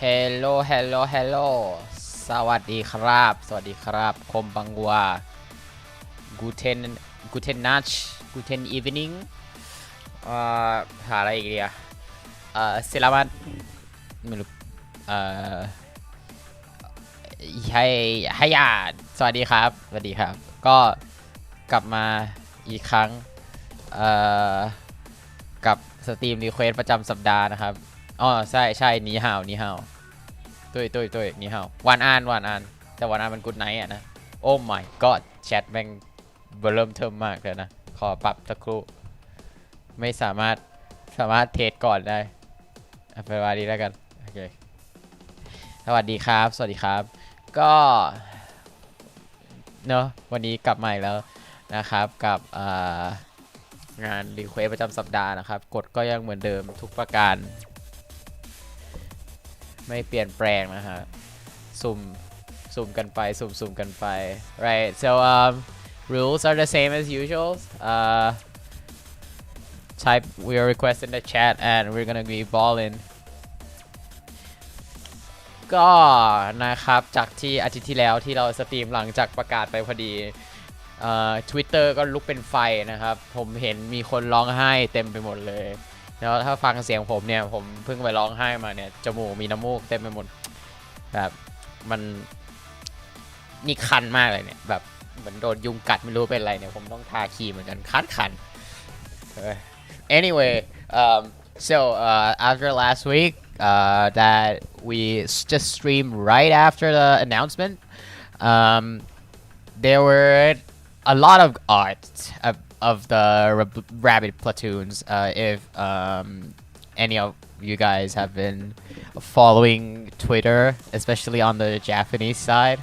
Hello Hello Hello สวัสดีครับสวัสดีครับคมบังวา Guten Guten Nacht Guten Evening หาอะไรอีกดีอะSelamat ไม่รู้ให้ยาสวัสดีครับสวัสดีครับก็กลับมาอีกครั้งกับสตรีมรีเควสประจำสัปดาห์นะครับอ๋อใช่นีฮาวตุ้ยนีฮาววันอ่านแต่วันอ่านมันกูดไนท์อ่ะนะโอ้ my god แชทแม่งเริ่มเทิมมากเลยนะขอปรับสักครู่ไม่สามารถเทสก่อนได้ไปว่าดีแล้วกันโอเคสวัสดีครับก็เนอะวันนี้กลับมาอีกแล้วนะครับกับงานรีเควสประจำสัปดาห์นะครับกฎก็ยังเหมือนเดิมทุกประการไม่เปลี่ยนแปลงนะฮะสุ่มกันไปสุ่มกันไป right so rules are the same as usual type your request in the chat and we're gonna be balling ก็นะครับจากที่อาทิตย์ที่แล้วที่เราสตรีมหลังจากประกาศไปพอดีTwitter ก็ลุกเป็นไฟนะครับผมเห็นมีคนร้องไห้เต็มไปหมดเลยแล้วถ้าฟังเสียงผมเนี่ยผมเพิ่งไปร้องไห้มาเนี่ยจมูกมีน้ำมูกเต็มไปหมดแบบมันนี่คันมากเลยเนี่ยแบบเหมือนโดนยุงกัดไม่รู้เป็นอะไรเนี่ยผมต้องทาครีมเหมือนกันคันanyway so after last week that we just streamed right after the announcement there were a lot of art of the rabbit platoons if any of you guys have been following Twitter especially on the Japanese side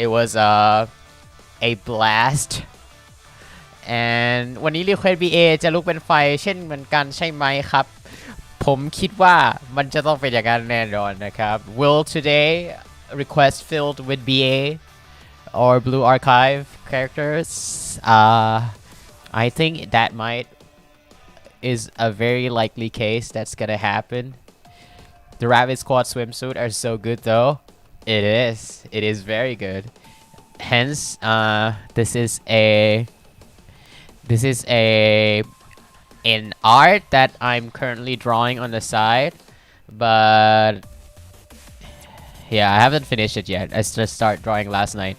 it was a blast and วันนี้ Request BA จะลุกเป็นไฟเช่นเหมือนกันใช่ไหมครับผมคิดว่ามันจะต้องเป็นอย่างนั้นแน่นอนนะครับ Will today request filled with BA or Blue Archive characters I think that is a very likely case that's gonna happen the Rabbit Squad swimsuit are so good though it is very good hence this is an art that I'm currently drawing on the side but yeah I haven't finished it yet I just started drawing last night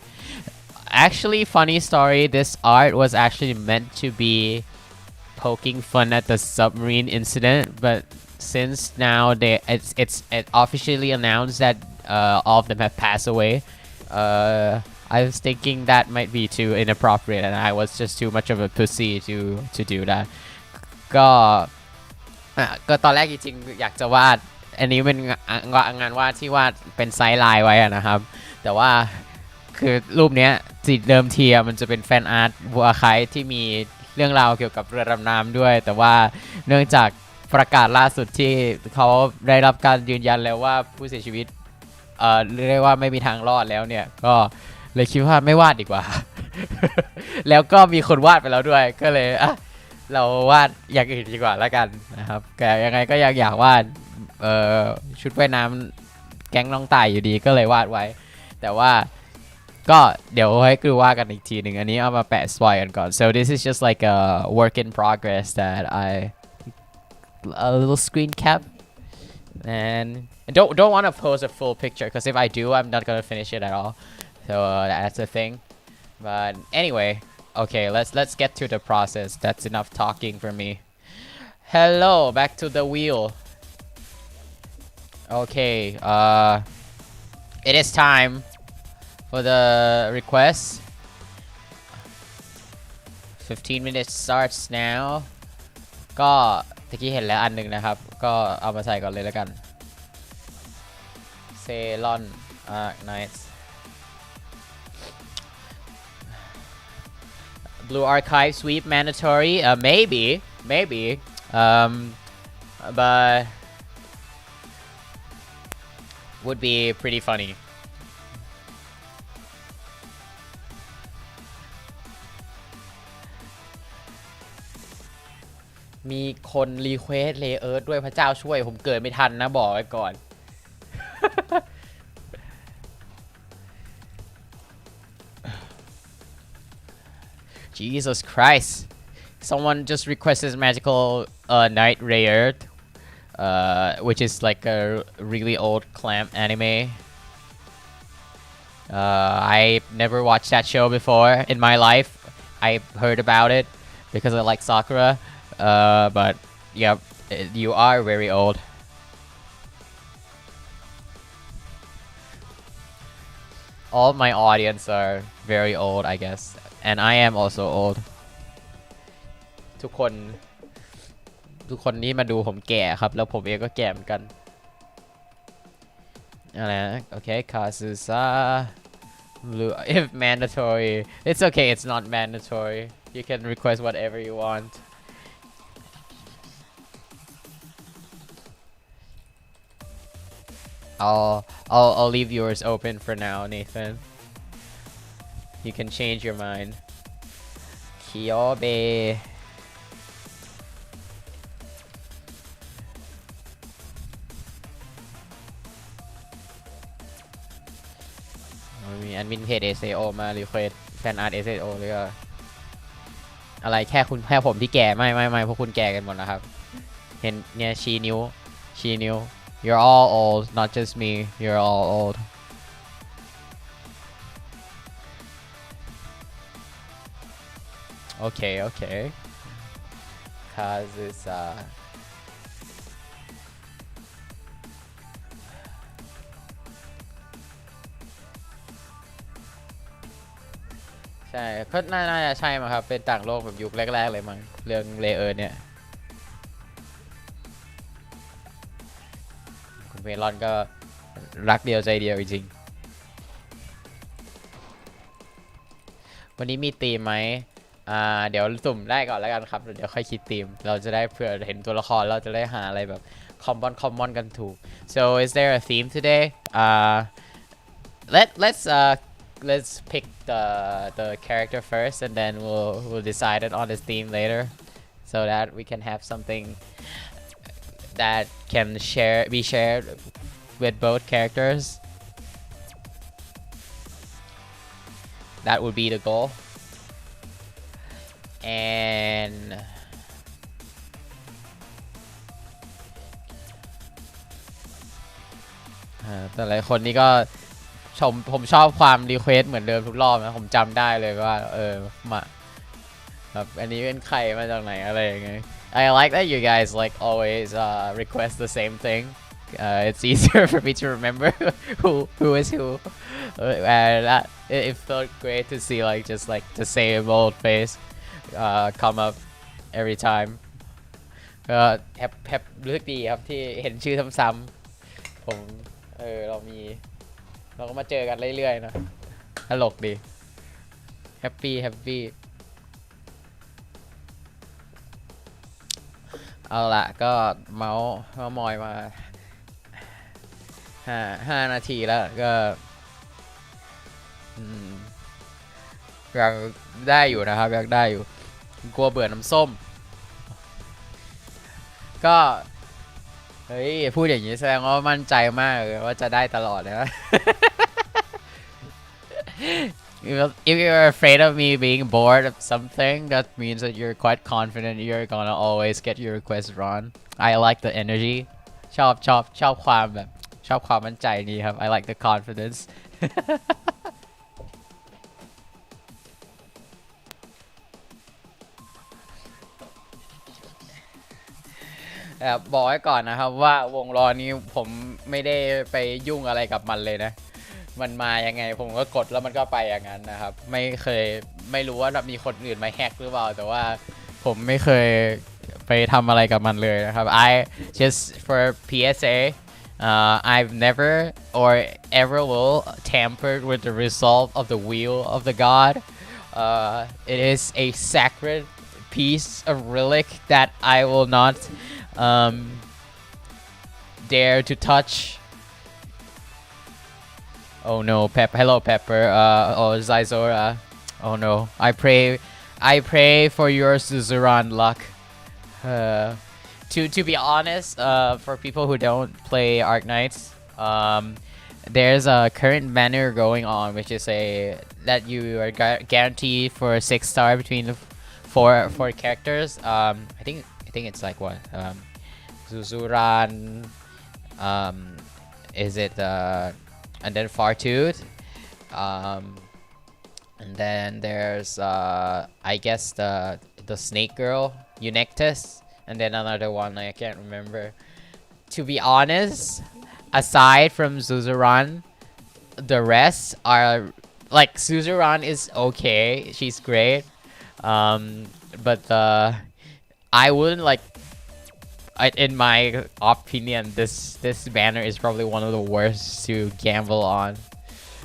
actually funny story this art was actually meant to be poking fun at the submarine incident but since now it's officially announced that all of them have passed away I was thinking that might be too inappropriate and I was just too much of a pussy to do that ก็ตอนแรกจริงๆอยากจะวาดอันนี้เป็นงานวาดที่วาดเป็นไซด์ไลน์ไว้นะครับแต่ว่าคือรูปเนี้ยสีเดิมทีมันจะเป็นแฟนอาร์ตวัวคายที่มีเรื่องราวเกี่ยวกับเรือดำน้ำด้วยแต่ว่าเนื่องจากประกาศล่าสุดที่เขาได้รับการยืนยันแล้วว่าผู้เสียชีวิตเรียกว่าไม่มีทางรอดแล้วเนี่ยก็เลยคิดว่าไม่วาดดีกว่า แล้วก็มีคนวาดไปแล้วด้วยก็เลยเราวาดอย่างอื่นดีกว่าแล้วกันนะครับแต่ยังไงก็อยากวาดชุดว่ายน้ำแก๊งน้องต่ายอยู่ดีก็เลยวาดไว้แต่ว่าก็เดี๋ยวให้คือว่ากันอีกทีหนึ่งอันนี้เอามาแปะสปอยกันก่อน so this is just like a work in progress that a little screen cap and don't want to post a full picture because if I do I'm not gonna finish it at all so that's the thing but anyway okay let's get to the process that's enough talking for me hello back to the wheel okay it is time for the request 15 minutes starts now ก็ตะกี้เห็นแล้วอันหนึ่งนะครับก็เอามาใส่ก่อนเลยแล้วกันเซลอนnice Blue Archive sweep mandatory maybe but would be pretty funnyมีคนรีเควสเลเอิร์ธด้วยพระเจ้าช่วยผมเกิดไม่ทันนะบอกไว้ก่อน Jesus Christ. Someone just requested magical Night Rayer, which is like a really old clamp anime. I never watched that show before in my life. I heard about it because I like Sakura. But yeah, you are very old. All my audience are very old, I guess. And I am also old. ทุกคนนี้มาดูผมแก่ครับแล้วผมเองก็แก่เหมือนกันอะไรนะโอเค Kazusa blue if mandatory it's okay it's not mandatory you can request whatever you want I'll leave yours open for now Nathan you can change your mind Kyobeมีแอดมินเพจ SAO มารีเควสแฟนอาร์ต SAO หรืออะไรแค่ผมที่แก่ไม่พวกคุณแก่กันหมดนะครับเห็นเนี่ยชี้นิ้ว you're all old not just me you're all old okay Kazusaใช่ก็น่าจะใช่มั้งครับเป็นต่างโลกแบบยุคแรกๆเลยมั้งเรื่องเลเออร์เนี่ยคุณเมลอนก็รักเดียวใจเดียวจริงวันนี้มีธีมไหมเดี๋ยวสุ่มได้ก่อนแล้วกันครับเดี๋ยวค่อยคิดธีมเราจะได้เผื่อเห็นตัวละครเราจะได้หาอะไรแบบคอมมอนกันถูก so is there a theme today let's pick the character first and then we'll decide it on this theme later so that we can have something that can be shared with both characters that would be the goal andแต่หลายคนนี่ก็ผมชอบความรีเควสเหมือนเดิมทุกรอบนะผมจำได้เลยว่ามาแบบอันนี้เป็นใครมาจากไหนอะไรอย่างเงี้ย I like that you guys like always request the same thing it's easier for me to remember who is who and it felt great to see like just like the same old face come up every time ก็แฮปรู้สึกดีครับที่เห็นชื่อซ้ำๆผมเราก็มาเจอกันเรื่อยๆนะตลกดีแฮปปี้เอาละก็เมาส์มอยมา5 นาทีแล้วก็ยังได้อยู่นะครับยังได้อยู่กลัวเบื่อน้ำส้มก็เฮ้ยพูดอย่างนี้แสดงว่ามั่นใจมากเลยว่าจะได้ตลอดนะ If you're afraid of me being bored of something that means that you're quite confident you're gonna always get your request run I like the energy ชอบความแบบชอบความมั่นใจนี้ครับ I like the confidence บอกไว้ก่อนนะครับว่าวงล้อนี้ผมไม่ได้ไปยุ่งอะไรกับมันเลยนะมันมายังไงผมก็กดแล้วมันก็ไปอย่างนั้นนะครับไม่รู้ว่ามีคนอื่นมาแฮกหรือเปล่าแต่ว่าผมไม่เคยไปทำอะไรกับมันเลยนะครับ I just for PSA I've never or ever will tampered with the result of the wheel of the god it is a sacred piece of relic that I will not dare to touch oh no hello Pepper oh Zizora oh no I pray for your Zuzuran luck to be honest for people who don't play Arknights um, there's a current banner going on which is a that you are guaranteed for 6-star between the four characters. I think it's like what Zuzuran, is it and then Fartooth, and then there's I guess the snake girl Eunectus, and then another one I can't remember. To be honest, aside from Zuzuran, the rest are like Zuzuran is okay, she's great, but I wouldn't like, in my opinion, this banner is probably one of the worst to gamble on,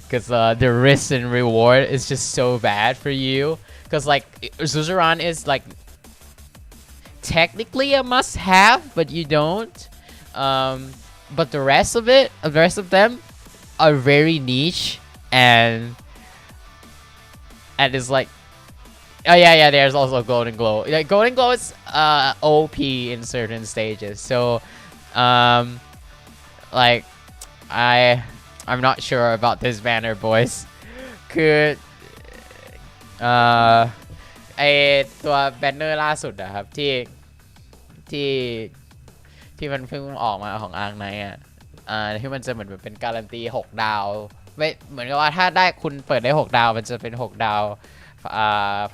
because the risk and reward is just so bad for you, because like Zuzuran is like technically a must-have, but you don't. But the rest of them are very niche, and it's like, oh yeah, there's also Golden Glow. Like Golden Glow is OP in certain stages. So like I'm not sure about this banner, boys. คือไอตัวแบนเนอร์ล่าสุดอะครับที่มันเพิ่งออกมาของอาร์คไนท์ที่มันจะเหมือนเป็นการันตี6 ดาวไม่เหมือนกับว่าถ้าได้คุณเปิดได้6 ดาวมันจะเป็น6 ดาว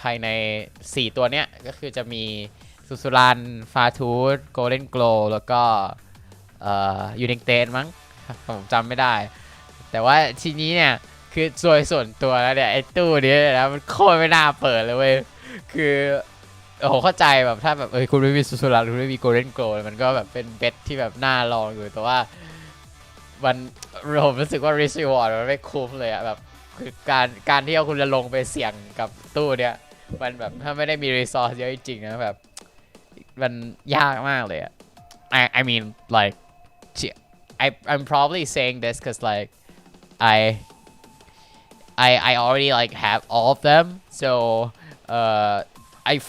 ภายใน4 ตัวเนี้ยก็คือจะมีซูซูรันฟาทูธโกลเด้นโกลแล้วก็ยูนิคเตนมั้งผมจำไม่ได้แต่ว่าทีนี้เนี่ยคือส่วนตัวแล้วเนี่ยไอ้ตู้นี้นะมันโคตรไม่น่าเปิดเลยเว้ยคือโอ้โหเข้าใจแบบถ้าแบบคุณไม่มีซูซูรันคุณไม่มีโกลเด้นโกลมันก็แบบเป็นเบ็ดที่แบบน่าลองอยู่แต่ว่าผมรู้สึกว่า risk reward มันไม่คุ้มเลยอะแบบคือการที่คุณจะลงไปเสี่ยงกับตู้เนี้ยมันแบบถ้าไม่ได้มี resource เยอะจริงๆนะแบบมันยากมากเลยอะ I mean like I'm probably saying this because like I already like have all of them, so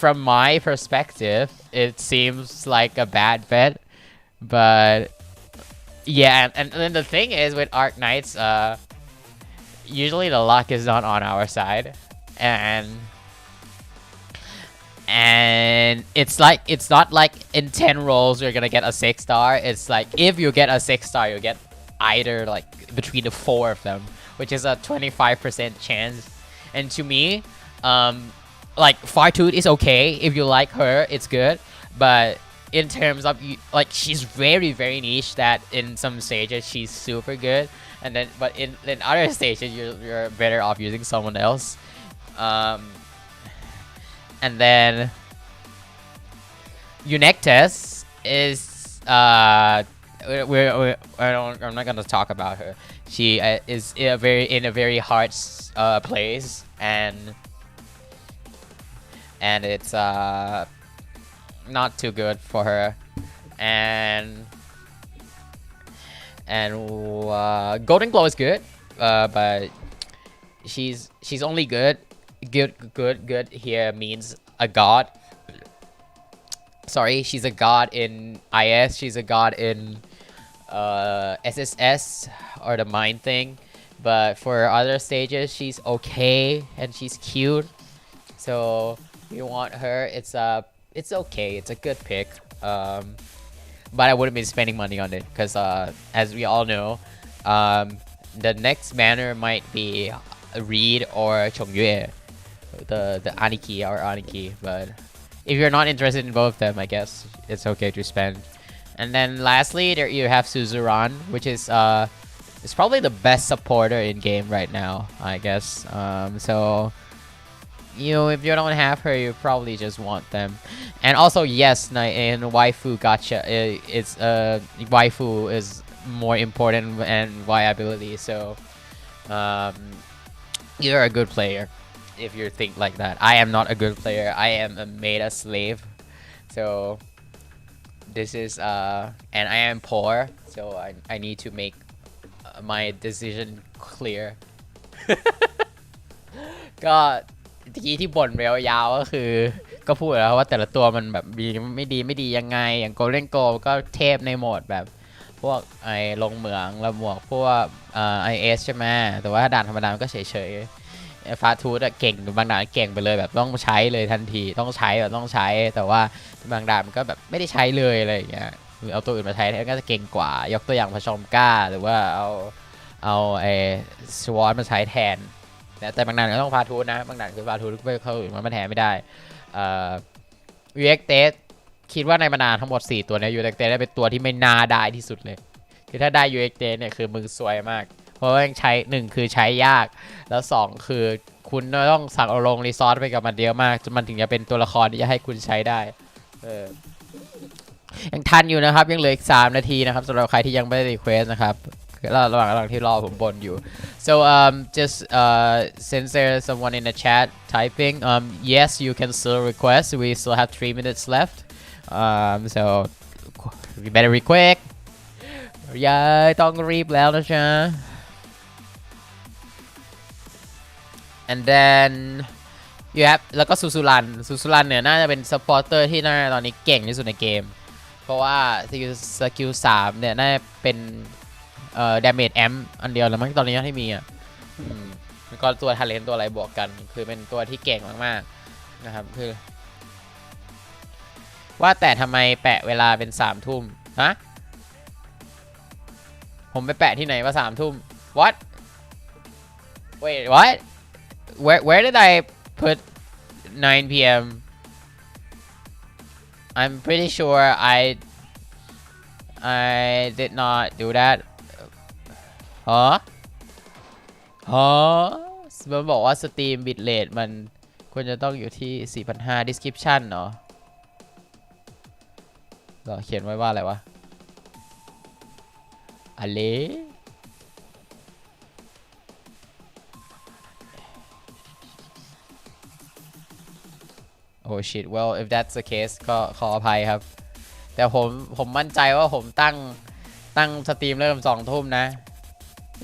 from my perspective it seems like a bad bet, but yeah, and then the thing is with Arc Knights, usually the luck is not on our side, and it's not like in 10 rolls you're gonna get a 6-star. It's like if you get a 6-star, you get either like between the 4 of them, which is a 25% chance. And to me, like Fartooth is okay if you like her, it's good, but in terms of like she's very very niche that in some stages she's super good, and then but in other stages you're better off using someone else. And then Eunectus is I'm not gonna talk about her. She is in a very hard place, and it's not too good for her, and Golden Glow is good, but she's only good here means a god. Sorry, she's a god in IS, she's a god in SSS or the mine thing, but for other stages she's okay and she's cute, so if you want her, it's okay, it's a good pick, but I wouldn't be spending money on it because as we all know, the next banner might be Reed or Chongyue, the Aniki or Aniki, but if you're not interested in both of them, I guess it's okay to spend. And then lastly, there you have Suzuran, which is it's probably the best supporter in game right now, I guess. So you know, if you don't have her, you probably just want them. And also, yes, in waifu gacha, it's waifu is more important and viability. So you're a good player if you think like that. I am not a good player. I am made a slave. So this is and I am poor, so I need to make my decision clear. ก็ทีที่บ่นไปยาวก็คือก็พูดแล้วว่าแต่ละตัวมันแบบมีไม่ดียังไงอย่าง Golden Goal ก็เทพในโหมดแบบ พวกไอ้ลงเหมืองแล้วหมวกพวกIS ใช่ไหมแต่ว่าด่านธรรมดามันก็เฉยๆฟาทูดเก่งบางด่านเก่งไปเลยแบบต้องใช้เลยทันทีต้องใช้แบบต้องใช้แต่ว่าบางด่านมันก็แบบไม่ได้ใช้เลยอะไรอย่างเงี้ยเอาตัวอื่นมาใช้ก็จะเก่งกว่ายกตัวอย่างพชมก้าหรือว่าเอาไอ้สวอตมาใช้แทนแต่บางด่านก็ต้องฟาทูดนะบางด่านคือฟาทูดไปเขาอื่นมันแทนไม่ได้ยูเอ็กเตสคิดว่าในบรรดาทั้งหมด4ตัวนี้ยูเอ็กเตสได้เป็นตัวที่ไม่น่าได้ที่สุดเลยคือถ้าได้ UXD เนี่ยคือมึงสวยมากเพราะว่าใช้1คือใช้ยากแล้ว2คือคุณต้องสั่งเอาลงรีซอสไปกับมันเยอะมากจนมันถึงจะเป็นตัวละครที่จะให้คุณใช้ได้ยังทันอยู่นะครับยังเหลืออีก3 นาทีนะครับสำหรับใครที่ยังไม่ได้รีเควสนะครับระหว่างที่รอผมบ่นอยู่ so just since there's someone in the chat typing yes you can still request we still have 3 minutes left so you better be quickอย่าต้องรีบแล้วนะจ๊ะ and then you have แล้วก็ซูซูรันเนี่ยน่าจะเป็นซัพพอร์เตอร์ที่น่าตอนนี้เก่งที่สุดในเกมเพราะว่าสกิล3เนี่ยน่าจะเป็นdamage amp อันเดียวแล้วมั้งตอนนี้ที่มีอ่ะก็ตัวทาเลนตัวอะไรบวกกันคือเป็นตัวที่เก่งมากๆนะครับคือว่าแต่ทำไมแปะเวลาเป็น3 ทุ่มฮะผมไปแปะที่ไหนว่า3 ทุ่ม what wait what where did I put 9 p.m. I'm pretty sure I did not do that ฮะมันบอกว่าสตรีมบิตเรทมันควรจะต้องอยู่ที่ 4,500 description เนาะก็เขียนไว้ว่าอะไรวะอะไร oh shit well if that's the case ก็ขออภัยครับแต่ผมมั่นใจว่าผมตั้งสตรีมเริ่ม2 ทุ่มนะ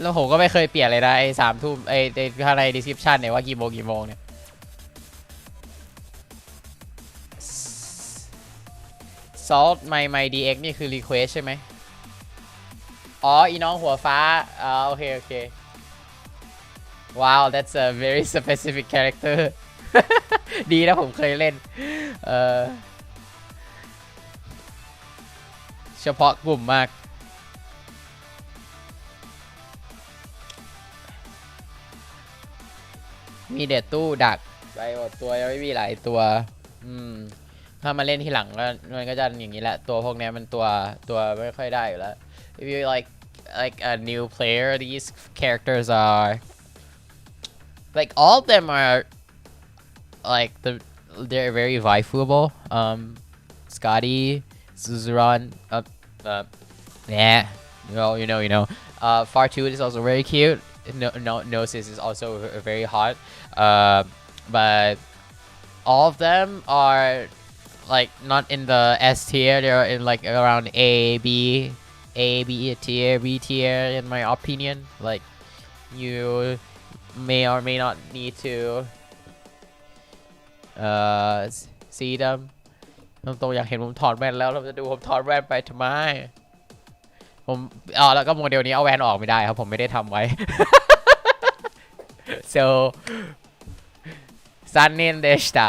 แล้วผมก็ไม่เคยเปลี่ยนเลยนะไอ้3 ทุ่มไอ้ข้างใน description เนี่ยว่ากี่โมงเนี่ยSalt my DX นี่คือ request ใช่ไหมอ๋ออีน้องหัวฟ้าโอเคwow that's a very specific character ดีนะผมเคยเล่นเฉพาะกลุ่มมากมีเด็ดตู้ดักไปหมดตัวยังไม่มีหลายตัวถ้ามาเล่นทีหลังก็มันก็จะอย่างนี้แหละตัวพวกนี้มันตัวไม่ค่อยได้อยู่แล้ว if you like a new player these characters are like all of them are like they're very valuable Scotty Suzuran yeah you know Fartude is also very cute Gnosis is also very hot but all of them are like not in the S tier they're in like around A B tier B tier in my opinion like you may or may not need to see them ตรงอยากเห็นผมถอดแว่นแล้วเราจะดูผมถอดแว่นไปทำไมผมแล้วก็โมเดลนี้เอาแว่นออกไม่ได้ครับผมไม่ได้ทำไว้ so 残念でした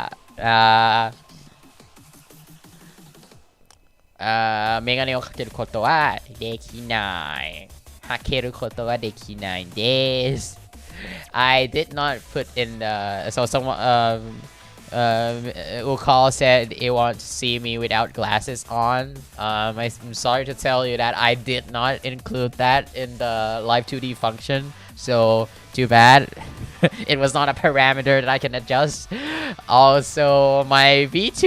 メガネをかけることはできないかけることはできないです I did not put in the so someone Ukal said he wants to see me without glasses on. I'm sorry to tell you that I did not include that in the live 2D function. So too bad. It was not a parameter that I can adjust. Also, my V2,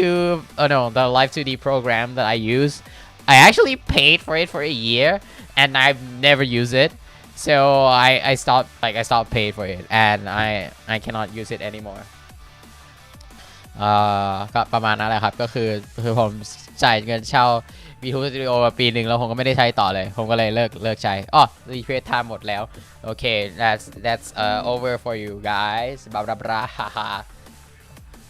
the live 2D program that I use, I actually paid for it for a year and I've never used it. So I stopped paying for it and I cannot use it anymore. ก็ประมาณนั้นแหละครับก็คือผมจ่ายเงินเช่า V2 Studio มาปีหนึ่งแล้วผมก็ไม่ได้ใช้ต่อเลยผมก็เลยเลิกใช้รีเควสไทม์หมดแล้วโอเค that's over for you guys บาบราฮ่าฮ่า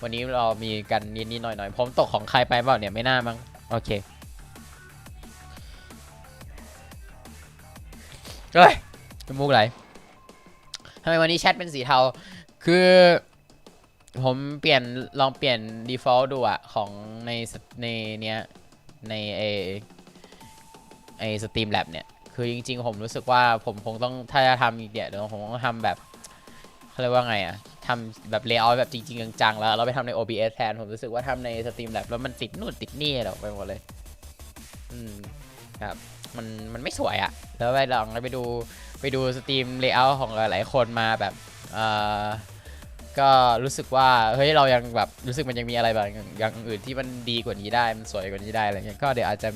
วันนี้เรามีกันนิดหน่อยผมตกของใครไปเปล่าเนี่ยไม่น่ามั้งโอเค เฮ้ยเป็นมุกอะไรทำไมวันนี้แชทเป็นสีเทาคือผมลองเปลี่ยน default ดูอะของในเนี้ยในสตรีมแลบเนี่ยคือจริงๆผมรู้สึกว่าผมคงต้องถ้าจะทำอีกเดี๋ยวผมต้องทำแบบเขาเรียกว่าไงอะทำแบบ layout แบบจริงๆจังๆแล้วเราไปทำใน OBS แทนผมรู้สึกว่าทำในสตรีมแลบแล้วมันติดนู่นติดนี่เราไปหมดเลยครับมันไม่สวยอะแล้วไปลองไปดูสตรีม layout ของหลายๆคนมาแบบก็รู้สึกว่าเฮ้ยเรายังแบบรู้สึกมันยังมีอะไรแบบอย่างอื่นที่มันดีกว่านี้ได้มันสวยกว่านี้ได้อะไรเงี้ยก็เดี๋ยวอาจจะ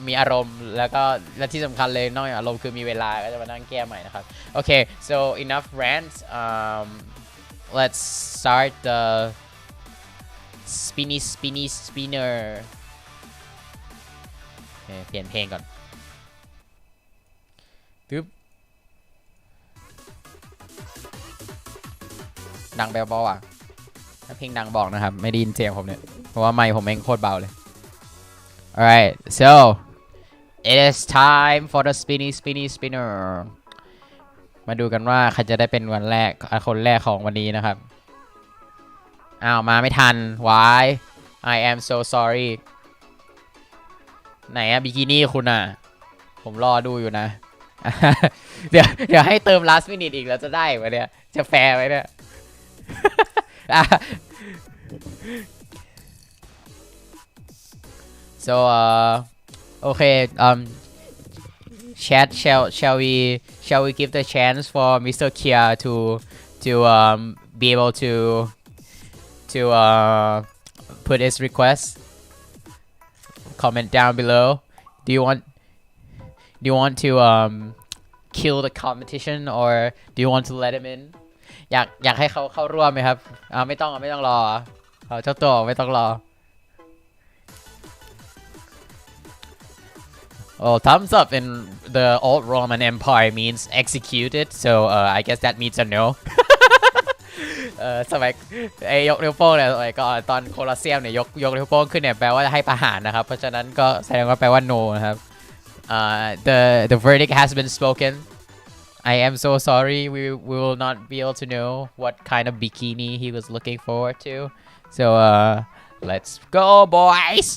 มีอารมณ์แล้วก็และที่สำคัญเลยนอกจากอารมณ์คือมีเวลาก็จะมานั่งแก้ใหม่นะครับโอเค so enough rants let's start the spinner เปลี่ยนเพลงก่อนปึ๊บดังเบาๆอ่ะถ้าเพลงดังบอกนะครับไม่ได้ยินเสียงผมเนี่ยเพราะว่าไมค์ผมเองโคตรเบาเลย alright so it is time for the spinner มาดูกันว่าใครจะได้เป็นคนแรกของวันนี้นะครับอ้าวมาไม่ทัน why I am so sorry ไหนอะบิกินี่คุณอะผมรอดูอยู่นะ เดี๋ยวให้เติม last minute อีกแล้วจะได้ไหมเนี่ยจะแฟร์ไหมเนี่ย so okay chat shall we give the chance for Mr. Kia to be able to put his request comment down below do you want to kill the competition or do you want to let him in อยากให้เขาเข้าร่วมไหมครับไม่ต้องรอเจ้าตัวไม่ต้องรอWell, thumbs up in the old Roman Empire means executed, so I guess that means a no. สมัยยกนิ้วโป้งเนี่ยสมัยก่อนตอนโคลอสเซียมเนี่ยยกนิ้วโป้งขึ้นเนี่ยแปลว่าให้ประหารนะครับเพราะฉะนั้นก็แสดงว่าแปลว่า no นะครับthe verdict has been spoken. I am so sorry. We will not be able to know what kind of bikini he was looking forward to. So let's go, boys.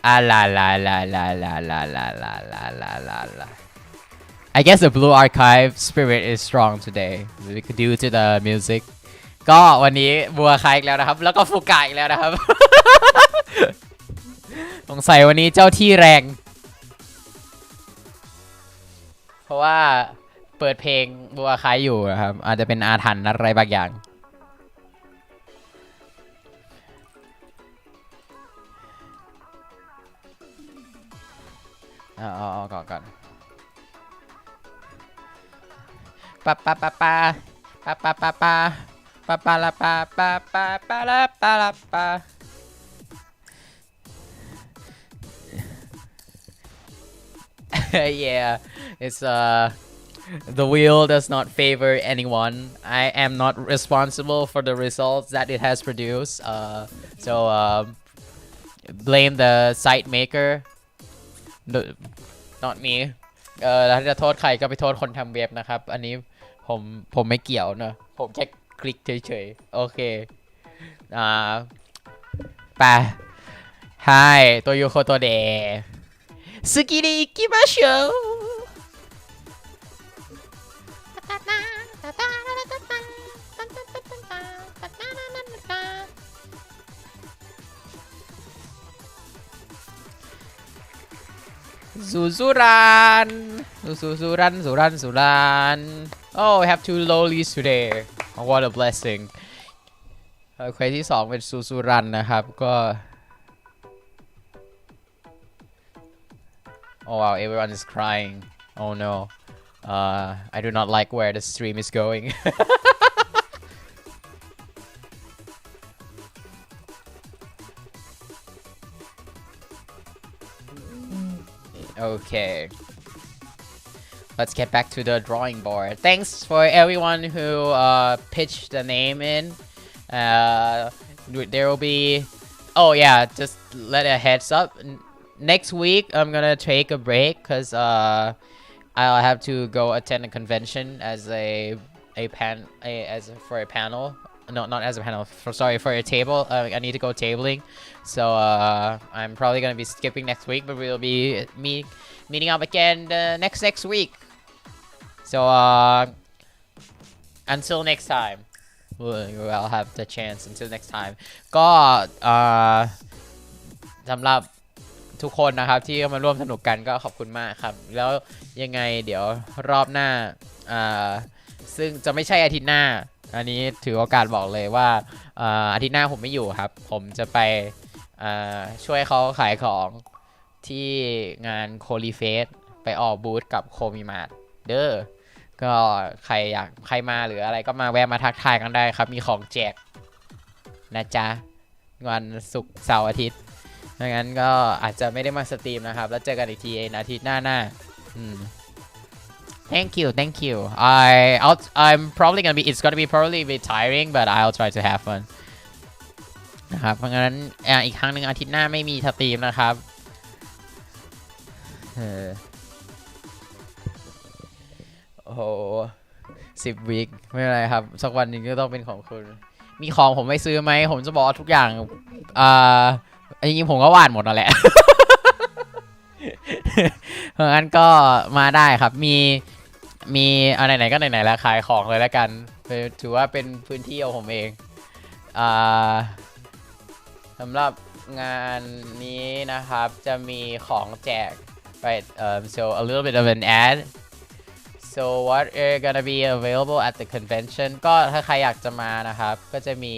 I guess the blue archive spirit is strong today due to the music ก็วันนี้บัวคายอีกแล้วนะครับแล้วก็ฟูกะอีกแล้วนะครับ สงสัยวันนี้เจ้าที่แรงเพราะว่าเปิดเพลงบัวคายอยู่นะครับอาจจะเป็นอาถรรพ์อะไรบางอย่างเอาก่อนปะปะปะปะปะปะปะปะปะปะละปะปะปะปะละปะละปะ yeah it's the wheel does not favor anyone I am not responsible for the results that it has produced so blame the site maker not me ถ้าจะโทษใครก็ไปโทษคนทำเว็บนะครับอันนี้ผมไม่เกี่ยวนะผมแค่คลิกเฉยๆโอเคไปはいということで次に行きましょうสุรัน Oh I have 2 lollies today oh, what a blessing เควสที่2เป็นสุรันนะครับก็ Oh wow everyone is crying oh no I do not like where the stream is going Okay let's get back to the drawing board thanks for everyone who pitched the name in there will be oh yeah just let a heads up next week I'm gonna take a break because I'll have to go attend a convention as for a panel. No, not as a panel. For a table. I need to go tabling. So I'm probably gonna be skipping next week, but we'll be meeting up again next week. So until next time, we'll have the chance. Until next time. ก็สำหรับทุกคนนะครับที่มาร่วมสนุกกันก็ขอบคุณมากครับแล้วยังไงเดี๋ยวรอบหน้าซึ่งจะไม่ใช่อาทิตย์หน้าอันนี้ถือโอกาสบอกเลยว่าอาทิตย์หน้าผมไม่อยู่ครับผมจะไปช่วยเขาขายของที่งานโคลีเฟสไปออกบูธกับโคมิมาร์ทเด้อก็ใครมาหรืออะไรก็มาแวะมาทักทายกันได้ครับมีของแจกนะจ๊ะวันศุกร์เสาร์อาทิตย์ดังนั้นก็อาจจะไม่ได้มาสตรีมนะครับแล้วเจอกันอีกทีอาทิตย์หน้าThank you I'm probably gonna be it's gonna be probably a bit tiring but I'll try to have fun นะครับเพราะงั้นอีกครั้งหนึ่งอาทิตย์หน้าไม่มีสตรีมนะครับโอ้โห10 วีคไม่เป็นไรครับสักวันหนึ่งก็ต้องเป็นของคุณมีของผมไม่ซื้อไหมผมจะบอกทุกอย่างจริงๆผมก็วาดหมดนั่นแหละ เพราะงั้นก็มาได้ครับมีอะไรไหนก็ไหนแล้วขายของเลยแล้วกันถือว่าเป็นพื้นที่ของผมเองสำหรับงานนี้นะครับจะมีของแจกไปso a little bit of an ad so what are gonna be available at the convention ก็ถ้าใครอยากจะมานะครับก็จะมี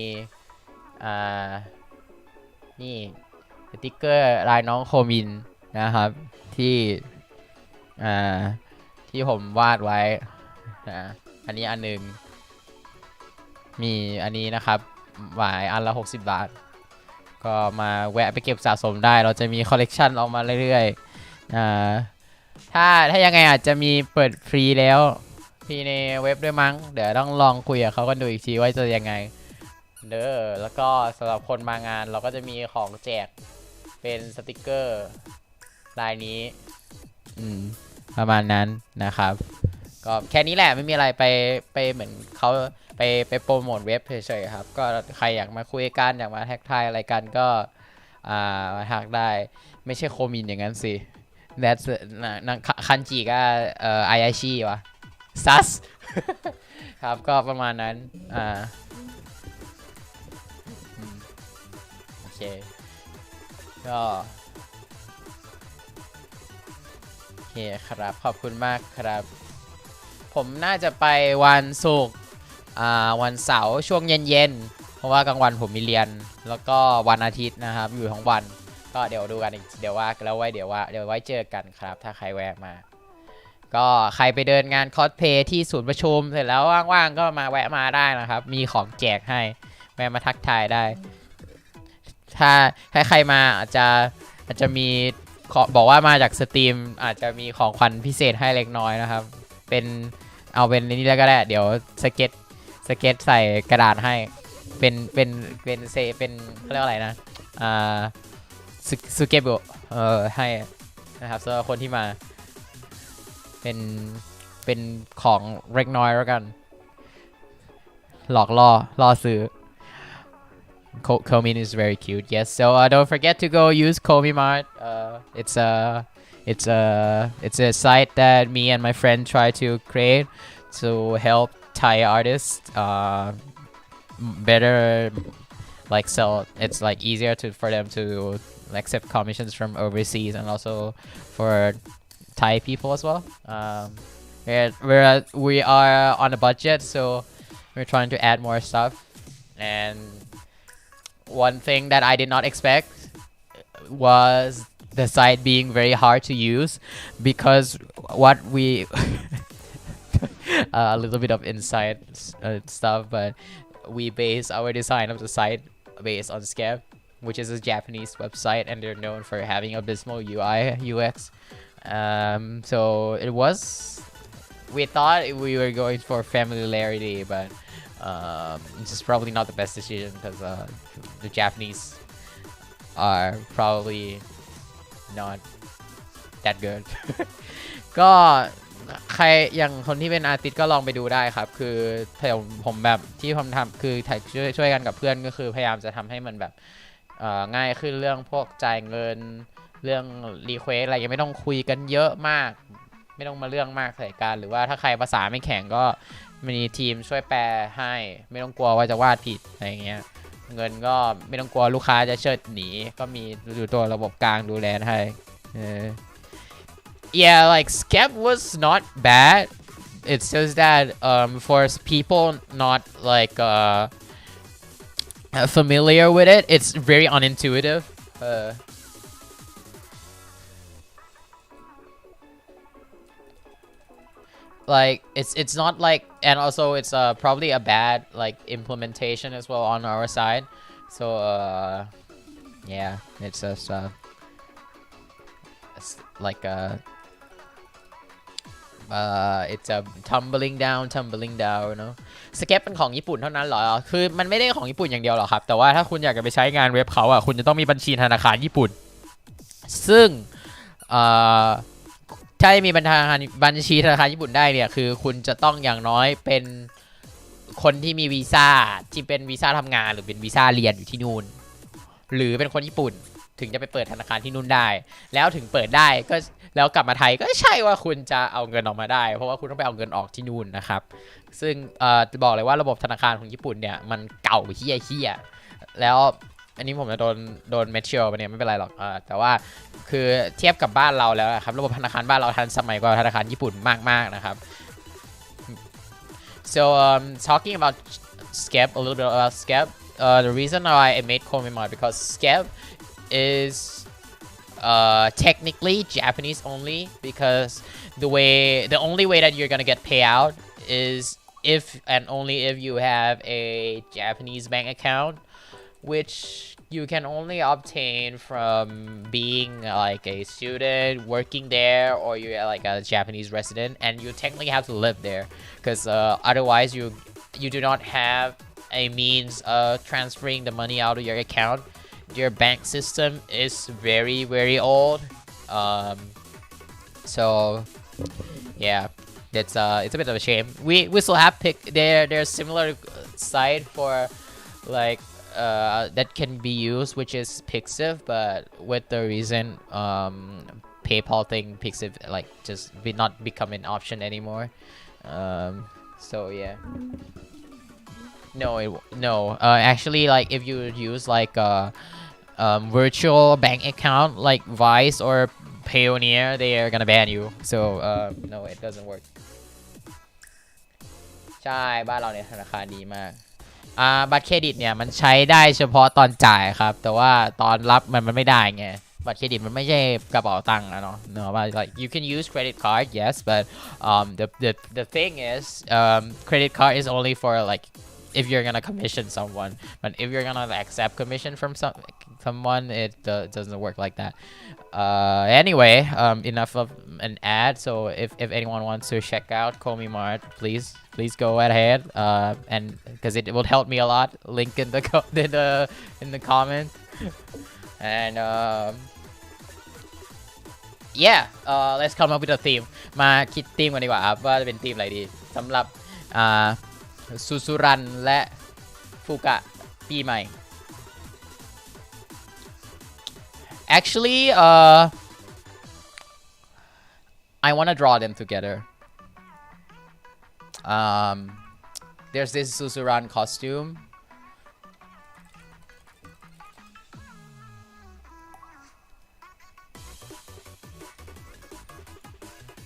นี่สติ๊กเกอร์ลายน้องโคมินนะครับที่ผมวาดไว้อันนี้อันหนึ่งมีอันนี้นะครับหวายอันละ60 บาทก็มาแวะไปเก็บสะสมได้เราจะมีคอลเลกชันออกมาเรื่อยๆถ้ายังไงอาจจะมีเปิดฟรีแล้วฟรีในเว็บด้วยมั้งเดี๋ยวต้องลองคุยกับเขากันดูอีกทีว่าจะยังไงเด้อแล้วก็สำหรับคนมางานเราก็จะมีของแจกเป็นสติกเกอร์ลายนี้ประมาณนั้นนะครับก็แค่นี้แหละไม่มีอะไรไปเหมือนเขาไปโปรโมทเว็บเฉยๆครับก็ใครอยากมาคุยกันอยากมาแท็กทายอะไรกันก็มาทักได้ไม่ใช่โคมินอย่างนั้นสิ that's คันจิก็ไอไอชิวะซัส ครับก็ประมาณนั้นโอเคก็โอเคครับขอบคุณมากครับผมน่าจะไปวันศุกร์วันเสาร์ช่วงเย็นๆเพราะว่ากลางวันผมมีเรียนแล้วก็วันอาทิตย์นะครับอยู่ทั้งวันก็เดี๋ยวดูกันอีกเดี๋ยวว่าแล้วไว้เดี๋ยวไว้เจอกันครับถ้าใครแวะมาก็ใครไปเดินงานคอสเพลย์ที่ศูนย์ประชุมเสร็จแล้วว่างๆก็มาแวะมาได้นะครับมีของแจกให้แวะมาทักทายได้ถ้าใครมาอาจจะมีบอกว่ามาจากสตรีมอาจจะมีของขวัญพิเศษให้เล็กน้อยนะครับเอาเป็นนี้แล้วก็ได้เดี๋ยวสเก็ตใส่กระดาษให้เป็นเขาเรียกอะไรนะสเก็ตบุ๊กให้นะครับสำหรับคนที่มาเป็นของเล็กน้อยแล้วกันหลอกล่อซื้อKomin is very cute. Yes. So don't forget to go use Komimart. It's a site that me and my friend try to create to help Thai artists better like sell. It's like easier for them to accept commissions from overseas and also for Thai people as well. We are on a budget, so we're trying to add more stuff and. One thing that I did not expect was the site being very hard to use because what we a little bit of inside stuff, but we base our design of the site based on Scap, which is a Japanese website and they're known for having abysmal UI UX. So we thought we were going for familiarity, but It's just probably not the best decision because the Japanese are probably not that good ก็ใครอย่างคนที่เป็นอาร์ติสต์ก็ลองไปดูได้ครับคือผมแบบที่ผมทำคือช่วยกันกับเพื่อนก็คือพยายามจะทำให้มันแบบง่ายขึ้นเรื่องพวกจ่ายเงินเรื่องรีเควสอะไรยังไม่ต้องคุยกันเยอะมากไม่ต้องมาเรื่องมากใส่กันหรือว่าถ้าใครภาษาไม่แข็งก็มีทีมช่วยแปลให้ไม่ต้องกลัวว่าจะวาดผิดอะไรเงี้ยเงินก็ไม่ต้องกลัวลูกค้าจะเชิดหนีก็มีดูตัวระบบกลางดูแลให้Yeah, like Skep was not bad. It's just that for people not like familiar with it, it's very unintuitive. Like it's not like, and also it's probably a bad like implementation as well on our side. So yeah, it's just it's like it's a tumbling down you know สเก็ปเป็นของญี่ปุ่นเท่านั้นเหรอคือมันไม่ได้ของญี่ปุ่นอย่างเดียวหรอกครับแต่ว่าถ้าคุณอยากจะไปใช้งานเว็บเขาอ่ะคุณจะต้องมีบัญชีธนาคารญี่ปุ่นซึ่งถ้ามีบัญชีธนาคารญี่ปุ่นได้เนี่ยคือคุณจะต้องอย่างน้อยเป็นคนที่มีวีซ่าที่เป็นวีซ่าทำงานหรือเป็นวีซ่าเรียนอยู่ที่นู่นหรือเป็นคนญี่ปุ่นถึงจะไปเปิดธนาคารที่นู่นได้แล้วถึงเปิดได้ก็แล้วกลับมาไทยก็ใช่ว่าคุณจะเอาเงินออกมาได้เพราะว่าคุณต้องไปเอาเงินออกที่นู่นนะครับซึ่งจะบอกเลยว่าระบบธนาคารของญี่ปุ่นเนี่ยมันเก่าเฮี้ยแล้วอันนี้ผมจะโดนเมทิลไปเนี่ยไม่เป็นไรหรอกแต่ว่าคือเทียบกับบ้านเราแล้วครับระบบธนาคารบ้านเราทันสมัยกว่าธนาคารญี่ปุ่นมากๆนะครับ so talking about Skep a little bit about Skep the reason why I made Komimar because Skep is technically Japanese only because the only way that you're gonna get payout is if and only if you have a Japanese bank account, which you can only obtain from being like a student working there or you're like a Japanese resident and you technically have to live there because otherwise you do not have a means of transferring the money out of your account. Your bank system is very old, so yeah, it's a bit of a shame. We still have there's similar site for like that can be used, which is Pixiv, but with the recent PayPal thing, Pixiv like just not become an option anymore. So yeah. No. Actually, like if you use like virtual bank account like Vice or Payoneer, they are gonna ban you. So no, it doesn't work. ใช่บ้านเราเนี่ยธนาคารดีมากบัตรเครดิตเนี่ยมันใช้ได้เฉพาะตอนจ่ายครับแต่ว่าตอนรับมันไม่ได้ไงบัตรเครดิตมันไม่ใช่กระเป๋าตังค์นะเนาะ like you can use credit card yes but the thing is credit card is only for like if you're gonna commission someone but if you're gonna accept commission from someone it doesn't work like that anyway enough of an ad so if anyone wants to check out Komi Mart please go ahead and because it will help me a lot link in the comment and yeah let's come up with a theme มาคิดธีมกันดีกว่าครับว่าจะเป็นธีมอะไรดีสำหรับซูซูรันและฟูกะปีใหม่ actually I want to draw them together there's this Suzuran costume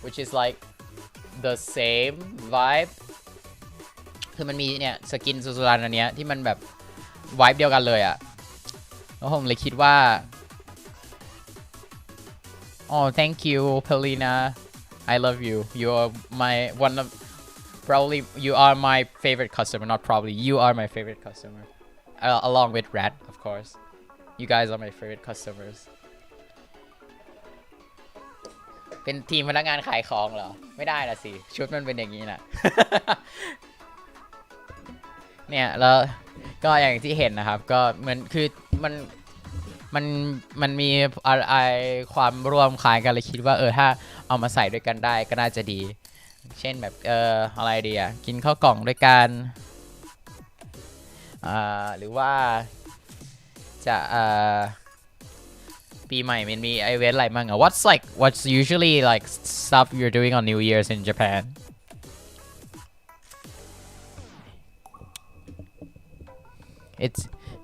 which is like the same vibe คือมันมีเนี่ยสกินซูซูรันอันเนี้ยที่มันแบบไวบ์เดียวกันเลยอะแล้วผมเลยคิดว่า oh thank you Pelina I love you you are my one of probably you are my favorite customer not probably you are my favorite customer along with Rat of course you guys are my favorite customers เป็นทีมพนักงานขายของเหรอไม่ได้ละสิชุดมันเป็นอย่างนี้นะ เนี่ยแล้วก็อย่างที่เห็นนะครับก็เหมือนคือมันมันมันมีอะไรความร่วมคล้ายกันเลยคิดว่าถ้าเอามาใส่ด้วยกันได้ก็น่าจะดีเช่นแบบอะไรดีอ่ะกินข้าวกล่องด้วยกันหรือว่าจะปีใหม่มันมีอีเวนต์อะไรบ้างอ่ะ what's usually like stuff you're doing on New Year's in Japan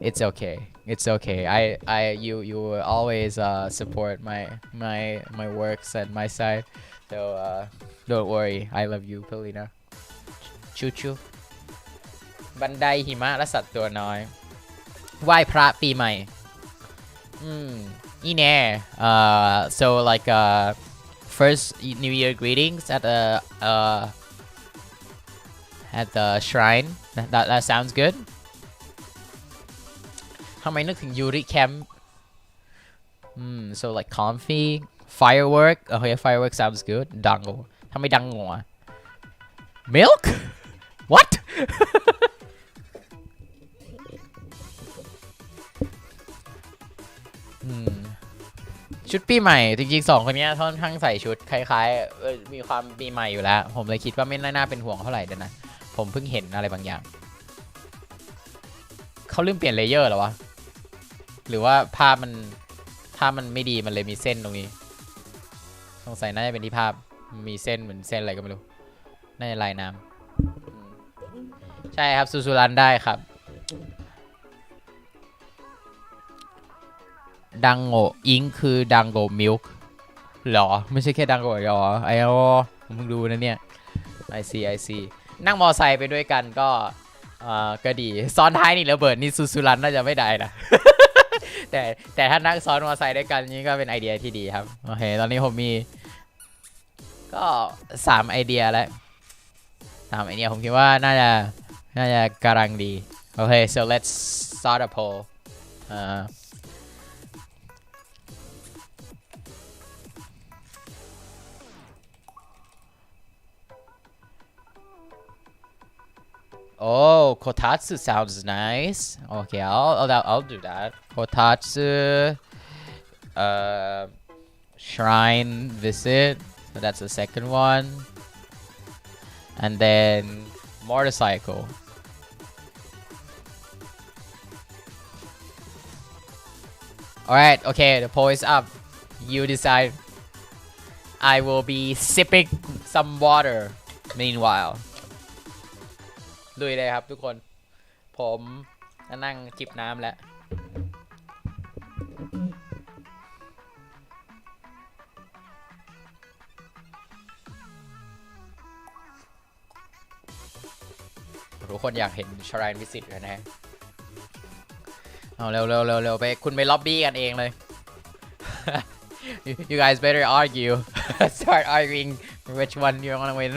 it's okay it's okay you will always support my works and my side so don't worry I love you Polina ชูบันไดหิมะและสัตว์ตัวน้อยไหว้พระปีใหม่นี่แน่so like first New Year greetings at the shrine that sounds good ทำไมนึกถึงยูริแคมป์so like comfy firework okay firework sounds good ดังโง่ทำไมดังโง่ milk what ชุดปีใหม่จริงๆ2คนนี้ค่อนข้างใส่ชุดคล้ายๆมีความปีใหม่อยู่แล้วผมเลยคิดว่าไม่น่าเป็นห่วงเท่าไหร่เดี๋ยวนะผมเพิ่งเห็นอะไรบางอย่างเขาลืมเปลี่ยนเลเยอร์เหรอวะหรือว่าภาพมันไม่ดีมันเลยมีเส้นตรงนี้สงสัยน่าจะเป็นที่ภาพมีเส้นเหมือนเส้นอะไรก็ไม่รู้น่าจะลายน้ำใช่ครับซูรันได้ครับดังโง่อิงคือดังโง่มิลค์หรอไม่ใช่แค่ดังโง่หรอไอ้มึงดูนะเนี่ย I see นั่งมอไซค์ไปด้วยกันก็ดีซ้อนท้ายนี่ระเบิดนี่ซูรันน่าจะไม่ได้นะ แต่ถ้านั่งซ้อนมอไซค์ด้วยกันนี่ก็เป็นไอเดียที่ดีครับโอเคตอนนี้ผมมีก็3ไอเดียแล้ว3ไอเดียผมคิดว่าน่าจะกำลังดีโอเค so let's start a poll Oh, kotatsu sounds nice. Okay, I'll do that. Kotatsu, shrine visit. So that's the second one. And then motorcycle. Alright, okay, the poll is up. You decide. I will be sipping some water meanwhile.ลุยเลยครับทุกคนผมนั่งจิบน้ำแล้วทุกคนอยากเห็นชรายวิสิตกันนะเอาเร็วไปคุณไปล็อบบี้กันเองเลย you guys better argue start arguing which one you want to win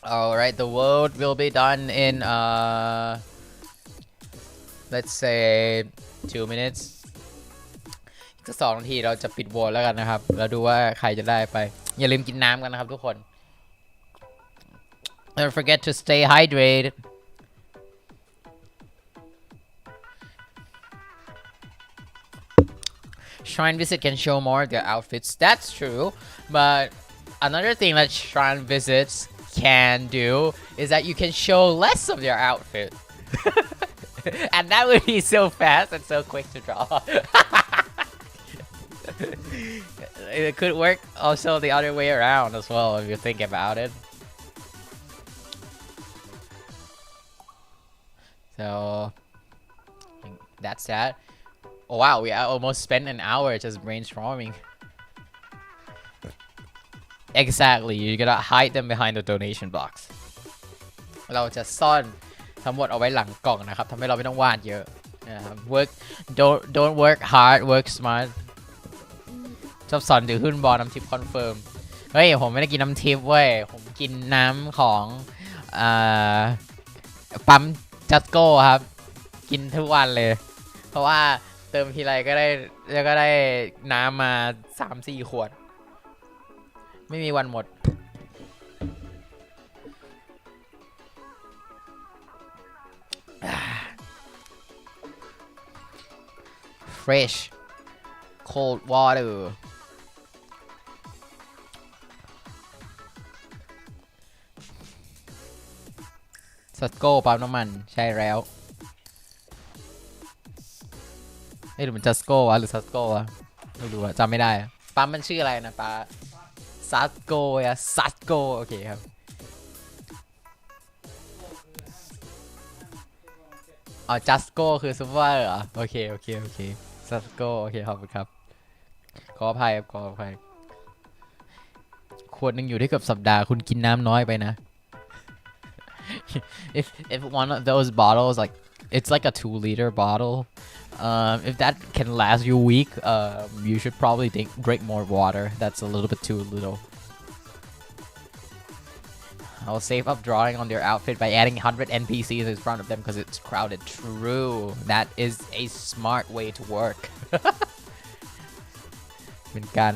Alright, the vote will be done in let's say 2 minutes อีก2 นาทีเราจะปิดโหวตแล้วกันนะครับแล้วดูว่าใครจะได้ไปอย่าลืมกินน้ำกันนะครับทุกคน Don't forget to stay hydrated Shrine visit can show more of their outfits that's true but another thing that shrine visits can do is that you can show less of your outfit and that would be so fast and so quick to draw it could work also the other way around as well if you think about it so that's that Oh wow, we almost spent an hour just brainstorming. Exactly, you gotta hide them behind the donation box. เราจะซ่อนทั้งหมดเอาไว้หลังกล่องนะครับทำให้เราไม่ต้องวาดเยอะนะครับ don't work hard, work smart. ชอบสอนถือหุ้นบอลน้ำทิพย์คอนเฟิร์มเฮ้ยผมไม่ได้กินน้ำทิพย์เว้ยผมกินน้ำของปั๊มจัสโก้ครับกินทุกวันเลยเพราะว่าเติมทีไรก็ได้น้ำมา 3-4 ขวดไม่มีวันหมดfresh cold waterซัสโก้ปั๊มน้ำมันใช่แล้วหรือมันจัสโก้วะหรือซัสโก้วะไม่รู้อะจำไม่ได้ปั๊มมันชื่ออะไรนะป้าซัสโก้อะซัสโก้โอเคครับอ๋อจัสโก้คือซูเปอร์เหรอโอเคซัสโก้โอเคขอบคุณครับขออภัยครับขออภัยขวดหนึ่งอยู่ได้เกือบสัปดาห์คุณกินน้ำน้อยไปนะif one of those bottles like it's like a 2-liter bottle if that can last you a week you should probably drink more water that's a little bit too little I'll save up drawing on their outfit by adding 100 NPCs in front of them because it's crowded true that is a smart way to work เป็นการ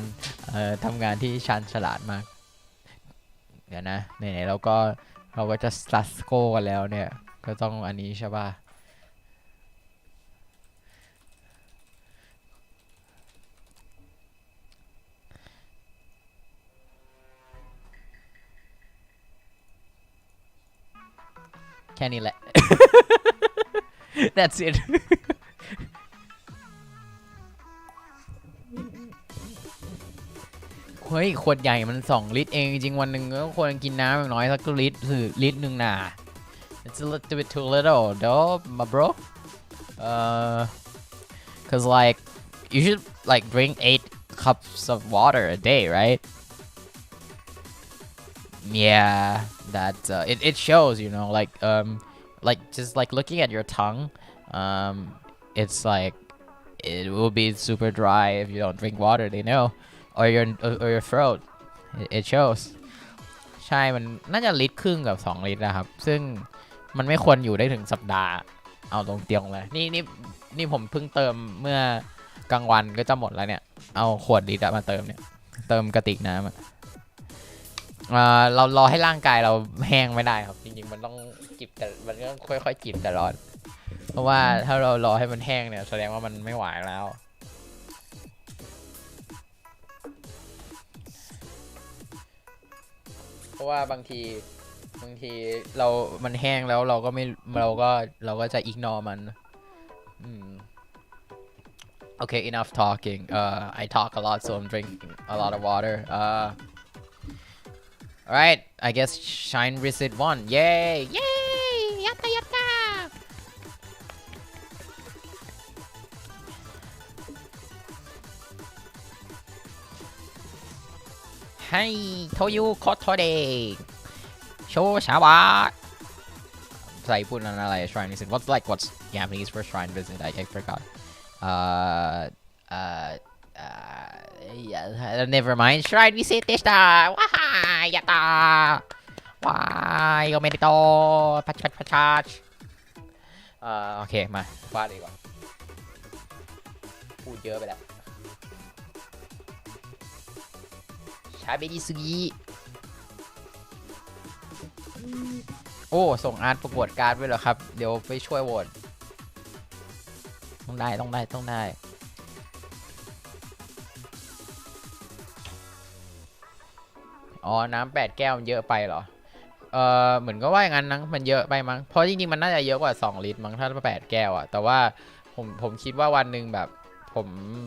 ทำงานที่ชันฉลาดมากเดี๋ยวนะไหนๆเราก็จะซัสโก้กันแล้วเนี่ยก็ต้องอันนี้ใช่ป่ะแค่นี้แหละ that's it เฮ้ยขวดใหญ่มัน2 ลิตรเองจริงๆวันหนึ่งก็ควรกินน้ำอย่างน้อยสักลิตรหนึ่งน่ะ it's a little bit too little though my bro cause like you should like drink 8 cups of water a day right yeah that it shows you know like just like looking at your tongue it's like it will be super dry if you don't drink water they know or your throat it shows ใช่มันน่าจะลิตรครึ่งกับ2 ลิตรนะครับซึ่งมันไม่ควรอยู่ได้ถึงสัปดาห์เอาตรงเตียงเลยนี่ผมเพิ่งเติมเมื่อกลางวันก็จะหมดแล้วเนี่ยเอาขวดลิตรมาเติมเนี่ยเติมกระติกน้ำเรารอให้ร่างกายเราแห้งไม่ได้ครับจริงๆมันต้องจิบแต่มันก็ค่อยๆจิบแต่ร้อนเพราะว่าถ้าเรารอให้มันแห้งเนี่ยแสดงว่ามันไม่ไหวแล้วเพราะว่าบางทีมันแห้งแล้วเราก็จะอิกนอมันOkay, enough talking. I talk a lot, so I'm drinking a lot of water. Alright, I guess Shine Visit won. Yay! Yay! Yatta yatta! Hey, Toyu Kotode! Show Shawa! ใส่พูดอะไร Shrine Visit? What's Japanese for Shrine Visit? I forgot. Never mind. Shrine Visit でした。わーい、やったー。わーい、おめでとう。パチパチパチパチ。โอเคมาวาดดีกว่าพูดเยอะไปแล้วชาเบดีสุกิโอ้ส่งอาร์ตประกวดการ์ดไว้เหรอครับเดี๋ยวไปช่วยโหวตต้องได้อ๋อน้ำ8 แก้วมันเยอะไปเหรอเหมือนก็ว่าอย่างนั้นนะมันเยอะไปมั้งเพราะจริงๆมันน่าจะเยอะกว่า2 ลิตรมั้งถ้า8 แก้วอะแต่ว่าผมคิดว่าวันหนึ่งแบบผม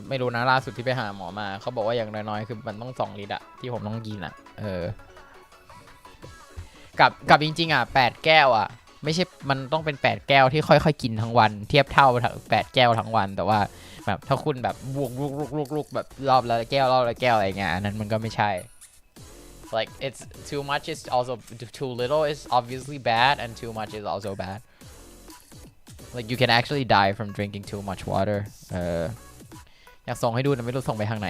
ไม่รู้นะล่าสุดที่ไปหาหมอมาเขาบอกว่าอย่างน้อยๆคือมันต้อง2 ลิตรอะที่ผมต้องกินอะกับจริงๆอะ8 แก้วอะ ไม่ใช่มันต้องเป็น8แก้วที่ค่อยๆกินทั้งวันเทียบเท่า8แก้วทั้งวันแต่ว่าแบบถ้าคุณแบบบวกลุกแบบรอบละแก้วรอบละแก้วอะไรเงี้ยอันนั้นมันก็ไม่ใช่ like it's too much is also too little is obviously bad and too much is also bad like you can actually die from drinking too much water อยากส่งให้ดูแต่ไม่รู้ส่งไปทางไหน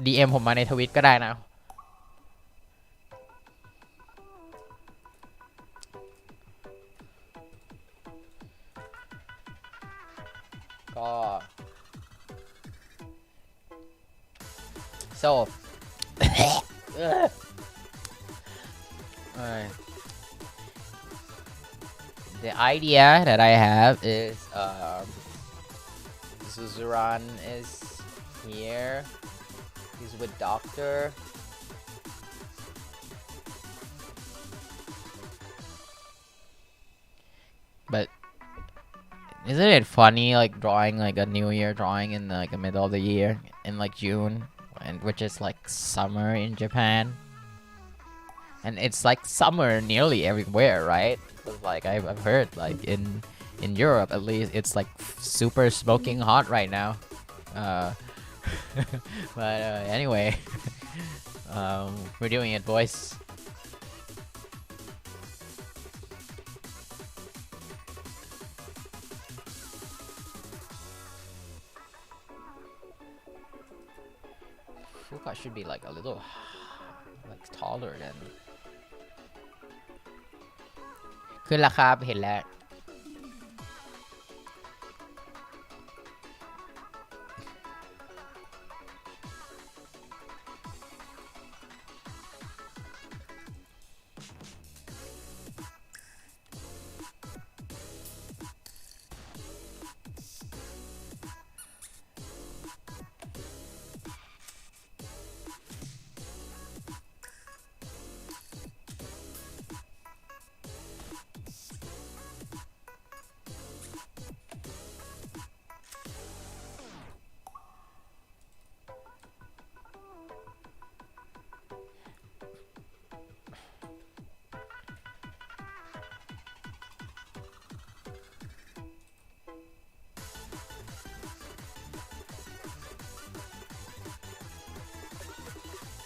DM ผมมาในทวิตก็ได้นะก็ so the idea that I have is Suzuran is here. He's with Doctor. But isn't it funny like drawing like a New Year drawing in like the middle of the year in like June, and which is like summer in Japan, and it's like summer nearly everywhere, right? Because like I've heard like in Europe at least it's like super smoking hot right now. But anyway, we're doing it, boys. Fuka should be like a little like taller than ขึ้นราคาเห็นแล้ว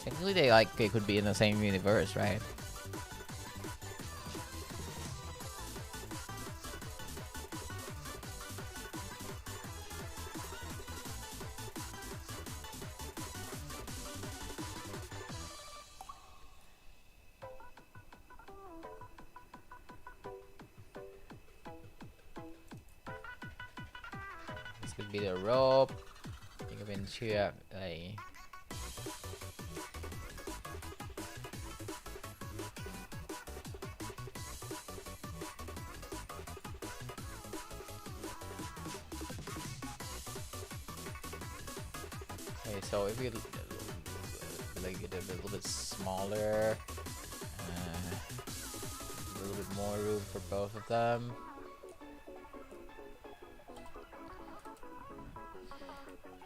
Technically, they like it could be in the same universe, right? This could be the rope. นี่ก็เป็นเชือกอะไรSo if we like it a little bit smaller, a little bit more room for both of them.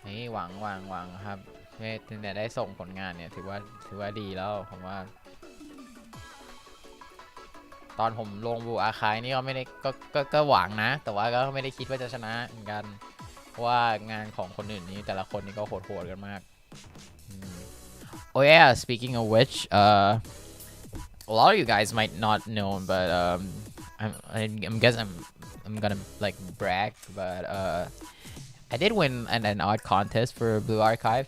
นี่หวังครับเนี่ยได้ส่งผลงานเนี่ยถือว่าดีแล้วผมว่าตอนผมลงบูอาคายนี่ก็ไม่ได้ก็หวังนะแต่ว่าก็ไม่ได้คิดว่าจะชนะเหมือนกันเพราะว่างานของคนอื่นนี้แต่ละคนนี่ก็โหดกันมาก Oh yeah, speaking of which, a lot of you guys might not know, but I'm guessing I'm gonna like brag, but I did win an art contest for Blue Archive,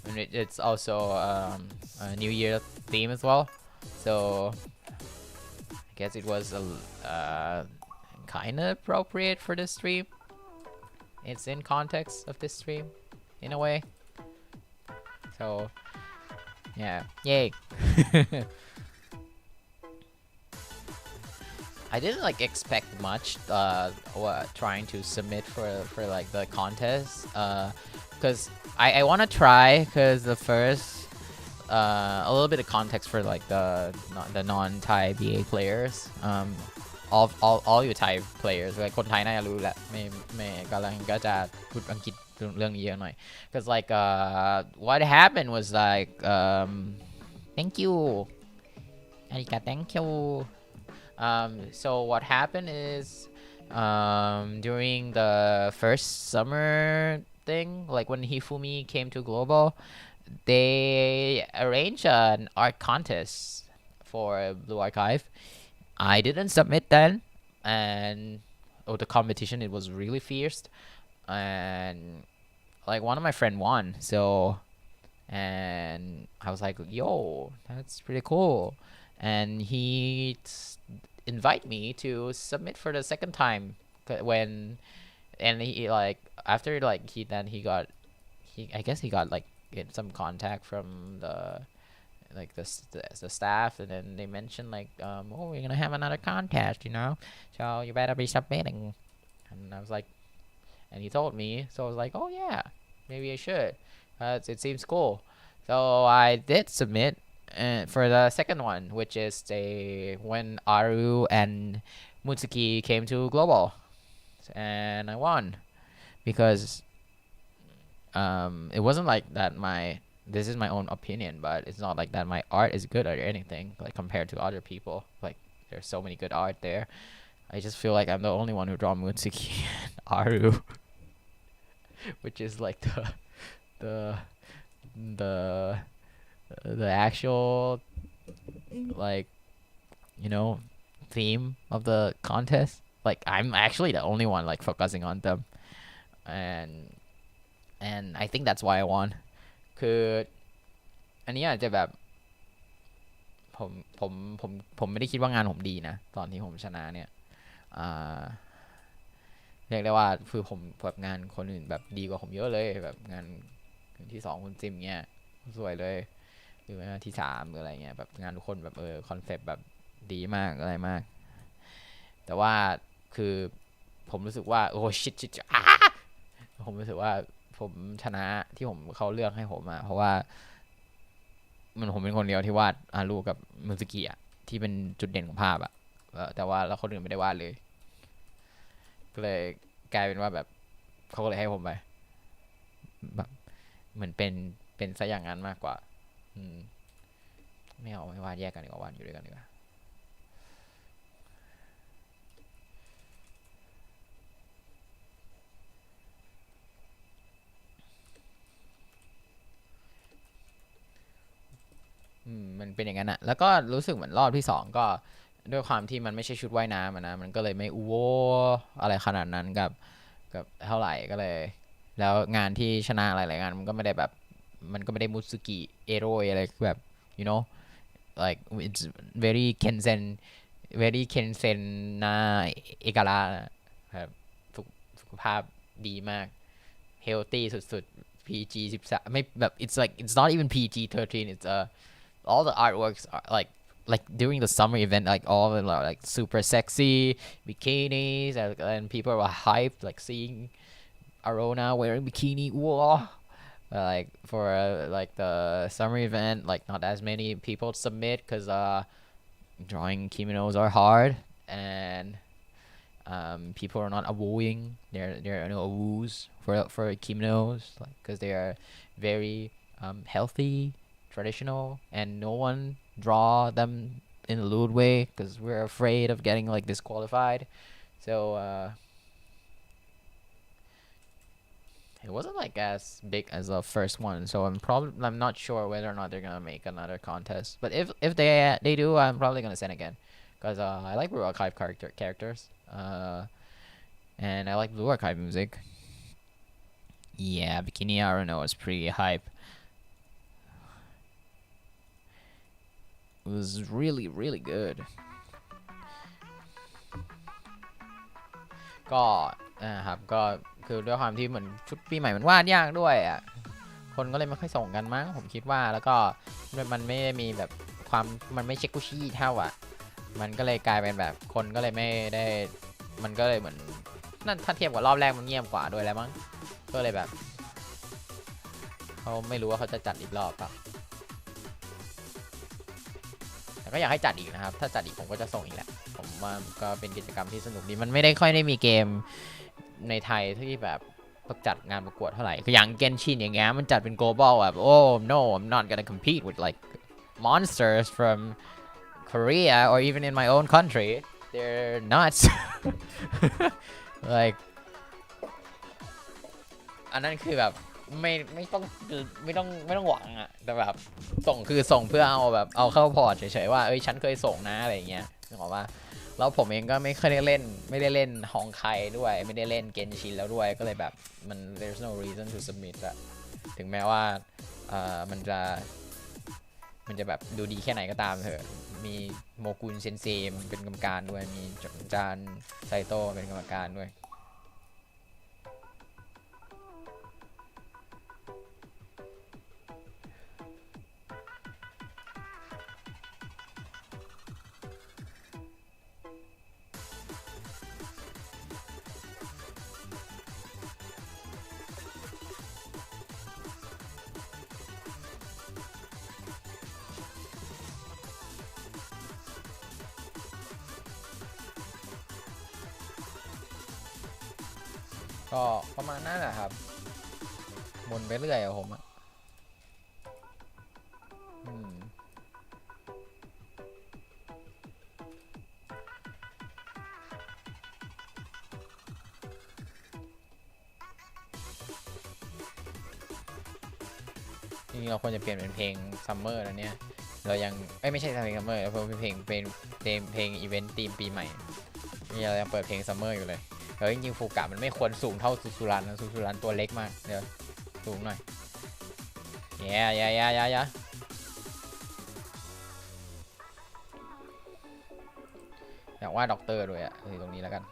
and it's also a New Year theme as well. So I guess it was kind of appropriate for this stream. It's in context of this stream, in a way. So, yeah, yay! I didn't like expect much trying to submit for like the contest because I want to try because the first a little bit of context for like the non-Thai BA players all you Thai players คนไทยน่าจะรู้แหละไม่กำลังก็จะพูดอังกฤษเรื่องนี้เยอะหน่อย because like what happened was like thank you อาริกา thank you So what happened is during the first summer thing, like when Hifumi came to Global, they arranged an art contest for Blue Archive. I didn't submit then, and the competition it was really fierce, and like one of my friend won. So, and I was like, "Yo, that's pretty cool," and he invite me to submit for the second time when and he like after like he got he I guess he got like get some contact from the like the staff, and then they mentioned like oh, we're gonna have another contest, so you better be submitting. And I was like, and he told me, so I was like, oh yeah, maybe I should. It seems cool. So I did submit for the second one, which is when Aru and Mutsuki came to Global, and I won because it wasn't like that this is my own opinion, but it's not like that my art is good or anything like compared to other people. Like there's so many good art there. I just feel like I'm the only one who draw Mutsuki and Aru, which is like the actual like theme of the contest. Like I'm actually the only one like focusing on them, and I think that's why I won. คืออันนี้อาจจะแบบผมไม่ได้คิดว่างานผมดีนะตอนที่ผมชนะเนี่ยเรียกได้ว่าคือผมแบบงานคนอื่นแบบดีกว่าผมเยอะเลยแบบงานที่2คุณจิมเงี้ยสวยเลยหรือว่าที่3หรืออะไรเงี้ยแบบงานทุกคนแบบคอนเซปต์แบบดีมากอะไรมากแต่ว่าคือผมรู้สึกว่าโอ้ชิตผมรู้สึกว่าผมชนะที่เขาเลือกให้ผมเพราะว่าผมเป็นคนเดียวที่วาดอารูกับมุสกิที่เป็นจุดเด่นของภาพแต่ว่าแล้วคนอื่นไม่ได้วาดเลยก็เลยกลายเป็นว่าแบบเขาก็เลยให้ผมไปแบบเหมือนเป็นซะอย่างนั้นมากกว่าไม่วาดแยกกันดีกว่าวาดอยู่ด้วยกันดีกว่ามันเป็นอย่างนั้นอะแล้วก็รู้สึกเหมือนรอบที่2ก็ด้วยความที่มันไม่ใช่ชุดว่ายน้ำนะมันก็เลยไม่โว้อะไรขนาดนั้นกับเท่าไหร่ก็เลยแล้วงานที่ชนะหลายๆงานมันก็ไม่ได้มุสุกิเอโร่อะไรแบบ like it's very Kensen นะเอการะครับสุขภาพดีมาก healthy สุดๆ PG 13ไม่แบบ it's not even PG 13 it's all the artworks are like during the summer event, like all of them are like super sexy bikinis, and people were hyped like seeing Arona wearing bikini. Whoa! But like for like the summer event, like not as many people submit because drawing kimonos are hard, and people are not awooing. There are no awoos for kimonos, like because they are very healthy, traditional, and no one draw them in a lewd way because we're afraid of getting like disqualified. So it wasn't like as big as the first one. So I'm not sure whether or not they're gonna make another contest. But if they do, I'm probably gonna send again because I like Blue Archive characters. And I like Blue Archive music. Yeah, Bikini I don't know, is pretty hype. It was really really good. ก็ครับก็คือด้วยความที่เหมือนชุดปีใหม่มันวาดยากด้วยคนก็เลยไม่ค่อยส่งกันมั้งผมคิดว่าแล้วก็มันไม่ได้มีแบบมันไม่เช็คกุชี่เท่ามันก็เลยกลายเป็นแบบคนก็เลยไม่ได้มันก็เลยเหมือนนั่นถ้าเทียบกับรอบแรกมันเงียบกว่าด้วยแล้วมั้งก็เลยแบบเขาไม่รู้ว่าเขาจะจัดอีกรอบเปล่าแต่ก็อยากให้จัดอีกนะครับถ้าจัดอีกผมก็จะส่งอีกแหละผมว่าก็เป็นกิจกรรมที่สนุกดีมันไม่ได้ค่อยได้มีเกมในไทยที่แบบจัดงานประกวดเท่าไหร่คืออย่างเกนชินอย่างเงี้ยมันจัดเป็น global แบบ oh no I'm not gonna compete with like monsters from Korea or even in my own country they're nuts like อันนั้นคือแบบไม่ต้องหวังอะแต่แบบส่งคือส่งเพื่อเอาแบบเอาเข้าพอร์ตเฉยๆว่าเอ้ยฉันเคยส่งนะอะไรอย่างเงี้ยนึกออกปะแล้วผมเองก็ไม่เคยได้เล่นไม่ได้เล่นฮองไคด้วยไม่ได้เล่นเกนชินแล้วด้วยก็เลยแบบมัน there's no reason to submit อะถึงแม้ว่ามันจะแบบดูดีแค่ไหนก็ตามเถอะมีโมกุนเซนเซเป็นกรรมการด้วยมีจานไซโตะเป็นกรรมการด้วยก็ประมาณนั้นแหละครับบนไปเรื่อยอะผมอะจริงๆเราควรจะเปลี่ยนเป็นเพลงซัมเมอร์แล้วเนี่ยเรายังไม่ใช่เพลงซัมเมอร์เราเป็นเพลงอีเวนต์ธีมปีใหม่นี่เรายังเปิดเพลงซัมเมอร์อยู่เลยจริงๆฟูกะมันไม่ควรสูงเท่าซูซูรันนะซูซูรันตัวเล็กมากเดี๋ยวสูงหน่อยอยากว่าด็อกเตอร์ด้วยอะตรงนี้แล้วกัน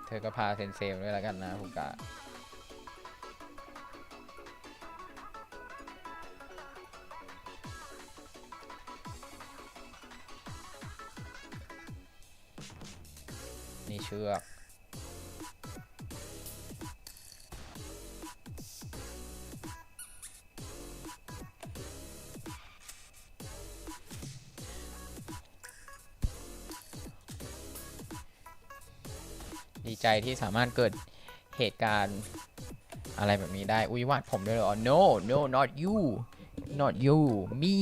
เธอก็พาเซนเซมด้วยแล้วกันนะฟูกะนี่เชือกดีใจที่สามารถเกิดเหตุการณ์อะไรแบบนี้ได้อุ้ยวาดผมด้วยเหรอ no not you me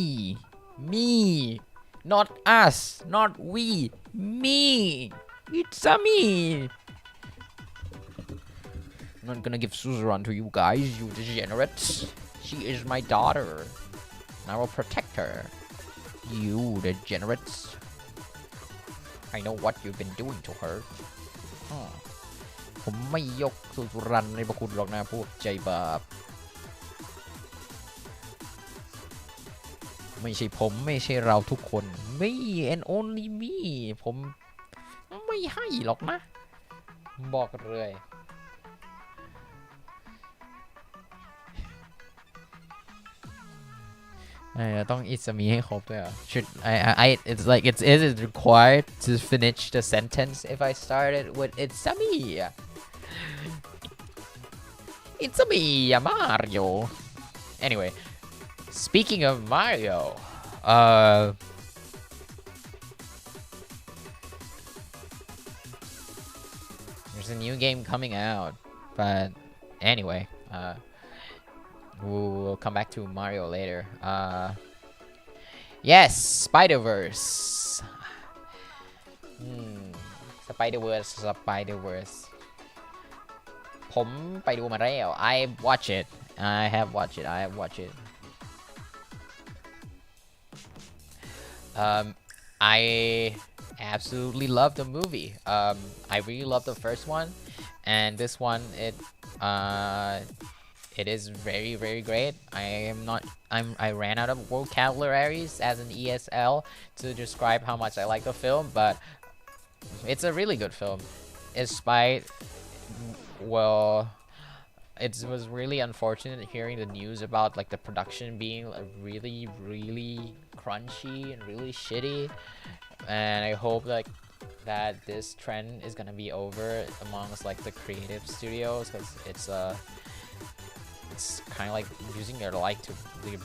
not us not we me it's me I'm not gonna give Suzerain to you guys you degenerates she is my daughter and I will protect her you degenerates I know what you've been doing to herผมไม่ยกสุรันในประคุณหรอกนะพวกใจบาปไม่ใช่ผมไม่ใช่เราทุกคน me and only me ผมไม่ให้หรอกนะบอกเลยต้อง it's me ให้ครบด้วยเหรอ should I it's like is it required to finish the sentence if I started with it's me it's me Mario anyway speaking of Mario there's a new game coming out but anyway we'll come back to Mario later yes Spider-Verse Spider-Verse ผมไปดูมาแล้ว I have watched it I absolutely love the movie I really love the first one and this one it is very very great I ran out of vocabularies as an ESL to describe how much I like the film but it's a really good film despite it was really unfortunate hearing the news about like the production being really crunchy and really shitty and I hope like that this trend is gonna be over amongst like the creative studios because it's kind of like using your life to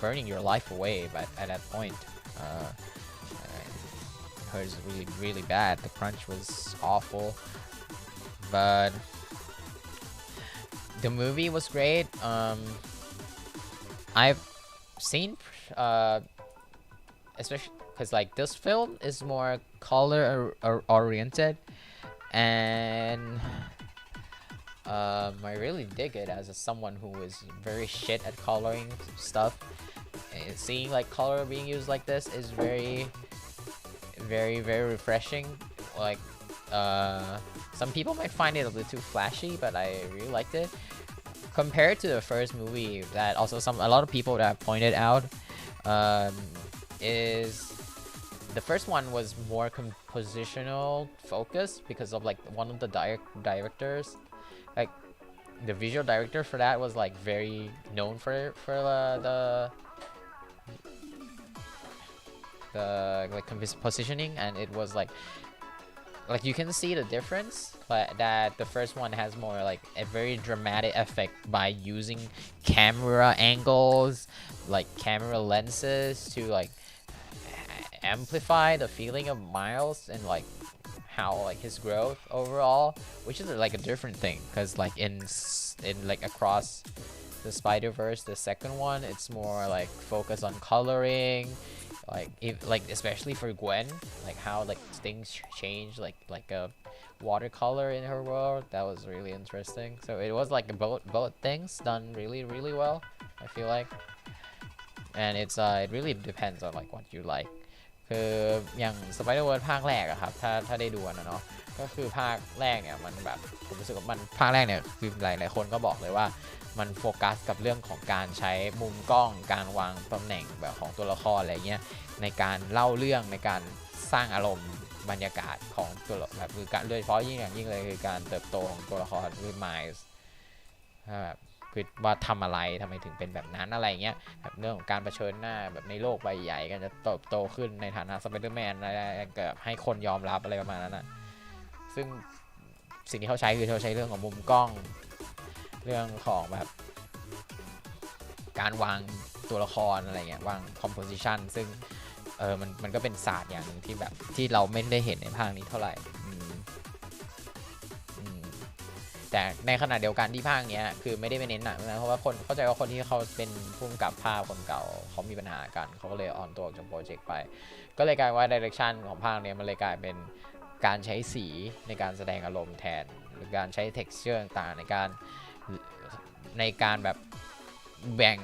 burning your life away but at that point it was really bad the crunch was awful but the movie was great I've seen especially because like this film is more color oriented, and I really dig it as someone who is very shit at coloring stuff. Seeing like color being used like this is very refreshing. Like some people might find it a little too flashy, but I really liked it compared to the first movie that also a lot of people that have pointed out. Is the first one was more compositional focus because of like one of the directors, like the visual director for that was like very known for the like positioning, and it was like you can see the difference, but that the first one has more like a very dramatic effect by using camera angles, like camera lenses to like amplify the feeling of Miles and like how like his growth overall, which is like a different thing because like in like across the Spider-Verse, the second one, it's more like focus on coloring, like especially for Gwen, like how like things change, like a watercolor in her world. That was really interesting. So it was like both things done really well, I feel like, and it's it really depends on like what you like. คืออย่าง Spider-Verse ภาคแรกอะครับถ้าได้ดูนะเนาะก็คือภาคแรกเนี่ยมันแบบผมรู้สึกว่ามันภาคแรกเนี่ยคือหลายคนก็บอกเลยว่ามันโฟกัสกับเรื่องของการใช้มุมกล้องการวางตำแหน่งแบบของตัวละครอะไรเงี้ยในการเล่าเรื่องในการสร้างอารมณ์บรรยากาศของตัวแบบคือการโดยเฉพาะยิ่งเลยคือการเติบโตของตัวละครคือไมล์แบบคือว่าทำอะไรทำไมถึงเป็นแบบนั้นอะไรเงี้ยแบบเรื่องของการเผชิญหน้าแบบในโลกใบใหญ่กันจะเติบโตขึ้นในฐานะสไปเดอร์แมนอะไรแบบให้คนยอมรับอะไรประมาณนั้นนะซึ่งสิ่งที่เขาใช้คือเขาใช้เรื่องของมุมกล้องเรื่องของแบบการวางตัวละครอะไรเงี้ยวาง composition ซึ่งมันก็เป็นศาสตร์อย่างหนึ่งที่แบบที่เราไม่ได้เห็นในภาคนี้เท่าไหร่แต่ในขณะเดียวกันที่ภาคนี้คือไม่ได้ไปเน้นหนักนะเพราะว่าคนเข้าใจว่าคนที่เขาเป็นผู้กำกับภาพคนเก่าเขามีปัญหากันเขาก็เลยออนตัวจากโปรเจกต์ไปก็เลยกลายว่า direction ของภาคนี้มันเลยกลายเป็นการใช้สีในการแสดงอารมณ์แทนหรือการใช้ texture ต่างๆในการแบบแบ่ง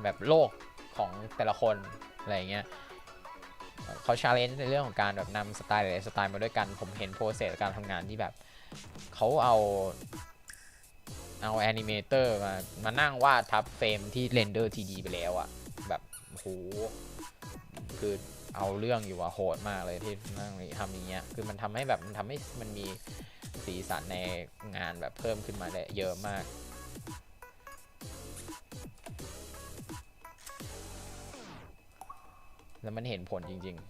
แบบโลกของแต่ละคนอะไรเงี้ยเขา challenge ในเรื่องของการแบบนำสไตล์หลายสไตล์มาด้วยกันผมเห็นโปรเซสการทำงานที่แบบเขาเอาแอนิเมเตอร์มานั่งวาดทับเฟรมที่เรนเดอร์ทีดีไปแล้วอะแบบโหคือเอาเรื่องอยู่ว่าโหดมากเลยที่นั่งทำอย่างเงี้ยคือมันทำให้มันมีสีสันในงานแบบเพิ่มขึ้นมาได้เยอะมากแล้วมันเห็นผลจริงๆ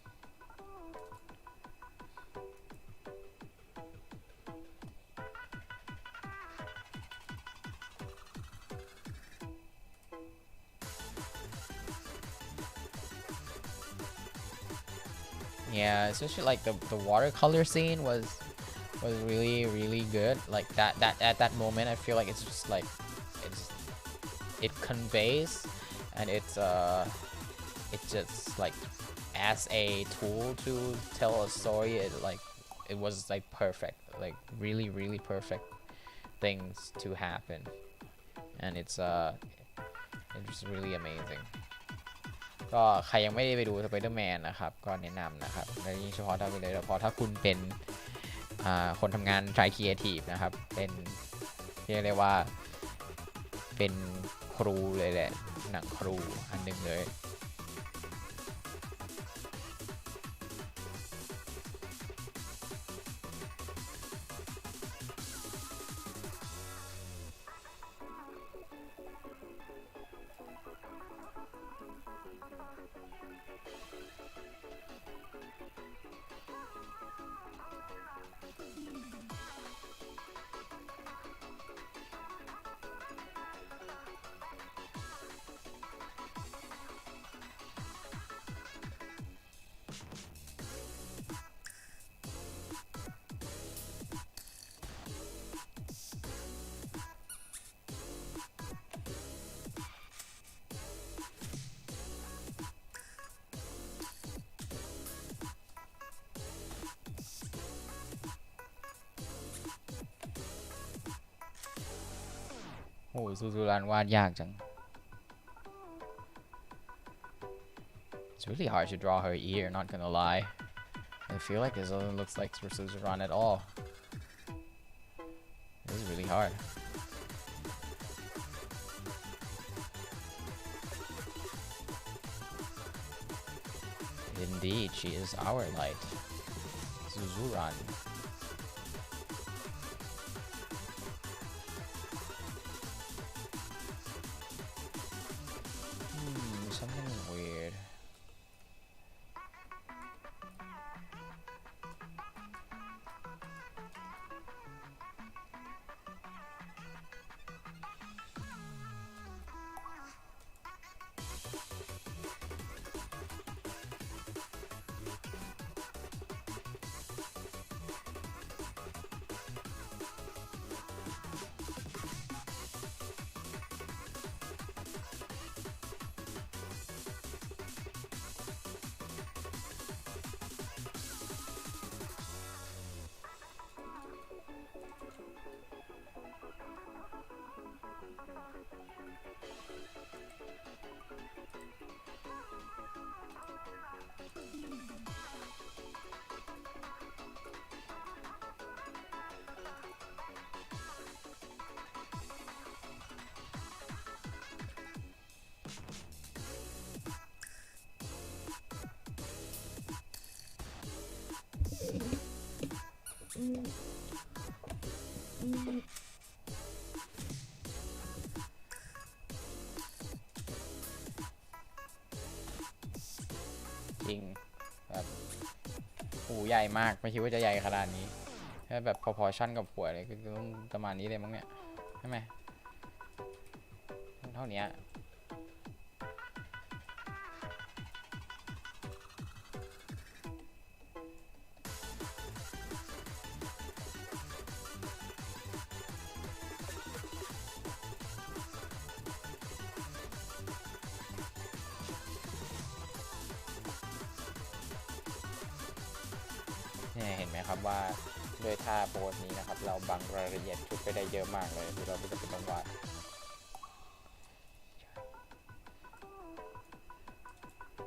Yeah, especially like the watercolor scene was really good. Like that at that moment, I feel like it's just like it conveys, and it just like as a tool to tell a story. It was like perfect, like really perfect things to happen, and it's really amazing. ก็ใครยังไม่ได้ไปดู Spider-Man นะครับก็แนะนำนะครับและยิ่งเฉพาะถ้าคุณเป็นคนทำงาน Try Creative นะครับเป็นเรียกว่าเป็นครูเลยแหละหนังครูอันหนึ่งเลย โอ้ซูซูรันวาดยากจัง It's really hard to draw her ear, not gonna lie. I feel like this doesn't look like Suzuran at all. This is really hard. Indeed, she is our light. Suzuran. Something weird.จริงแบบหูใหญ่มากไม่คิดว่าจะใหญ่ขนาดนี้แค่แบบพอๆชั่นกับหัวเลยก็ต้องประมาณนี้เลยมั้งเนี่ยใช่ไหมเท่านี้เนี่ยเห็นไหมครับว่าด้วยท่าโพสนี้นะครับเราบังรายละเอียดชุดไปได้เยอะมากเลยที่เราจะเป็นต้องวาด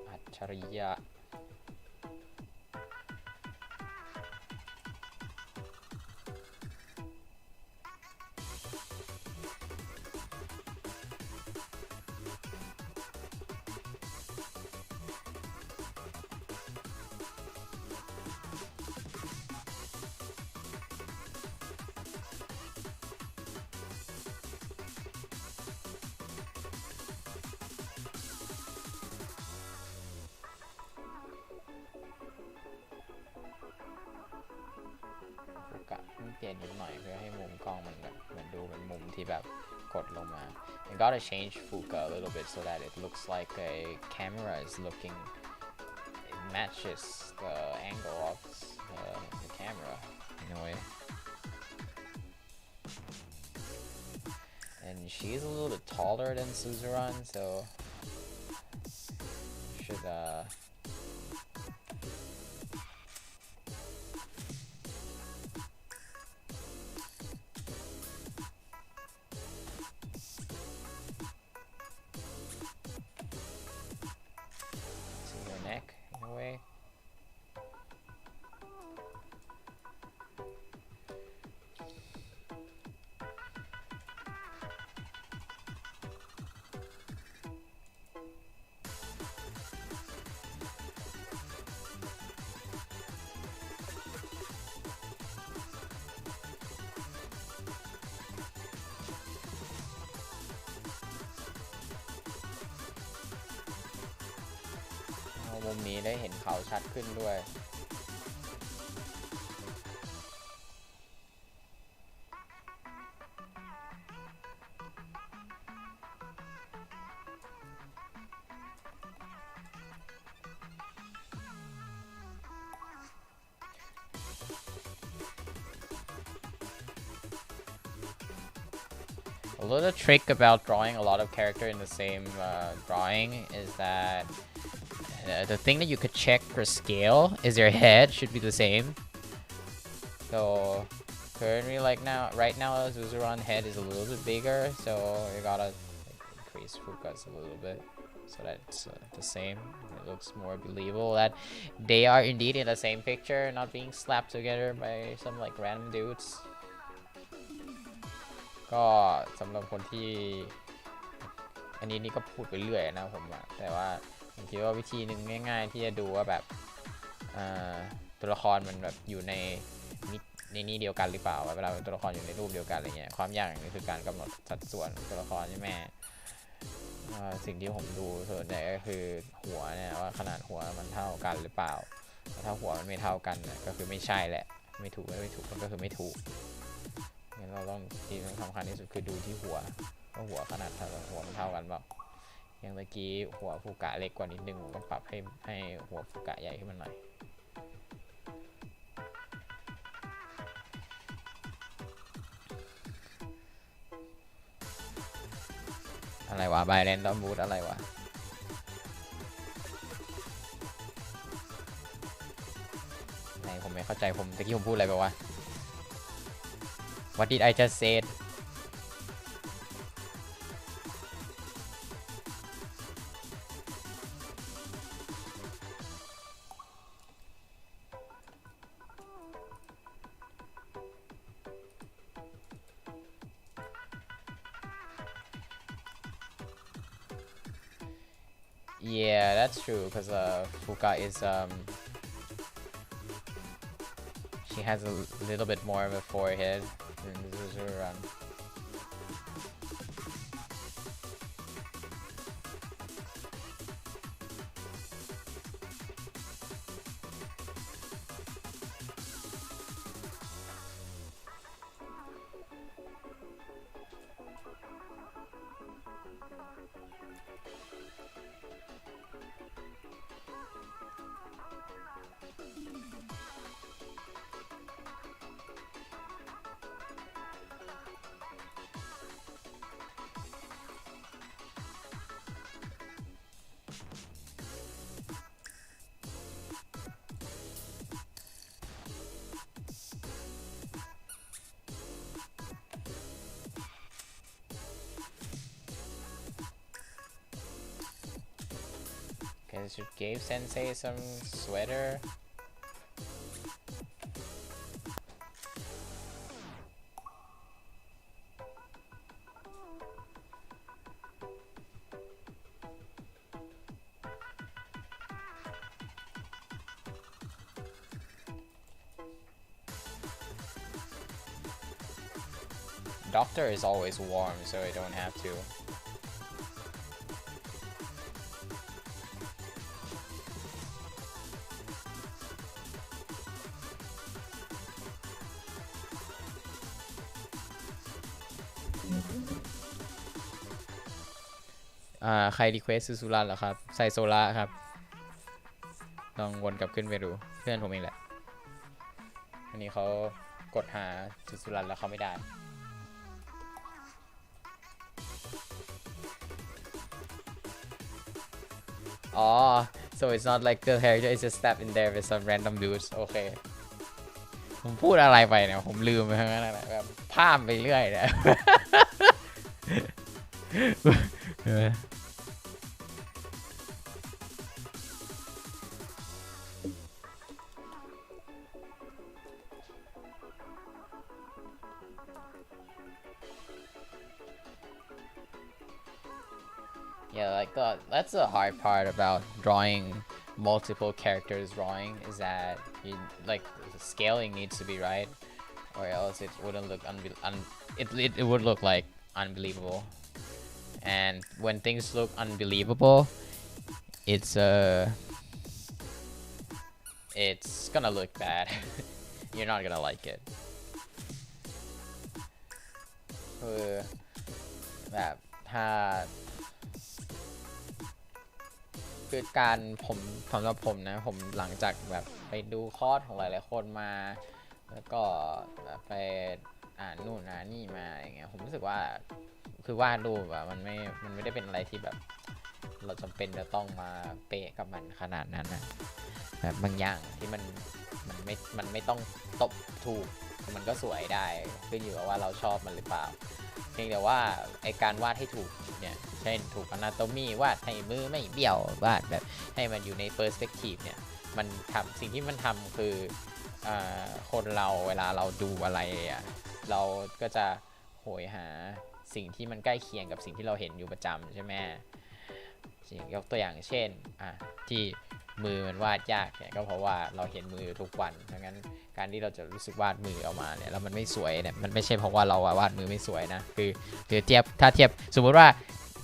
อัจฉริยะเปลี่ยนนิดหน่อยเพื่อให้มุมกล้องมันแบบเหมือนดูเป็นมุมที่แบบกดลงมา I gotta change Fuka a little bit so that it looks like a camera is looking it matches the angle of the camera in a way and she's a little bit taller than Suzuran so should neck in a way.มุมนี้ได้เห็นเขาชัดขึ้นด้วย A little trick about drawing a lot of character in the same drawing is that the thing that you could check for scale is your head should be the same. So currently like right now Zuzuran head is a little bit bigger, so you gotta increase Fuka's a little bit so that it's the same. It looks more believable that they are indeed in the same picture, not being slapped together by some like random dudes. ก็สำหรับคนที่อันนี้ก็พูดไปเรื่อยนะผมอะแต่ว่าผมคิดว่าวิธีหนึ่งง่ายๆที่จะดูว่าแบบตัวละครมันแบบอยู่ในนี้เดียวกันหรือเปล่าเวลาตัวละครอยู่ในรูปเดียวกันอะไรเงี้ยความยากอย่างนี้คือการกำหนดสัดส่วนตัวละครใช่ไหมสิ่งที่ผมดูส่วนใหญ่ก็คือหัวเนี่ยว่าขนาดหัวมันเท่ากันหรือเปล่าถ้าหัวมันไม่เท่ากันก็คือไม่ใช่แหละไม่ถูกมันก็คือไม่ถูกงั้นเราต้องที่สำคัญที่สุดคือดูที่หัวว่าหัวขนาดหัวมันเท่ากันเปล่าอย่างเมื่อกี้หัวฟูกะเล็กกว่านิดนึงผมต้องปรับให้หัวฟูกะใหญ่ขึ้นมาหน่อยอะไรวะบายแรนดอมบูทอะไรวะไหนผมไม่เข้าใจตะกี้ผมพูดอะไรไปวะ What did I just say Yeah, that's true because Fuka is she has a little bit more of a forehead than Zuzuran. Okay, should give Sensei some sweater? Doctor is always warm, so I don't have to.ใครรีเควสซูรันเหรอครับใส่โซล่าครับลองวนกลับขึ้นไปดูเพื่อนผมเองแหละอันนี้เขากดหาซูรันแล้วเขาไม่ได้อ๋อ so it's not like the character is just step in there with some random dudes โอเคผมพูดอะไรไปเนี่ยผมลืมไปทั้งนั้นนะแบบพามไปเรื่อยเนี่ย Yeah, like that's the hard part about drawing multiple characters drawing is that you like the scaling needs to be right or else it wouldn't look it would look like unbelievable. And when things look unbelievable, it's gonna look bad. You're not gonna like it. แบบถ้าคือการสำหรับผมนะผมหลังจากแบบไปดูคอร์สของหลายๆคนมาแล้วก็แบบไปอ่านนู่นอ่านนี่มาอย่างเงี้ยผมรู้สึกว่าคือวาดรูปอะมันไม่ได้เป็นอะไรที่แบบเราจำเป็นจะต้องมาเป๊ะกับมันขนาดนั้นนะแบบบางอย่างที่มันไม่ต้องตบถูก มันก็สวยได้ขึ้นอยู่กับว่าเราชอบมันหรือเปล่าเพียงแต่ว่าไอการวาดให้ถูกเนี่ยเช่นถูกอนาโตมีวาดให้มือไม่เบี้ยววาดแบบให้มันอยู่ในเปอร์สเปกทีฟเนี่ยมันทำสิ่งที่มันทำคือคนเราเวลาเราดูอะไรเราก็จะโหยหาสิ่งที่มันใกล้เคียงกับสิ่งที่เราเห็นอยู่ประจำใช่ไหมยกตัวอย่างเช่นที่มือมันวาดยากเนี่ยก็เพราะว่าเราเห็นมือทุกวันดังนั้นการที่เราจะรู้สึกวาดมือออกมาเนี่ยแล้วมันไม่สวยเนี่ยมันไม่ใช่เพราะว่าเราวาดมือไม่สวยนะคือถ้าเทียบสมมุติว่า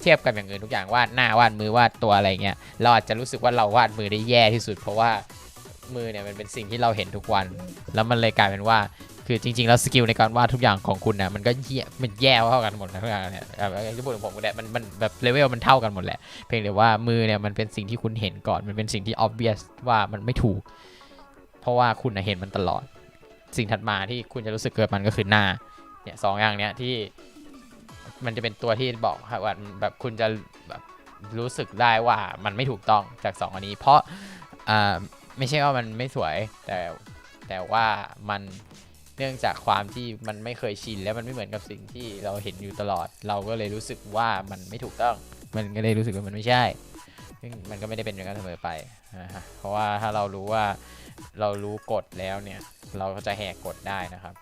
เทียบกับอย่างอื่นทุกอย่างวาดหน้าวาดมือวาดตัวอะไรเงี้ยเราอาจจะรู้สึกว่าเราวาดมือได้แย่ที่สุดเพราะว่ามือเนี่ยมันเป็นสิ่งที่เราเห็นทุกวันแล้วมันเลยกลายเป็นว่าคือจริงๆแล้วสกิลในการวาดทุกอย่างของคุณนะมันก็แย่เท่ากันหมดนะทุกอย่างเนี่ยที่พูดถึงผมเนี่ยมันแบบเลเวลมันเท่ากันหมดแหละเพียงแต่ว่ามือเนี่ยมันเป็นสิ่งที่คุณเห็นก่อนมันเป็นสิ่งที่ obvious ว่ามันไม่ถูกเพราะว่าคุณเห็นมันตลอดสิ่งถัดมาที่คุณจะรู้สึกเกิดมันก็คือหน้าเนี่ยสองอย่างเนี้ยที่มันจะเป็นตัวที่บอกว่าแบบคุณจะแบบรู้สึกได้ว่ามันไม่ถูกต้องจาก2อันนี้เพราะไม่ใช่ว่ามันไม่สวยแต่ว่ามันเนื่องจากความที่มันไม่เคยชินแล้วมันไม่เหมือนกับสิ่งที่เราเห็นอยู่ตลอดเราก็เลยรู้สึกว่ามันไม่ถูกต้องมันก็เลยรู้สึกว่ามันไม่ใช่ซึ่งมันก็ไม่ได้เป็นอย่างนั้นเสมอไปเพราะว่าถ้าเรารู้ว่าเรารู้กฎแล้วเนี่ยเราก็จะแหกกฎได้นะครับ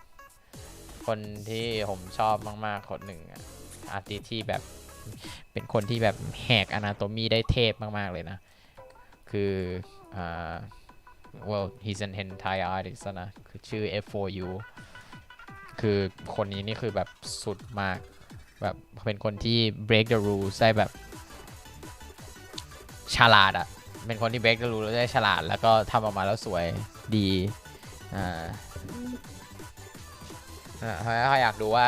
คนที่ผมชอบมากๆคนหนึ่งอาร์ติสที่แบบเป็นคนที่แบบแหกอนาโตมีได้เทพมากๆเลยนะคือwell he's an hentai artist นะคือชื่อ F4U คือคนนี้นี่คือแบบสุดมากแบบเป็นคนที่ break the rules ได้แบบฉลาดเป็นคนที่ break the rules ได้ฉลาดแล้วก็ทำออกมาแล้วสวยดีถ้าอยากดูว่า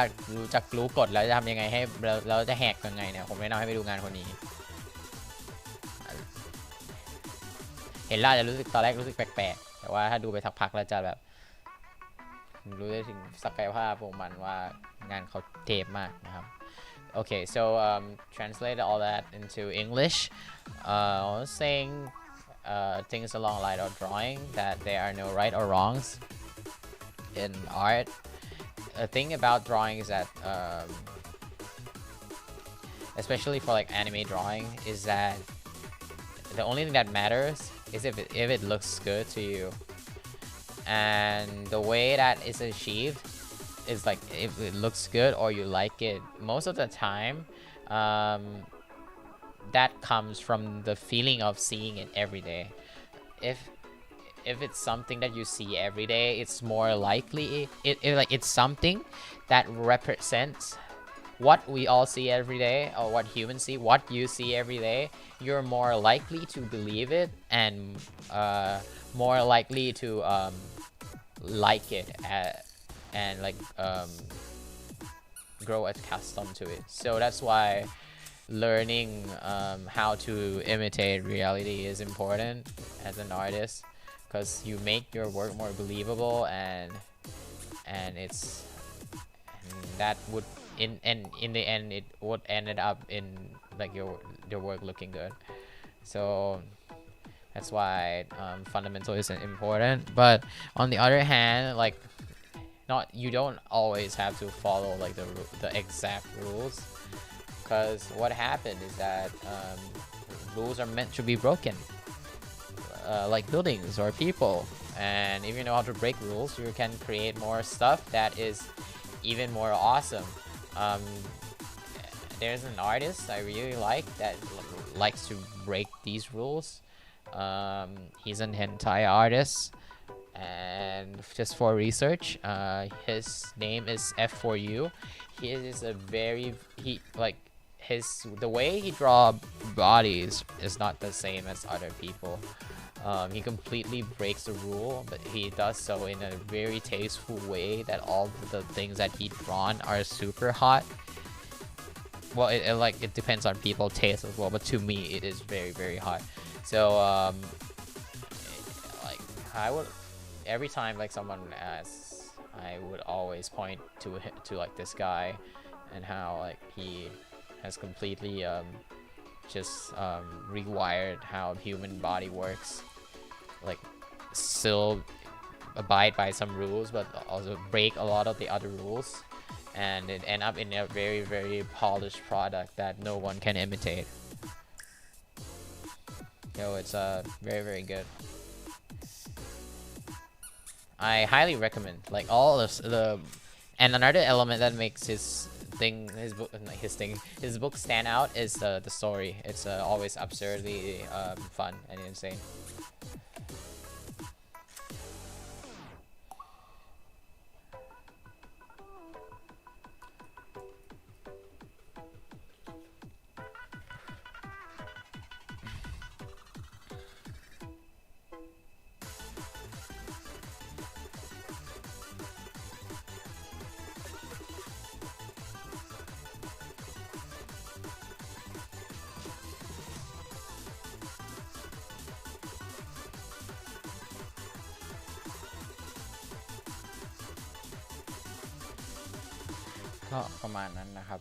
รู้กฎแล้วจะทำยังไงให้เราจะแหกยังไงเนี่ยผมแนะนำให้ไปดูงานคนนี้เห็นแล้วจะรู้สึกตอนแรกรู้สึกแปลกๆแต่ว่าถ้าดูไปสักพักแล้วจะแบบรู้ได้ถึงศักยภาพของมันว่างานเขาเทพมากนะครับ Okay, so translate all that into English. I was saying things along line of drawing that there are no right or wrongs in art. The thing about drawing is that especially for like anime drawing is that the only thing that matters is if it looks good to you, and the way that is achieved is like if it looks good or you like it. Most of the time that comes from the feeling of seeing it every day. If it's something that you see every day, it's more likely it's something that represents what we all see every day, or what humans see, what you see every day. You're more likely to believe it and more likely to like it and like grow accustomed to it. So that's why learning how to imitate reality is important as an artist, because you make your work more believable, and it's that would in the end it would ended up in like your work looking good. So that's why fundamental isn't important. But on the other hand, like you don't always have to follow like the exact rules, because what happened is that rules are meant to be broken, like buildings or people, and if you know how to break rules, you can create more stuff that is even more awesome. There's an artist I really like that likes to break these rules. He's an hentai artist, and just for research, his name is F4U. He is the way he draw bodies is not the same as other people. He completely breaks the rule, but he does so in a very tasteful way that all the things that he drawn are super hot. Well, it depends on people's taste as well, but to me it is very, very hot. So like I would, every time like someone asks, I would always point to like this guy and how like he has completely just rewired how human body works, like still abide by some rules but also break a lot of the other rules and it end up in a very polished product that no one can imitate. It's very good. I highly recommend like all of the and another element that makes his book stand out is the story. It's always absurdly fun and insane.ก็ประมาณนั้นนะครับ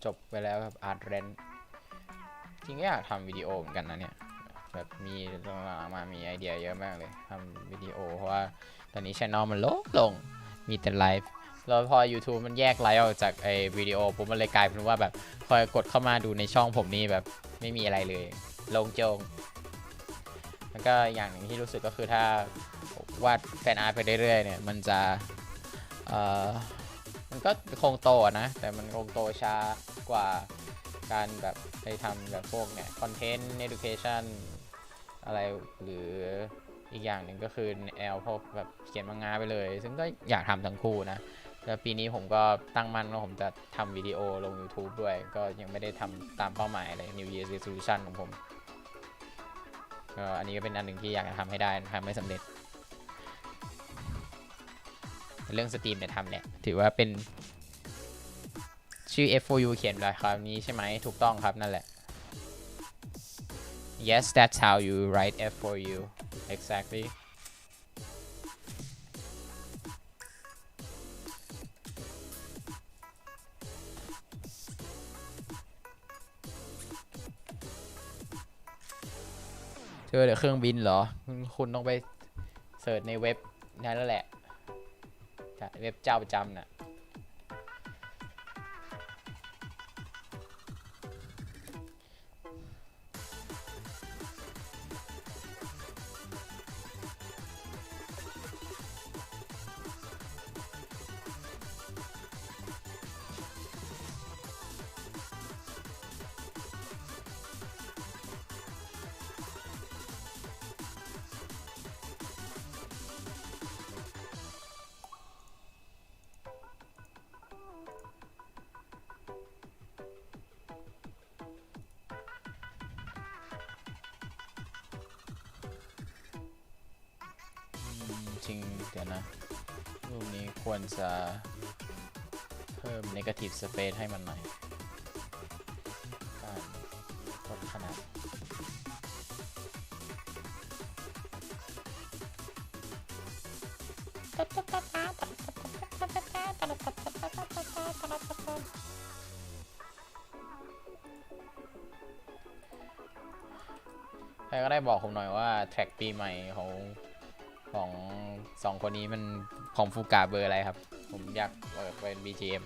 จบไปแล้วกับอาร์ตแรนจริงก็อยากทำวิดีโอเหมือนกันนะเนี่ยแบบมีมามีไอเดียเยอะมากเลยทำวิดีโอเพราะว่าตอนนี้ช่องมันลงมีแต่ไลฟ์แล้วพอ YouTube มันแยกไลฟ์ออกจากไอวิดีโอปุ๊บมันเลยกลายเป็นว่าแบบคอยกดเข้ามาดูในช่องผมนี่แบบไม่มีอะไรเลยโล่งโจงแล้วก็อย่างหนึ่งที่รู้สึกก็คือถ้าวาดแฟนอาร์ตไปเรื่อยๆเนี่ยมันจะมันก็คงโตนะแต่มันคงโตช้ากว่าการแบบไปทำแบบพวกเนี่ยคอนเทนต์ education อะไรหรืออีกอย่างหนึ่งก็คือแนวพวกแบบเขียนมังงะไปเลยซึ่งก็อยากทำทั้งคู่นะแล้วปีนี้ผมก็ตั้งมั่นว่าผมจะทำวิดีโอลง YouTube ด้วยก็ยังไม่ได้ทำตามเป้าหมายเลย New Year's Resolution ของผมก็อันนี้ก็เป็นอันหนึ่งที่อยากจะทำให้ได้ทำให้สำเร็จเรื่องสตรีมเนี่ยทำเนี่ยถือว่าเป็นชื่อ F4U เขียนแบบคำนี้ใช่ไหมถูกต้องครับนั่นแหละ Yes that's how you write F4U exactly เจอเดี๋ยวเครื่องบินเหรอคุณต้องไปเสิร์ชในเว็บนั่นแหละเว็บเจ้าประจำน่ะจริงเดี๋ยวนะรูปนี้ควรจะเพิ่ม negative space ให้มันหน่อยลดขนาดใครก็ได้บอกผมหน่อยว่าแท็กปีใหม่ของ2คนนี้มันของฟูกาเบอร์อะไรครับผมอยากเป็น BGM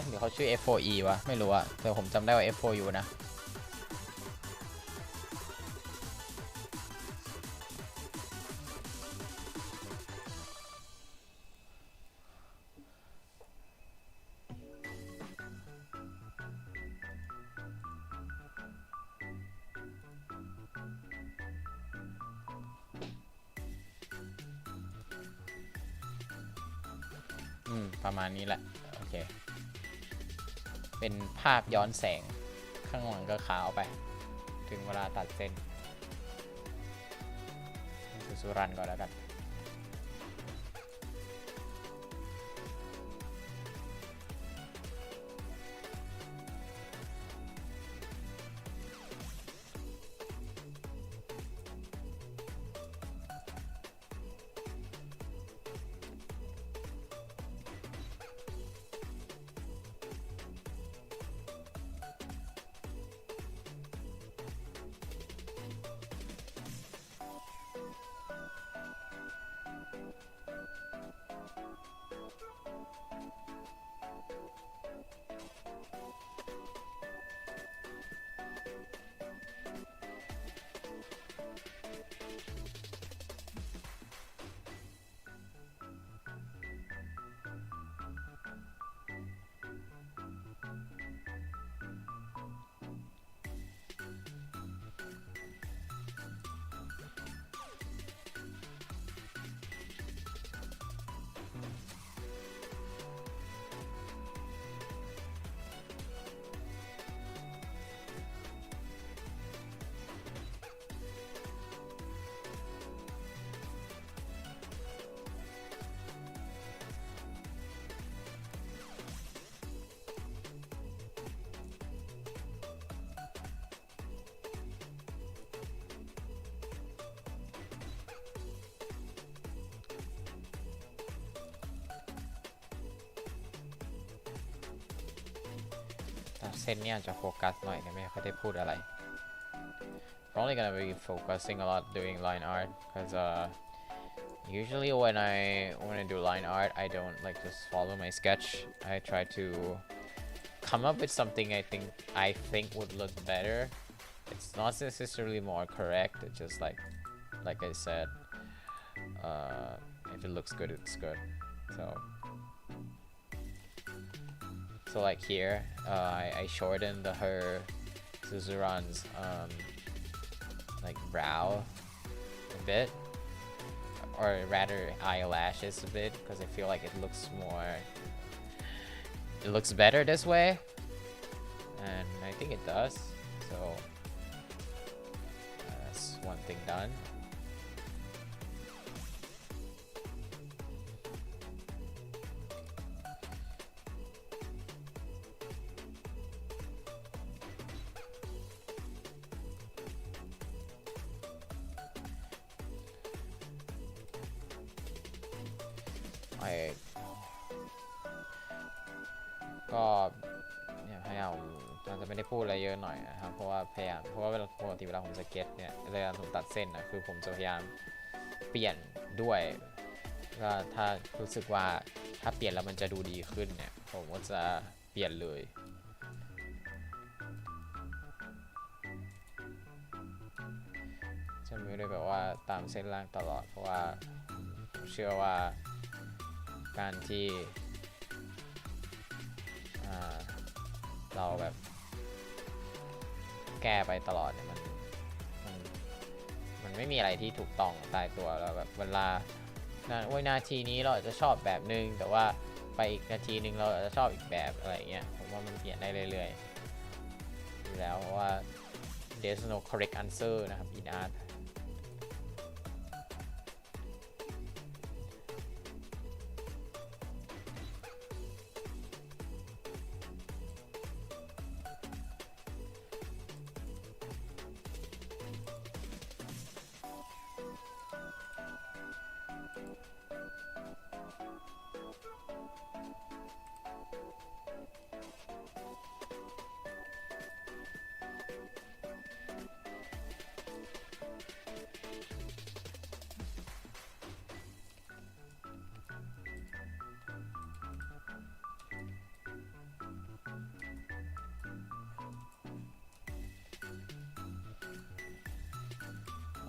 เดี๋ยวเขาชื่อ F4E วะไม่รู้อะแต่ผมจำได้ว่า F4U นะ ประมาณนี้แหละโอเคเป็นภาพย้อนแสงข้างหลังก็ขาวไปถึงเวลาตัดเส้นสุรันก่อนแล้วกัน เส้นเนี่ยจะโฟกัสหน่อยแต่ไม่ค่อยได้พูดอะไร Probably gonna be focusing a lot doing line art because usually when I do line art I don't like just follow my sketch. I try to come up with something I think would look better. It's not necessarily more correct. It's just like I said, if it looks good, it's good. So like here, I shortened her Suzuran's like brow a bit, or rather eyelashes a bit, because I feel like it looks better this way, and I think it does. So that's one thing done.ก็เนี่ยพยายามจะไม่ได้พูดอะไรเยอะหน่อยนะครับเพราะว่าเวลาปกติเวลาผมสเก็ตเนี่ยเวลาผมตัดเส้นนะคือผมจะพยายามเปลี่ยนด้วยก็ถ้ารู้สึกว่าถ้าเปลี่ยนแล้วมันจะดูดีขึ้นเนี่ยผมก็จะเปลี่ยนเลยจะไม่ได้แบบว่าตามเส้นล่างตลอดเพราะว่าเชื่อว่าการที่เราแบบแก้ไปตลอดเนี่ยมันไม่มีอะไรที่ถูกต้องตายตัวแล้วแบบเวลานาทีนี้เราอาจจะชอบแบบนึงแต่ว่าไปอีกนาทีนึงเราอาจจะชอบอีกแบบอะไรเงี้ยผมว่ามันเปลี่ยนได้เรื่อยๆอยู่แล้วเพราะว่า there's no correct answer นะครับ in art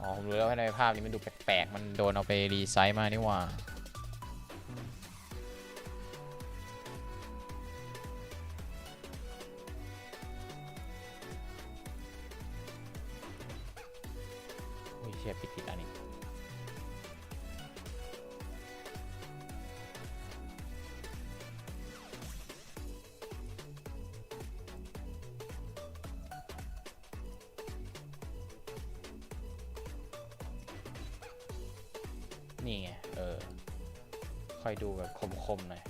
อ๋อผมรู้แล้วว่าในภาพนี้มันดูแปลกๆมันโดนเอาไปรีไซส์มานี่หว่าอุ้ยเชี่ยปิดอันนี้ โ นี่ไงค่อยดูแบบคมๆหน่อย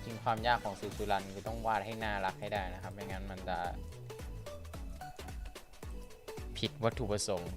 จริงความยากของสุรันคือต้องวาดให้น่ารักให้ได้นะครับไม่งั้นมันจะผิดวัตถุประสงค์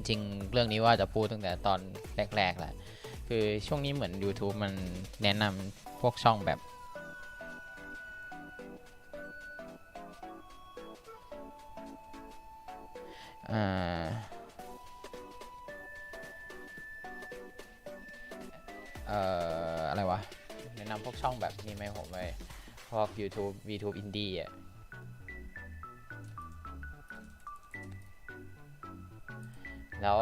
จริงเรื่องนี้ว่าจะพูดตั้งแต่ตอนแรกๆแหละคือช่วงนี้เหมือน YouTube มันแนะนำพวกช่องแบบอะไรวะแนะนำพวกช่องแบบนี้ไหมผมไปพวก YouTubeอินดี้อ่ะแล้ว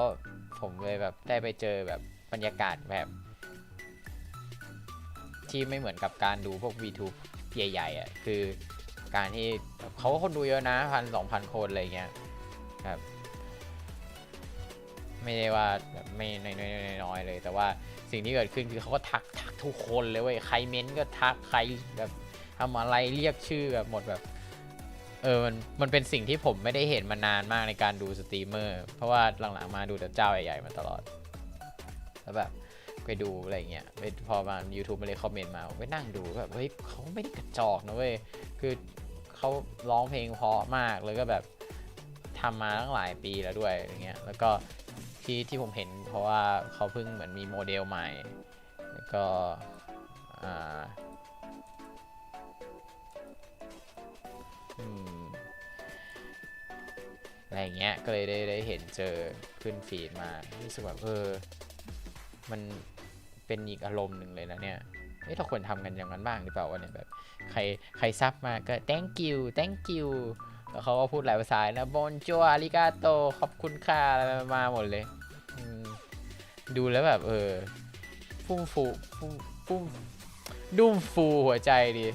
ผมเลยแบบได้ไปเจอแบบบรรยากาศแบบที่ไม่เหมือนกับการดูพวก VTube ใหญ่ๆอ่ะคือการที่เขาก็คนดูเยอะนะ1,000-2,000 คนอะไรเงี้ยครับไม่ได้ว่าแบบไม่น้อยเลยแต่ว่าสิ่งที่เกิดขึ้นคือเขาก็ทักทุกคนเลยเว้ยใครเม้นก็ทักใครแบบทำอะไรเรียกชื่อแบบหมดแบบมันเป็นสิ่งที่ผมไม่ได้เห็นมานานมากในการดูสตรีมเมอร์เพราะว่าหลังๆมาดูแต่เจ้าใหญ่ๆมาตลอดแล้วแบบไปดูอะไรเงี้ยพอมา YouTube มาเลยคอมเมนต์มาไปนั่งดูแบบเฮ้ยเขาไม่ได้กระจอกนะเว้ยคือเขาร้องเพลงเพราะมากแล้วก็แบบทำมาตั้งหลายปีแล้วด้วยอย่างเงี้ยแล้วก็ที่ผมเห็นเพราะว่าเขาเพิ่งเหมือนมีโมเดลใหม่แล้วก็แล อะไรเงี้ยก็เลยได้เห็นเจอขึ้นฟีดมารู้สึกแบบมันเป็นอีกอารมณ์หนึ่งเลยนะเนี่ยเราควรทำกันอย่างนั้นบ้างหรือเปล่าวะเนี่ยแบบใครซับมาก็ thank you thank you แล้วเขาก็พูดหลายภาษานะบอนจัวอาริกาโตขอบคุณค่ะอะไรมาหมดเลยดูแล้วแบบฟุ้มฟูฟุ้มดุ้มฟูหัวใจดี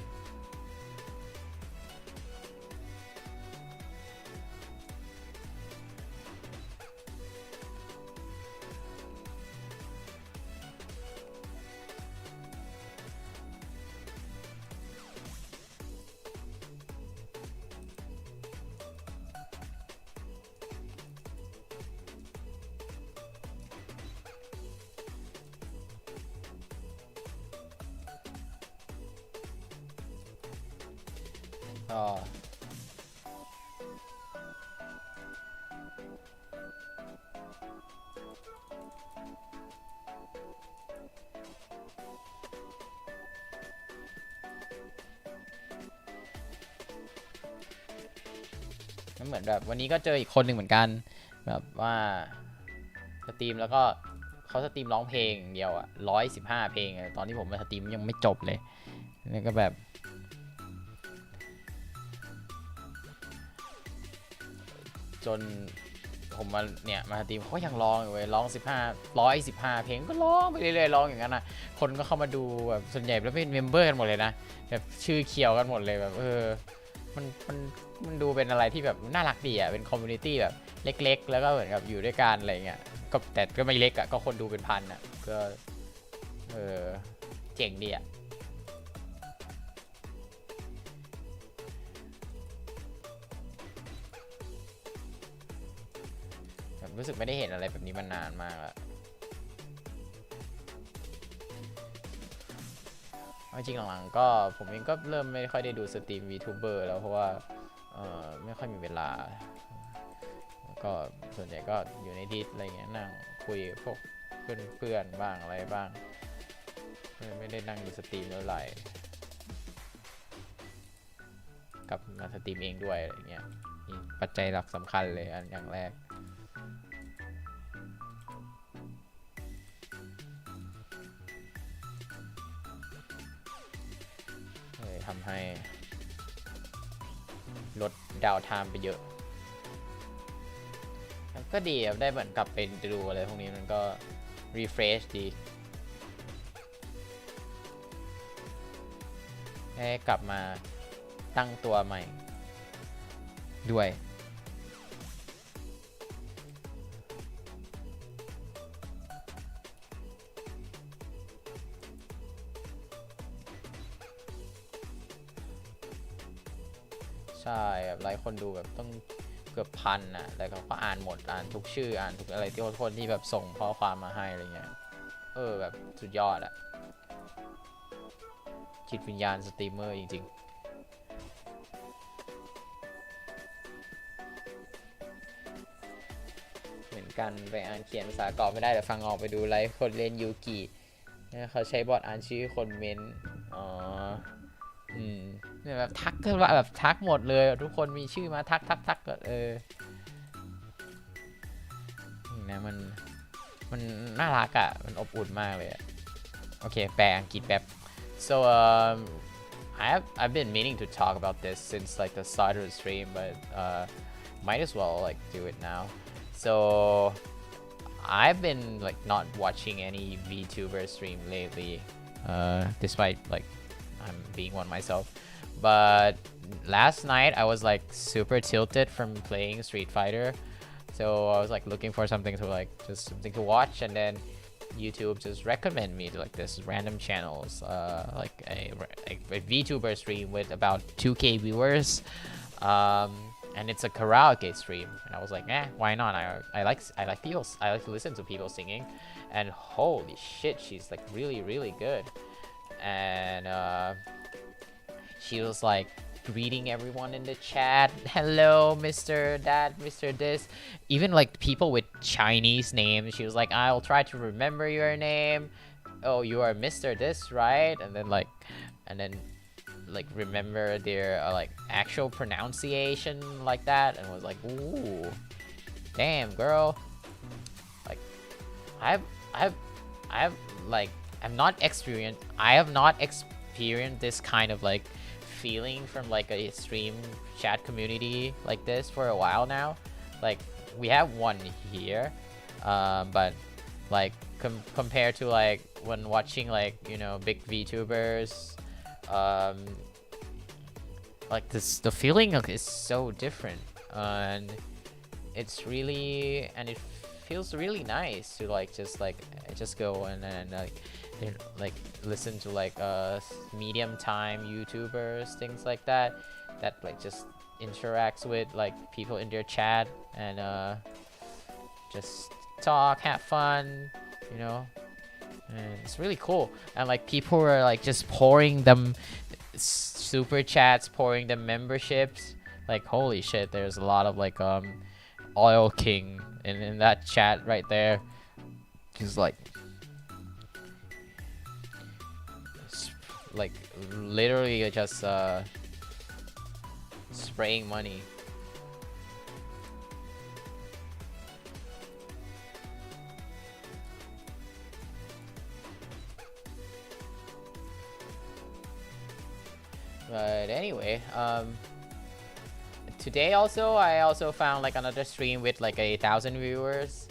ก็มันเหมือนแบบวันนี้ก็เจออีกคนหนึ่งเหมือนกันแบบว่าสตรีมแล้วก็เขาสตรีมร้องเพลงเดียวอะ115เพลงตอนที่ผมมาสตรีมยังไม่จบเลยนี่ก็แบบจนผมมาเนี่ยมาสตรีมเขายังร้องอยู่เลยร้อง115เพลงก็ร้องไปเรื่อยๆร้องอย่างนั้นนะคนก็เข้ามาดูแบบส่วนใหญ่แล้วเป็นเมมเบอร์กันหมดเลยนะแบบชื่อเขียวกันหมดเลยแบบมันดูเป็นอะไรที่แบบน่ารักดีอ่ะเป็นคอมมูนิตี้แบบเล็กๆแล้วก็เหมือนกับอยู่ด้วยกันอะไรเงี้ยก็แต่ก็ไม่เล็กอ่ะก็คนดูเป็นพันอ่ะก็เจ๋งดีอ่ะรู้สึกไม่ได้เห็นอะไรแบบนี้มานานมากแล้วจริงหลังๆก็ผมเองก็เริ่มไม่ค่อยได้ดูสตรีม VTuber แล้วเพราะว่าไม่ค่อยมีเวลาก็ส่วนใหญ่ก็อยู่ในดิสอะไรเงี้ยนั่งคุยพวกเพื่อนบ้างอะไรบ้างไม่ได้นั่งดูสตรีมเท่าไหร่กับมาสตรีมเองด้วยอะไรเงี้ยปัจจัยหลักสำคัญเลยอันอย่างแรกทำให้ลดดาวน์ไทม์ไปเยอะก็ดีครับได้เหมือนกลับไปดูอะไรพวกนี้มันก็ refresh ดีให้กลับมาตั้งตัวใหม่ด้วยใช่แบบหลายคนดูแบบต้องเกือบพันอ่ะแล้วก็อ่านหมดอ่านทุกชื่ออ่านทุกอะไรที่คนที่แบบส่งข้อความมาให้อะไรเงี้ยแบบสุดยอดอ่ะจิตวิญญาณสตรีมเมอร์จริงๆเหมือนกันไปอ่านเขียนภาษาเกาะไม่ได้แต่ฟังออกไปดูไลฟ์คนเล่นยูกิเขาใช้บอทอ่านชื่อคนเมนเนี่ยแบบทักก็แบบทักหมดเลยทุกคนมีชื่อมาทักก็นะมันน่ารักอ่ะมันอบอุ่นมากเลยโอเคแปลอังกฤษแบบ so I've been meaning to talk about this since like the start of the stream but might as well like do it now so I've been like not watching any VTuber stream lately despite like I'm being one myself but last night I was like super tilted from playing Street Fighter so I was like looking for something to like just something to watch and then YouTube just recommend me to like this random channels like a VTuber stream with about 2k viewers and it's a karaoke stream and I was like why not I like to listen to people singing and holy shit she's like really good and she was like greeting everyone in the chat hello Mr. that Mr. this even like people with Chinese names she was like I'll try to remember your name oh you are Mr. this right and then like remember their like actual pronunciation like that and was like ooh damn girl, like I've I've I've like I have not experienced this kind of like feeling from like a stream chat community like this for a while now. Like we have one here, but like compared to like when watching like big VTubers, like the feeling is so different, and it feels really nice to like just go and then like listen to like medium time YouTubers, things like that like just interacts with like people in their chat and just talk, have fun, and it's really cool. And like people are like just pouring them super chats, pouring them memberships. Like holy shit, there's a lot of like oil king in that chat right there. Just like literally just spraying money. But anyway, today I also found like another stream with like 1,000 viewers,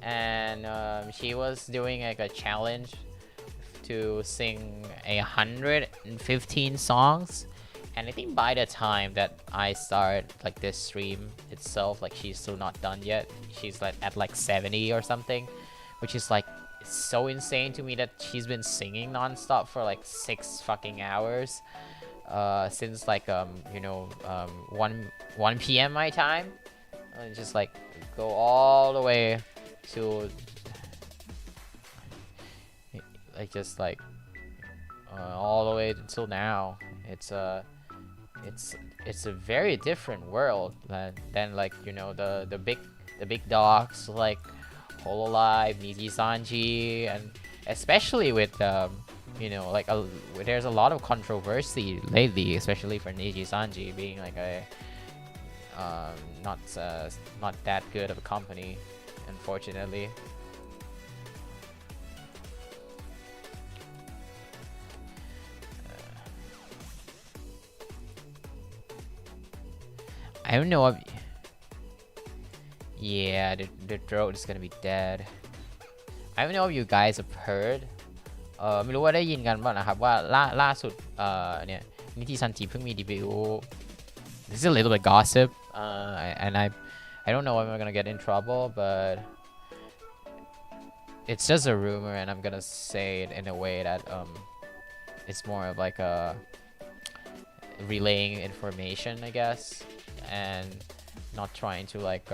and she was doing like a challenge to sing 115 songs, and I think by the time that I start like this stream itself, like she's still not done yet. She's like at like 70 or something, which is like so insane to me that she's been singing non-stop for like 6 fucking hours. Since like 1 p.m. my time, and just like go all the way to like just like all the way until now. It's a very different world than like the big dogs like Hololive, Niji Sanji, and especially with like there's a lot of controversy lately, especially for Niji Sanji being like a not that good of a company, unfortunately. I don't know if yeah, the throat is gonna be dead. I don't know if you guys have heard ไม่รู้ว่าได้ยินกันบ้างนะครับว่าล่าสุดเนี่ยนิติซันจิเพิ่งมี debut. This is a little bit gossip, and I don't know if I'm gonna get in trouble, but it's just a rumor, and I'm gonna say it in a way that it's more of like a relaying information, I guess, and not trying to like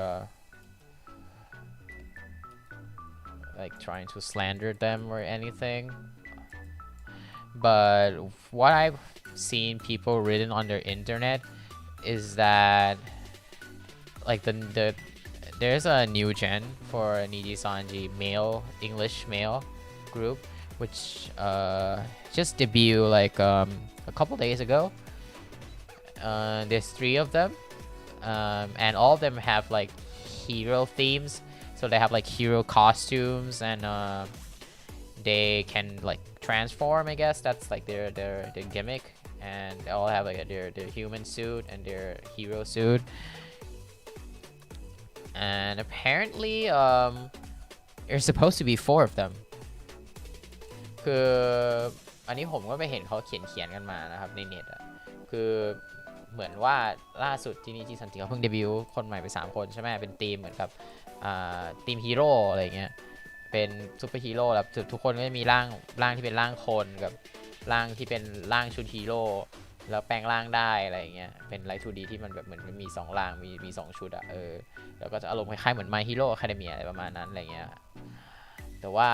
trying to slander them or anything. But what I've seen people written on their internet is that like there's a new gen for Niji Sanji English male group, which just debuted like a couple days ago. There's 3 of them, and all of them have like hero themes. So they have like hero costumes, and they can like transform, I guess. That's like their gimmick, and they all have like their human suit and their hero suit. And apparently there's supposed to be 4 of them. คืออันนี้ผมก็ไปเห็นเขาเขียนกันมานะครับในเน็ตอ่ะคือเหมือนว่าล่าสุดที่นี่ที่ซันจิเขาเพิ่งเดบิวต์คนใหม่ไป3 คนใช่ไหมเป็นทีมเหมือนกับทีมฮีโร่อะไรเงี้ยเป็นซูเปอร์ฮีโร่แล้วทุกคนก็จะมีร่างที่เป็นร่างคนกับร่างที่เป็นร่างชุดฮีโร่แล้วแปลงร่างได้อะไรเงี้ยเป็นไลท์ 2D ที่มันแบบเหมือนมี2ร่างมี2ชุดอะแล้วก็จะอารมณ์คล้ายๆเหมือน My Hero Academia อะไรประมาณนั้นอะไรเงี้ยแต่ว่า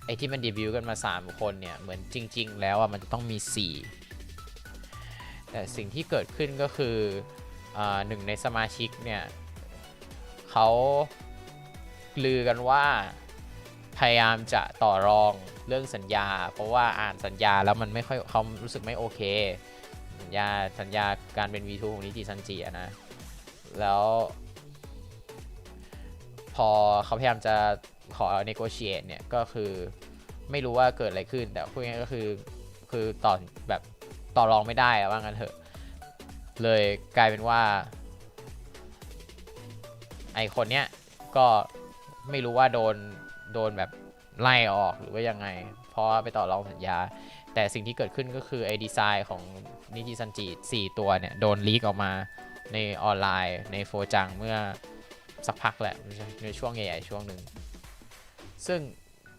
ไอที่มันเดบิวต์กันมา3 คนเนี่ยเหมือนจริงๆแล้วอะมันจะต้องมี4แต่สิ่งที่เกิดขึ้นก็คือ1ในสมาชิกเนี่ยเขาลือกันว่าพยายามจะต่อรองเรื่องสัญญาเพราะว่าอ่านสัญญาแล้วมันไม่ค่อยเขารู้สึกไม่โอเคสัญญาการเป็น V2 ของนิจิซันจินะแล้ว พอเขาพยายามจะขอ negotiate เนี่ยก็คือไม่รู้ว่าเกิดอะไรขึ้นแต่พูดง่ายๆก็คือต่อรองไม่ได้ว่างั้นเถอะเลยกลายเป็นว่าไอคนเนี้ยก็ไม่รู้ว่าโดนแบบไล่ออกหรือว่ายังไงเพราะไปต่อรองสัญญาแต่สิ่งที่เกิดขึ้นก็คือไอดีไซน์ของนิจิซันจิ4ตัวเนี่ยโดนลีกออกมาในออนไลน์ในโฟจังเมื่อสักพักแหละในช่วงใหญ่ๆช่วงหนึ่งซึ่ง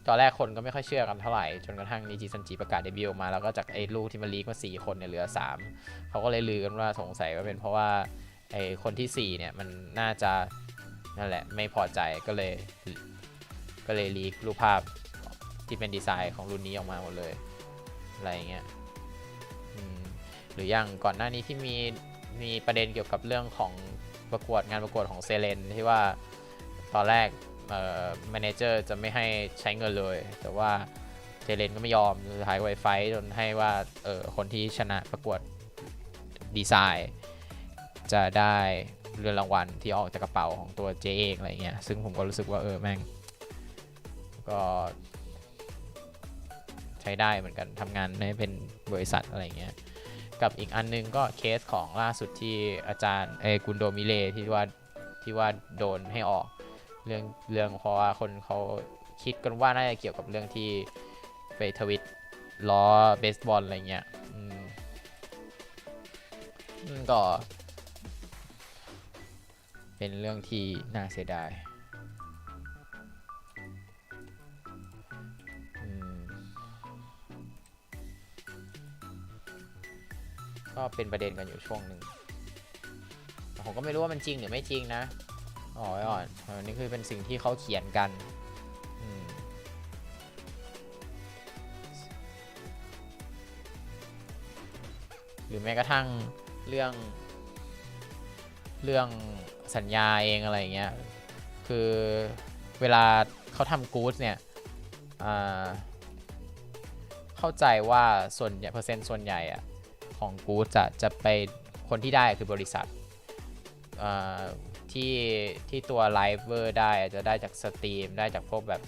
ตอนแรกคนก็ไม่ค่อยเชื่อกันเท่าไหร่จนกระทั่งนิจิซันจิประกาศเดบิวต์มาแล้วก็จากไอ้ลูกที่มันลีกมา4คนเนี่ยเหลือ3เขาก็เลยลือกันว่าสงสัยว่าเป็นเพราะว่าไอ้คนที่4เนี่ยมันน่าจะนั่นแหละไม่พอใจก็เลยลีกรูปภาพที่เป็นดีไซน์ของรุ่นนี้ออกมาหมดเลยอะไรอย่างเงี้ยหรืออย่างก่อนหน้านี้ที่มีประเด็นเกี่ยวกับเรื่องของงานประกวดของเซเลนที่ว่าตอนแรกแมเนเจอร์จะไม่ให้ใช้เงินเลยแต่ว่าเซเลนก็ไม่ยอมสุดท้ายไวไฟจนให้ว่าคนที่ชนะประกวดดีไซน์จะได้เงินรางวัลที่ออกจากกระเป๋าของตัวเจเองอะไรเงี้ยซึ่งผมก็รู้สึกว่าแม่งก็ใช้ได้เหมือนกันทำงานให้เป็นบริษัทอะไรเงี้ยกับอีกอันนึงก็เคสของล่าสุดที่อาจารย์กุนโดมิเลที่ว่าโดนให้ออกเรื่องเพราะว่าคนเขาคิดกันว่าน่าจะเกี่ยวกับเรื่องที่ไปทวิตล้อเบสบอลอะไรเงี้ยก็เป็นเรื่องที่น่าเสียดายก็เป็นประเด็นกันอยู่ช่วงหนึ่งผมก็ไม่รู้ว่ามันจริงหรือไม่จริงนะนี่คือเป็นสิ่งที่เขาเขียนกันหรือแม้กระทั่งเรื่องสัญญาเองอะไรเงี้ยคือเวลาเขาทำกู๊ดเนี่ยเข้าใจว่าเปอร์เซ็นต์ส่วนใหญ่อะของกู๊ดจะไปคนที่ได้คือบริษัทที่ตัวไลฟ์เวอร์ได้จะได้จากสตรีมได้จากพวกแบบ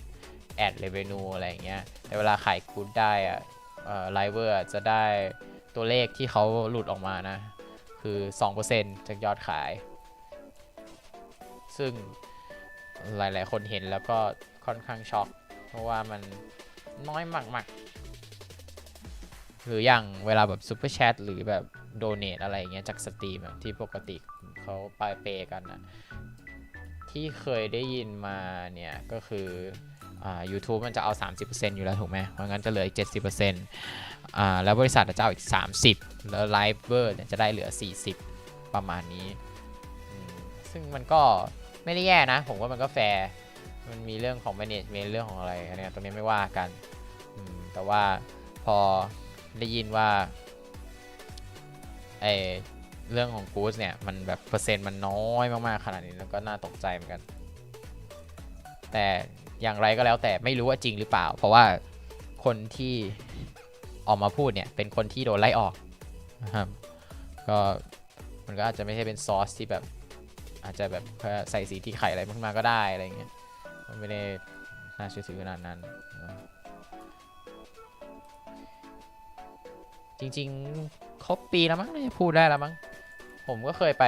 แอดเรเวนูอะไรอย่างเงี้ยแต่เวลาขายกู๊ดได้ไลฟ์เวอร์จะได้ตัวเลขที่เขาหลุดออกมานะคือ 2% จากยอดขายซึ่งหลายๆคนเห็นแล้วก็ค่อนข้างช็อกเพราะว่ามันน้อยมากๆหรืออย่างเวลาแบบซุปเปอร์แชทหรือแบบโดเนทอะไรอย่างเงี้ยจากสตรีมที่ปกติเขาไปเปย์กันนะที่เคยได้ยินมาเนี่ยก็คือYouTube มันจะเอา 30% อยู่แล้วถูกไหมเพราะงั้นจะเหลืออีก 70%แล้วบริษัทจะเอาอีก 30%แล้วไลฟ์เวอร์เนี่ยจะได้เหลือ 40%ประมาณนี้ซึ่งมันก็ไม่ได้แย่นะผมว่ามันก็แฟร์มันมีเรื่องของ management เรื่องของอะไรอันนี้ตรงนี้ไม่ว่ากันแต่ว่าพอได้ยินว่าเรื่องของกู๊ดเนี่ยมันแบบเปอร์เซ็นต์มันน้อยมากๆขนาดนี้แล้วก็น่าตกใจเหมือนกันแต่อย่างไรก็แล้วแต่ไม่รู้ว่าจริงหรือเปล่าเพราะว่าคนที่ออกมาพูดเนี่ยเป็นคนที่โดนไล่ออกนะครับก็มันก็อาจจะไม่ใช่เป็นซอสที่แบบอาจจะแบบใส่สีที่ไข่อะไรมาก็ได้อะไรเงี้ยมันไม่ได้น่าเชื่อถือขนาดนั้นจริงๆครบปีแล้วมั้งน่าจะพูดได้แล้วมั้งผมก็เคยไป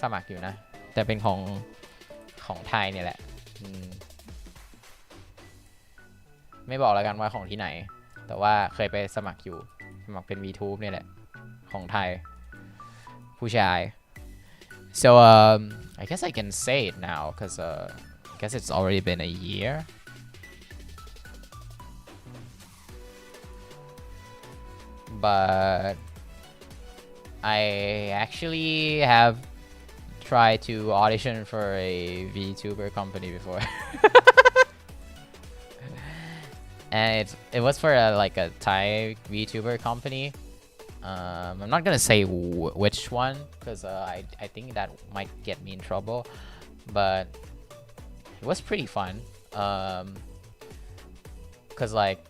สมัครอยู่นะแต่เป็นของไทยเนี่ยแหละไม่บอกแล้วกันว่าของที่ไหนแต่ว่าเคยไปสมัครเป็น VTube เนี่ยแหละของไทยผู้ชาย so I guess I can say it now because I guess it's already been a year but I actually have tried to audition for a VTuber company before and it was for like a Thai VTuber company. I'm not gonna say which one because I think that might get me in trouble, but it was pretty fun. Cause like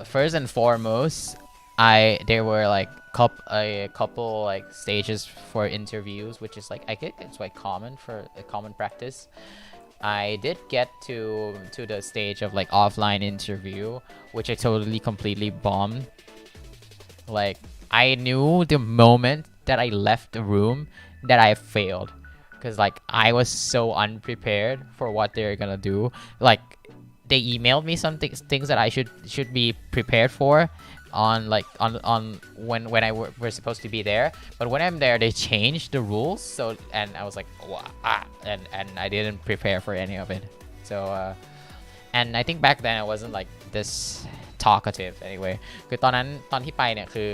first and foremost, they were like couple like stages for interviews, which is like I think it's like common for a common practice. I did get to the stage of like offline interview, which I totally completely bombed. Like I knew the moment that I left the room that I failed, because like I was so unprepared for what they're gonna do. Like they emailed me some things that I should be prepared for on like on when I were supposed to be there, but when I'm there they changed the rules. So and I was like wow, and I didn't prepare for any of it. So and I think back then I wasn't like this talkative anyway. คือตอนที่ไปเนี่ยคือ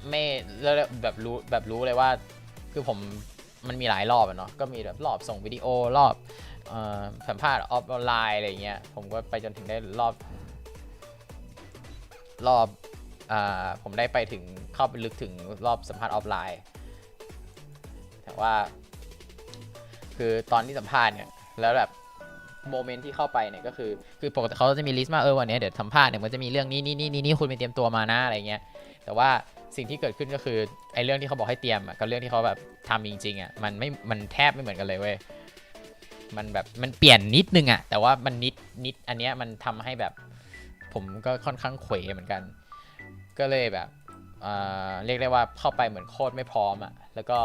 ไม่แบบรู้เลยว่าคือผมมันมีหลายรอบอะเนาะก็มีแบบรอบส่งวิดีโอรอบสัมภาษณ์ออฟไลน์อะไรเงี้ยผมก็ไปจนถึงได้รอบผมได้ไปถึงเข้าไปลึกถึงรอบสัมภาษณ์ออฟไลน์แต่ว่าคือตอนที่สัมภาษณ์เนี่ยแล้วแบบโมเมนต์ที่เข้าไปเนี่ยก็คือปกติเขาจะมีลิสต์มาวันนี้เดี๋ยวสัมภาษณ์เนี่ยมันจะมีเรื่องนี้คุณไปเตรียมตัวมานะอะไรเงี้ยแต่ว่าสิ่งที่เกิดขึ้นก็คือไอ้เรื่องที่เขาบอกให้เตรียมกับเรื่องที่เขาแบบทำจริงๆมันแทบไม่เหมือนกันเลยเว้ยมันแบบมันเปลี่ยนนิดนึงแต่ว่ามันนิดอันเนี้ยมันทำให้แบบผมก็ค่อนข้างเขวเหมือนกันก็เลยแบบเรียกได้ว่าเข้าไปเหมือนโคตรไม่พร้อมแล้วก็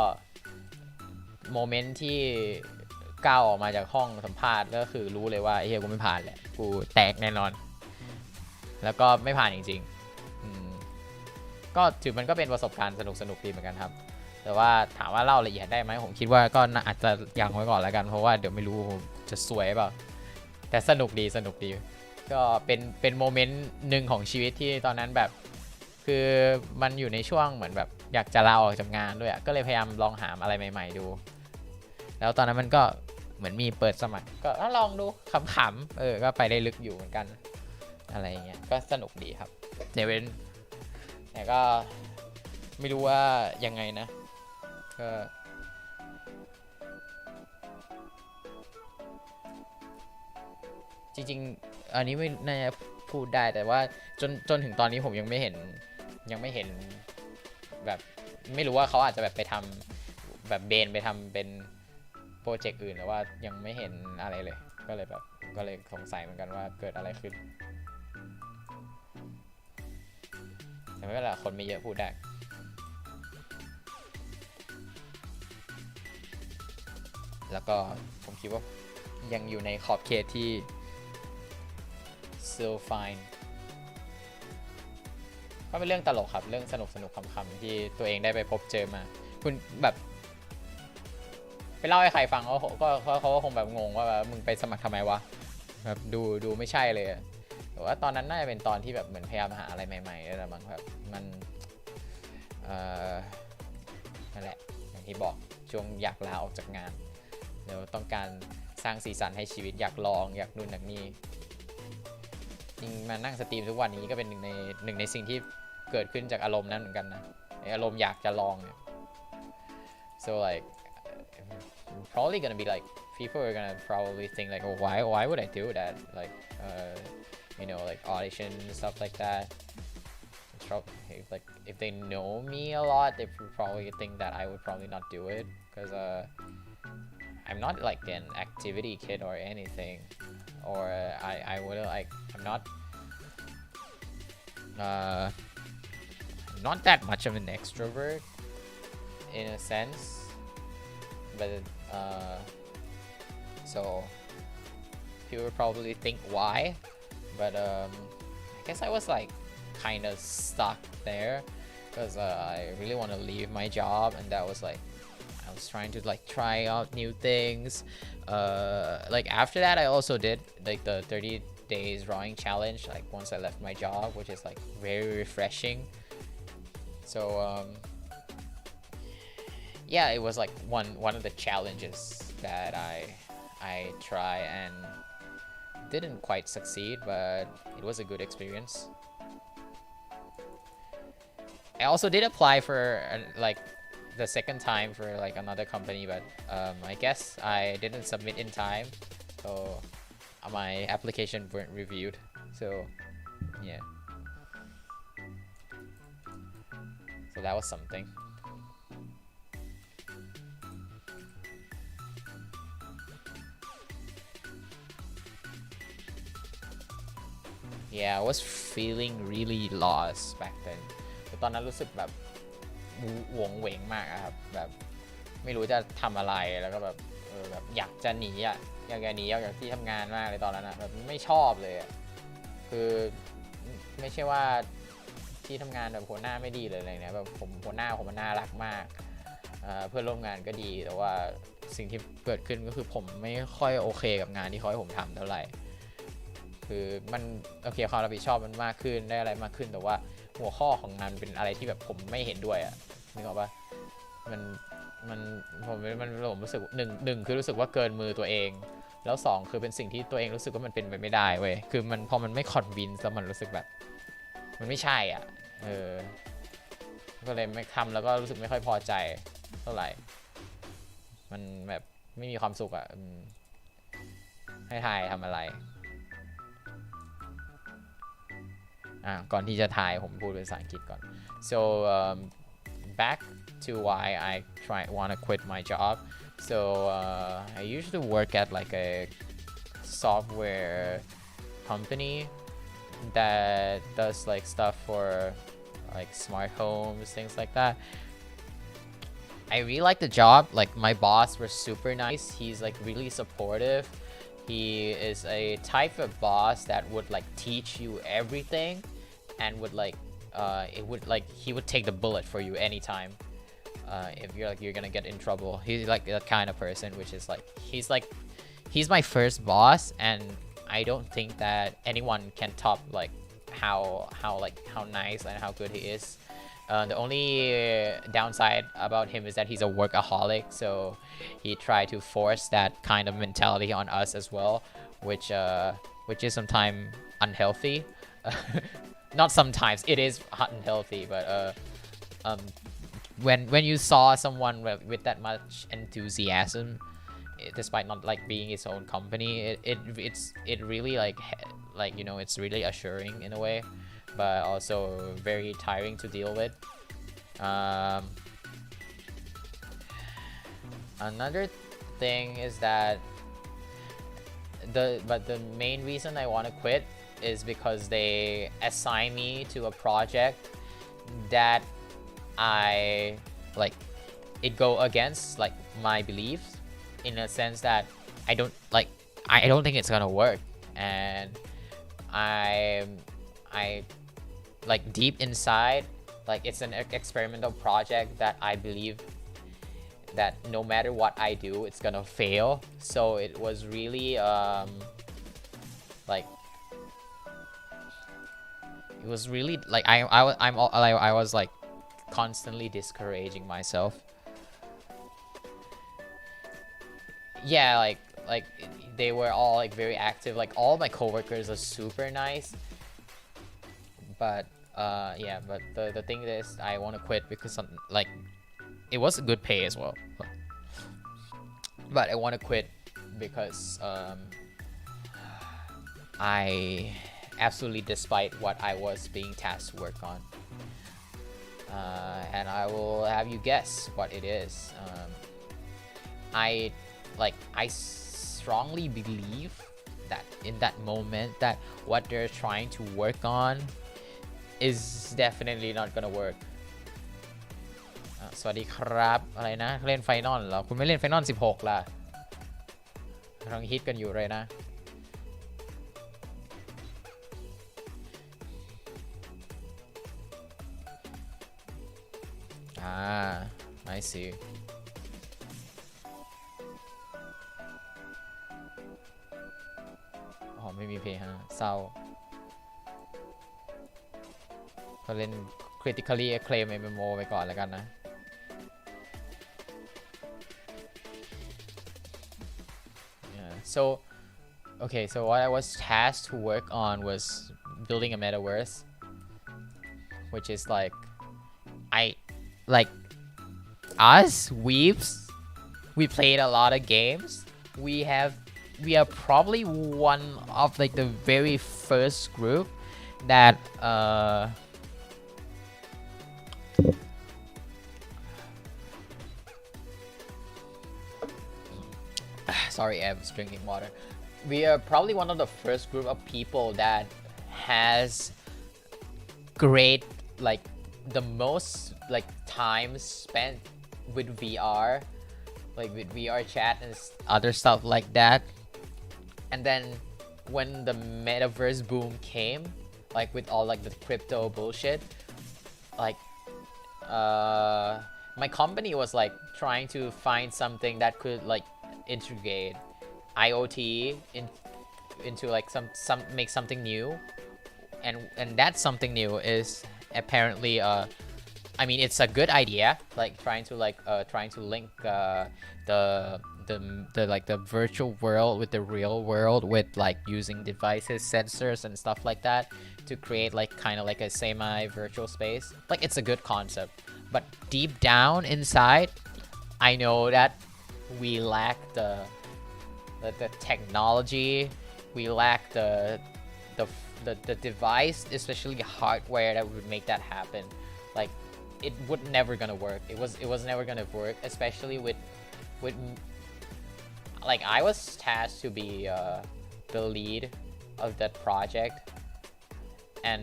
โมเมนต์ที่ก้าวออกมาจากห้องสัมภาษณ์ก็คือรู้เลยว่าไอ้เหี้ยกูไม่ผ่านแหละกูแตกแน่นอนแล้วก็ไม่ผ่านจริงๆก็ถือมันก็เป็นประสบการณ์สนุกดีเหมือนกันครับแต่ว่าถามว่าเล่าละเอียดได้ไหมผมคิดว่าก็อาจจะยังไว้ก่อนแล้วกันเพราะว่าเดี๋ยวไม่รู้จะสวยเปล่าแต่สนุกดีก็เป็นโมเมนต์หนึ่งของชีวิตที่ตอนนั้นแบบคือมันอยู่ในช่วงเหมือนแบบอยากจะลาออกจากงานด้วยก็เลยพยายามลองหาอะไรใหม่ๆดูแล้วตอนนั้นมันก็เหมือนมีเปิดสมัครก็ลองดูขำๆก็ไปได้ลึกอยู่เหมือนกันอะไรอย่างเงี้ยก็สนุกดีครับแต่ก็ไม่รู้ว่ายังไงนะก็จริงๆอันนี้ไม่น่าจะพูดได้แต่ว่าจนถึงตอนนี้ผมยังไม่เห็นแบบไม่รู้ว่าเขาอาจจะแบบไปทำแบบไปทำเป็นโปรเจกต์อื่นแต่ว่ายังไม่เห็นอะไรเลยก็เลยสงสัยเหมือนกันว่าเกิดอะไรขึ้นแต่ไม่เป็นไรคนไม่เยอะพูดได้แล้วก็ผมคิดว่ายังอยู่ในขอบเขตที่ still fine ก็เป็นเรื่องตลกครับเรื่องสนุกคำๆที่ตัวเองได้ไปพบเจอมาคุณแบบไปเล่าให้ใครฟังเขาก็คงแบบงงว่ามึงไปสมัครทำไมวะแบบดูไม่ใช่เลยแต่ว่าตอนนั้นน่าจะเป็นตอนที่แบบเหมือนพยายามหาอะไรใหม่ๆแล้วมั้งแบบมันนั่นแหละอย่างที่บอกช่วงอยากลาออกจากงานแล้วต้องการสร้างสีสันให้ชีวิตอยากลองอยากนู่นอยากนี่จริงมานั่งสตรีมทุกวันนี้ก็เป็นหนึ่งในสิ่งที่เกิดขึ้นจากอารมณ์นั้นเหมือนกันนะอารมณ์อยากจะลองเนี่ย so like probably gonna be like people are gonna probably think like oh why would I do that like like audition and stuff like that like if they know me a lot they probably think that I would probably not do it because I'm not like an activity kid or anything or I would like I'm not that much of an extrovert in a sense but so people would probably think why but I guess I was like kind of stuck there because I really want to leave my job and that was like I was trying to like try out new things like after that I also did like the 30 days drawing challenge like once I left my job which is like very refreshing so yeah it was like one of the challenges that I try and didn't quite succeed but it was a good experience I also did apply for like the second time for like another company but I guess I didn't submit in time so my application weren't reviewed so yeah so that was something. Yeah, I was feeling really lost back then ตอนนั้นรู้สึกแบบหวงเหวงมากครับแบบไม่รู้จะทำอะไรแล้วก็แบบแบบอยากจะหนีอ่ะอยากจะหนีออกจากที่ทำงานมากเลยตอนนั้นอ่ะแบบไม่ชอบเลยคือไม่ใช่ว่าที่ทำงานแบบหัวหน้าไม่ดีเลยอะไรเนี่ยแบบหัวหน้าผมมันน่ารักมากเพื่อนร่วมงานก็ดีแต่ว่าสิ่งที่เกิดขึ้นก็คือผมไม่ค่อยโอเคกับงานที่เขาให้ผมทำเท่าไหร่คือมันโอเคความรับผิดชอบมันมากขึ้นได้อะไรมากขึ้นแต่ว่าหัวข้อของงานเป็นอะไรที่แบบผมไม่เห็นด้วยอ่ะนึกออกปะผมรู้สึกหนึ่งคือรู้สึกว่าเกินมือตัวเองแล้ว2คือเป็นสิ่งที่ตัวเองรู้สึกว่ามันเป็นไปไม่ได้เว้ยคือมันพอมันไม่คอนวินส์แล้วมันรู้สึกแบบมันไม่ใช่อ่ะก็เลยไม่ทำแล้วก็รู้สึกไม่ค่อยพอใจเท่าไหร่มันแบบไม่มีความสุขอ่ะให้ทายทำอะไรก่อนที่จะทายผมพูดเป็นภาษาอังกฤษก่อน so back to why I want to quit my job so I usually work at like a software company that does like stuff for like smart homes, things like that. I really like the job. Like my boss was super nice. He's like really supportive. He is a type of boss that would like teach you everything and would like he would take the bullet for you anytime if you're gonna get in trouble. He's like that kind of person, which is like he's my first boss, and I don't think that anyone can top like how nice and how good he is. The only downside about him is that he's a workaholic, so he tried to force that kind of mentality on us as well, which is sometimes unhealthy. Not sometimes, it is unhealthy, but when you saw someone with that much enthusiasm, despite not like being its own company, it really like you know, it's really assuring in a way, but also very tiring to deal with. Another thing is that the main reason I want to quit is because they assign me to a project that I like it go against like my beliefs in a sense that I don't think it's gonna work, and I like deep inside like it's an experimental project that I believe that no matter what I do it's gonna fail. So it was really like it was really like I was like constantly discouraging myself. Yeah, like they were all like very active, like all my coworkers are super nice, but yeah, but the thing is I want to quit because like it was a good pay as well, but I want to quit because I absolutely despite what I was being tasked to work on, and I will have you guess what it is. I strongly believe that in that moment that what they're trying to work on is definitely not gonna work. สวัสดีครับอะไรนะเล่นไฟนอลเหรอคุณไม่เล่นไฟนอล16ล่ะกำลังฮิตกันอยู่เลยนะI see. ไม่มีเพย์ฮะเศร้าเขาเล่น critically acclaimed MMO ไปก่อนแล้วกันนะ yeah. So okay, so what I was tasked to work on was building a metaverse, which is like us weebs, we played a lot of games. We are probably one of like the very first group that sorry, I was drinking water. We are probably one of the first group of people that has great, like, the most, like, time spent with VR, like with VR chat and other stuff like that. And then when the metaverse boom came, like with all like the crypto bullshit, like my company was like trying to find something that could like integrate IoT into like some make something new, and that something new is apparently I mean, it's a good idea, like trying to link the like the virtual world with the real world, with like using devices, sensors and stuff like that to create like kind of like a semi-virtual space. Like, it's a good concept, but deep down inside, I know that we lack the technology, we lack the device, especially hardware, that would make that happen. Like, it would never gonna work. It was never gonna work, especially with like, I was tasked to be the lead of that project, and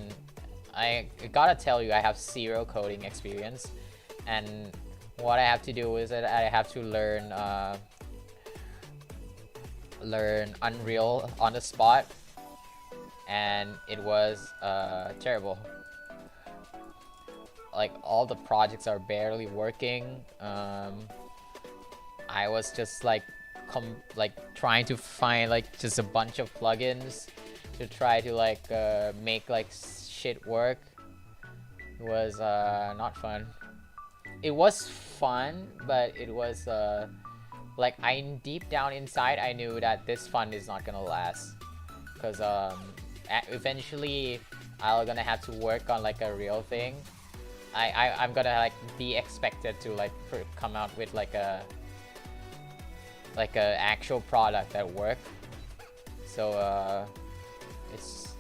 I gotta tell you, I have zero coding experience, and what I have to do is that I have to learn Unreal on the spot, and it was terrible. Like, all the projects are barely working. I was just like trying to find like just a bunch of plugins to try to like make like shit work. It was not fun. It was fun, but it was like, deep down inside I knew that this fun is not gonna last, because eventually I'm gonna have to work on like a real thing. I'm gonna like be expected to like come out with like a actual product that work. So it's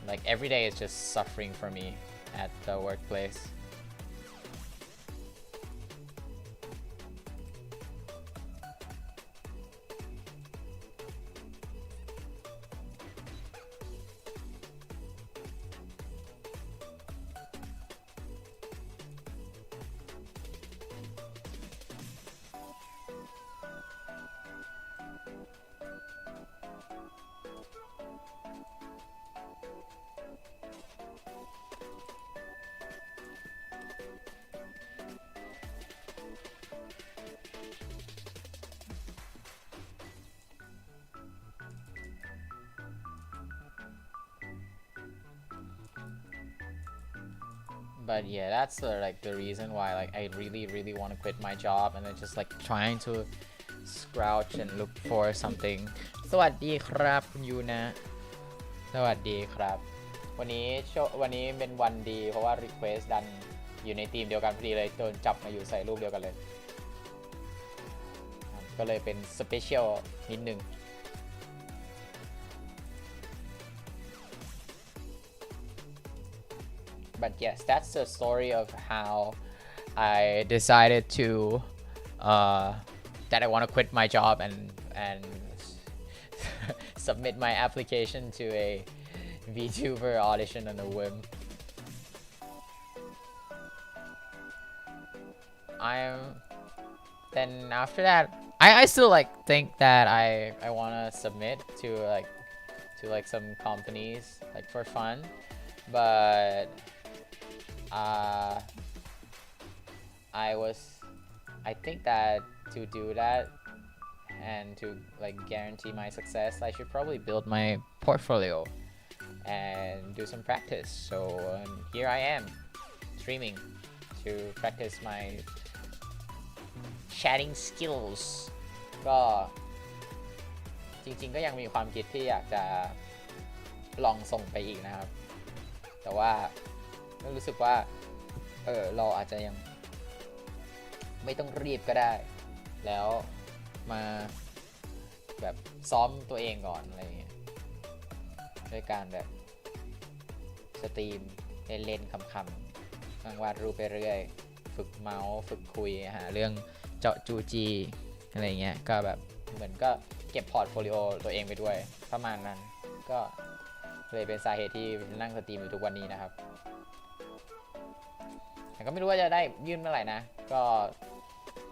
like every day is just suffering for me at the workplace. But yeah, that's like the reason why like I really want to quit my job, and then just like trying to scrouge and look for something. สวัสดีครับคุณยูนะสวัสดีครับวันนี้เป็นวันดีเพราะว่า request ดันอยู่ในทีมเดียวกันพอดีเลยโดนจับมาอยู่ใส่รูปเดียวกันเลยก็เลยเป็น special นิดนึงBut yes, that's the story of how I decided to that I want to quit my job and submit my application to a VTuber audition on a whim. Then after that, I still like think that I want to submit to like some companies like for fun, but I think that to do that and to like guarantee my success, I should probably build my portfolio and do some practice. So here I am streaming to practice my chatting skills. ก็จริงๆก็ยังมีความคิดที่อยากจะลองส่งไปอีกนะครับแต่ว่ารู้สึกว่าเราอาจจะยังไม่ต้องรีบก็ได้แล้วมาแบบซ้อมตัวเองก่อนอะไรอย่างเงี้ยด้วยการแบบสตรีมเล่นๆขำๆนั่งวาดรูปไปเรื่อยฝึกเมาส์ฝึกคุยหาเรื่องเจาะจูจีอะไรเงี้ยก็แบบ เหมือนก็เก็บพอร์ตโฟลิโอตัวเองไปด้วยประมาณนั้นก็เลยเป็นสาเหตุที่นั่งสตรีมอยู่ทุกวันนี้นะครับแต่ก็ไม่รู้ว่าจะได้ยื่นเมื่อไหร่นะก็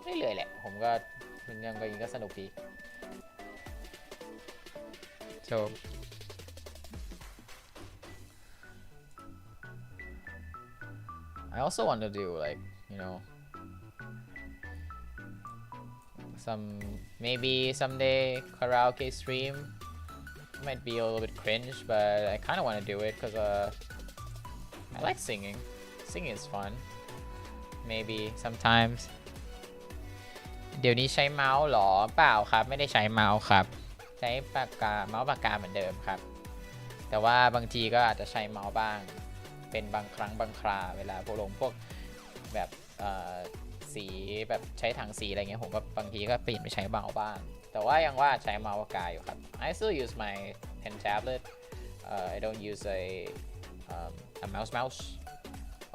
เรื่อยๆแหละผมก็ยังก็สนุกดี so I also want to do like some maybe someday karaoke stream might be a little bit cringe but I kind of want to do it because I like singing is fun maybe sometimes เดี๋ยวนี้ใช้เมาส์หรอเปล่าครับไม่ได้ใช้เมาส์ครับใช้ปากกาเมาส์ปากกาเหมือนเดิมครับแต่ว่าบางทีก็อาจจะใช้เมาส์บ้างเป็นบางครั้งบางคราเวลาพวกแบบสีแบบใช้ถังสีอะไรเงี้ยผมก็บางทีก็เปลี่ยนไปใช้เมาส์บ้างแต่ว่ายังว่าใช้เมาส์ปากกาอยู่ครับ I still use my pen tablet I don't use a mouse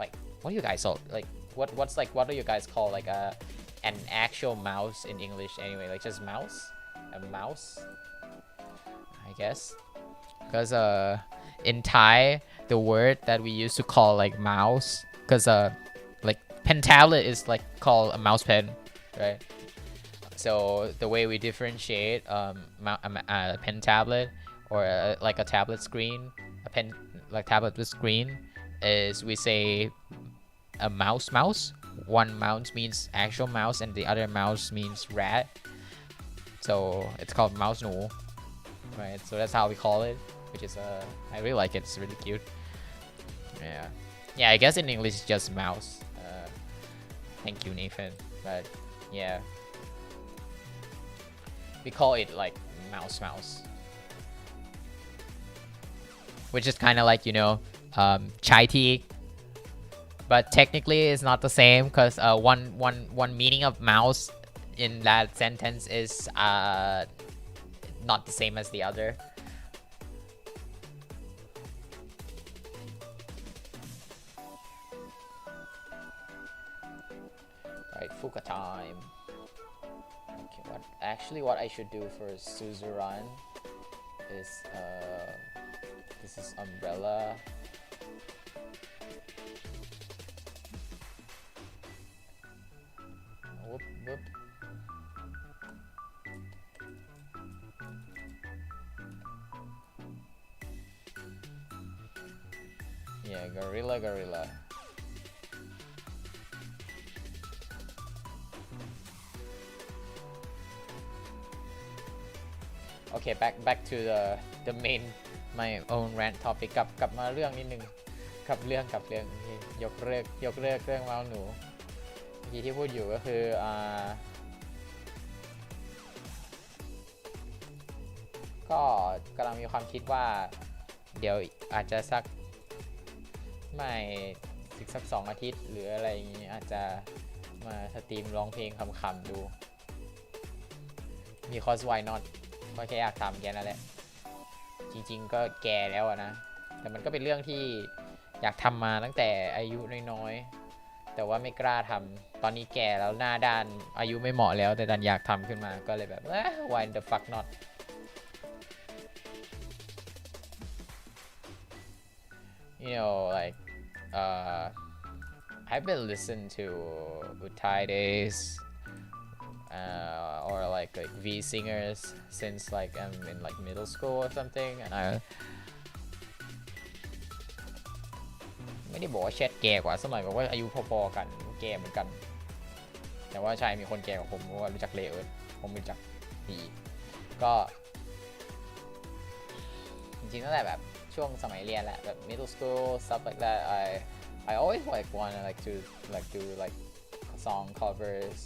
like what do you guys call like what do you guys call like an actual mouse in English anyway like just mouse a mouse I guess because in Thai the word that we used to call like mouse because like pen tablet is like called a mouse pen right so the way we differentiate a pen tablet or like a tablet screen a pen like tablet with screen is we say a mouse one mouse means actual mouse and the other mouse means rat so it's called mouse nu right so that's how we call it which is I really like it it's really cute yeah I guess in English it's just mouse thank you Nathan but yeah we call it like mouse which is kind of like chai tea but technically it's not the same because one meaning of mouse in that sentence is not the same as the other right Fuka time okay what I should do for Suzuran is this is umbrella whoop yeah gorilla okay back to the main my own rant topic กลับมาเรื่องนิดนึงกับเรื่องยกเลิกเรื่องเมาส์หนูที่พูดอยู่ก็คือก็กำลังมีความคิดว่าเดี๋ยวอาจจะสัก2 อาทิตย์หรืออะไรอย่างงี้อาจจะมาสตรีมร้องเพลงคำๆดูมีคอส why not ก็แค่อยากทำแค่นั้นแหละจริงๆก็แก่แล้วนะแต่มันก็เป็นเรื่องที่อยากทำมาตั้งแต่อายุน้อยๆแต่ว่าไม่กล้าทำตอนนี้แก่แล้วหน้าด้านอายุไม่เหมาะแล้วแต่ดันอยากทำขึ้นมาก็เลยแบบwhy the fuck not like I've been listening to Uthai Days or like V singers since like I'm in like middle school or something and I ไม่ได้บอกว่าแชทแก่กว่าสมัยบอกว่าอายุพอๆกันแก่เหมือนกันแต่ว่าใช่มีคนแก่กว่าผมเพราะว่ารู้จักเลเอิร์ธผมรู้จักดีก็จริงๆตั้งแต่แบบช่วงสมัยเรียนแหละแบบ middle school stuff like that I always like wanna like to like do like song covers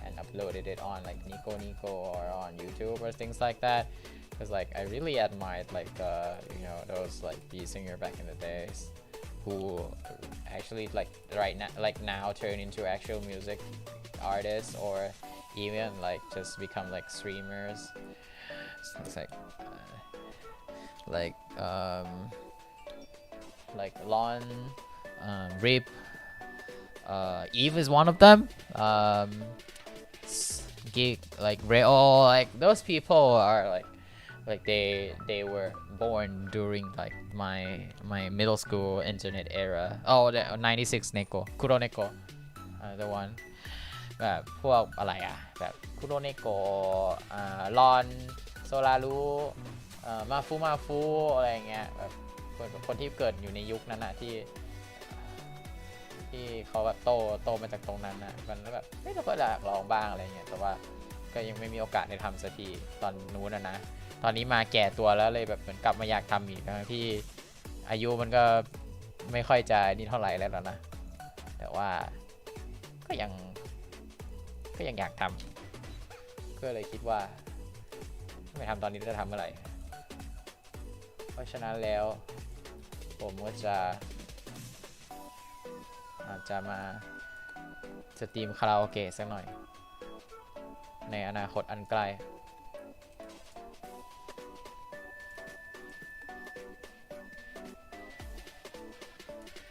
and uploaded it on like Nico or on YouTube or things like that because like I really admired like those like B singer back in the days who actually like now turn into actual music artists or even like just become like streamers so it's like Lon Rip Eve is one of them geek like Reo, like those people are like they were born during like my middle school internet era. Oh, the 96 Neko, Kuro Neko, the one. แบบพวกอะไรอะแบบคุโรเนโกะลอนโซลารุมาฟูอะไรอย่างเงี้ยแบบคนที่เกิดอยู่ในยุคนั้นอะที่เขาแบบโตมาจากตรงนั้นนะมันแบบเราก็อยากลองบ้างอะไรเงี้ยแต่ว่าก็ยังไม่มีโอกาสได้ทำสักทีตอนนู้นนะตอนนี้มาแก่ตัวแล้วเลยแบบเหมือนกลับมาอยากทำอีกนะที่อายุมันก็ไม่ค่อยจะนี่เท่าไหร่แล้วนะแต่ว่าก็ยังอยากทำก็เลยคิดว่าไม่ทำตอนนี้จะทำเมื่อไหร่เพราะฉะนั้นแล้วผมก็อาจจะมาสตรีมคาราโอเกะสักหน่อยในอนาคตอันใกล้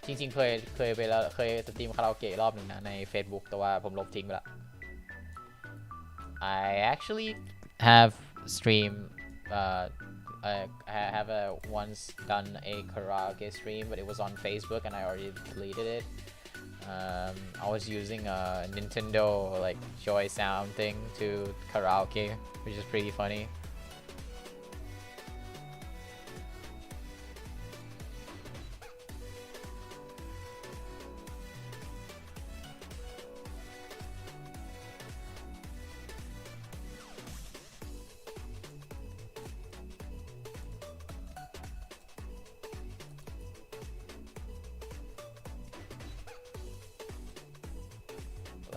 จริงๆเคยไปแล้วเคยสตรีมคาราโอเกะรอบหนึ่งนะใน Facebook แต่ว่าผมลบทิ้งไปละ I actually have streamed I have once done a karaoke stream, but it was on Facebook and I already deleted it. I was using a Nintendo like Joy Sound thing to karaoke, which is pretty funny.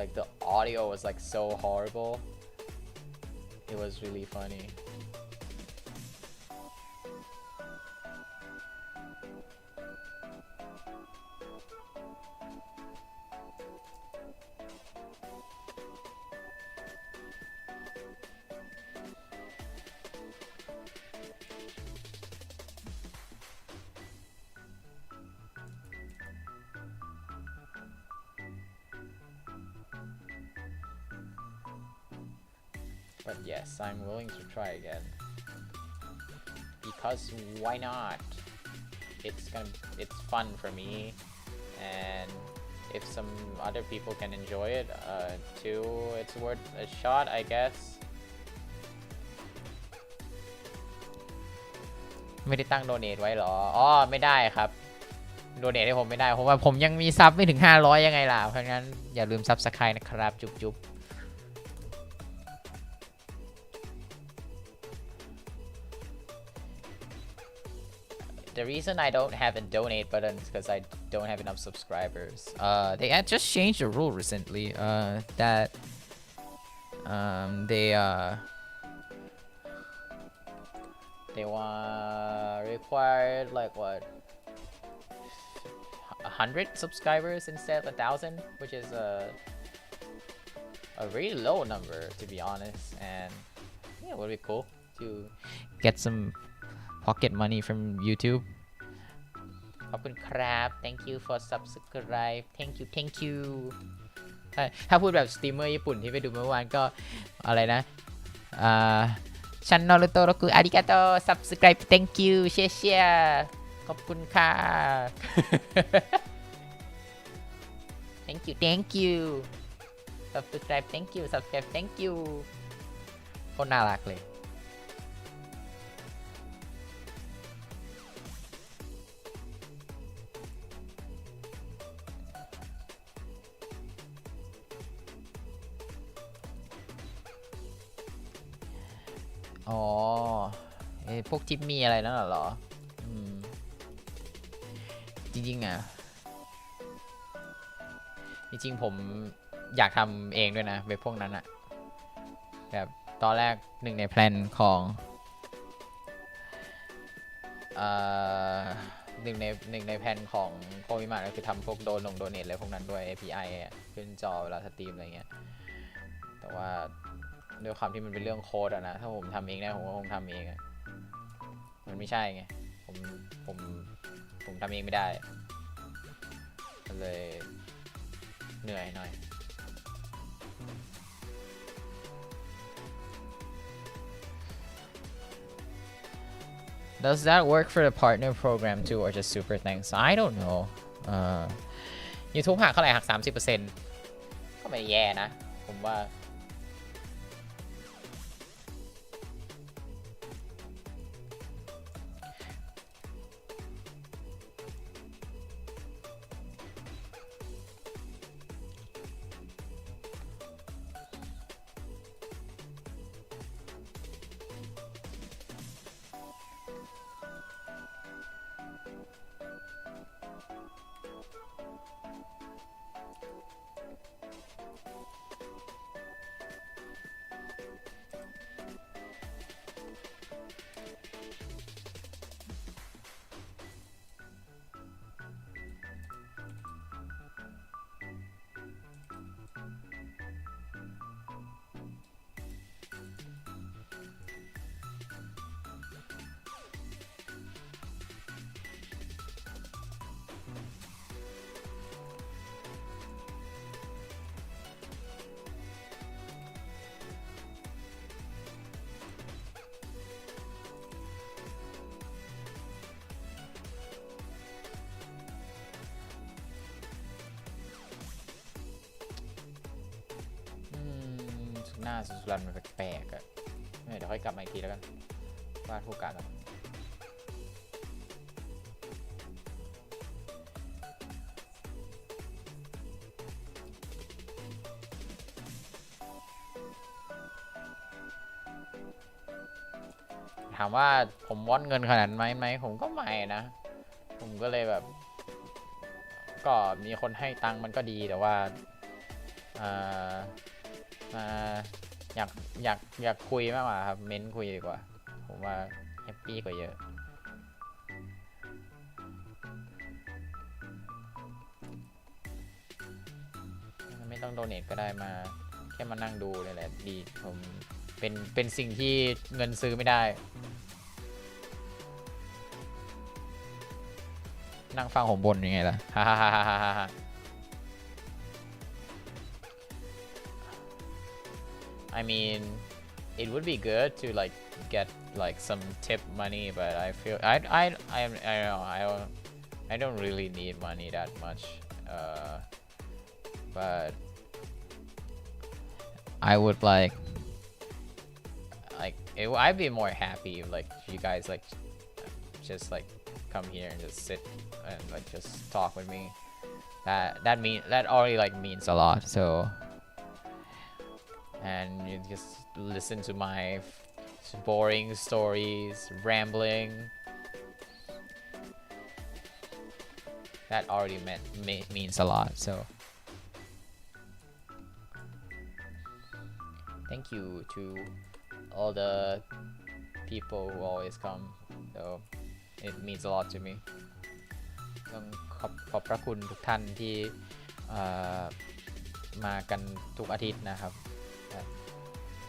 Like the audio was like so horrible. It was really funny. But yes, I'm willing to try again. Because why not? It's fun for me, and if some other people can enjoy it too, it's worth a shot, I guess. ไม่ได้ตั้งโดเนทไว้หรออ๋อไม่ได้ครับโดเนทให้ผมไม่ได้เพราะว่าผมยังมีซับไม่ถึง500ยังไงล่ะเพราะงั้นอย่าลืมซับสไครต์นะครับจุ๊บThe reason I don't have a donate button is because I don't have enough subscribers. They had just changed the rule recently. That they required like what 100 subscribers instead of 1,000, which is a really low number to be honest. And yeah, it would be cool to get some pocket money from YouTube ขอบคุณครับ thank you for subscribe thank you ถ้าพูดแบบสตรีมเมอร์ญี่ปุ่นที่ไปดูเมื่อวานก็อะไรนะชันนอรุโตโรกุอาริกาโต subscribe thank you เชียขอบคุณค่ะ thank you subscribe thank you โคตรน่ารักเลยอ๋อพวกทิปมีอะไรนั่นเหรอจริงๆผมอยากทำเองด้วยนะเว็บพวกนั้นอะแบบตอนแรกหนึ่งในแพลนของหนึ่งในแผนของโคมิมาก็คือทำพวกโดเนทอะไรพวกนั้นด้วย API ขึ้นจอเวลาสตรีมอะไรเงี้ยแต่ว่าด้วยความที่มันเป็นเรื่องโค้ดอะนะถ้าผมทำเองได้ผมก็คงทำเองอะมันไม่ใช่ไงผมทำเองไม่ได้เลยเหนื่อยหน่อย Does that work for the partner program too or just super thanks I don't know YouTube หักเท่าไหร่หัก 30% ก็ไม่แย่นะผมว่าหน้าสุรันมันแปลกๆอ่ะเดี๋ยวค่อยกลับมาอีกทีแล้วกันวาดผู้การก่อนถามว่าผมวอนเงินขนาดไหมผมก็ไม่นะผมก็เลยแบบก็มีคนให้ตังค์มันก็ดีแต่ว่าอยากคุยมากกว่าครับเม้นคุยดีกว่าผมว่าแฮปปี้กว่าเยอะไม่ต้องโดเนทก็ได้มาแค่มานั่งดูเลยแหละดีผมเป็นสิ่งที่เงินซื้อไม่ได้นั่งฟังผมบ่นยังไงล่ะฮ่าฮ่าฮ่าฮ่าฮ่าI mean, it would be good to like get like some tip money, but I feel I don't really need money that much. But I would I'd be more happy if like you guys like just like come here and just sit and like just talk with me. That already like means a lot. So. And you just listen to my boring stories, rambling. That already means a lot. So, thank you to all the people who always come. So, it means a lot to me. ต้องขอบพระคุณทุกท่านที่มากันทุกอาทิตย์นะครับ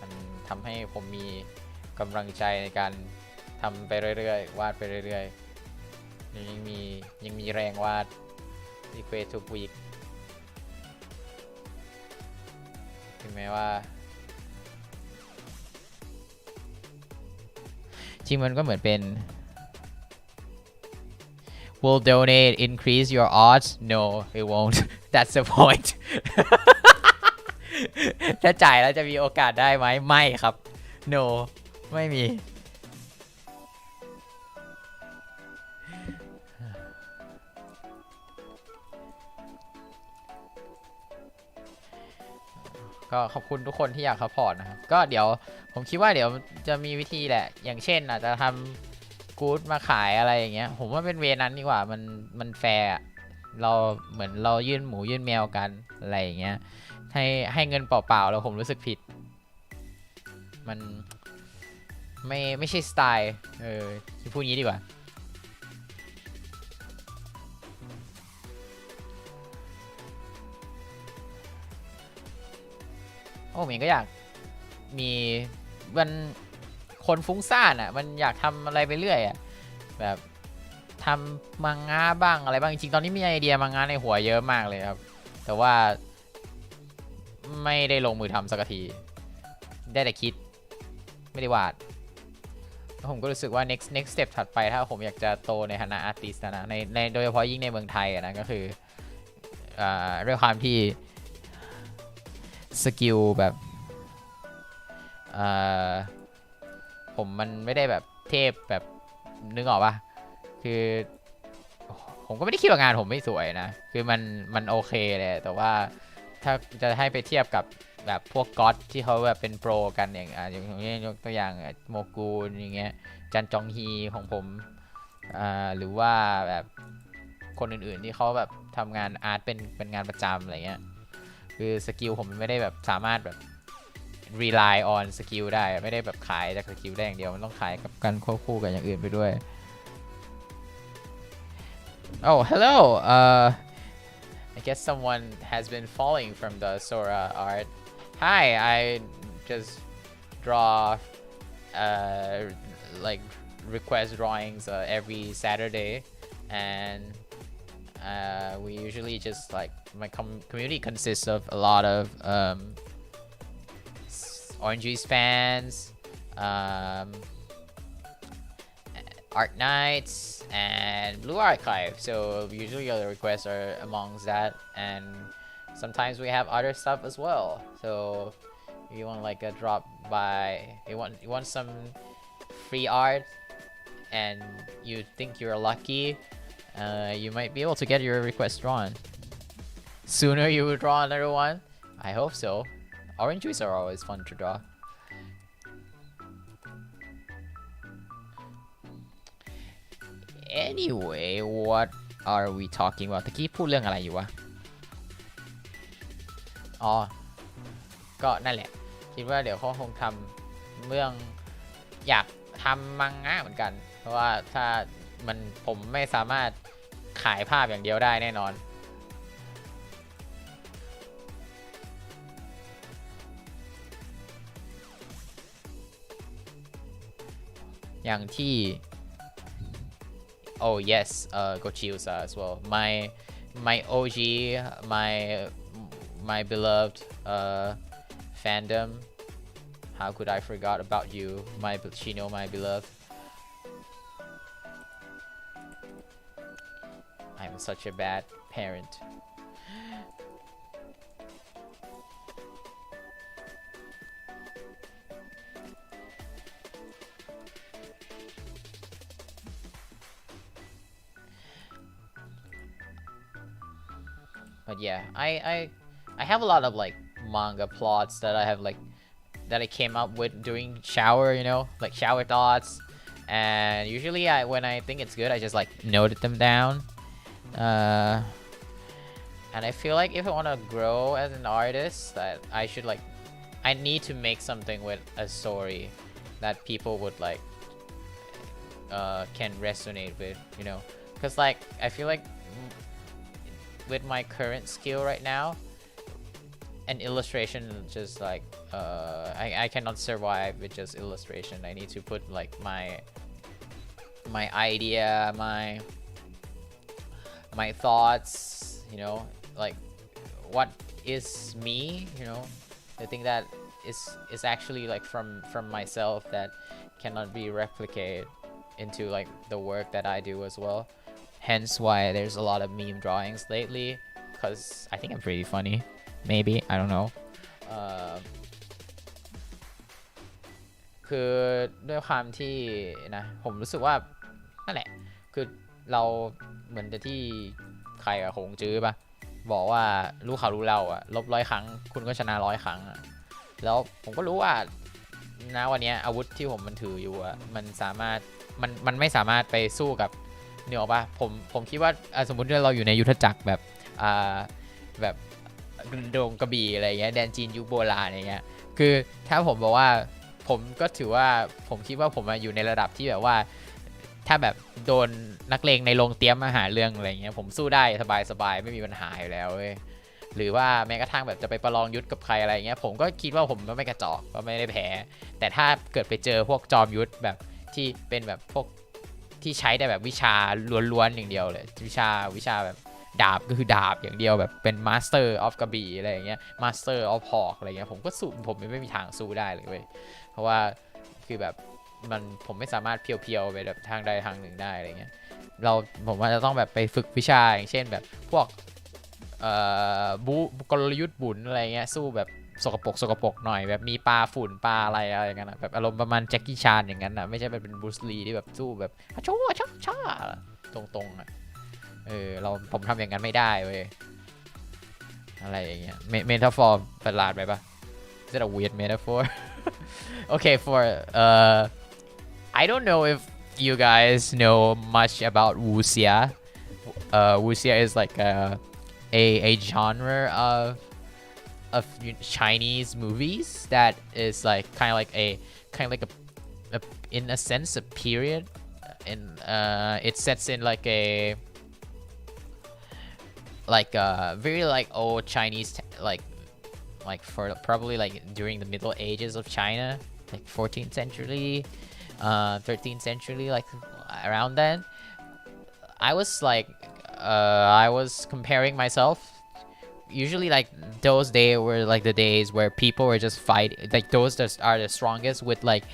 มันทำให้ผมมีกำลังใจในการทำไปเรื่อยๆวาดไปเรื่อยๆยังมีแรงวาดรีเควสทุกวีคถึงแม้ว่าจริงมันก็เหมือนเป็น will donate increase your odds no it won't that's the point ถ้าจ่ายแล้วจะมีโอกาสได้ไหมไม่ครับ no ไม่มีก็ขอบคุณทุกคนที่อยากซัพพอร์ตนะครับก็เดี๋ยวผมคิดว่าเดี๋ยวจะมีวิธีแหละอย่างเช่นอาจจะทำกู๊ดมาขายอะไรอย่างเงี้ยผมว่าเป็นเวนั้นดีกว่ามันแฟร์เราเหมือนเรายื่นหมูยื่นแมวกันอะไรอย่างเงี้ยให้เงินเปล่าๆแล้วผมรู้สึกผิดมันไม่ใช่สไตล์ที่พูดงี้ดีกว่าโอ้ผมเองก็อยากมีมันคนฟุ้งซ่านอ่ะมันอยากทำอะไรไปเรื่อยอ่ะแบบทำมังงะบ้างอะไรบ้างจริงๆตอนนี้มีไอเดียมังงะในหัวเยอะมากเลยครับแต่ว่าไม่ได้ลงมือทำสักทีได้แต่คิดไม่ได้วาด ผมก็รู้สึกว่า next step ถัดไปถ้าผมอยากจะโตในฐานะอาร์ติสต์นะในโดยเฉพาะยิ่งในเมืองไทยนะก็คือด้วยความที่สกิลแบบผมมันไม่ได้แบบเทพแบบนึกออกปะคือผมก็ไม่ได้คิดว่างานผมไม่สวยนะคือมันโอเคเลยแต่ว่าถ้าจะให้ไปเทียบกับแบบพวกก๊อตที่เขาแบบเป็นโปรกันอย่างนี้ยกตัวอย่างโมกูลอย่างเงี้ยจันจองฮีของผมหรือว่าแบบคนอื่นๆที่เขาแบบทำงานอาร์ตเป็นงานประจำอะไรเงี้ยคือสกิลผมไม่ได้แบบสามารถแบบ rely on สกิลได้ไม่ได้แบบขายจากสกิลได้อย่างเดียวมันต้องขายกับกันควบคู่กับอย่างอื่นไปด้วย Oh hello I guess someone has been falling from the Sora art. Hi, I just draw like request drawings every Saturday, and we usually just like my community consists of a lot of Orange Juice fans, Art Nights, and Blue Archive. So usually the requests are amongst that, and sometimes we have other stuff as well. So if you want like a drop by, you want some free art, and you think you're lucky, you might be able to get your request drawn. Sooner you will draw another one. I hope so. Orange Juice are always fun to draw. Anyway, what are we talking about ตะกี้พูดเรื่องอะไรอยู่วะอ๋อก็นั่นแหละคิดว่าเดี๋ยวเขาคงทำเรื่องอยากทำมังงะเหมือนกันเพราะว่าถ้าผมไม่สามารถขายภาพอย่างเดียวได้แน่นอนอย่างที่Oh yes, Gochiusa as well. My OG, my beloved fandom. How could I forgot about you, my Chino, my beloved. I'm such a bad parent. But yeah, I have a lot of like manga plots that I have like that I came up with during shower, you know, like shower thoughts. And usually when I think it's good, I just like noted them down. And I feel like if I want to grow as an artist, that I should like I need to make something with a story that people would like can resonate with, you know, because like I feel like with my current skill right now, an illustration just like I cannot survive with just illustration. I need to put like my idea, my thoughts, you know, like what is me, you know, the thing that is actually like from myself that cannot be replicated into like the work that I do as well. Hence why there's a lot of meme drawings lately, because I think I'm pretty funny. Maybe, I don't know. คือด้วยความที่นะผมรู้สึกว่านั่นแหละคือเราเหมือนจะที่ใครอะคงจื้อปะบอกว่ารู้เขารู้เราอะลบ100 ครั้งคุณก็ชนะ100 ครั้งอะแล้วผมก็รู้ว่านะวันนี้อาวุธที่มันถืออยู่อะมันสามารถมันไม่สามารถไปสู้กับเนี่ยหรอปะผมคิดว่าสมมุติว่าเราอยู่ในยุทธจักรแบบแบบโดงกระบี่อะไรเงี้ยแดนจีนยุคโบราณอะไรเงี้ยคือถ้าผมบอกว่าผมก็ถือว่าผมคิดว่าผมอยู่ในระดับที่แบบว่าถ้าแบบโดนนักเลงในโรงเตรียมมาหาเรื่องอะไรเงี้ยผมสู้ได้สบายไม่มีปัญหาอยู่แล้วเว้ยหรือว่าแม้กระทั่งแบบจะไปประลองยุทธกับใครอะไรเงี้ยผมก็คิดว่าผมไม่กระจอกก็ไม่ได้แพ้แต่ถ้าเกิดไปเจอพวกจอมยุทธแบบที่เป็นแบบพวกที่ใช้ได้แบบวิชาล้วนๆอย่างเดียวเลยวิชาแบบดาบก็คือดาบอย่างเดียวแบบเป็นมาสเตอร์ออฟกระบี่อะไรอย่างเงี้ยมาสเตอร์ออฟหอกอะไรเงี้ยผมก็สู้ผมไม่มีทางสู้ได้เลยเว้ยเพราะว่าคือแบบ ผมไม่สามารถเพียวๆไปแบบทางใดทางหนึ่งได้อะไรเงี้ยผมว่าจะต้องแบบไปฝึกวิชาอย่างเช่นแบบพวกบูกลยุทธ์บุญอะไรเงี้ยสู้แบบสกปรกหน่อยแบบมีปลาฝุ่นปลาอะไรอย่างเงี้ยแบบอารมณ์ประมาณแจ็คกี้ชานอย่างนั้นอ่ะไม่ใช่เป็นบรูซลีที่แบบสู้แบบช่าช่าตรงๆอ่ะผมทำอย่างนั้นไม่ได้เว้ยอะไรอย่างเงี้ยเมตาฟอร์ประหลาดไปปะ Is that a weird metaphor? Okay, I don't know if you guys know much about wuxia. Wuxia is like a genre of Chinese movies that is like kind of like a in a sense a period. In it sets in like a very like old Chinese like for probably like during the Middle Ages of China, like 14th century, 13th century, like around then. I was comparing myself. Usually, like those days were like the days where people were just fight. Like those that are the strongest with like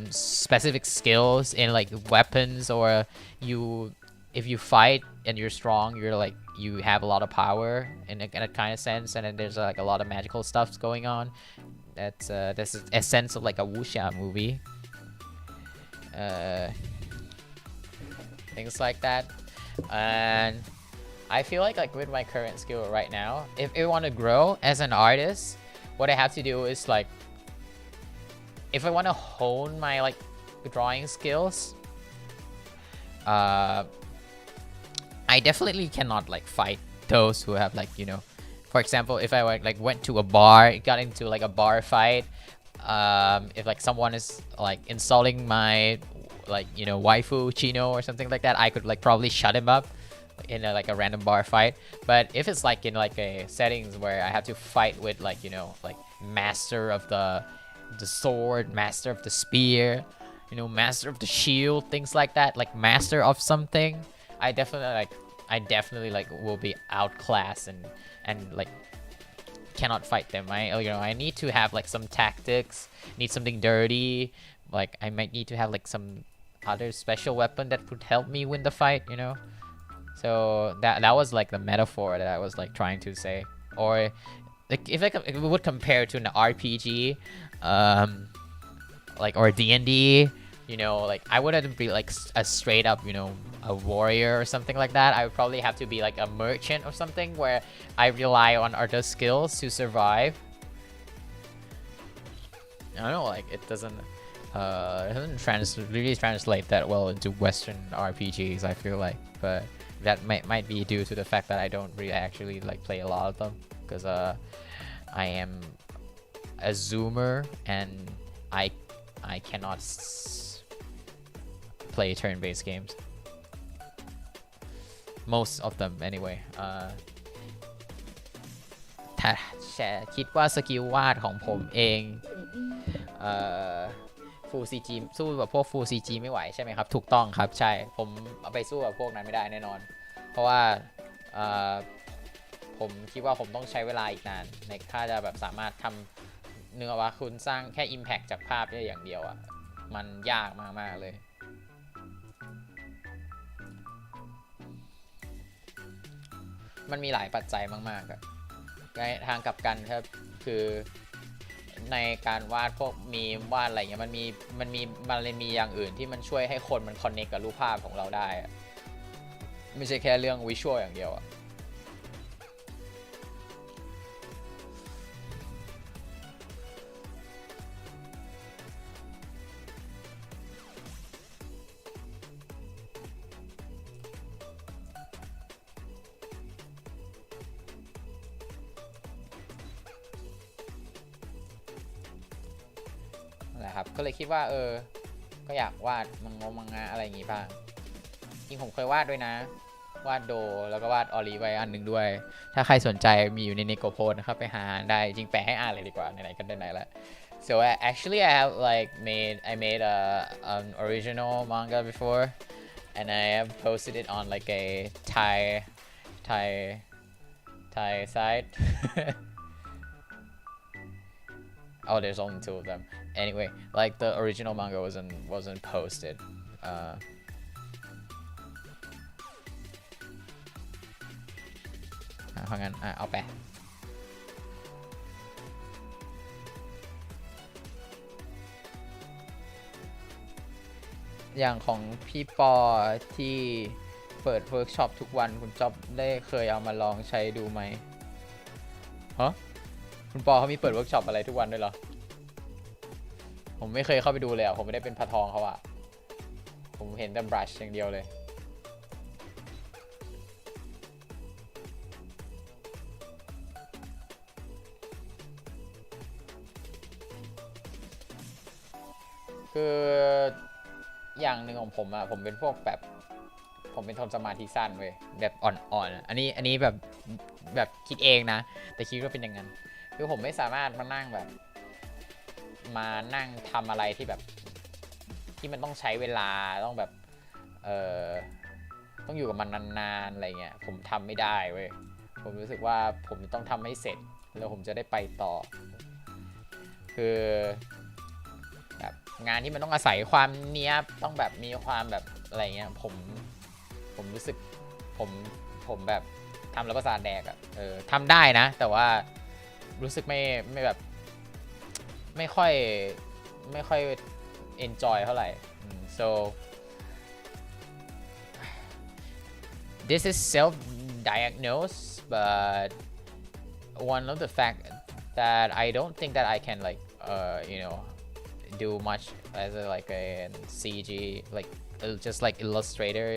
specific skills in like weapons, or if you fight and you're strong, you're like you have a lot of power in a kind of sense, and then there's like a lot of magical stuff going on. That's a sense of like a wuxia movie. Things like that, and I feel like with my current skill right now, if I want to grow as an artist, what I have to do is like, if I want to hone my like drawing skills, I definitely cannot like fight those who have like, you know, for example, if I like went to a bar, got into like a bar fight, if like someone is like insulting my like, you know, waifu chino or something like that, I could like probably shut him up in like a random bar fight. But if it's like in like a settings where I have to fight with like, you know, like master of the sword, master of the spear, you know, master of the shield, things like that, like master of something, I definitely like will be outclassed and like cannot fight them. I need to have like some tactics, need something dirty, like I might need to have like some other special weapon that would help me win the fight, you know. So that was like the metaphor that I was like trying to say. Or like if we would compare to an RPG, like or D&D, you know, like I wouldn't be like a straight up, you know, a warrior or something like that. I would probably have to be like a merchant or something where I rely on other skills to survive. I don't know, like it doesn't really translate that well into Western RPGs, I feel like, but that might be due to the fact that I don't really actually like play a lot of them, because I am a zoomer and I cannot play turn-based games, most of them anyway. ถ้าคิดว่าสกิลวาดของผมเองฟูลซีจีสู้แบบพวกฟูลซีจีไม่ไหวใช่ไหมครับถูกต้องครับใช่ผมเอาไปสู้กับพวกนั้นไม่ได้แน่นอนเพราะว่าผมคิดว่าผมต้องใช้เวลาอีกนานในถ้าจะแบบสามารถทำเนื้อว่าคุณสร้างแค่ Impact จากภาพได้อย่างเดียวอ่ะมันยากมากๆเลยมันมีหลายปัจจัยมากๆอะในทางกลับกันครับคือในการวาดพวกมีมวาดอะไรเงี้ยมันเลยมีอย่างอื่นที่มันช่วยให้คนมันคอนเนคกับรูปภาพของเราได้ไม่ใช่แค่เรื่องวิชวลอย่างเดียวอะครับก็เลยคิดว่าก็อยากวาดมังงะอะไรอย่างงี้บ้างจริงผมเคยวาดด้วยนะวาดโดแล้วก็วาดออลีไว้อันหนึ่งด้วยถ้าใครสนใจมีอยู่ในนิโกโพสนะครับไปหาได้จริงแปะให้อ่านเลยดีกว่าไหนๆกันได้ไหนแล้ว so actually I have like made an original manga before and I have posted it on like a Thai site Oh, there's only 2 of them. Anyway, like the original manga wasn't posted. เพราะงั้นเอาไปอย่างของพี่ปอที่เปิดเวิร์กช็อปทุกวันคุณจ๊อบได้เคยเอามาลองใช้ดูไหมฮะคุณปอเขามีเปิดเวิร์กช็อปอะไรทุกวันด้วยเหรอผมไม่เคยเข้าไปดูเลยผมไม่ได้เป็นพะทองเขาอะผมเห็นแต่บรัชอย่างเดียวเลยคืออย่างหนึ่งของผมอะผมเป็นพวกแบบผมเป็นคนสมาธิสั้นเว้ยแบบอ่อนๆอันนี้แบบคิดเองนะแต่คิดว่าเป็นอย่างนั้นคือผมไม่สามารถมานั่งแบบมานั่งทำอะไรที่แบบที่มันต้องใช้เวลาต้องแบบต้องอยู่กับมันนานๆอะไรเงี้ยผมทำไม่ได้เว้ยผมรู้สึกว่าผมต้องทำให้เสร็จแล้วผมจะได้ไปต่อคือแบบงานที่มันต้องอาศัยความเนี้ยบต้องแบบมีความแบบอะไรเงี้ยผมรู้สึกผมแบบทำแล้วประสาทแดกอะทำได้นะแต่ว่ารู้สึกไม่แบบไม่ค่อย enjoy เท่าไหร่ so this is self-diagnosed but one of the fact that I don't think that I can like you know do much as like a CG like just like illustrator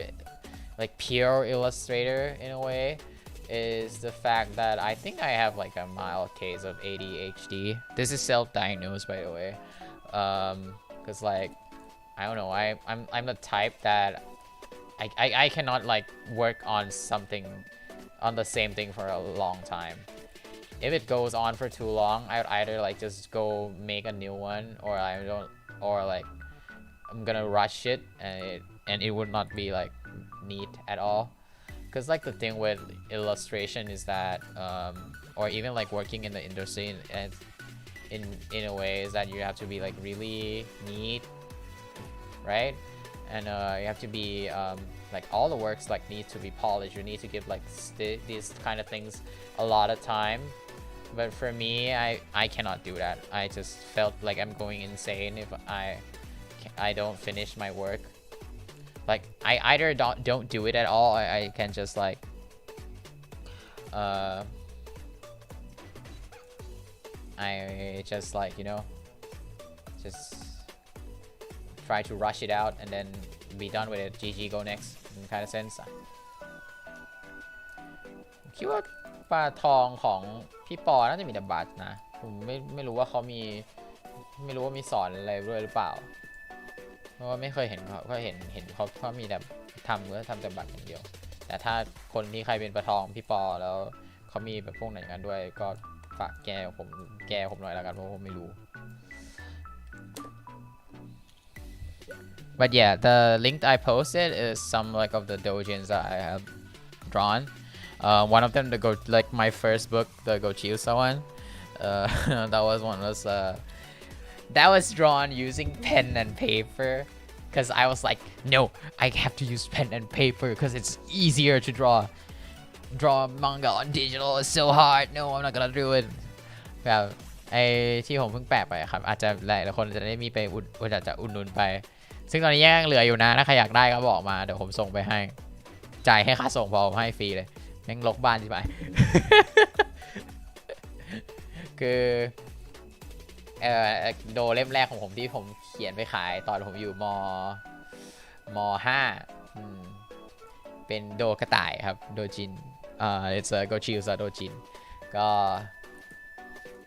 like pure illustrator in a way is the fact that I think I have like a mild case of ADHD. This is self-diagnosed by the way, because like I don't know, I'm the type that I cannot like work on something on the same thing for a long time. If it goes on for too long, I would either like just go make a new one or like I'm gonna rush it and it would not be like neat at all. Because like the thing with illustration is that or even like working in the industry and in a way is that you have to be like really neat, right? And you have to be like all the works like need to be polished. You need to give like these kind of things a lot of time. But for me, I cannot do that. I just felt like I'm going insane if I don't finish my work. Like I either don't do it at all. I can just like I just like, you know, just try to rush it out and then be done with it. GG, go next in kind of sense. คิดว่าปลาทองของพี่ปอน่าจะมีแต่บัตรนะผมไม่รู้ว่าเขามีไม่รู้ว่ามีสอนอะไรด้วยหรือเปล่าเพราะว่าไม่เคยเห็นเขาก็เห็นเขามีแต่ทำแต่บัตรอย่างเดียวแต่ถ้าคนที่ใครเป็นปลาทองพี่ปอแล้วเขามีแบบพวกไหนกันด้วยก็ฝากแกผมหน่อยแล้วกันเพราะผมไม่รู้ But yeah, the link I posted is some like of the doujins that I have drawn. One of them, like my first book, the Gochiusa one. That was drawn using pen and paper, because I was like, no, I have to use pen and paper because it's easier to draw. Draw manga on digital is so hard. No, I'm not gonna do it. แบบไอ้ที่ผมเพิ่งแปะไปครับอาจจะหลายคนจะได้มีไปอาจจะอุ่นนุนไปซึ่งตอนนี้ยังเหลืออยู่นะถ้าใครอยากได้ก็บอกมาเดี๋ยวผมส่งไปให้จ่ายให้ค่าส่งพอผมให้ฟรีเลยแม่งลกบ้านใช่ไหม คือโดเล่มแรกของผมที่ผมเขียนไปขายตอนผมอยู่ม.5 เป็นโดกระต่ายครับโดจินit's a Gochiusa โดจินก็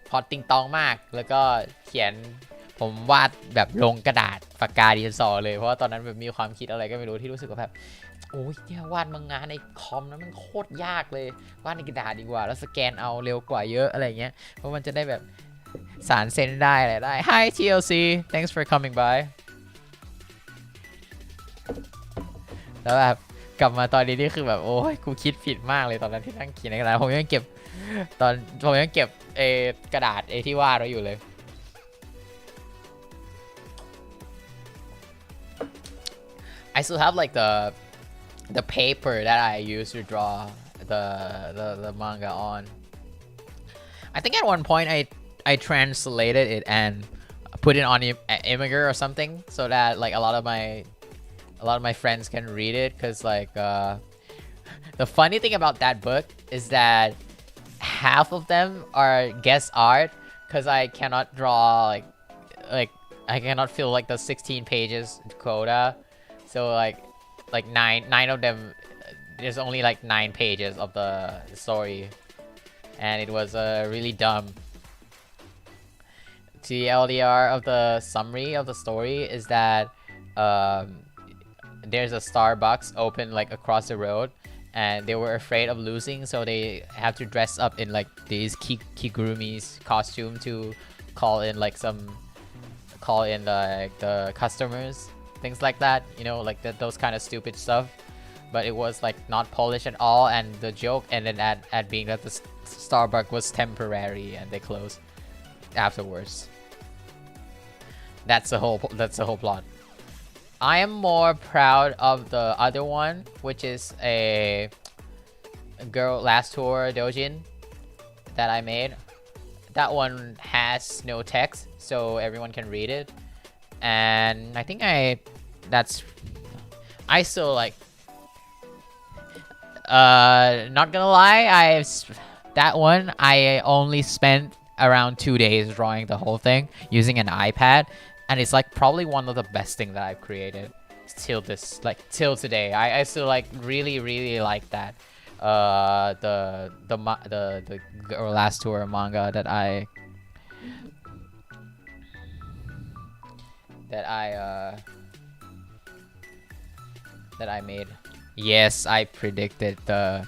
พอติงตองมากแล้วก็เขียนผมวาดแบบลงกระดาษปากกาดินสอเลยเพราะว่าตอนนั้นแบบมีความคิดอะไรก็ไม่รู้ที่รู้สึกว่าแบบโอ้ยเนี่ยวาดมังงะในคอมนั้นมันโคตรยากเลยวาดในกระดาษดีกว่าแล้วสแกนเอาเร็วกว่าเยอะอะไรเงี้ยเพราะมันจะได้แบบสารเส้นได้อะไรได้ Hi TLC thanks for coming by แล้วแบบกลับมาตอนนี้นี่คือแบบโอ้ยกูคิดผิดมากเลยตอนนั้นที่นั่งเขียนในกระดาษผมยังเก็บกระดาษที่วาดไว้อยู่เลย I still have like the paper that I used to draw the manga on. I think at one point I translated it and put it on Imgur or something so that like a lot of my friends can read it, because like the funny thing about that book is that half of them are guest art, because I cannot draw like I cannot fill like the 16 pages quota, so like nine of them, there's only like 9 pages of the story, and it was really dumb. The LDR of the summary of the story is that there's a Starbucks open like across the road, and they were afraid of losing, so they have to dress up in like these kigurumi's costume to call in like the customers, things like that, you know, like those kind of stupid stuff. But it was like not polished at all, and the joke ended at being that the Starbucks was temporary and they closed afterwards. That's the whole plot. I am more proud of the other one, which is a girl last tour dojin that I made. That one has no text, so everyone can read it, and I think I still like, not gonna lie, that one I only spent around 2 days drawing the whole thing using an iPad, and it's like probably one of the best things that I've created till today. I still like really like that. The girl last tour manga that I made. Yes, I predicted the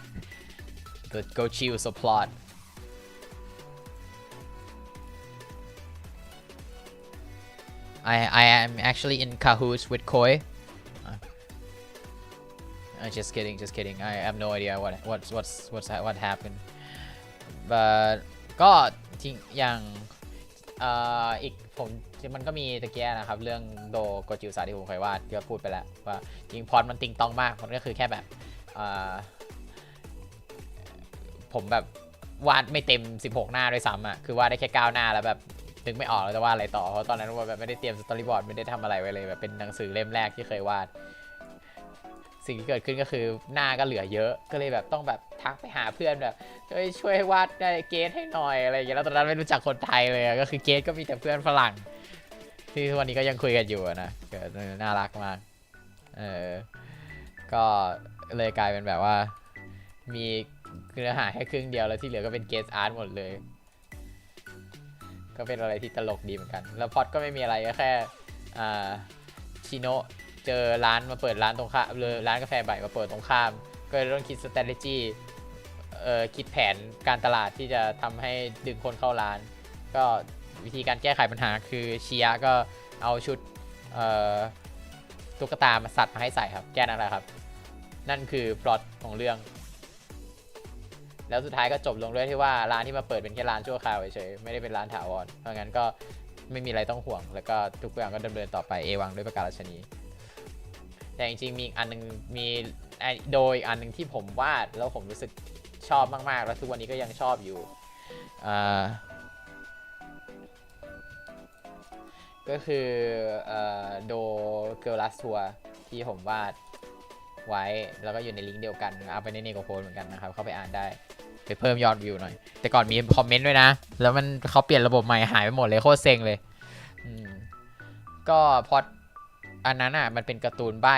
Gochiusa plot. I am actually in cahoots with Koi. Just kidding. I have no idea what happened. But ก็จริงอย่างอีกผมมันก็มีตะเกียนะครับเรื่องโดโกจิวสาที่ผมเคยวาดก็พูดไปแล้วว่าจริงพอดมันติงตองมากมันก็คือแค่แบบผมแบบวาดไม่เต็ม16หน้าด้วยซ้ำอ่ะคือวาดได้แค่9หน้าแล้วแบบนึกไม่ออกแล้วจะวาดอะไรต่อเพราะตอนนั้นว่าแบบไม่ได้เตรียมสตอรี่บอร์ดไม่ได้ทำอะไรไว้เลยแบบเป็นหนังสือเล่มแรกที่เคยวาดสิ่งที่เกิดขึ้นก็คือหน้าก็เหลือเยอะก็เลยแบบต้องแบบทักไปหาเพื่อนแบบช่วยวาดได้เกสให้หน่อยอะไรอย่างเงี้ยแล้วตอนนั้นไม่รู้จักคนไทยเลยก็คือเกสก็มีแต่เพื่อนฝรั่งที่ทุกวันนี้ก็ยังคุยกันอยู่นะน่ารักมากก็เลยกลายเป็นแบบว่ามีเนื้อหาแค่ครึ่งเดียวแล้วที่เหลือก็เป็นเกสอาร์ตหมดเลยก็เป็นอะไรที่ตลกดีเหมือนกันแล้วพอดก็ไม่มีอะไรก็แค่ชิโนะเจอร้านมาเปิดร้านตรงข้ามร้านกาแฟใบมาเปิดตรงข้ามก็เลยต้องคิด strategy คิดแผนการตลาดที่จะทำให้ดึงคนเข้าร้านก็วิธีการแก้ไขปัญหาคือชิยะก็เอาชุดตุ๊กตามาสัตว์มาให้ใส่ครับแค่นั้นแหละครับนั่นคือพล็อตของเรื่องแล้วสุดท้ายก็จบลงด้วยที่ว่าร้านที่มาเปิดเป็นแค่ร้านชั่วคราวเฉยๆไม่ได้เป็นร้านถาวรเพราะงั้นก็ไม่มีอะไรต้องห่วงแล้วก็ทุกอย่างก็ดำเนินต่อไปเอวังด้วยประกาศนีแต่จริงๆมีอีกอันนึงมีโดยอันนึงที่ผมวาดแล้วผมรู้สึกชอบมากๆแล้วทุกวันนี้ก็ยังชอบอยู่ก็คือโดเกิร์ลลัสทัวร์ที่ผมวาดไว้แล้วก็อยู่ในลิงก์เดียวกันเอาไปในโกโพสเหมือนกันนะครับเข้าไปอ่านได้ไปเพิ่มยอดวิวหน่อยแต่ก่อนมีคอมเมนต์ด้วยนะแล้วมันเขาเปลี่ยนระบบใหม่หายไปหมดเลยโคตรเซ็งเลยก็พออันนั้นอ่ะมันเป็นการ์ตูนใบ้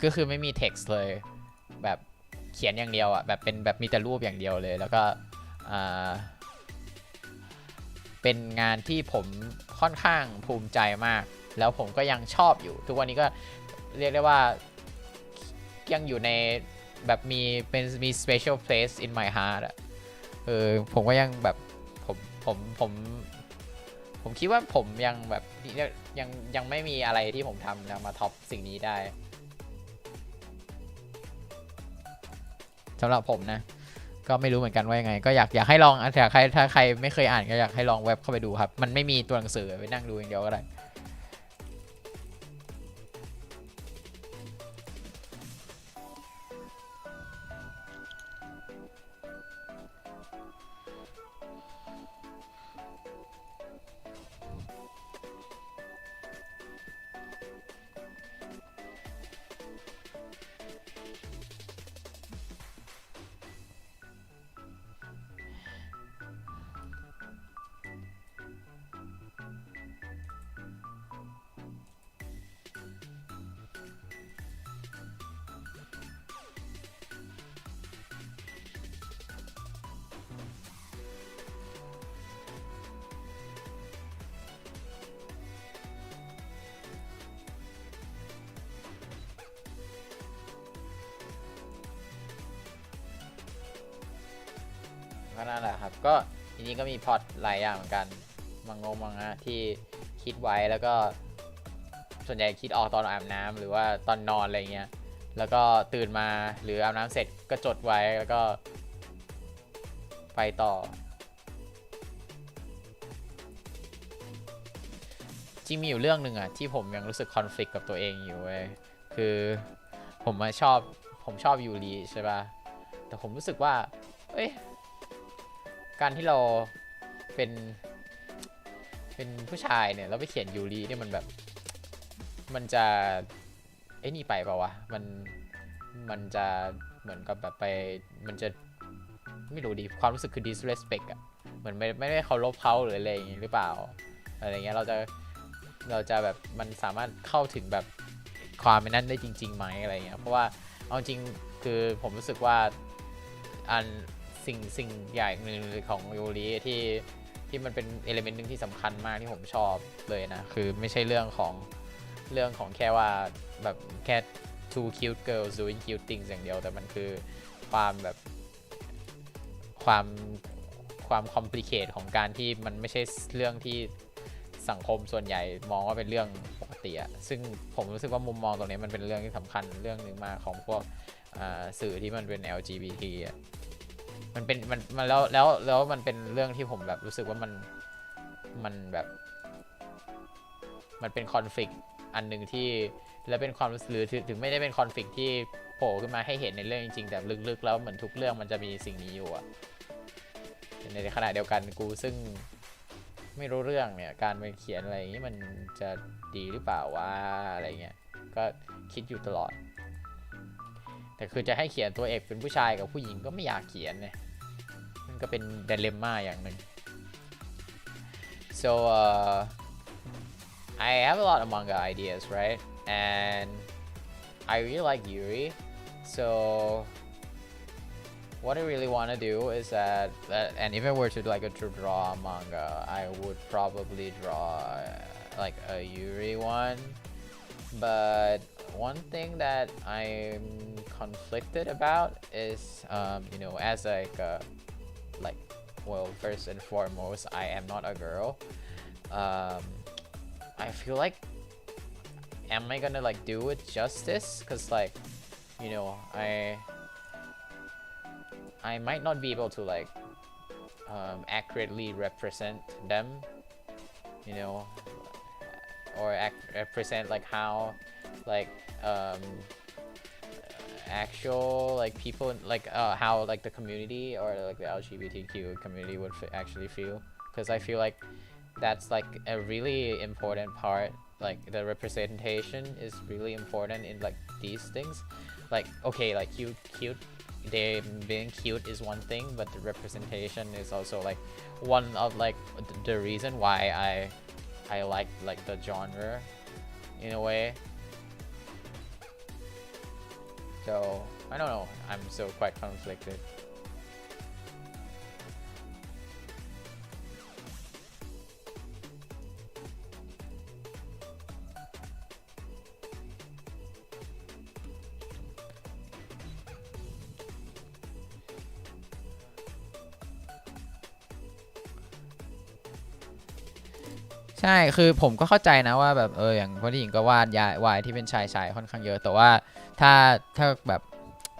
ก็คือไม่มี text เลยแบบเขียนอย่างเดียวอ่ะแบบเป็นแบบมีแต่รูปอย่างเดียวเลยแล้วก็เป็นงานที่ผมค่อนข้างภูมิใจมากแล้วผมก็ยังชอบอยู่ทุกวันนี้ก็เรียกได้ว่ายังอยู่ในแบบมี special place in my heart อ่ะผมก็ยังแบบผมคิดว่าผมยังแบบยังไม่มีอะไรที่ผมทำมาท็อปสิ่งนี้ได้สำหรับผมนะก็ไม่รู้เหมือนกันว่ายังไงก็อยากให้ลองถ้าใครไม่เคยอ่านก็อยากให้ลองเว็บเข้าไปดูครับมันไม่มีตัวหนังสือไปนั่งดูอย่างเดียวก็ได้ นั่นแหละครับก็จริงๆก็มีพล็อตหลายอย่างเหมือนกันมังงะที่คิดไว้แล้วก็ส่วนใหญ่คิดออกตอนอาบน้ำหรือว่าตอนนอนอะไรเงี้ยแล้วก็ตื่นมาหรืออาบน้ำเสร็จก็จดไว้แล้วก็ไปต่อจริงมีอยู่เรื่องหนึ่งอะที่ผมยังรู้สึกคอนฟ lict กับตัวเองอยู่เว้ยคือผมชอบยูริใช่ป่ะแต่ผมรู้สึกว่าเอ้ยการที่เราเป็นผู้ชายเนี่ยแล้วไปเขียนยูริเนี่ยมันแบบมันจะไอ้นี่ไปเปล่าวะมันจะเหมือนกับแบบไปมันจะไม่รู้ดิความรู้สึกคือ disrespect อะเหมือนไม่ได้เคารพเขาหรืออะไรอย่างงี้หรือเปล่าอะไรเงี้ยเราจะแบบมันสามารถเข้าถึงแบบความเป็นนั้นได้จริงๆไหมอะไรเงี้ยเพราะว่าเอาจริงคือผมรู้สึกว่าอันสิ่งใหญ่หนึ่งของยูริที่มันเป็นเอลิเมนต์หนึ่งที่สำคัญมากที่ผมชอบเลยนะคือไม่ใช่เรื่องของแค่ว่าแบบแค่ two cute girls doing cute things อย่างเดียวแต่มันคือความแบบความ complicate ของการที่มันไม่ใช่เรื่องที่สังคมส่วนใหญ่มองว่าเป็นเรื่องปกติอะซึ่งผมรู้สึกว่ามุมมองตรงนี้มันเป็นเรื่องที่สำคัญเรื่องหนึ่งมากของพวกสื่อที่มันเป็น LGBT อะมันเป็นมันแล้วมันเป็นเรื่องที่ผมแบบรู้สึกว่ามันแบบมันเป็นคอนฟ lict อันหนึ่งที่แล้วเป็นความรู้สึกหรือถึงไม่ได้เป็นคอนฟ lict ที่โผล่ขึ้นมาให้เห็นในเรื่องจริงๆแต่ลึกๆแล้วเหมือนทุกเรื่องมันจะมีสิ่งนี้อยู่อะในขณะเดียวกันกูซึ่งไม่รู้เรื่องเนี่ยการไปเขียนอะไรอย่างนี้มันจะดีหรือเปล่าวะอะไรเงี้ยก็คิดอยู่ตลอดแต่คือจะให้เขียนตัวเอกเป็นผู้ชายกับผู้หญิงก็ไม่อยากเขียนเนี่ยมันก็เป็นไดเลมม่าอย่างหนึ่ง so I have a lot of manga ideas right and I really like Yuri so what I really want to do is that and if I were to draw a manga I would probably draw like a Yuri one but one thing that I'm conflicted about is as like well first and foremost I am not a girl I feel like am I gonna like do it justice because like I might not be able to like accurately represent them or represent like how like actual like people like how like the community or like the LGBTQ community would actually feel because I feel like that's like a really important part like the representation is really important in like these things like okay like cute they being cute is one thing but the representation is also like one of like the reason why I like the genre in a way so I don't know I'm still quite conflictedใช่คือผมก็เข้าใจนะว่าแบบอย่างผู้หญิงก็วาดวายที่เป็นชายค่อนข้างเยอะแต่ว่าถ้าแบบ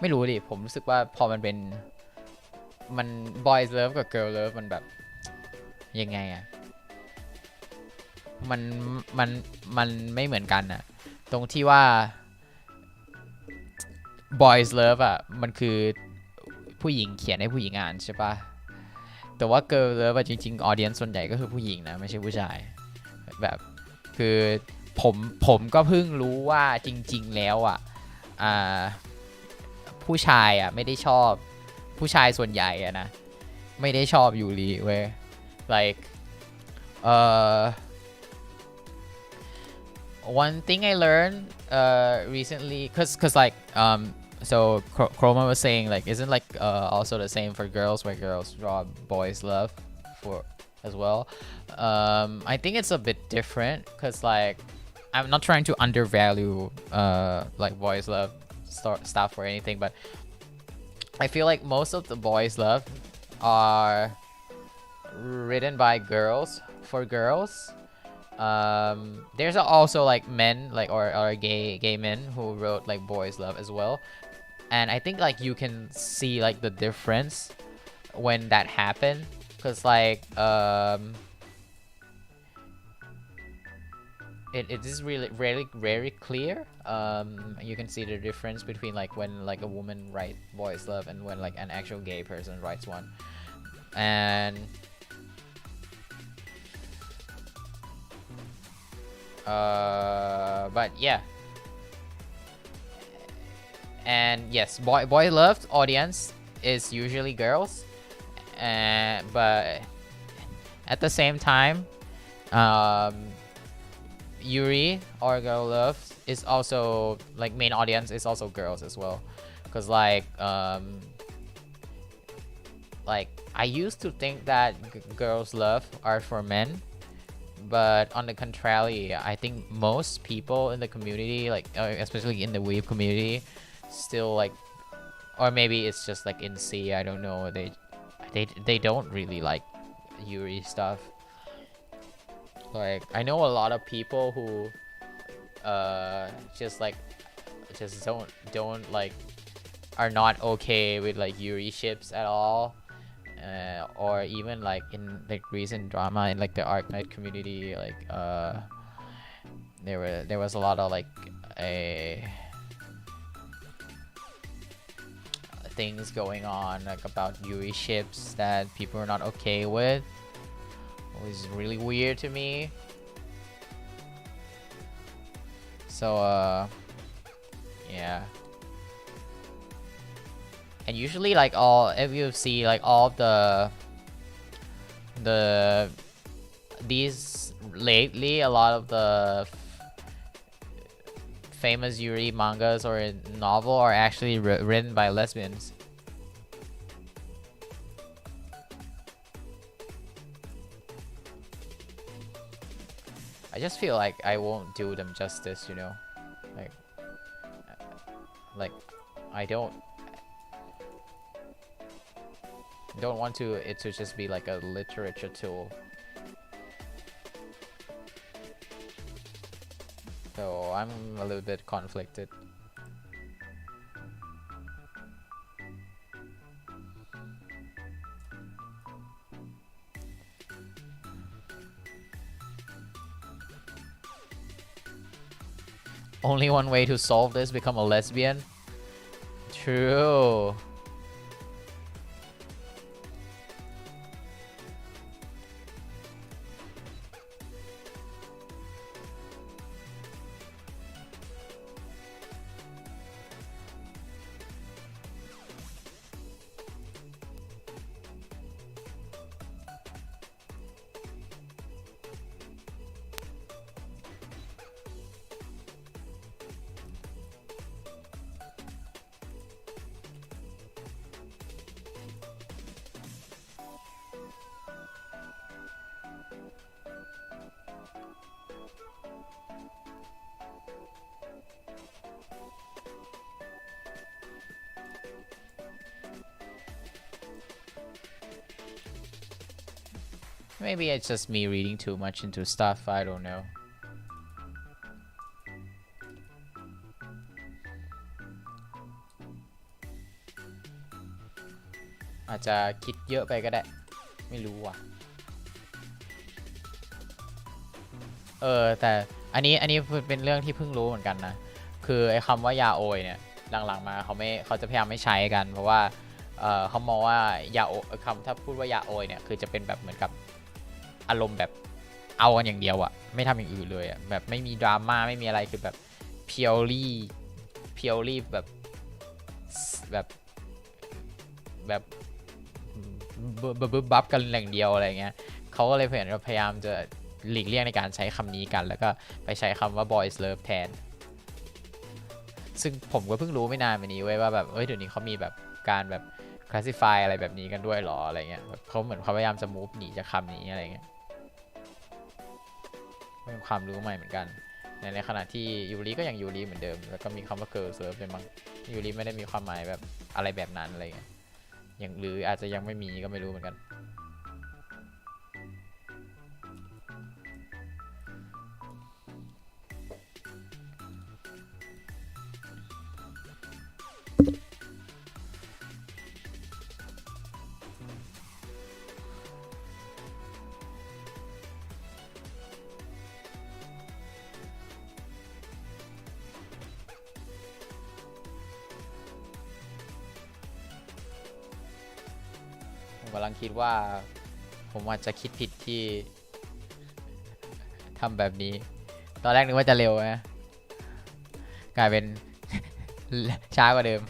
ไม่รู้ดิผมรู้สึกว่าพอมันเป็นมัน boys love กับ girl love มันแบบยังไงอะมันไม่เหมือนกันอะตรงที่ว่า boys love อะมันคือผู้หญิงเขียนให้ผู้หญิงอ่านใช่ปะแต่ว่า girl love จริงๆ audience ส่วนใหญ่ก็คือผู้หญิงนะไม่ใช่ผู้ชายแบบคือผมก็เพิ่งรู้ว่าจริงๆแล้วอ่ะผู้ชายอ่ะไม่ได้ชอบผู้ชายส่วนใหญ่อ่ะนะไม่ได้ชอบยูริเว้ย like one thing I learned recently cause like so Chroma was saying like isn't like also the same for girls where girls draw boys love for as well I think it's a bit different because like I'm not trying to undervalue like boys love stuff or anything but I feel like most of the boys love are written by girls for girls. There's also like men like or gay men who wrote like boys love as well, and I think like you can see like the difference when that happened, because like it is really very clear. You can see the difference between like when like a woman writes boys love and when like an actual gay person writes one. And but yeah, and yes, boy loved audience is usually girls, but at the same time, Yuri or Girl Love is also like main audience is also girls as well, because like I used to think that Girls Love are for men, but on the contrary, I think most people in the community, like especially in the weeb community, still like, or maybe it's just like in C, I don't know, they don't really like Yuri stuff. Like I know a lot of people who just don't like, are not okay with like Yuri ships at all, or even like in like recent drama in like the Arknight community, like there was a lot of like things going on like about Yuri ships that people are not okay with. It was really weird to me. So yeah. And usually like if you see like all of these lately, a lot of the famous Yuri mangas or novel are actually written by lesbians. I just feel like I won't do them justice, you know, like I don't want it to just be like a literature tool. So I'm a little bit conflicted. Only one way to solve this: become a lesbian. True. Maybe it's just me reading too much into stuff, I don't know. อาจจะคิดเยอะไปก็ได้ไม่รู้ว่ะแต่อันนี้เป็นเรื่องที่เพิ่งรู้เหมือนกันนะคือไอ้คำว่ายาโอยเนี่ยหลังๆมาเขาจะพยายามไม่ใช้กันเพราะว่าเขามองว่ายาโอถ้าพูดว่ายาโอยเนี่ยคือจะเป็นแบบเหมือนกับอารมณ์แบบเอากันอย่างเดียวอะไม่ทำอย่างอื่นเลยอะแบบไม่มีดราม่าไม่มีอะไรคือแบบ purely แบบบัฟกันอย่างเดียวอะไรเงี้ยเขาก็เลยพยายามจะหลีกเลี่ยงในการใช้คำนี้กันแล้วก็ไปใช้คำว่า boys love แทนซึ่งผมก็เพิ่งรู้ไม่นานมานี้เว้ยว่าแบบเดี๋ยวนี้เขามีแบบการแบบ classify อะไรแบบนี้กันด้วยหรออะไรเงี้ยเขาเหมือนเขาพยายามจะ move หนีจากคำนี้อะไรเงี้ยเป็นความรู้ใหม่เหมือนกันในขณะที่ยูริก็ยังยูริเหมือนเดิมแล้วก็มีคำว่า girls love เป็นบางยูริไม่ได้มีความหมายแบบอะไรแบบนั้นอะไรเงี้ย ยังหรืออาจจะยังไม่มีก็ไม่รู้เหมือนกันผมกำลังคิดว่าผมอาจจะคิดผิดที่ทำแบบนี้ตอนแรกนึกว่าจะเร็วนะกลายเป็น ช้ากว่าเดิม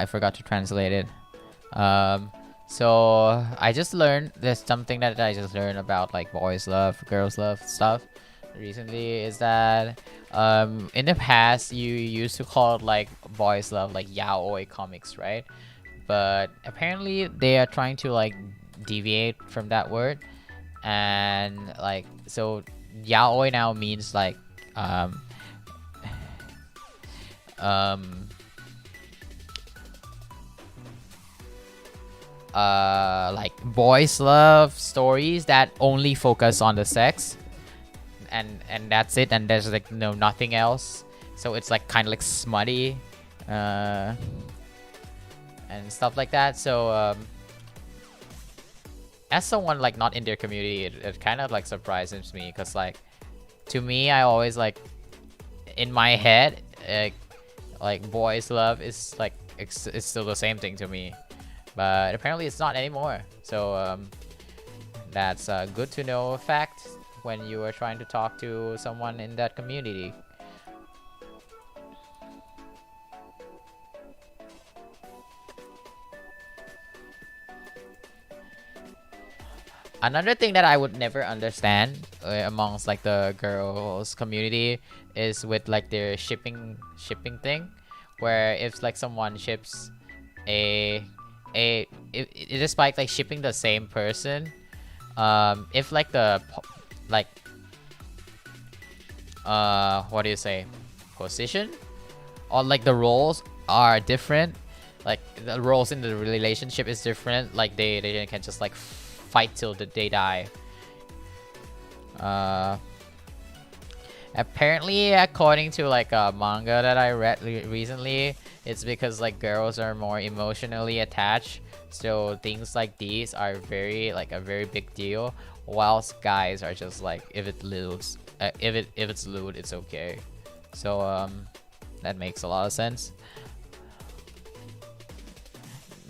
I forgot to translate it. So I just learned there's something that I just learned about like boys love, girls love stuff recently is that in the past you used to call it like boys love like yaoi comics, right? But apparently they are trying to like deviate from that word and like so yaoi now means like like boys love stories that only focus on the sex and that's it and there's like nothing else so it's like kind of like smutty and stuff like that so as someone like not in their community it kind of like surprises me because like to me I always like in my head like boys love is like it's still the same thing to me but apparently it's not anymore so that's a good to know fact when you are trying to talk to someone in that community. Another thing that I would never understand amongst like the girls community is with like their shipping thing where if like someone ships despite like shipping the same person if like the like what do you say position or like the roles are different like the roles in the relationship is different like they can just like fight till the day die apparently according to like a manga that I read recently it's because like girls are more emotionally attached so things like these are very like a very big deal whilst guys are just like if it's lewd it's okay so that makes a lot of sense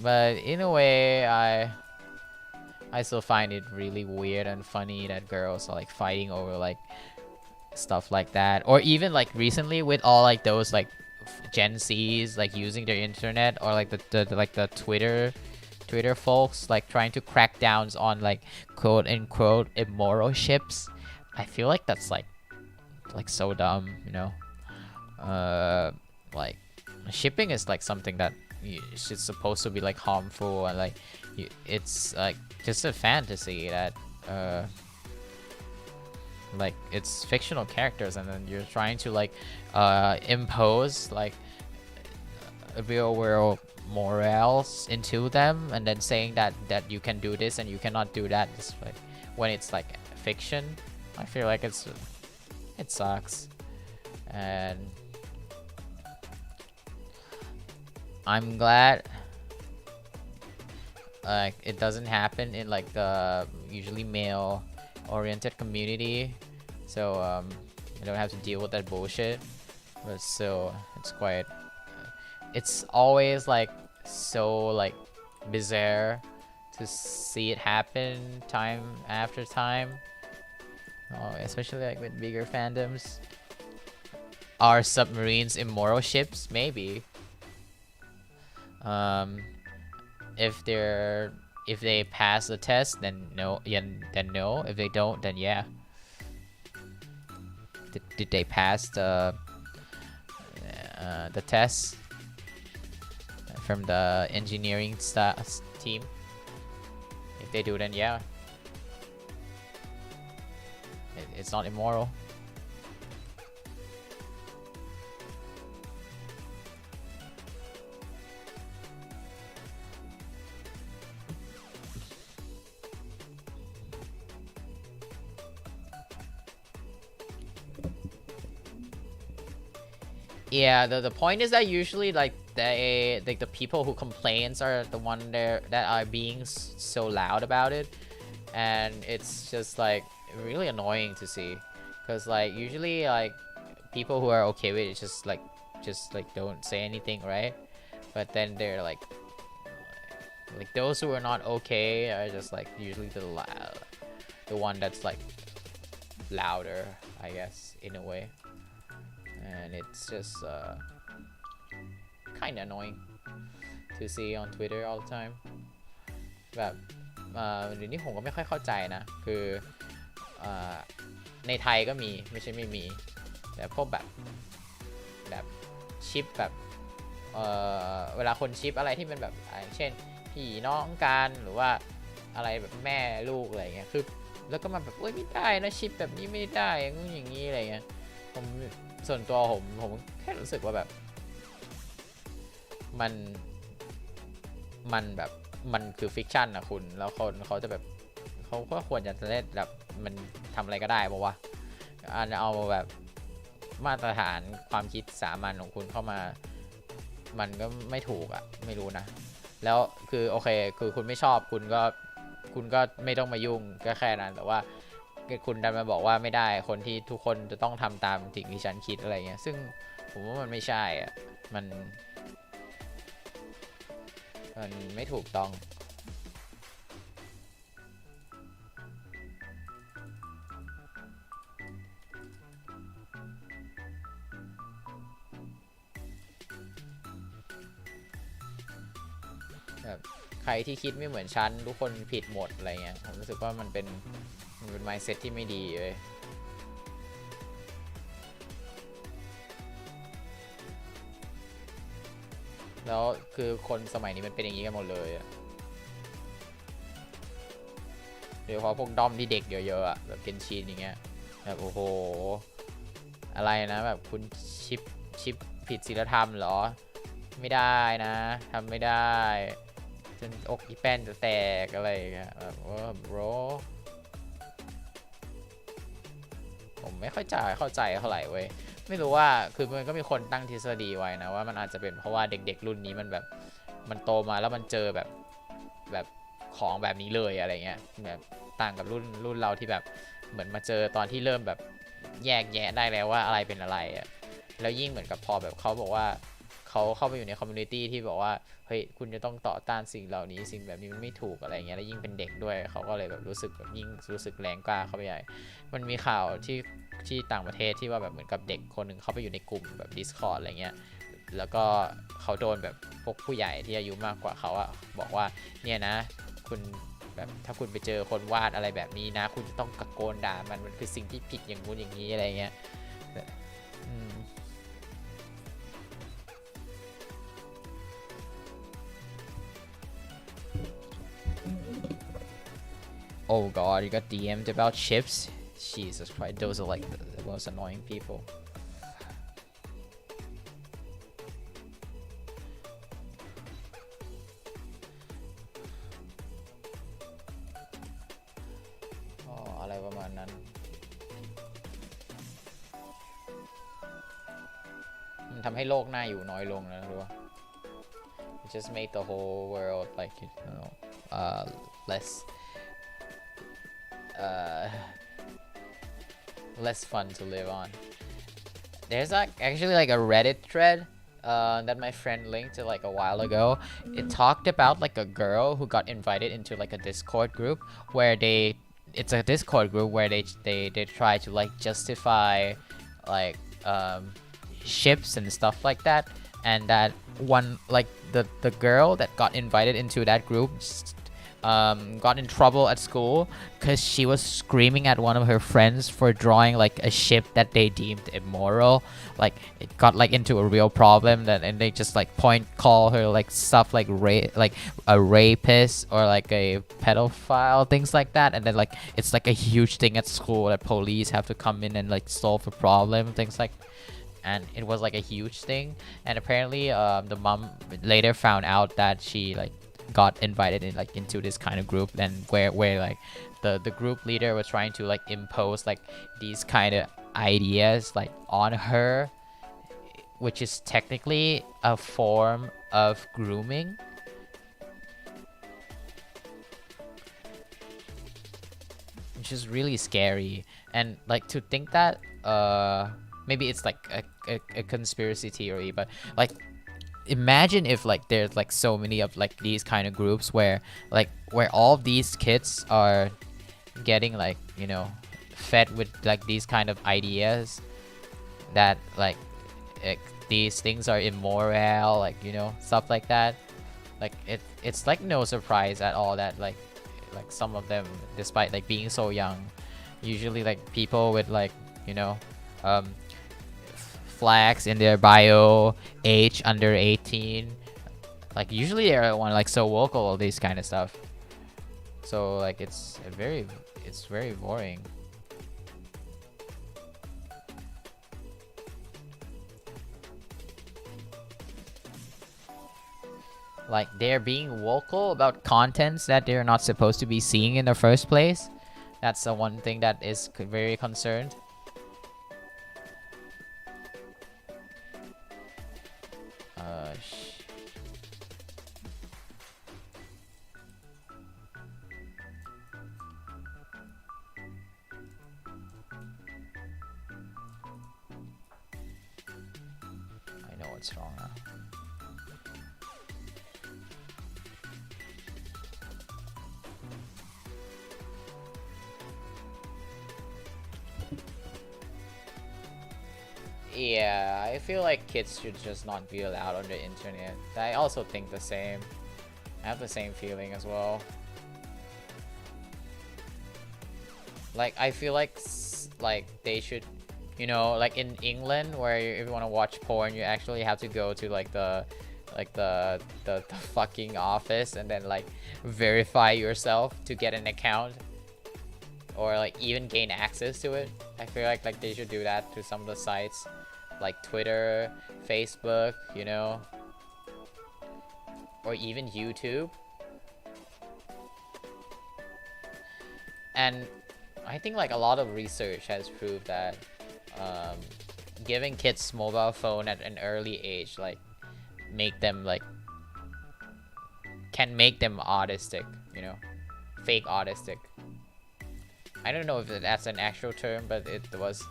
but in a way I still find it really weird and funny that girls are like fighting over like stuff like that or even like recently with all like those like Gen Z's like using their internet or like the Twitter folks like trying to crack down on like quote unquote immoral ships I feel like that's like so dumb you know like shipping is like something that it's supposed to be like harmful and like it's like just a fantasy that like it's fictional characters and then you're trying to like impose like real world morals into them and then saying that you can do this and you cannot do that it's like when it's like fiction I feel like it sucks and I'm glad like it doesn't happen in like the usually male oriented community so I don't have to deal with that bullshit but still it's always like so like bizarre to see it happen time after time especially like with bigger fandoms are submarines immoral ships maybe if they pass the test then no if they don't then yeah did they pass the test from the engineering team if they do then yeah It's not immoral. Yeah, the point is that usually like the people who complains are the one there that are being so loud about it, and it's just like really annoying to see, because like usually like people who are okay with it just like don't say anything, right? But then they're like those who are not okay are just like usually the one that's like louder, I guess, in a way. And it's just kind of annoying to see on Twitter all the time. แบบเดี๋ยวนี้ผมก็ไม่ค่อยเข้าใจนะคือในไทยก็มีไม่ใช่ไม่มีแต่พวกแบบชิปแบบเวลาคนชิปอะไรที่เป็นแบบเช่นพี่น้องกันหรือว่าอะไรแบบแม่ลูกอะไรเงี้ยคือแล้วก็มาแบบโอ๊ยไม่ได้นะชิปแบบนี้ไม่ได้อย่างนี้อะไรเงี้ยผมส่วนตัวผมแค่รู้สึกว่าแบบมันแบบมันคือฟิกชันนะคุณแล้วคนเขาจะแบบเขาก็ควรจะเล่นแบบมันทำอะไรก็ได้บอกว่าเอาแบบมาตรฐานความคิดสามัญของคุณเข้ามามันก็ไม่ถูกอะไม่รู้นะแล้วคือโอเคคือคุณไม่ชอบคุณก็ไม่ต้องมายุ่งก็แค่นั้นแต่ว่าคุณดันมาบอกว่าไม่ได้คนที่ทุกคนจะต้องทำตามสิ่งที่ฉันคิดอะไรเงี้ยซึ่งผมว่ามันไม่ใช่อ่ะมันไม่ถูกต้องแบบใครที่คิดไม่เหมือนฉันทุกคนผิดหมดอะไรเงี้ยผมรู้สึกว่ามันเป็น mindset ที่ไม่ดีเลยแล้วคือคนสมัยนี้มันเป็นอย่างนี้กันหมดเลยอะโดยเฉพาะพวกด้อมที่เด็กเยอะๆอะแบบเกนชินอย่างเงี้ยแบบโอ้โหอะไรนะแบบคุณชิปผิดศีลธรรมเหรอไม่ได้นะทำไม่ได้จนอกอีแป้นจะแตกอะไรอย่างเงี้ยแบบว่าโบรผมไม่ค่อยเข้าใจเท่าไหร่เว้ยไม่รู้ว่าคือมันก็มีคนตั้งทฤษฎีไว้นะว่ามันอาจจะเป็นเพราะว่าเด็กๆรุ่นนี้มันแบบมันโตมาแล้วมันเจอแบบของแบบนี้เลยอะไรเงี้ยแบบต่างกับรุ่นเราที่แบบเหมือนมาเจอตอนที่เริ่มแบบแยกแยะได้แล้วว่าอะไรเป็นอะไรอ่ะแล้วยิ่งเหมือนกับพอแบบเขาบอกว่าเขาเข้าไปอยู่ในคอมมูนิตี้ที่บอกว่าเฮ้ยคุณจะต้องต่อต้านสิ่งเหล่านี้สิ่งแบบนี้มันไม่ถูกอะไรเงี้ยแล้วยิ่งเป็นเด็กด้วยเขาก็เลยแบบรู้สึกแบบยิ่งรู้สึกแรงกล้าเข้าไปใหญ่มันมีข่าวที่ต่างประเทศที่ว่าแบบเหมือนกับเด็กคนหนึ่งเข้าไปอยู่ในกลุ่มแบบ Discord อะไรเงี้ยแล้วก็เขาโดนแบบพวกผู้ใหญ่ที่อายุมากกว่าเขาอะบอกว่าเนี่ยนะคุณแบบถ้าคุณไปเจอคนวาดอะไรแบบนี้นะคุณจะต้องตะโกนด่ามันคือสิ่งที่ผิดอย่างงู้นอย่างนี้อะไรเงี้ยOh god, you got DM'd about chips? Jesus Christ, those are like the most annoying people. Oh, อะไรประมาณนั้นมันทำให้โลกน่าอยู่น้อยลงนะรู้ป่ะ It just made the whole world like less fun to live on. There's actually like a Reddit thread that my friend linked to like a while ago. It talked about like a girl who got invited into like a Discord group where it's a Discord group where they try to like justify like ships and stuff like that, and that one like the girl that got invited into that group got in trouble at school because she was screaming at one of her friends for drawing like a ship that they deemed immoral. Like it got like into a real problem and they just like call her like stuff like like a rapist or like a pedophile, things like that. And then like it's like a huge thing at school that police have to come in and like solve the problem, things like. And it was like a huge thing. And apparently the mom later found out that she like got invited in like into this kind of group, and where like the group leader was trying to like impose like these kind of ideas like on her, which is technically a form of grooming. Which is really scary. And like to think that maybe it's like a conspiracy theory, but like imagine if like there's like so many of like these kind of groups where all of these kids are getting like, you know, fed with like these kind of ideas that like these things are immoral, like, you know, stuff like that. Like it's like no surprise at all that like some of them, despite like being so young, usually like people with like, you know, flags in their bio, age under 18, like usually they're one like so vocal, all this kind of stuff. So like it's very boring. Like they're being vocal about contents that they're not supposed to be seeing in the first place. That's the one thing that is very concerned. I know what's wrong now. Yeah, I feel like kids should just not be allowed on the internet. I also think the same. I have the same feeling as well. Like I feel like they should, you know, like in England where if you want to watch porn, you actually have to go to like the fucking office and then like verify yourself to get an account or like even gain access to it. I feel like they should do that to some of the sites like Twitter, Facebook, you know, or even YouTube. And I think like a lot of research has proved that giving kids mobile phone at an early age like can make them autistic, you know, fake autistic. I don't know if that's an actual term, but it was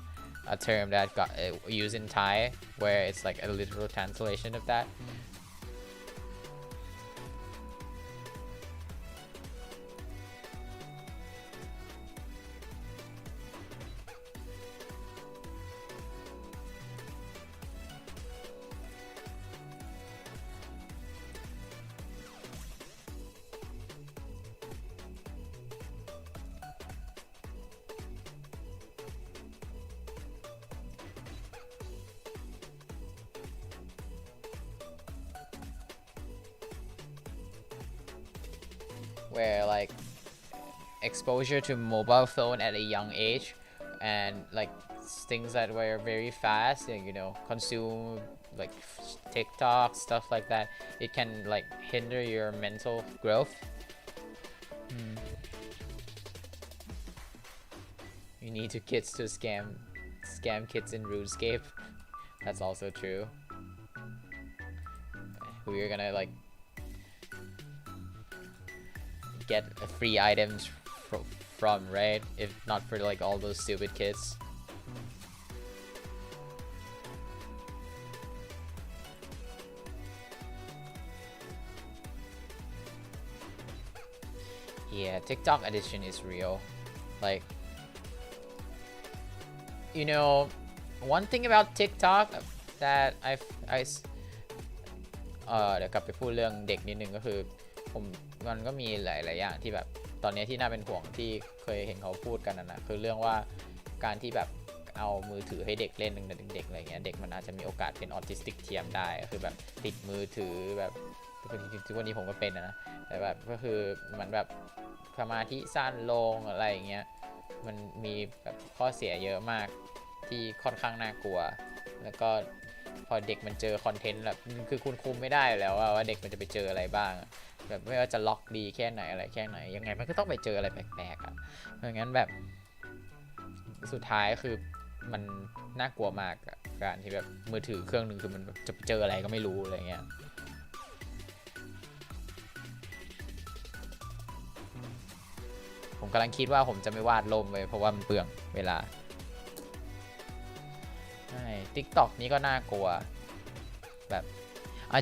a term that got used in Thai where it's like a literal translation of that. Where like exposure to mobile phone at a young age and like things that were very fast and, you know, consume like TikTok, stuff like that, it can like hinder your mental growth. You need to kids to scam kids in RuneScape. That's also true. Who you're gonna like get free items from, right? If not for like all those stupid kids. Yeah, TikTok addiction is real. Like, you know, one thing about TikTok thatเดี๋ยวกลับไปพูดเรื่องเด็กนิดนึงก็คือผม มันก็มีหลายๆอย่างที่แบบตอนนี้ที่น่าเป็นห่วงที่เคยเห็นเขาพูดกันนะคือเรื่องว่าการที่แบบเอามือถือให้เด็กเล่นตั้งแต่เด็กๆอะไรเงี้ยเด็กมันอาจจะมีโอกาสเป็นออทิสติกเทียมได้คือแบบติดมือถือแบบทุกวันนี้ผมก็เป็นนะแต่แบบก็คือเหมือนแบบสมาธิสั้นลงอะไรอย่างเงี้ยมันมีแบบข้อเสียเยอะมากที่ค่อนข้างน่ากลัวแล้วก็พอเด็กมันเจอคอนเทนต์แบบคือคุณคุมไม่ได้แล้วว่าเด็กมันจะไปเจออะไรบ้างแบบไม่ว่าจะล็อกดีแค่ไหนอะไรแค่ไหนยังไงมันก็ต้องไปเจออะไรแปลกๆอ่ะเพราะงั้นแบบสุดท้ายคือมันน่ากลัวมากการที่แบบมือถือเครื่องหนึ่งคือมันจะไปเจออะไรก็ไม่รู้อะไรเงี้ยผมกำลังคิดว่าผมจะไม่วาดลมเลยเพราะว่ามันเปลืองเวลาใช่ TikTok นี้ก็น่ากลัวแบบ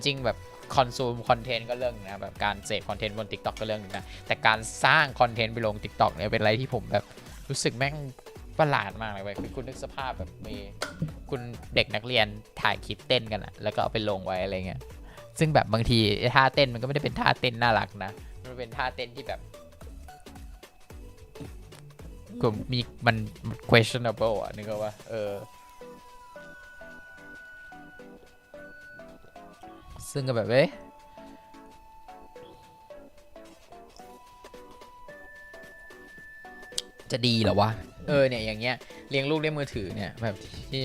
จริงแบบคอนซูมคอนเทนต์ก็เรื่องนะแบบการเสพคอนเทนต์บน TikTok ก็เรื่องนึงนะแต่การสร้างคอนเทนต์ไปลง TikTok เนี่ยเป็นอะไรที่ผมแบบรู้สึกแม่งประหลาดมากเลยเว้ยคือคุณนึกสภาพแบบมีคุณเด็กนักเรียนถ่ายคลิปเต้นกันอะแล้วก็เอาไปลงไว้อะไรเงี้ยซึ่งแบบบางทีท่าเต้นมันก็ไม่ได้เป็นท่าเต้นน่ารักนะมันเป็นท่าเต้นที่แบบก็มีมัน questionable อ่ะนึกว่าซึ่งก็แบบจะดีเหรอวะเนี่ยอย่างเงี้ยเลี้ยงลูกด้วยมือถือเนี่ยแบบที่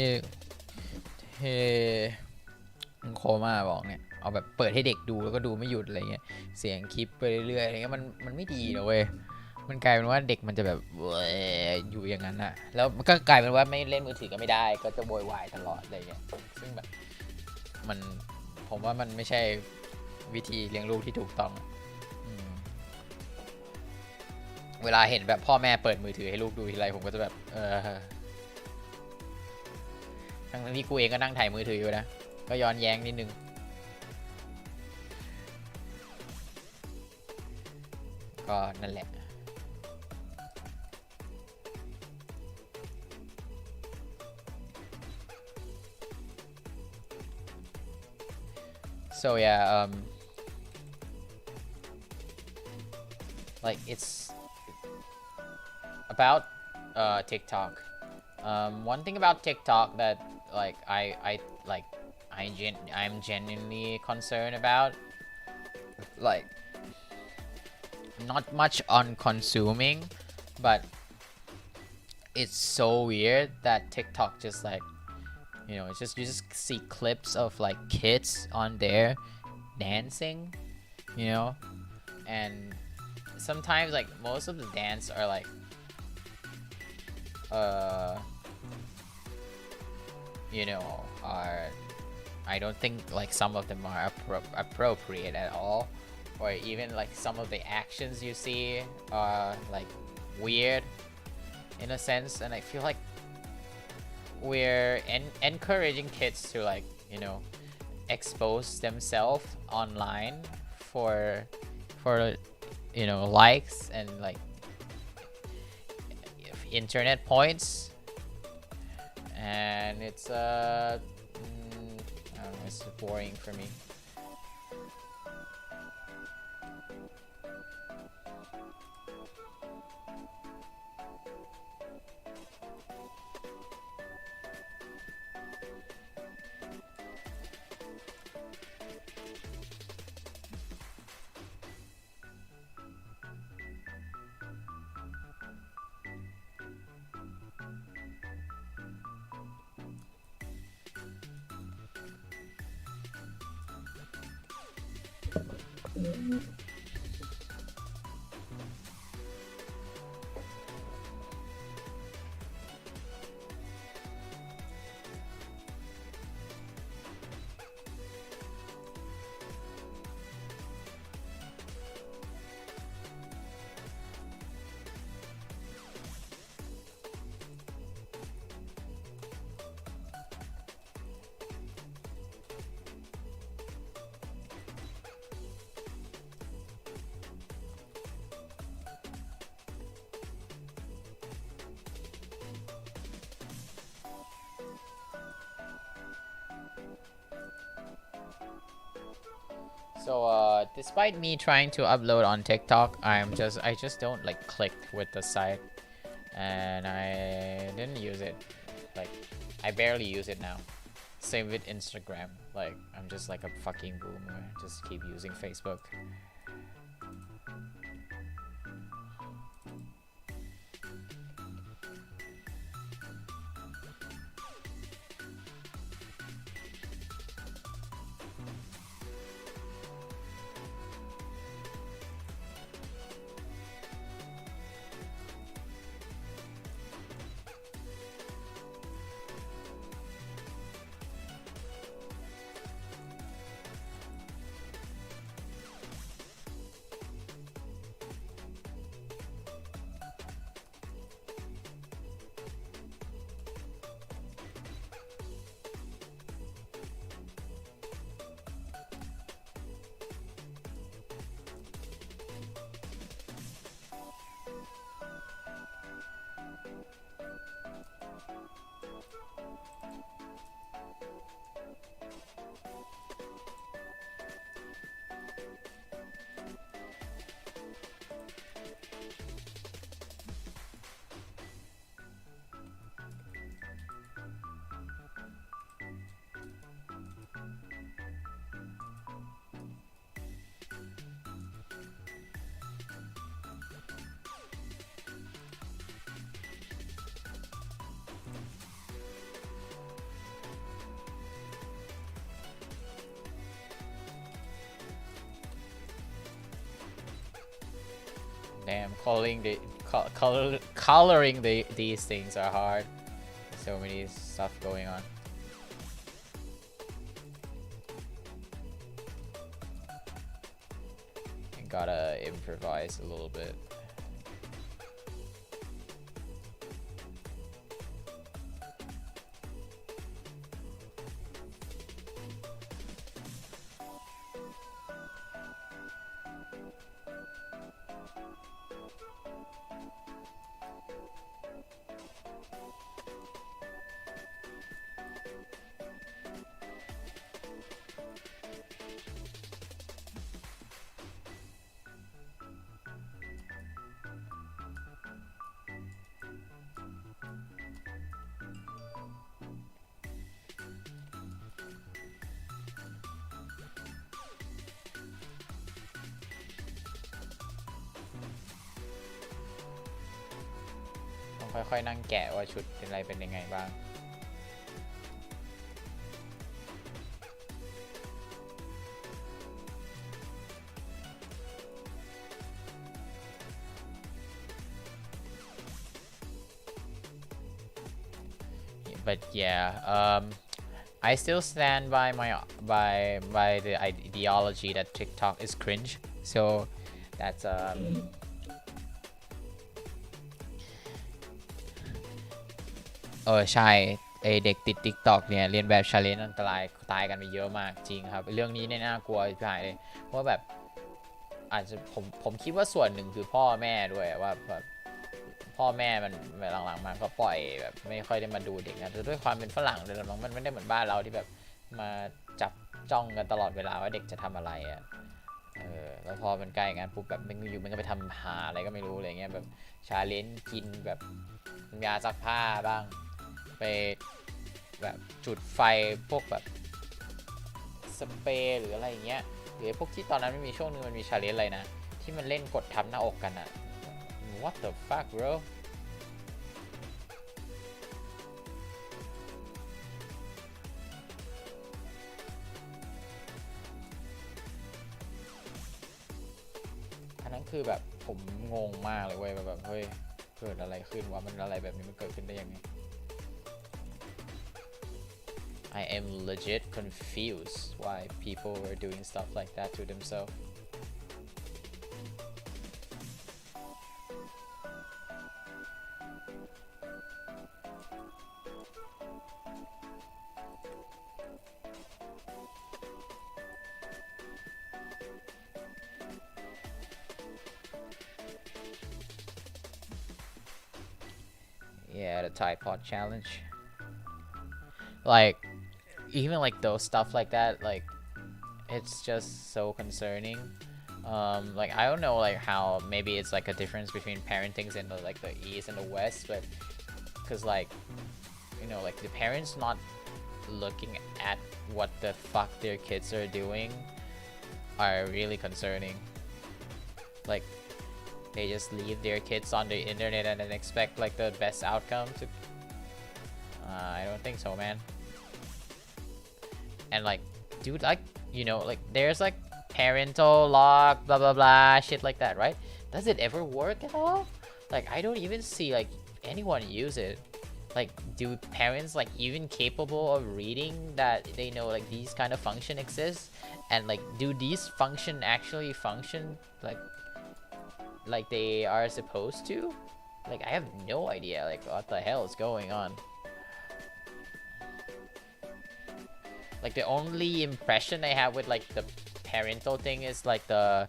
โคม่าบอกเนี่ยเอาแบบเปิดให้เด็กดูแล้วก็ดูไม่หยุดอะไรเงี้ยเสียงคลิปไปเรื่อยๆอะไรเงี้ยมันไม่ดีนะเว้ยมันกลายเป็นว่าเด็กมันจะแบบอยู่อย่างนั้นอะแล้วมันก็กลายเป็นว่าไม่เล่นมือถือก็ไม่ได้ก็จะโวยวายตลอดอะไรเงี้ยซึ่งแบบมันผมว่ามันไม่ใช่วิธีเลี้ยงลูกที่ถูกต้องเวลาเห็นแบบพ่อแม่เปิดมือถือให้ลูกดูทีไรผมก็จะแบบทั้งที่กูเองก็นั่งถ่ายมือถืออยู่นะก็ย้อนแย้งนิดนึงก็นั่นแหละso yeah like it's about TikTok one thing about TikTok that like I like I'm genuinely concerned about like not much on consuming but it's so weird that TikTok just like you know it's just you just see clips of like kids on there dancing you know and sometimes like most of the dance are like you know are I don't think like some of them are appropriate at all or even like some of the actions you see are like weird in a sense and I feel like we're encouraging kids to like you know expose themselves online for you know likes and like internet points and it's I don't know, it's boring for me So despite me trying to upload on TikTok, I just don't like click with the site, and I didn't use it. Like I barely use it now. Same with Instagram. Like I'm just like a fucking boomer. Just keep using Facebook. 'Damn, coloring these things are hard. So many stuff going on. I gotta improvise a little bit.ค่อยๆนั่งแกะว่าชุดเป็นอะไรเป็นยังไงบ้าง But yeah, I still stand by by the ideology that TikTok is cringe. So that'sใช่ไอเด็กติด TikTok เนี่ยเรียนแบบ challenge อันตรายตายกันไปเยอะมากจริงครับเรื่องนี้เนี่ยน่ากลัวพี่หายเลยเพราะแบบอาจจะผมคิดว่าส่วนหนึ่งคือพ่อแม่ด้วยว่าแบบพ่อแม่มันหลังๆมาก็ปล่อยแบบไม่ค่อยได้มาดูเด็กนะแต่ด้วยความเป็นฝรั่งเลยมันไม่ได้เหมือนบ้านเราที่แบบมาจับจ้องกันตลอดเวลาว่าเด็กจะทำอะไรอ่ะแล้วพอมันใกล้งานปุ๊บแบบมันอยู่มันก็ไปทำหาอะไรก็ไม่รู้อะไรเงี้ยแบบชาเลนจ์กินแบบยาซักผ้าบ้างไปแบบจุดไฟพวกแบบสเปรย์หรืออะไรอย่างเงี้ยหรือพวกที่ตอนนั้นไม่มีช่วงนึงมันมีชาเลนจ์อะไรนะที่มันเล่นกดทับหน้าอกกันอะ What the fuck bro อันนั้นคือแบบผมงงมากเลยเว้ยแบบเฮ้ยเกิดอะไรขึ้นวะมันอะไรแบบนี้มันเกิดขึ้นได้ยังไงI am legit confused why people were doing stuff like that to themselves. Yeah, the Tide Pod challenge. Like even like those stuff like that, like it's just so concerning. Like I don't know like how maybe it's like a difference between parentings in the, like the East and the West, but because like you know like the parents not looking at what the fuck their kids are doing are really concerning. Like they just leave their kids on the internet and then expect like the best outcome to I don't think so, man. And like dude, like you know like there's like parental lock blah blah blah shit like that, right? Does it ever work at all? Like I don't even see like anyone use it. Like do parents like even capable of reading that they know like these kind of function exist, and like do these function actually function like they are supposed to? Like I have no idea like what the hell is going on. Like the only impression I have with like the parental thing is like the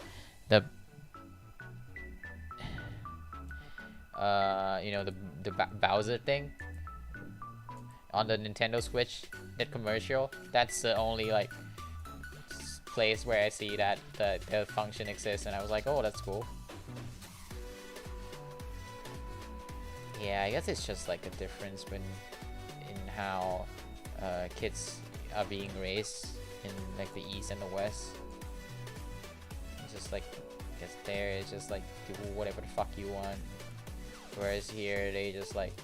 you know the Bowser thing on the Nintendo Switch, that commercial. That's the only like place where I see that the function exists, and I was like, oh, that's cool. Yeah, I guess it's just like a difference in how kids are being raised in like the East and the West. It's just like, I guess there it's just like do whatever the fuck you want, whereas here they just like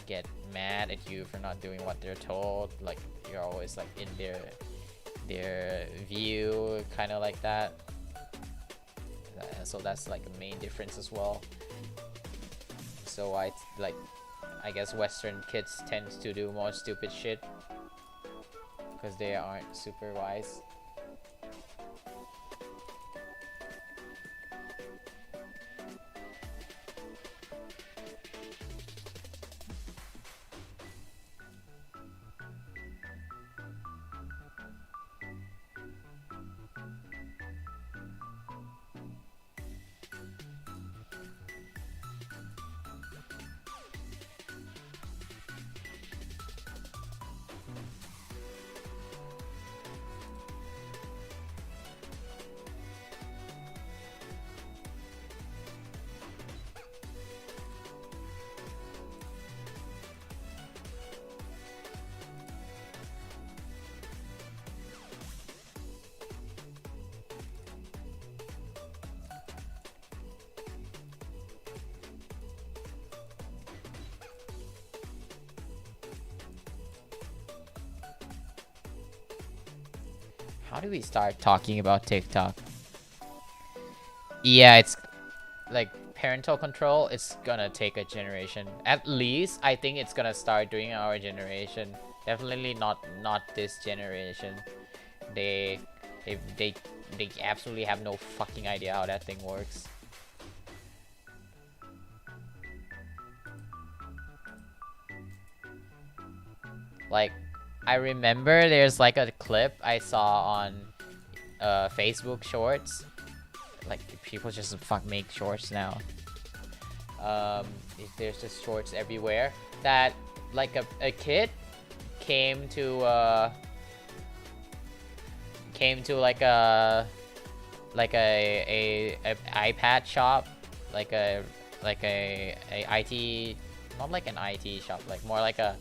get mad at you for not doing what they're told. Like you're always like in their view, kind of like that. So that's like a main difference as well. So I guess Western kids tend to do more stupid shit because they aren't super wise. How do we start talking about TikTok? Yeah, it's like parental control is gonna take a generation. At least I think it's gonna start during our generation. Definitely not this generation. They absolutely have no fucking idea how that thing works. Like I remember there's like a clip I saw on Facebook Shorts. Like people just make shorts now. There's just shorts everywhere that like a kid came to like a iPad shop, like a IT, not like an IT shop, like more like a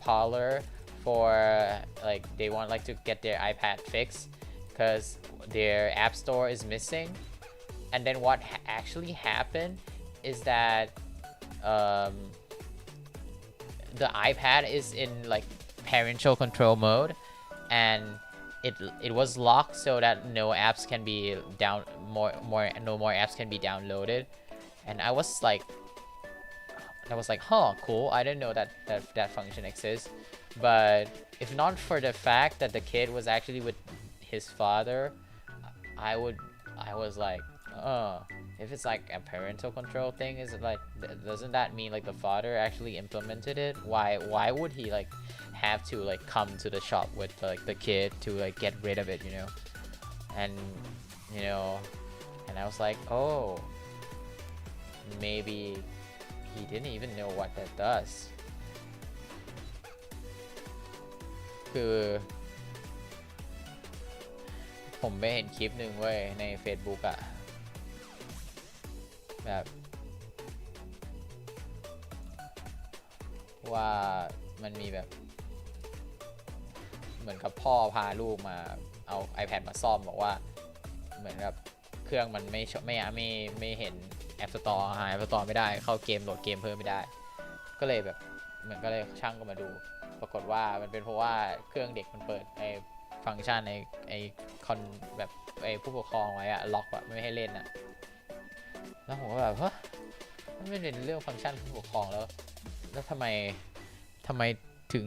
parlor for like they want like to get their iPad fixed because their app store is missing. And then what actually happened is that the iPad is in like parental control mode, and it was locked so that no apps can be no more apps can be downloaded. And I was like, huh, cool, I didn't know that function exists. But if not for the fact that the kid was actually with his father, I was like, if it's like a parental control thing, is it like, doesn't that mean like the father actually implemented it? Why would he like have to like come to the shop with like the kid to like get rid of it, you know? And you know, and I was like, oh, maybe he didn't even know what that does. คือผมไปเห็นคลิปหนึ่งเว้ยใน Facebook อะแบบว่ามันมีแบบเหมือนกับพ่อพาลูกมาเอา iPad มาซ่อมบอกว่าเหมือนกับเครื่องมันไม่เห็น App Store หา App Store ไม่ได้เข้าเกมโหลดเกมเพิ่มไม่ได้ก็เลยแบบเหมือนก็เลยช่างก็มาดูปรากฏว่ามันเป็นเพราะว่าเครื่องเด็กมันเปิดไอ้ฟังก์ชันไอ้คอนแบบไอ้ผู้ปกครองไว้อะล็อกอะไม่ให้เล่นอะแล้วผมก็แบบเฮ้ยมันไม่เป็นเรื่องฟังก์ชันผู้ปกครองแล้วทำไมถึง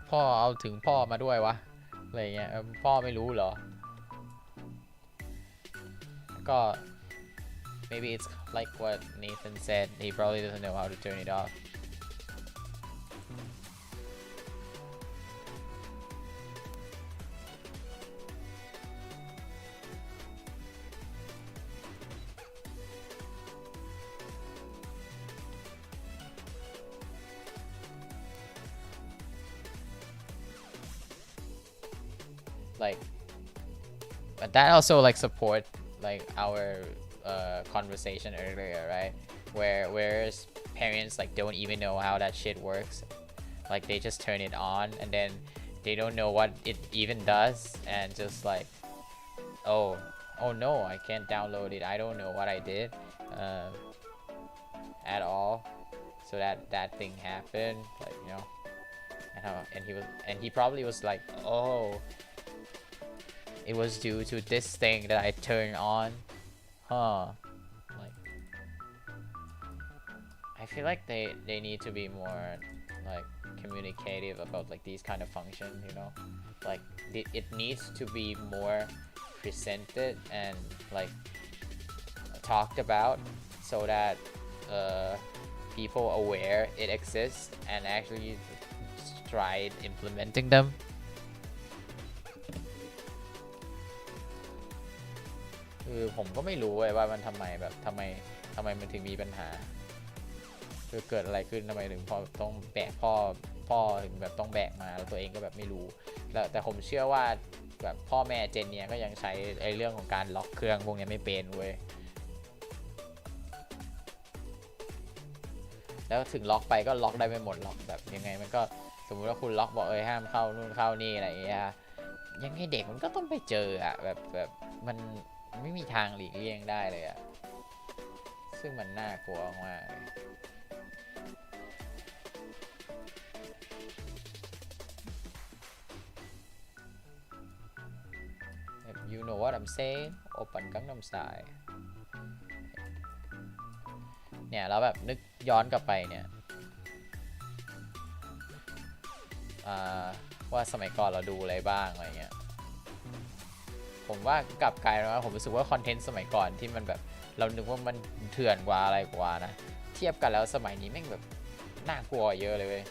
พ่อเอาถึงพ่อมาด้วยวะอะไรเงี้ยพ่อไม่รู้เหรอก็ maybe it's like what Nathan said he probably doesn't know how to turn it off like but that also like support like our conversation earlier, right? Whereas parents like don't even know how that shit works, like they just turn it on and then they don't know what it even does and just like oh no I can't download it, I don't know what I did at all, so that thing happened, like you know, and he probably was like oh it was due to this thing that I turned on. Like I feel like they need to be more like communicative about like these kind of functions, you know, like it needs to be more presented and like talked about so that people aware it exists and actually try implementing them. คือผมก็ไม่รู้เลยว่ามันทำไมมันถึงมีปัญหาคือเกิดอะไรขึ้นทำไมถึงพอต้องแบกพ่อถึงแบบต้องแบกมาแล้วตัวเองก็แบบไม่รู้แล้วแต่ผมเชื่อว่าแบบพ่อแม่เจนเนี้ยก็ยังใช้ไอ้เรื่องของการล็อกเครื่องพวกนี้ไม่เป็นเว้ยแล้วถึงล็อกไปก็ล็อกได้ไม่หมดล็อกแบบยังไงมันก็สมมุติว่าคุณล็อกบอกห้ามเข้านู่นเข้านี่อะไรอย่างเงี้ยยังไงเด็กมันก็ต้องไปเจออะแบบมันไม่มีทางหลีกเลี่ยงได้เลยอะซึ่งมันน่ากลัวมาก You know what I'm saying Open Gangnam Style เนี่ยแล้วแบบนึกย้อนกลับไปเนี่ยว่าสมัยก่อนเราดูอะไรบ้างอะไรเงี้ยผมว่ากลับกลายมาผมรู้สึกว่าคอนเทนต์สมัยก่อนที่มันแบบเรานึกว่ามันเถื่อนกว่าอะไรกว่านะเทียบกันแล้วสมัยนี้แม่งแบบน่ากลัวเยอะเลยเว้ย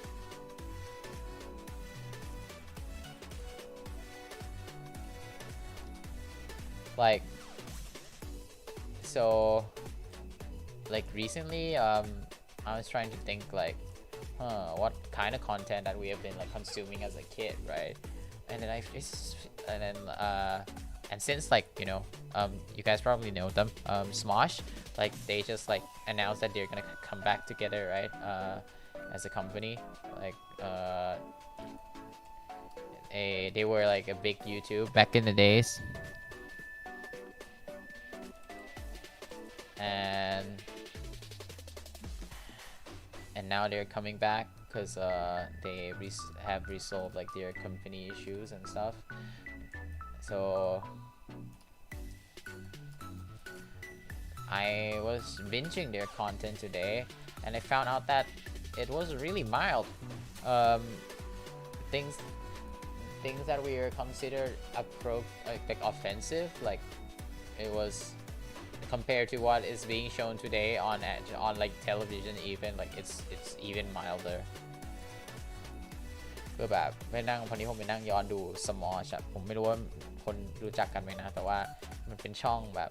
like so like recently I was trying to think like what kind of content that we have been like consuming as a kid, right? And then and since like you know you guys probably know them Smosh, like they just like announced that they're gonna come back together, right? As a company, like they were like a big YouTube back in the days, and now they're coming back because they have resolved like their company issues and stuff. So I was binging their content today and I found out that it was really mild. Things that we were considered like offensive, like it was compared to what is being shown today on like television, even like it's even milder. ก็แบบไปนั่งพอนี้ผมไปนั่งย้อนดู Smosh ผมไม่รู้ว่าคนรู้จักกันไหมนะแต่ว่ามันเป็นช่องแบบ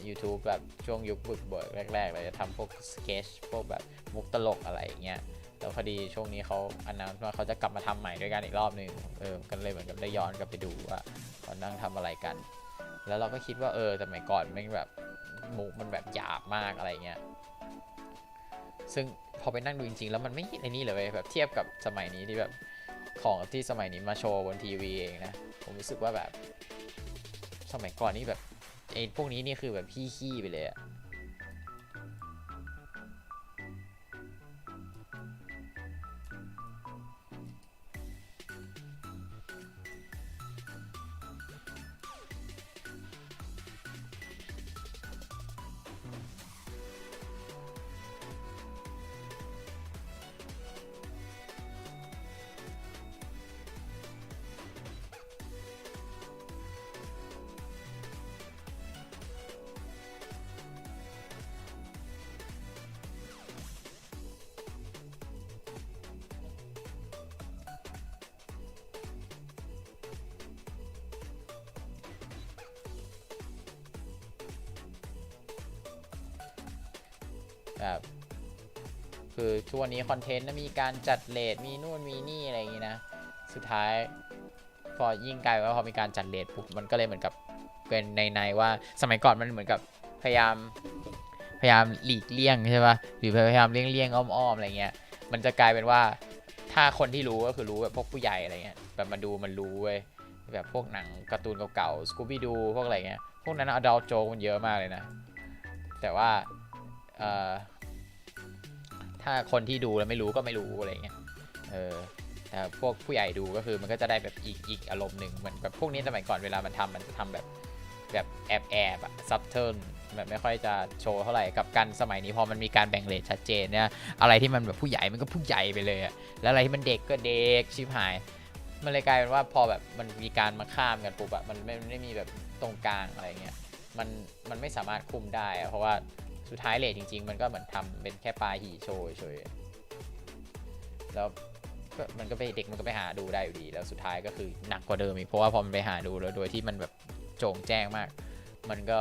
YouTube แบบช่วงยุคบุกเบิกแรกๆเลยจะทำพวกสเกจพวกแบบมุกตลกอะไรอย่างเงี้ย แล้วพอดีช่วงนี้เขาอันนั้นว่าเขาจะกลับมาทำใหม่ด้วยกันอีกรอบหนึ่งกันเลยเหมือนกับได้ย้อนกลับไปดูว่าเขานั่งทำอะไรกันแล้วเราก็คิดว่าสมัยก่อนแม่งแบบมุกมันแบบหยาบมากอะไรเงี้ยซึ่งพอไปนั่งดูจริงๆแล้วมันไม่ไอ้นี่เลยแบบเทียบกับสมัยนี้ที่แบบของที่สมัยนี้มาโชว์บนทีวีเองนะผมรู้สึกว่าแบบสมัยก่อนนี่แบบไอ้พวกนี้นี่คือแบบพี่ขี้ไปเลยอะแบบคือทุกวันนี้คอนเทนต์มีการจัดเรทมีนู่นมีนี่อะไรอย่างงี้นะสุดท้ายพอยิ่งกลายว่าพอมีการจัดเรทปุ๊บมันก็เลยเหมือนกับเป็นในว่าสมัยก่อนมันเหมือนกับพยายามหลีกเลี่ยงใช่ป่ะหรือพยายามเลี่ยงอ้อมอะไรเงี้ยมันจะกลายเป็นว่าถ้าคนที่รู้ก็คือรู้แบบพวกผู้ใหญ่อะไรเงี้ยแบบมาดูมันรู้เว้ยแบบพวกหนังการ์ตูนเก่าๆสกูบี้ดูพวกอะไรเงี้ยพวกนั้นอดัลโจมันเยอะมากเลยนะแต่ว่าถ้าคนที่ดูแล้วไม่รู้ก็ไม่รู้อะไรเงี้ยแต่พวกผู้ใหญ่ดูก็คือมันก็จะได้แบบอีกอารมณ์หนึ่งเหมือนแบบพวกนี้สมัยก่อนเวลามันจะทำแบบแอบอะซับเทิลแบบไม่ค่อยจะโชว์เท่าไหร่กับกันสมัยนี้พอมันมีการแบ่งเรทชัดเจนเนี่ยอะไรที่มันแบบผู้ใหญ่มันก็ผู้ใหญ่ไปเลยอะแล้วอะไรที่มันเด็กก็เด็กชิบหายมันเลยกลายเป็นว่าพอแบบมันมีการมาข้ามกันปุ๊บอะมันไม่มีแบบตรงกลางอะไรเงี้ยมันไม่สามารถคุมได้เพราะว่าสุดท้ายเรทจริงๆมันก็เหมือนทำเป็นแค่ปลาหี่โชว์เฉยแล้วมันก็ไปเด็กมันก็ไปหาดูได้อยู่ดีแล้วสุดท้ายก็คือหนักกว่าเดิมอีกเพราะว่าพอมันไปหาดูแล้วโดยที่มันแบบโจ่งแจ้งมากมันก็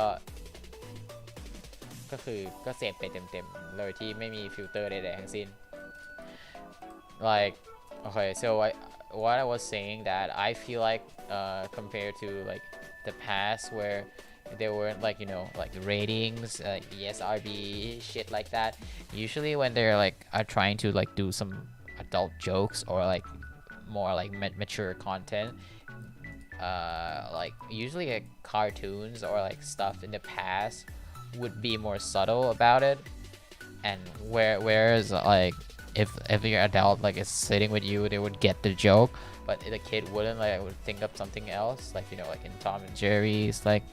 คือก็เสพไปเต็มๆเลยที่ไม่มีฟิลเตอร์ใดๆทั้งสิ้น like okay so what I was saying that I feel like compared to like the past where there weren't like like ratings ESRB shit like that usually when they're like are trying to like do some adult jokes or like more like mature content like usually like cartoons or like stuff in the past would be more subtle about it and whereas like if your adult like is sitting with you they would get the joke but the kid wouldn't like would think of something else like like in Tom and Jerry's like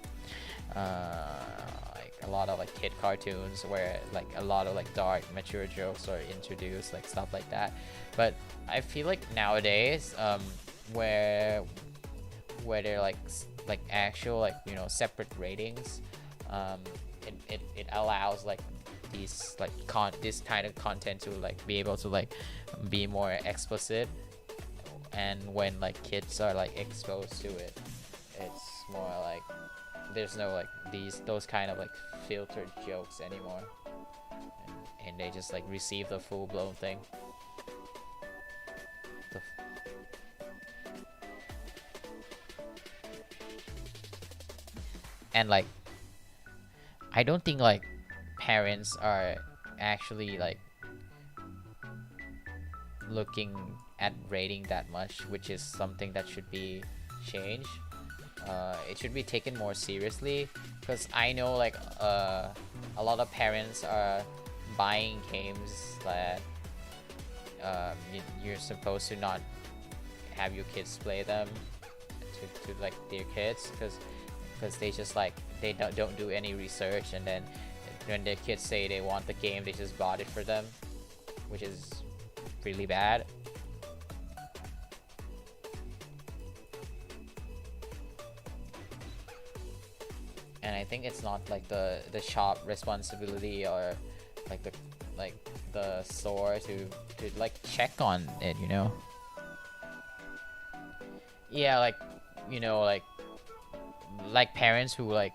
a lot of like kid cartoons where like a lot of like dark mature jokes are introduced like stuff like that but I feel like nowadays where they're like actual like separate ratings it allows like these like this kind of content to like be able to like be more explicit and when like kids are like exposed to it it's more like there's no like those kind of like filtered jokes anymore and they just like receive the full-blown thing and like I don't think like parents are actually like looking at rating that much which is something that should be changed it should be taken more seriously because I know like a lot of parents are buying games that you're supposed to not have your kids play them to like their kids because they just like they don't do any research and then when their kids say they want the game they just bought it for them which is really bad and I think it's not like the shop responsibility or like the store to like check on it yeah like like parents who like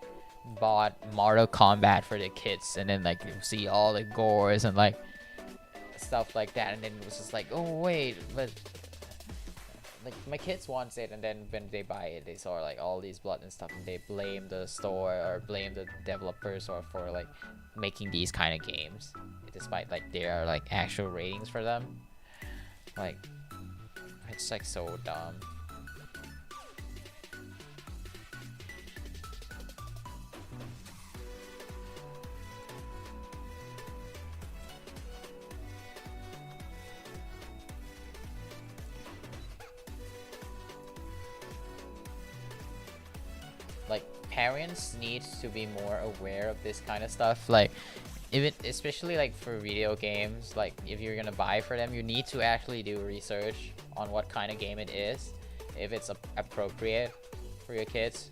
bought Mortal Kombat for their kids and then like you see all the gores and like stuff like that, and then it was just like, oh wait, but like my kids wants it, and then when they buy it, they saw like all these blood and stuff, and they blame the store or blame the developers or for like making these kind of games, despite like there are like actual ratings for them. Like it's like so dumb. Like parents need to be more aware of this kind of stuff, like even especially like for video games. Like if you're gonna buy for them, you need to actually do research on what kind of game it is, if it's appropriate for your kids,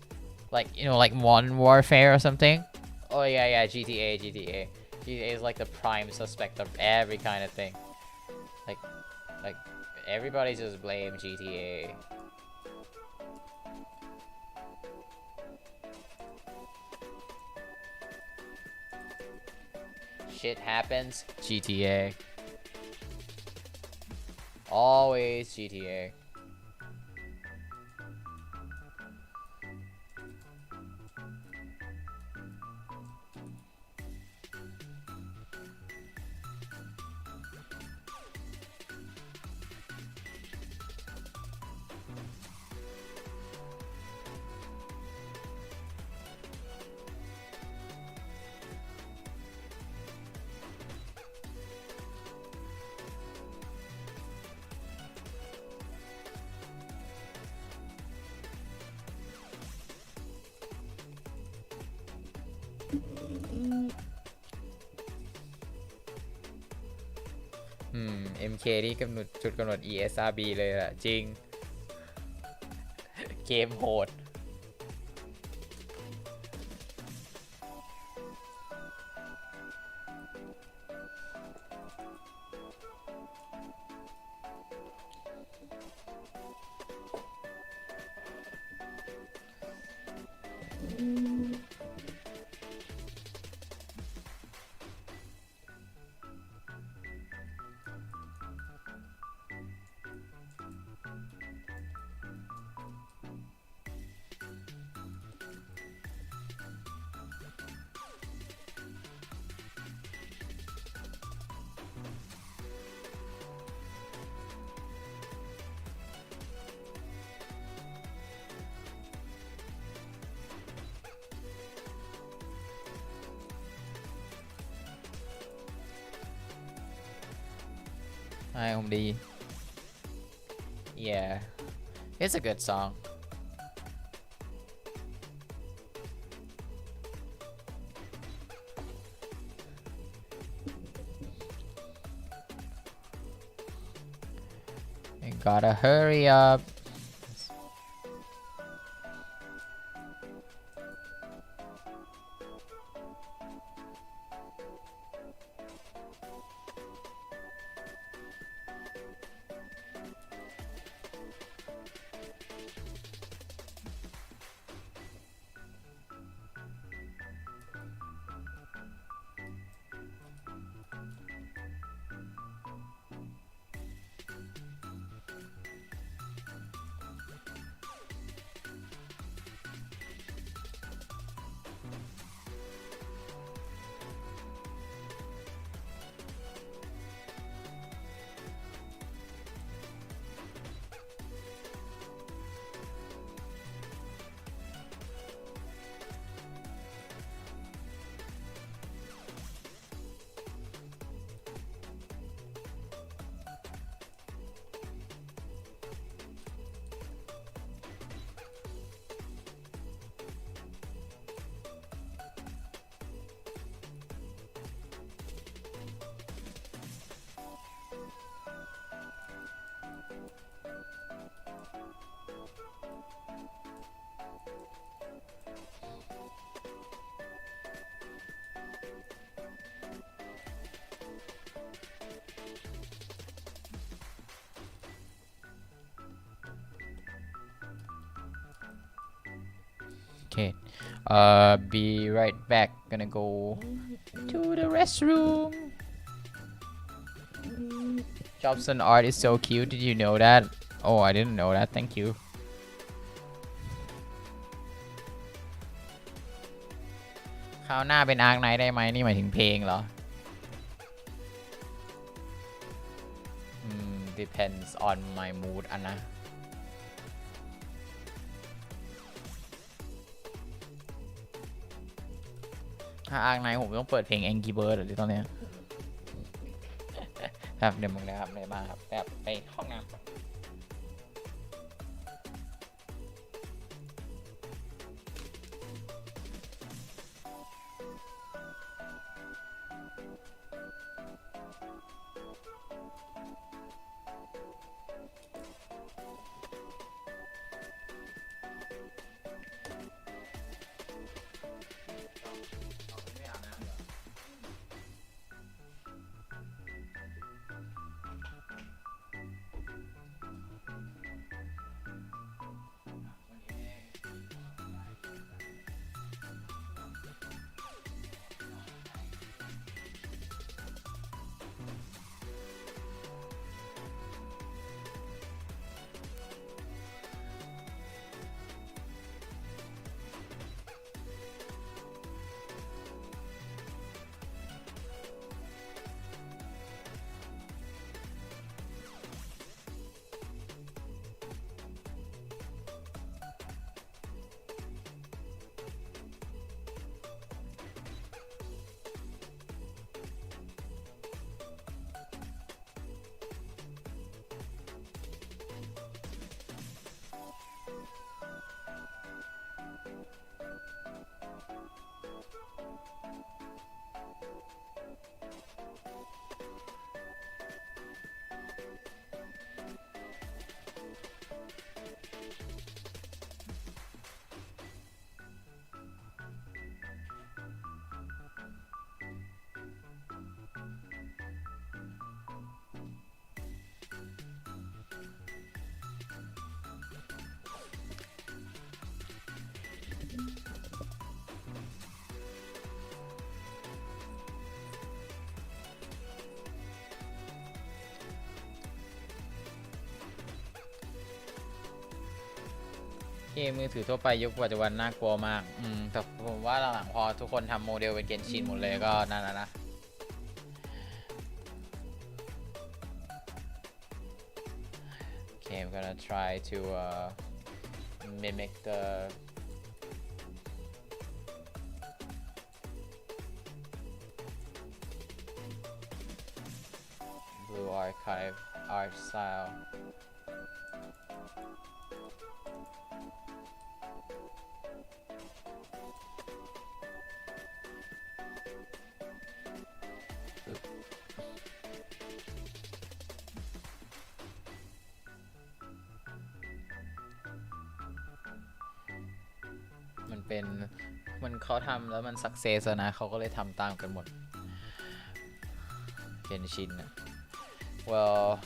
like you know, like Modern Warfare or something. Oh yeah, GTA is like the prime suspect of every kind of thing. Like everybody just blame GTA. Shit happens, GTA. Always GTA. MK นี่กำหนดจุดกำหนด ESRB เลยล่ะจริงเกมโหด Hi, Omdi. Yeah, it's a good song. You gotta hurry up. Okay, be right back. Gonna go to the restroom. Jobson art is so cute. Did you know that? Oh, I didn't know that. Thank you. คราวหน้าเป็นอาร์คไนท์ได้ไหมนี่หมายถึงเพลงเหรอ depends on my mood อันนะถ้าอาร์คไนท์ผมต้องเปิดเพลง Angry Bird หรือตอนเนี้ย ครับเดี๋ยวมึงนะครับเลยมาครับแบบไปห้องน้ำเกมมือถือทั่วไปยุคปัจจุบันน่ากลัวมากแต่ผมว่าหลังๆพอทุกคนทำโมเดลเป็นเกนชินหมดเลยก็นั่นนะ Okay, I'm gonna try to mimic the Blue Archive art style.มันเขาทำแล้วมันสักเซสนะเขาก็เลยทำตามกันหมดเกนชินนะ Well,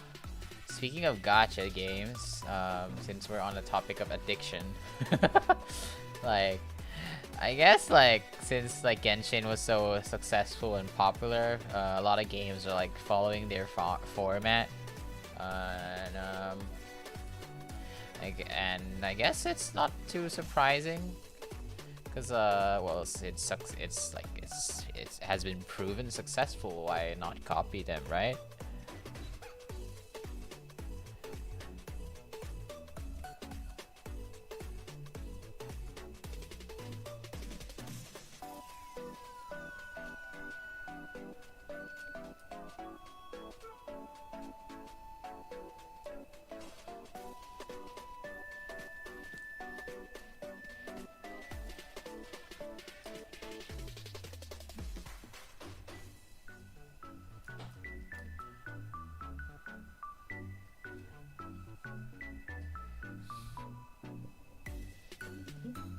speaking of gacha games, since we're on the topic of addiction, like I guess like since like Genshin was so successful and popular, a lot of games are like following their format, and I guess it's not too surprising. Because well, it has been proven successful. Why not copy them, right?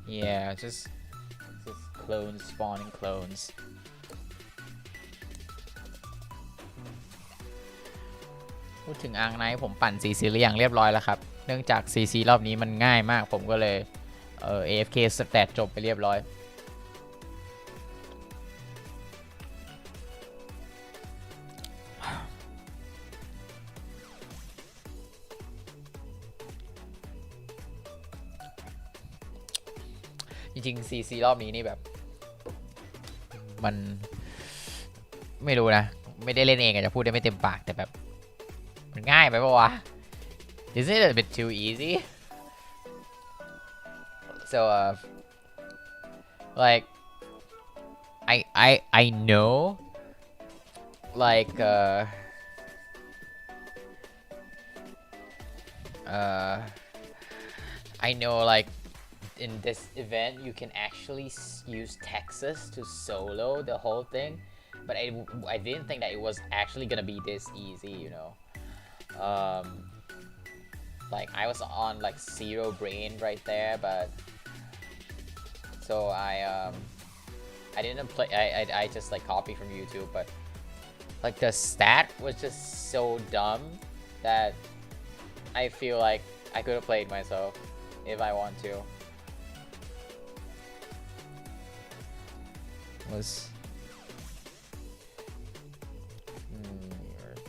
Yeah, just clones spawning clones. พูดถึงอาร์คไนท์ผมปั่น CC หรือยังเรียบร้อยแล้วครับเนื่องจาก CC รอบนี้มันง่ายมากผมก็เลยAFK stat จบไปเรียบร้อย ริงๆ CC รอบนี้นี่แบบมันไม่รู้นะไม่ได้เล่นเองอาจจะพูดได้ไม่เต็มปากแต่แบบมันง่ายไปปะวะ Isn't it a bit too easy so like I know like I know like in this event you can actually use Texas to solo the whole thing but I didn't think that it was actually gonna be this easy you know like I was on like zero brain right there but so I didn't play I just like copied from YouTube but like the stat was just so dumb that I feel like I could have played myself if I want to was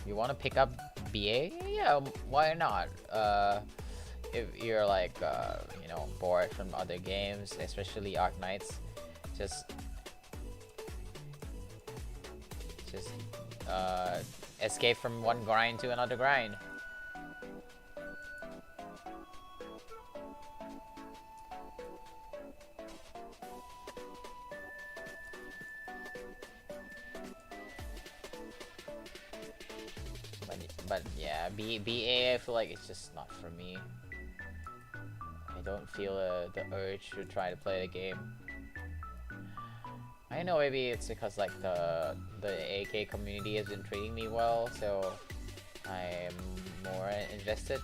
you want to pick up BA? Yeah, why not? If you're like you know bored from other games, especially Arc Knights, just escape from one grind to another grind. But yeah, BA I feel like it's just not for me. I don't feel the urge to try to play the game. I know maybe it's because like the AK community has been treating me well, so I'm more invested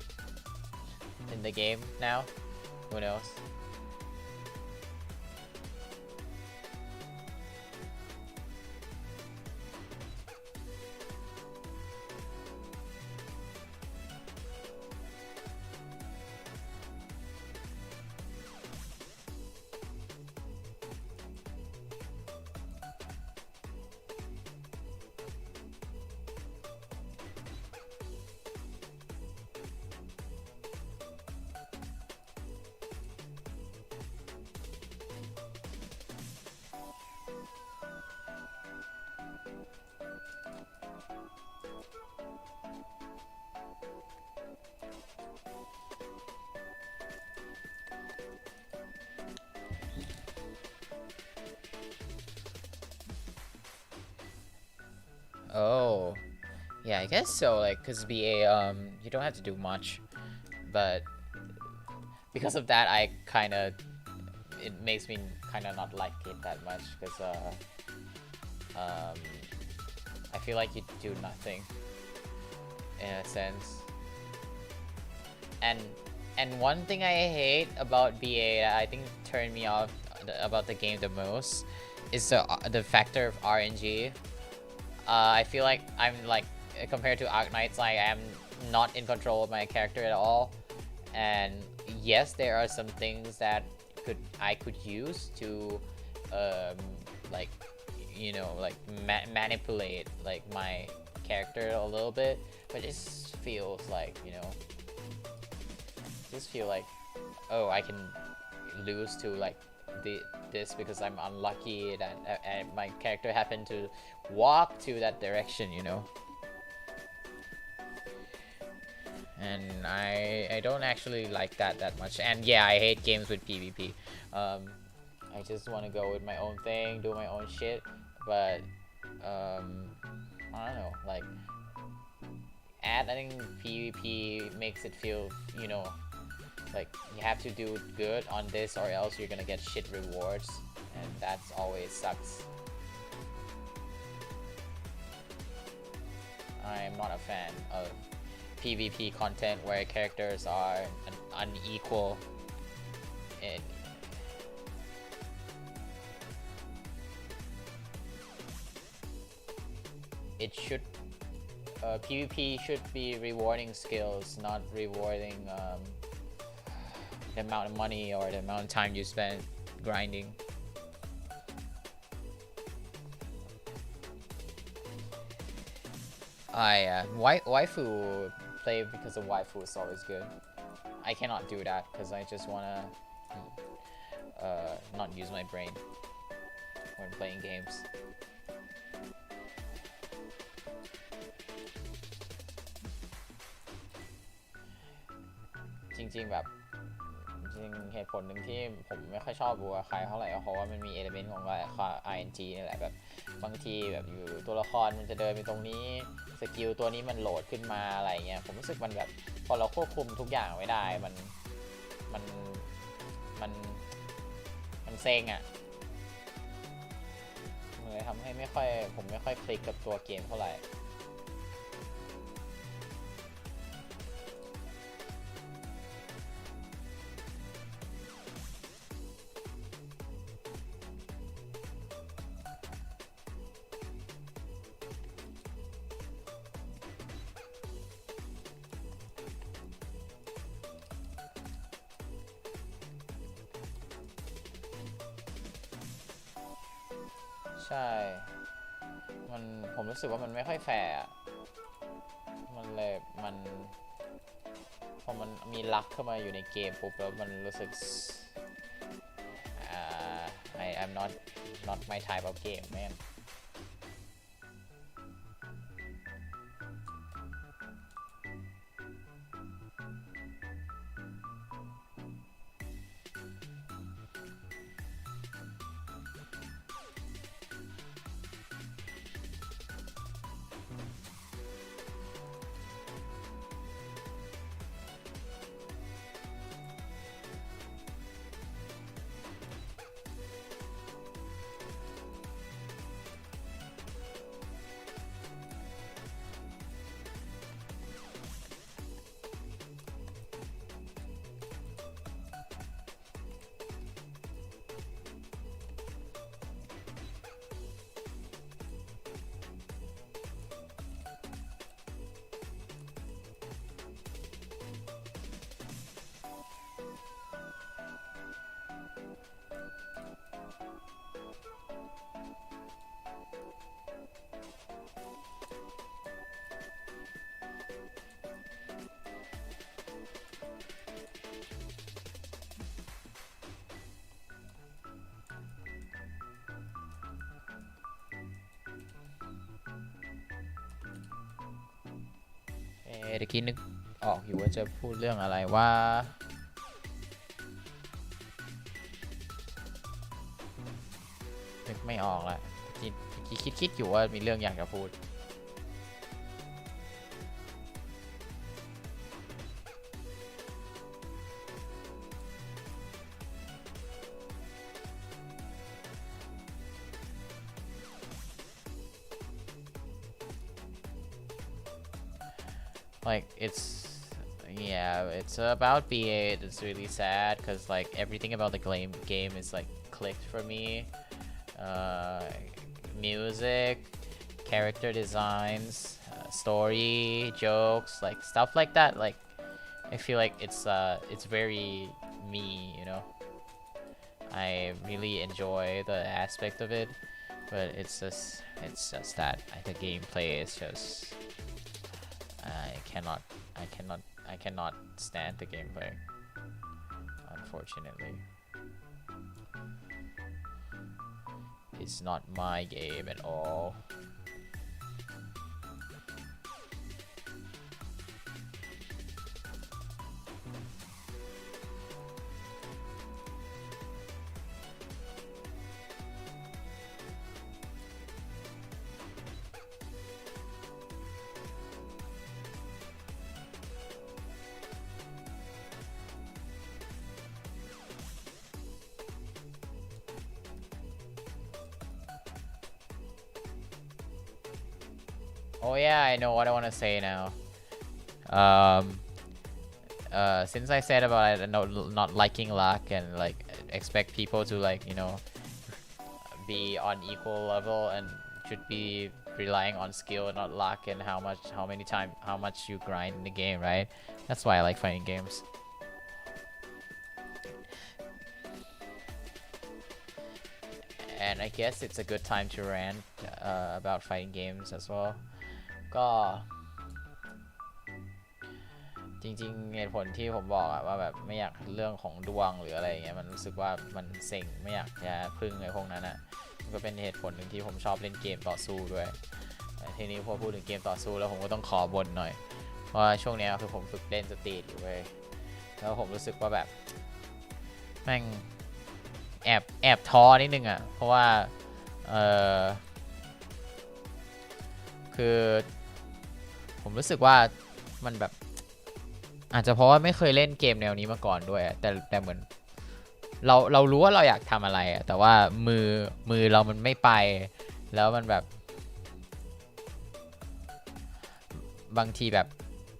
in the game now. Who knows? Oh, yeah, I guess so. Like, cause BA, you don't have to do much, but because of that, it makes me kind of not like it that much. Cause I feel like you do nothing in a sense. And one thing I hate about BA that I think turned me off about the game the most is the factor of RNG. I feel like I'm like compared to Arc Knights, I am not in control of my character at all. And yes, there are some things that I could use to like you know like manipulate like my character a little bit, but it just feels like oh, I can lose to like this because I'm unlucky that my character happened to walk to that direction, and I don't actually like that much. And yeah, I hate games with PvP. I just want to go with my own thing, do my own shit, but I don't know, like adding PvP makes it feel, like you have to do good on this or else you're gonna get shit rewards, and that's always sucks. I'm not a fan of PvP content where characters are unequal. It should PvP should be rewarding skills, not rewarding the amount of money or the amount of time you spend grinding. Waifu play because of waifu is always good. I cannot do that because I just wanna not use my brain when playing games จริงๆแบบจริงเหตุผลหนึ่งที่ผมไม่ค่อยชอบบัวใครเท่าไหร่ก็เพราะว่ามันมีเอลิเมนต์ของ ing นี่แหละแบบบางทีแบบอยู่ตัวละครมันจะเดินไปตรงนี้สกิลตัวนี้มันโหลดขึ้นมาอะไรเงี้ยผมรู้สึกมันแบบพอเราควบคุมทุกอย่างไม่ได้มันเซ็งอ่ะเลยทำให้ผมไม่ค่อยคลิกกับตัวเกมเท่าไหร่ใช่ผมรู้สึกว่ามันไม่ค่อยแฟร์มันเลยพอมันมีลักเข้ามาอยู่ในเกมปุ๊บแล้วมันรู้สึกI'm not my type of game manเมื่อกี้นึกออกอยู่ว่าจะพูดเรื่องอะไรว่านึกไม่ออกละคิดอยู่ว่ามีเรื่องอยากจะพูด like it's about B8. It's really sad because like everything about the game is like clicked for me. Music, character designs, story, jokes, like stuff like that. Like I feel like it's very me, you know. I really enjoy the aspect of it, but it's just that the gameplay is just I cannot stand the gameplay, unfortunately. It's not my game at all. Oh yeah, I know what I want to say now. Since I said about not liking luck and like expect people to like, you know, be on equal level and should be relying on skill and not luck and how much you grind in the game, right? That's why I like fighting games. And I guess it's a good time to rant about fighting games as well. ก็ จริงๆเหตุผลที่ผมบอกอะว่าแบบไม่อยากเรื่องของดวงหรืออะไรเงี้ยมันรู้สึกว่ามันเซ็งไม่อยากจะพึ่งในพวกนั้นอะมันก็เป็นเหตุผลหนึ่งที่ผมชอบเล่นเกมต่อสู้ด้วยทีนี้พอพูดถึงเกมต่อสู้แล้วผมก็ต้องขอบ่นหน่อยเพราะว่าช่วงนี้คือผมฝึกเล่นสตรีทอยู่เว้ยแล้วผมรู้สึกว่าแบบแม่งแอบท้อนิดนึงอะเพราะว่าคือผมรู้สึกว่ามันแบบอาจจะเพราะว่าไม่เคยเล่นเกมแนวนี้มาก่อนด้วยแต่เหมือนเรารู้ว่าเราอยากทำอะไรอะแต่ว่ามือเรามันไม่ไปแล้วมันแบบบางทีแบบ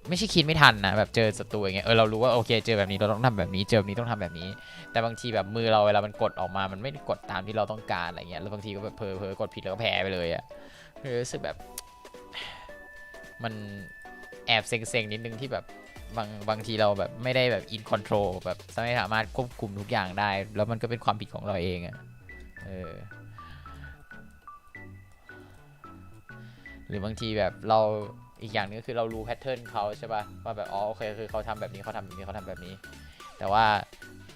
ไม่ใช่คิดไม่ทันนะแบบเจอศัตรูอย่างเงี้ยเรารู้ว่าโอเคเจอแบบนี้เราต้องทำแบบนี้เจอแบบนี้ต้องทำแบบนี้แต่บางทีแบบมือเราเวลามันกดออกมามันไม่ได้กดตามที่เราต้องการอะไรเงี้ยแล้วบางทีก็แบบเผลอกดผิดแล้วก็แพ้ไปเลยอะรู้สึกแบบมันแอบเซ็งๆนิดนึงที่แบบบางทีเราแบบไม่ได้แบบอินคอนโทรลแบบไม่สามารถควบคุมทุกอย่างได้แล้วมันก็เป็นความผิดของเราเองอะหรือบางทีแบบเราอีกอย่างนึงก็คือเรารู้แพทเทิร์นเขาใช่ป่ะว่าแบบอ๋อโอเคคือเขาทำแบบนี้เขาทำแบบนี้เขาทำแบบนี้แต่ว่า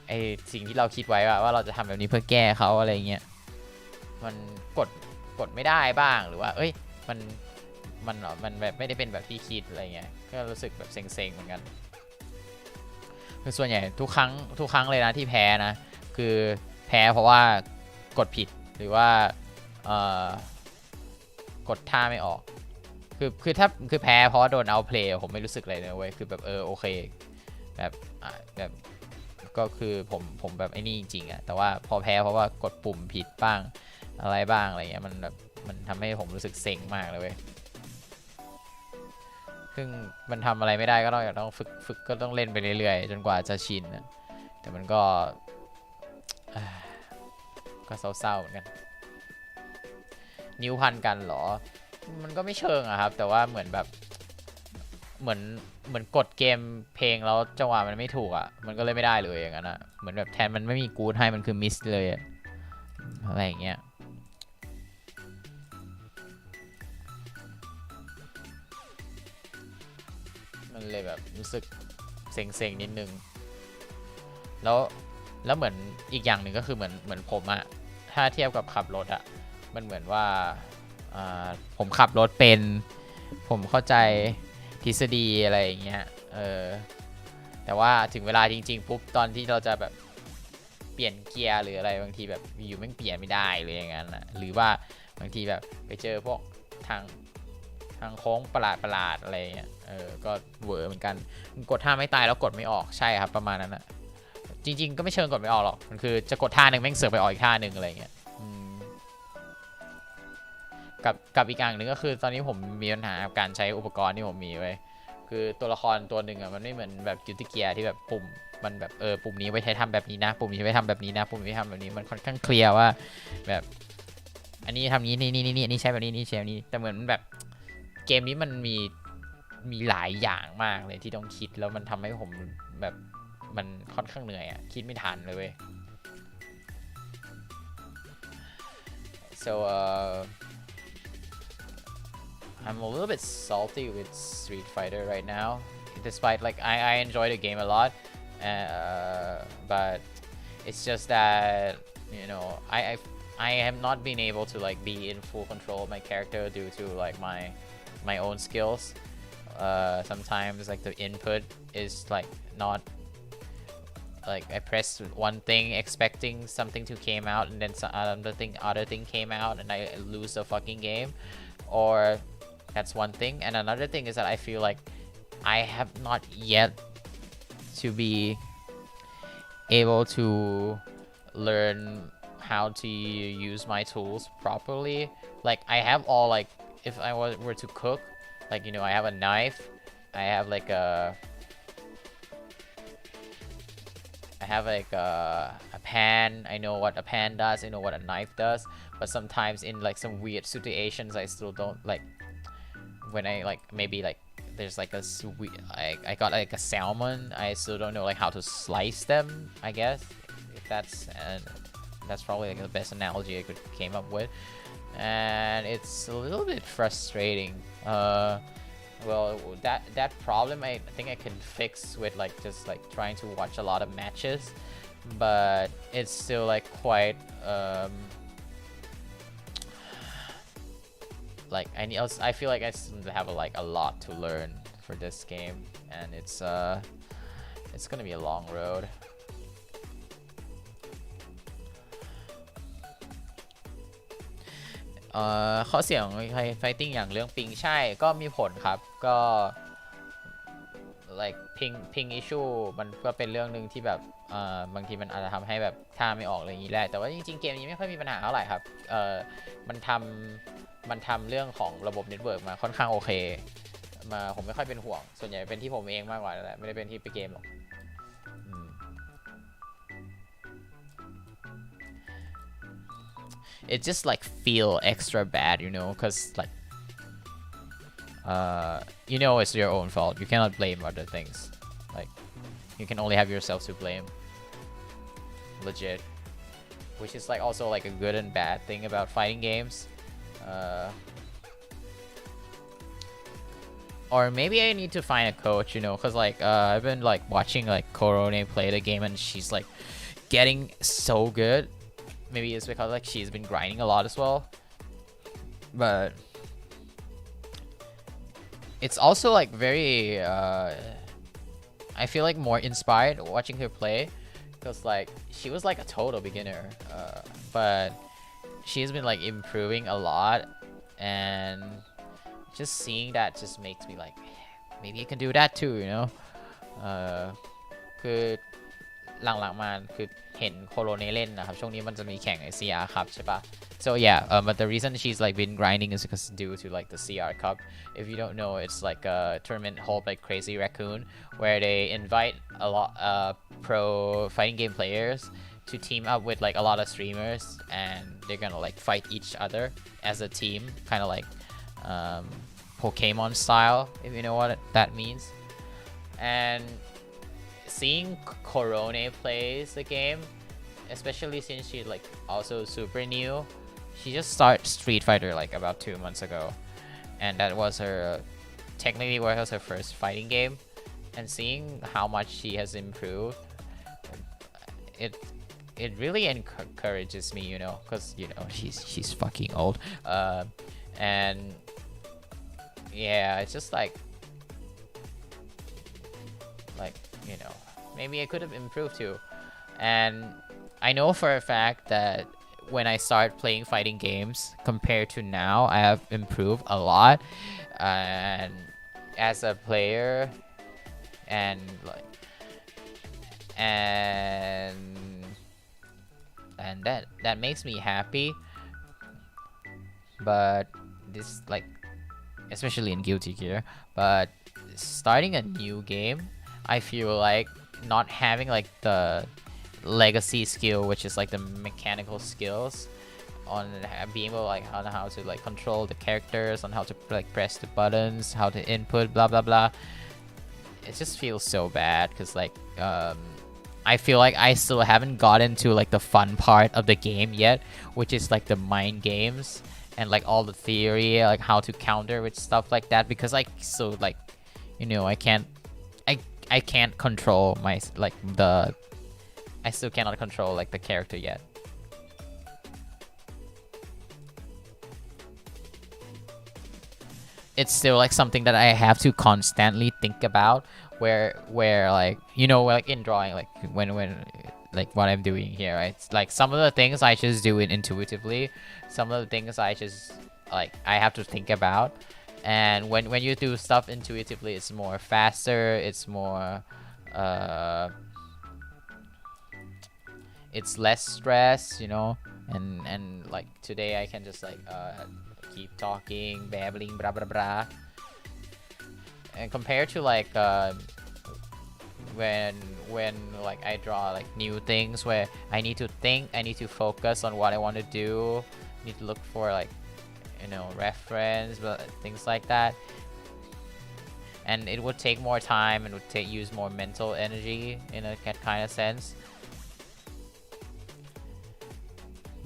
ไอสิ่งที่เราคิดไว้ว่าเราจะทำแบบนี้เพื่อแก้เขาอะไรเงี้ยมันกดไม่ได้บ้างหรือว่าเอ้ยมันแบบไม่ได้เป็นแบบที่คิดอะไรเงี้ยก็รู้สึกแบบเซ็งๆเหมือนกันคือส่วนใหญ่ทุกครั้งเลยนะที่แพ้นะคือแพ้เพราะว่ากดผิดหรือว่ากดท่าไม่ออกคือถ้าคือแพ้เพราะว่าโดนเอาเพลย์ผมไม่รู้สึกอะไรเลยเว้ยคือแบบโอเคแบบก็คือผมแบบไอ้นี่จริงๆอะแต่ว่าพอแพ้เพราะว่ากดปุ่มผิดบ้างอะไรบ้างอะไรเงี้ยมันแบบมันทำให้ผมรู้สึกเซ็งมากเลยเว้ยซึ่งมันทำอะไรไม่ได้ก็ต้องฝึกก็ต้องเล่นไปเรื่อยๆจนกว่าจะชินนะแต่มันก็เศร้าๆเหมือนกันนิ้วพันกันเหรอมันก็ไม่เชิงอะครับแต่ว่าเหมือนแบบเหมือนกดเกมเพลงแล้วจังหวะมันไม่ถูกอะมันก็เลยไม่ได้เลยอย่างนั้นอะเหมือนแบบแทนมันไม่มีกู๊ดให้มันคือมิสเลยอะไรอย่างเงี้ยมันเลยแบบรู้สึกเซ็งๆนิดนึงแล้วเหมือนอีกอย่างหนึ่งก็คือเหมือนผมอะถ้าเทียบกับขับรถอะมันเหมือนว่าผมขับรถเป็นผมเข้าใจทฤษฎีอะไรอย่างเงี้ยแต่ว่าถึงเวลาจริงๆปุ๊บตอนที่เราจะแบบเปลี่ยนเกียร์หรืออะไรบางทีแบบอยู่ไม่เปลี่ยนไม่ได้เลยอย่างนั้นนะหรือว่าบางทีแบบไปเจอพวกทางโค้งประหลาดอะไรเงี้ยก็เวอร์เหมือนกันกดท่าไม่ตายแล้วกดไม่ออกใช่ครับประมาณนั้นนะจริงๆก็ไม่เชิงกดไม่ออกหรอกมันคือจะกดท่าหนึ่งแม่งเสือกไปออกอีกท่าหนึ่งอะไรเงี้ยกับอีกอย่างหนึ่งก็คือตอนนี้ผมมีปัญหากับการใช้อุปกรณ์ที่ผมมีไว้คือตัวละครตัวหนึ่งมันไม่เหมือนแบบกิลติเกียที่แบบปุ่มมันแบบปุ่มนี้ไว้ใช้ทำแบบนี้นะปุ่มนี้ไว้ทำแบบนี้นะปุ่มนี้ทำแบบนี้มันค่อนข้างเคลียร์ว่าแบบอันนี้ทำนี้นี่อันนี้ใช้แบบนี้นี่ใช้แบบนี้แต่เหมือนแบบเกมนี้มันมีหลายอย่างมากเลยที่ต้องคิดแล้วมันทำให้ผมแบบมันค่อนข้างเหนื่อยอะคิดไม่ทันเลยเว้ย so I'm a little bit salty with Street Fighter right now, despite like I enjoy the game a lot, but it's just that I have not been able to like be in full control of my character due to like my own skills. Sometimes like the input is like not like I press one thing expecting something to came out and then other thing came out and I lose the fucking game, or that's one thing. And another thing is that I feel like I have not yet to be able to learn how to use my tools properly. Like I have all like if I were to cook, like I have a knife, I have like a pan. I know what a pan does, I know what a knife does, but sometimes in like some weird situations I still don't like when I like maybe like there's like a sweet I got like a salmon, I still don't know like how to slice them, I guess, if that's probably like the best analogy I could came up with, and it's a little bit frustrating. Well, that problem I think I can fix with like just like trying to watch a lot of matches, but it's still like quite like I feel like I still have a lot to learn for this game, and it's gonna be a long road. ข้อเสียของ fighting อย่างเรื่องปิงใช่ก็มีผลครับก็ like ping issue มันก็เป็นเรื่องหนึ่งที่แบบบางทีมันอาจจะทำให้แบบท่าไม่ออกอะไรอย่างนี้แหละแต่ว่าจริงๆเกมนี้ไม่ค่อยมีปัญหาเท่าไหร่ครับมันทำเรื่องของระบบเน็ตเวิร์กมาค่อนข้างโอเคมาผมไม่ค่อยเป็นห่วงส่วนใหญ่เป็นที่ผมเองมากกว่าแหละไม่ได้เป็นที่เกมหรอกit just like feel extra bad, you know, because like you know it's your own fault. You cannot blame other things. Like you can only have yourself to blame. Legit. Which is like also like a good and bad thing about fighting games. Or maybe I need to find a coach, you know, because like I've been like watching like Korone play the game and she's like getting so good. Maybe it's because like she's been grinding a lot as well, but it's also like very I feel like more inspired watching her play because like she was like a total beginner, but she's been like improving a lot, and just seeing that just makes me like maybe I can do that too, you know. คือหลังๆมาคือเห็นโคโรเนเล่นนะครับช่วงนี้มันจะมีแข่งไอ CR Cup ใช่ปะ so yeah but the reason she's like been grinding is because due to like the CR Cup. If you don't know, it's like a tournament held by Crazy Raccoon where they invite a lot pro fighting game players to team up with like a lot of streamers, and they're gonna like fight each other as a team, kind of like Pokemon style, if you know what that means. And seeing Korone plays the game, especially since she's like also super new, she just started Street Fighter like about 2 months ago, and that was her technically was her first fighting game, and seeing how much she has improved, it really encourages me, you know, because you know she's fucking old, and yeah, it's just like you know, maybe I could have improved too. And I know for a fact that when I start playing fighting games compared to now, I have improved a lot, and as a player, and like and that makes me happy. But this like especially in Guilty Gear, but starting a new game, I feel like not having like the legacy skill, which is like the mechanical skills on being able like on how to like control the characters, on how to like press the buttons, how to input, blah blah blah. It just feels so bad because like I feel like I still haven't gotten to like the fun part of the game yet, which is like the mind games and like all the theory, like how to counter with stuff like that, because like so like you know I can't control my like the I still cannot control like the character yet. It's still like something that I have to constantly think about where like you know like in drawing, like when like what I'm doing here, right? It's like some of the things I just do it intuitively, some of the things I just like I have to think about. And when you do stuff intuitively, it's more faster, it's more it's less stress, you know. And like today I can just like keep talking, babbling, blah blah blah. And compared to like when like I draw like new things where I need to think, I need to focus on what I want to do, need to look for like you know reference, but things like that, and it would take more time and would use more mental energy in a kind of sense.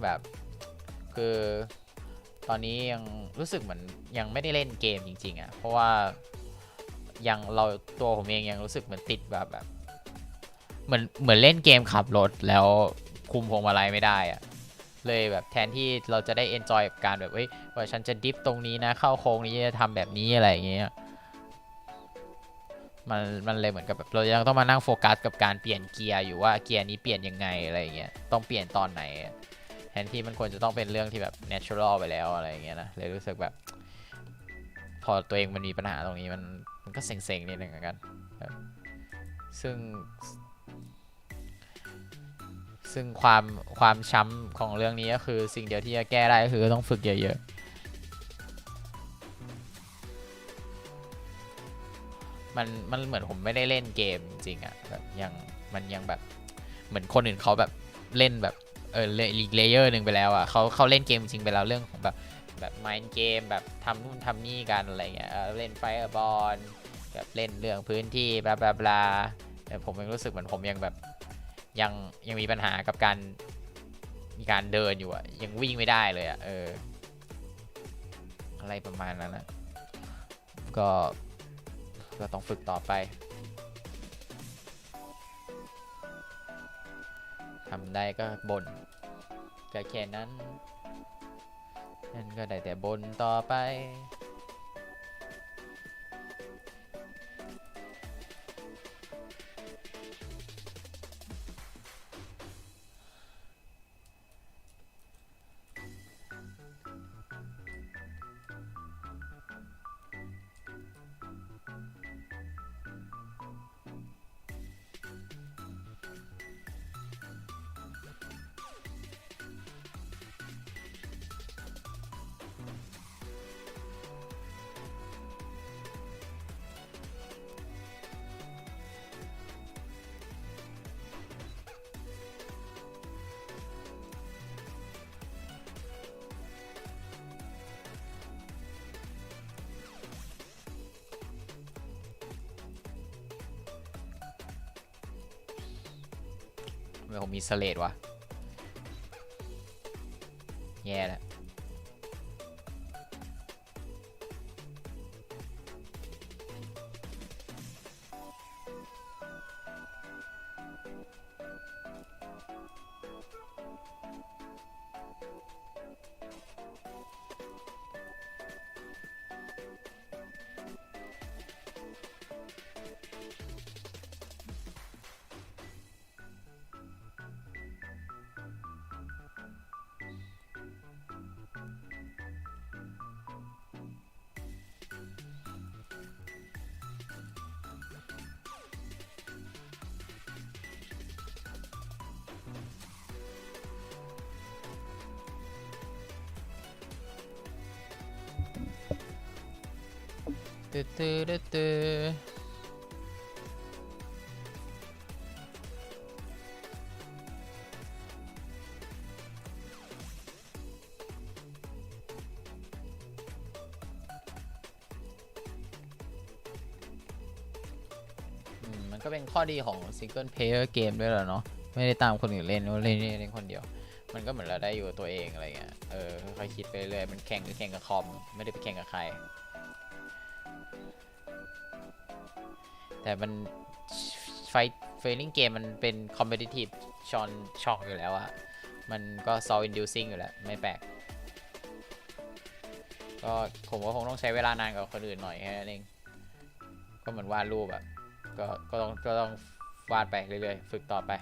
แบบคือตอนนี้ยังรู้สึกเหมือนยังไม่ได้เล่นเกมจริงๆอ่ะเพราะว่า ยังเราตัวผมเองยังรู้สึกเหมือนติดแบบเหมือนเล่นเกมขับรถแล้วคุมพวงมาลัยไม่ได้อะเลยแบบแทนที่เราจะได้เอนจอยกับการแบบว่าฉันจะดิฟตรงนี้นะเข้าโค้งนี้จะทำแบบนี้อะไรอย่างเงี้ยมันเลยเหมือนกับแบบเรายังต้องมานั่งโฟกัสกับการเปลี่ยนเกียร์อยู่ว่าเกียร์นี้เปลี่ยนยังไงอะไรอย่างเงี้ยต้องเปลี่ยนตอนไหนแทนที่มันควรจะต้องเป็นเรื่องที่แบบ natural ไปแล้วอะไรอย่างเงี้ยนะเลยรู้สึกแบบพอตัวเองมันมีปัญหาตรงนี้มันก็เซ็งๆนิดนึงเหมือนกันซึ่งความช้ำของเรื่องนี้ก็คือสิ่งเดียวที่จะแก้ได้ก็คือต้องฝึกเยอะๆมันเหมือนผมไม่ได้เล่นเกมจริงๆอะแบบมันยังแบบเหมือนคนอื่นเขาแบบเล่นแบบลีกเลเยอร์หนึ่งไปแล้วอ่ะเขาเล่นเกมจริงไปแล้วเรื่องของแบบไมน์เกมแบบทำนู่นทำนี่กันอะไรเงี้ยเล่นไฟบอลแบบเล่นเรื่องพื้นที่บลาบลาบลาแต่ผมยังรู้สึกเหมือนผมยังแบบยังมีปัญหากับการเดินอยู่อ่ะยังวิ่งไม่ได้เลยอ่ะอะไรประมาณนั้นนะก็ต้องฝึกต่อไปทำได้ก็บ่นก็แค่นั้นนั่นก็ได้แต่บ่นต่อไปผมมีสเลดวะแย่แล้วตื้อมันก็เป็นข้อดีของ Single Player Game ด้วยแหละเนาะไม่ได้ตามคนอื่นเล่นเล่นคนเดียวมันก็เหมือนเราได้อยู่กับตัวเองอะไรเงี้ยค่อยๆคิดไปเรื่อยมันแข่งกับคอมไม่ได้ไปแข่งกับใครแต่มันไฟลิ่งเกมมันเป็น competitive ช่องอยู่แล้วอะมันก็ soul inducing อยู่แล้วไม่แปลกก็ผมว่าคงต้องใช้เวลานานกว่าคนอื่นหน่อยแค่นั้นเองก็เหมือนวาดรูปอะก็ต้องวาดไปเรื่อยๆฝึกต่อไป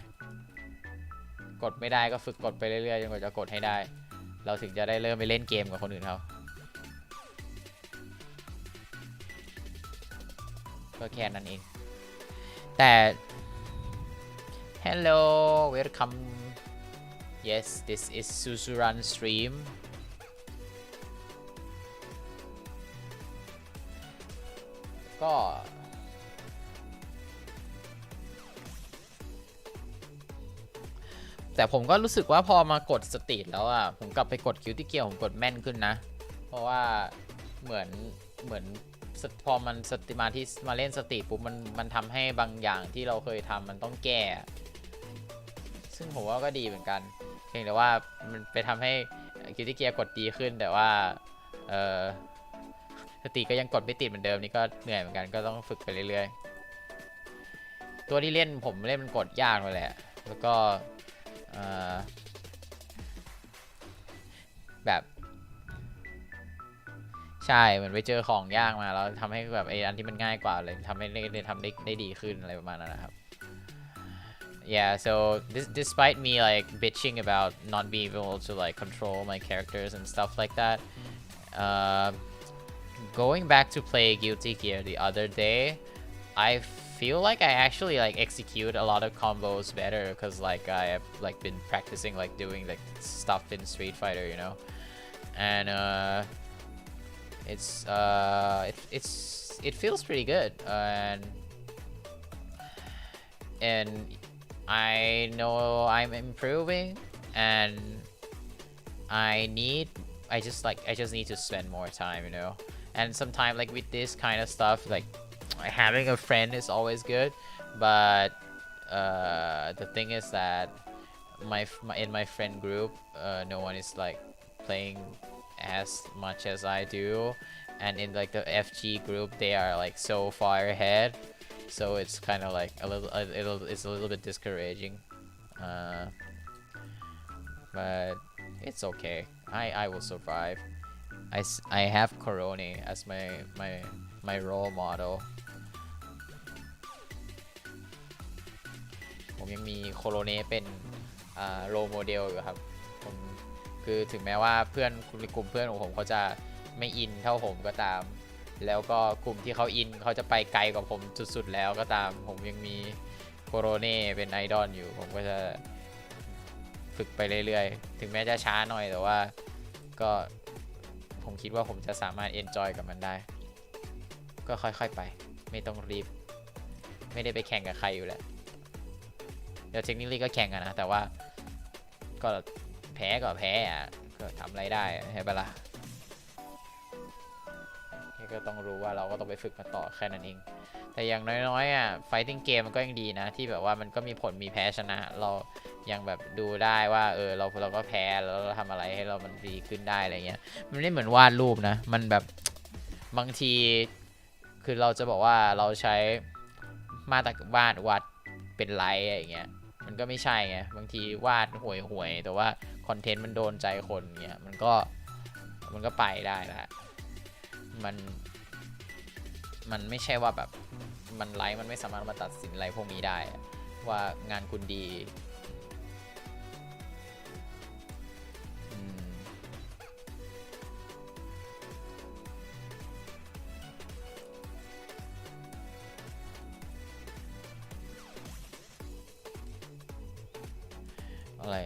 กดไม่ได้ก็ฝึกกดไปเรื่อยๆจนกว่าจะกดให้ได้เราถึงจะได้เริ่มไปเล่นเกมกับคนอื่นเขาก็แค่นั้นเองแต่ Hello welcome yes this is Susuran stream ก็แต่ผมก็รู้สึกว่าพอมากดสตรีทแล้วอ่ะผมกลับไปกดคิวที่เกียร์ผมกดแม่นขึ้นนะเพราะว่าเหมือนพอมันมาเล่นสตรีทปุ๊บมันทำให้บางอย่างที่เราเคยทำมันต้องแก้ซึ่งผมว่าก็ดีเหมือนกันเพียงแต่ว่ามันไปทำให้คิวที่เกียร์กดดีขึ้นแต่ว่า สตรีก็ยังกดไม่ติดเหมือนเดิมนี่ก็เหนื่อยเหมือนกันก็ต้องฝึกไปเรื่อยๆตัวที่เล่นผมเล่นมันกดยากเลยแหละแล้วก็แบบใช่เหมือนไปเจอของยากมาแล้วทำให้แบบไอ้อันที่มันง่ายกว่าเลยทำให้ทำได้ดีขึ้นอะไรประมาณนั้นนะครับ Yeah, so despite me like bitching about not being able to like control my characters and stuff like that, going back to play Guilty Gear the other day, I feel like I actually like execute a lot of combos better because like I have like been practicing like doing like stuff in Street Fighter, you know, and it feels pretty good, and I know I'm improving, and I just need to spend more time, you know. And sometimes like with this kind of stuff, like having a friend is always good, but the thing is that in my friend group, no one is like playing as much as I do, and in like the FG group, they are like so far ahead. So it's kind of like it's a little bit discouraging, but it's okay. I will survive. I have Corona as my role model. ผมยังมีโคโรเนเป็นโรโมเดลอยู่ครับผมคือถึงแม้ว่าเพื่อนกลุ่มเพื่อนของผมเขาจะไม่อินเท่าผมก็ตามแล้วก็กลุ่มที่เขาอินเขาจะไปไกลกว่าผมสุดๆแล้วก็ตามผมยังมีโคโรเน่เป็นไอดอลอยู่ผมก็จะฝึกไปเรื่อยๆถึงแม้จะช้าหน่อยแต่ว่าก็ผมคิดว่าผมจะสามารถเอนจอยกับมันได้ก็ค่อยๆไปไม่ต้องรีบไม่ได้ไปแข่งกับใครอยู่แล้วเดี๋ยวเทคนิคก็แข่งกันนะแต่ว่าก็แพ้ก็แพ้อ่ะก็ทำอะไรได้ใช่ปะล่ะก็ต้องรู้ว่าเราก็ต้องไปฝึกมาต่อแค่นั้นเองแต่อย่างน้อยๆอ่ะ fighting game มันก็ยังดีนะที่แบบว่ามันก็มีผลมีแพ้ชนะเรายังแบบดูได้ว่าเราก็แพ้แล้วเราทำอะไรให้เรามันดีขึ้นได้อะไรเงี้ยมันไม่เหมือนวาดรูปนะมันแบบบางทีคือเราจะบอกว่าเราใช้มาตรวัดเป็นไลท์อะไรเงี้ยมันก็ไม่ใช่ไงบางทีวาดห่วยๆแต่ว่าคอนเทนต์มันโดนใจคนเงี้ยมันก็ไปได้ละมันไม่ใช่ว่าแบบมันไลฟ์มันไม่สามารถมาตัดสินอะไรพวกนี้ได้ว่างานคุณดีอะไร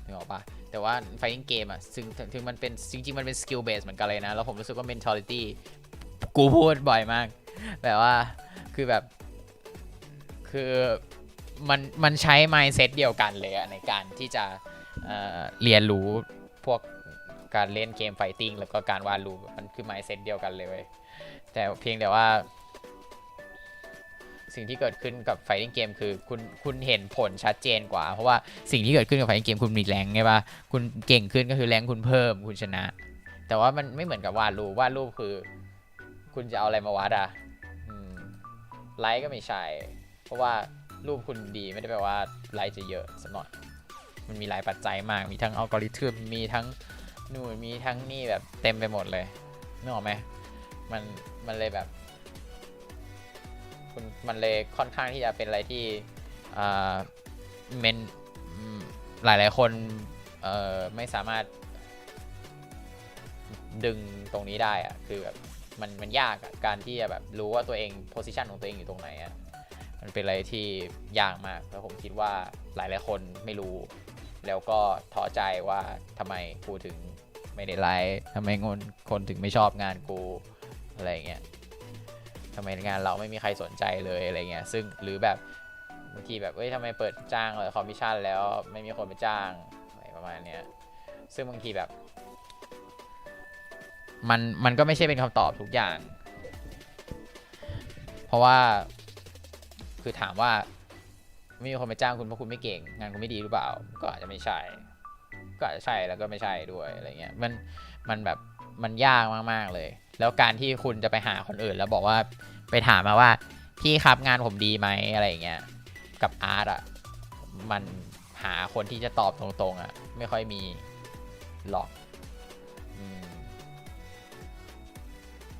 นึกออกปะแต่ว่า fighting game อ่ะถึงมันเป็นจริงๆมันเป็น skill base เหมือนกันเลยนะแล้วผมรู้สึกว่า mentality กูพูดบ่อยมากแบบว่าคือแบบคือมันใช้ mindset เดียวกันเลยอะในการที่จะเรียนรู้พวกการเล่นเกม fighting แล้วก็การวาดรูปมันคือ mindset เดียวกันเลยเว้ยแต่เพียงแต่ว่าสิ่งที่เกิดขึ้นกับ fighting game คือคุณเห็นผลชัดเจนกว่าเพราะว่าสิ่งที่เกิดขึ้นกับ fighting game คุณมีแรงไงป่ะคุณเก่งขึ้นก็คือแรงคุณเพิ่มคุณชนะแต่ว่ามันไม่เหมือนกับวาดรูปคือคุณจะเอาอะไรมาวัดอ่ะไลค์ก็ไม่ใช่เพราะว่ารูปคุณดีไม่ได้แปลว่าไลค์จะเยอะสักหน่อยมันมีหลายปัจจัยมากมีทั้งอัลกอริทึมมีทั้งนู่นมีทั้งนี่แบบเต็มไปหมดเลยนึกออกไหมมันเลยแบบมันเลยค่อนข้างที่จะเป็นอะไรที่หลายคนไม่สามารถดึงตรงนี้ได้อะคือแบบมันยากอะการที่จะแบบรู้ว่าตัวเองโพสิชันของตัวเองอยู่ตรงไหนอะมันเป็นอะไรที่ยากมากแล้วผมคิดว่าหลายคนไม่รู้แล้วก็ท้อใจว่าทำไมกูถึงไม่ได้ไลค์ทำไมคนถึงไม่ชอบงานกูอะไรเงี้ยทำไมงานเราไม่มีใครสนใจเลยอะไรเงี้ยซึ่งหรือแบบบางทีแบบทำไมเปิดจ้างคอมมิชชั่นแล้วไม่มีคนไปจ้างอะไรประมาณเนี้ยซึ่งบางทีแบบมันก็ไม่ใช่เป็นคำตอบทุกอย่างเพราะว่าคือถามว่าไม่มีคนไปจ้างคุณเพราะคุณไม่เก่งงานคุณไม่ดีหรือเปล่าก็อาจจะไม่ใช่ก็อาจจะใช่แล้วก็ไม่ใช่ด้วยอะไรเงี้ยมันแบบมันยากมากๆเลย แล้วการที่คุณจะไปหาคนอื่นแล้วบอกว่าไปถามมาว่าพี่ครับงานผมดีไหมอะไรอย่างเงี้ยกับอาร์ตอะมันหาคนที่จะตอบตรงๆอะไม่ค่อยมีหรอก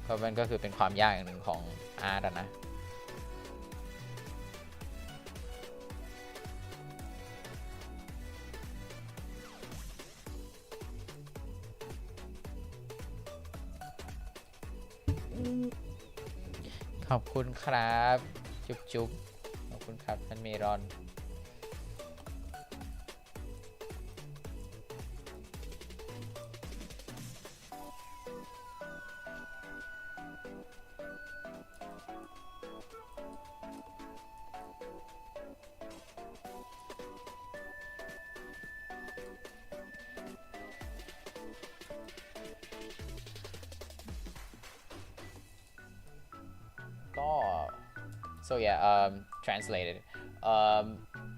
ก็มันก็คือเป็นความยากอย่างหนึ่งของอาร์ตนะขอบคุณครับจุ๊บขอบคุณครับท่านเมรอนก็ so yeah translated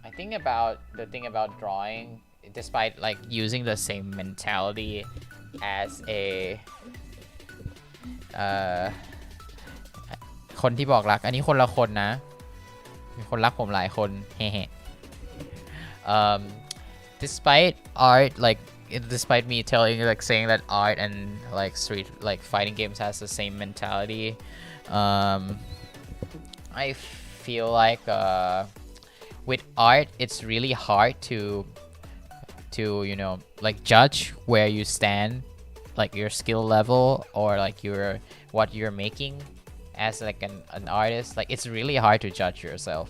I think about the thing about drawing despite like using the same mentality as a คนที่บอกรักอันนี้คนละคนนะมีคนรักผมหลายคนเฮ้despite art like despite me telling like saying that art and like street like fighting games has the same mentality I feel like with art it's really hard to you know like judge where you stand like your skill level or like what you're making as like an artist like it's really hard to judge yourself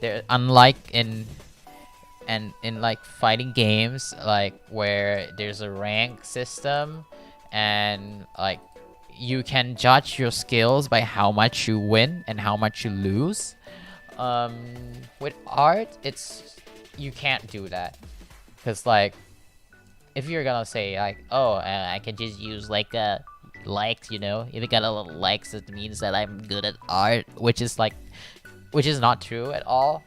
there unlike in like fighting games like where there's a rank system and like you can judge your skills by how much you win and how much you lose with art it's you can't do that because like if you're gonna say like oh I can just use like likes you know if you got a little likes it means that I'm good at art which is not true at all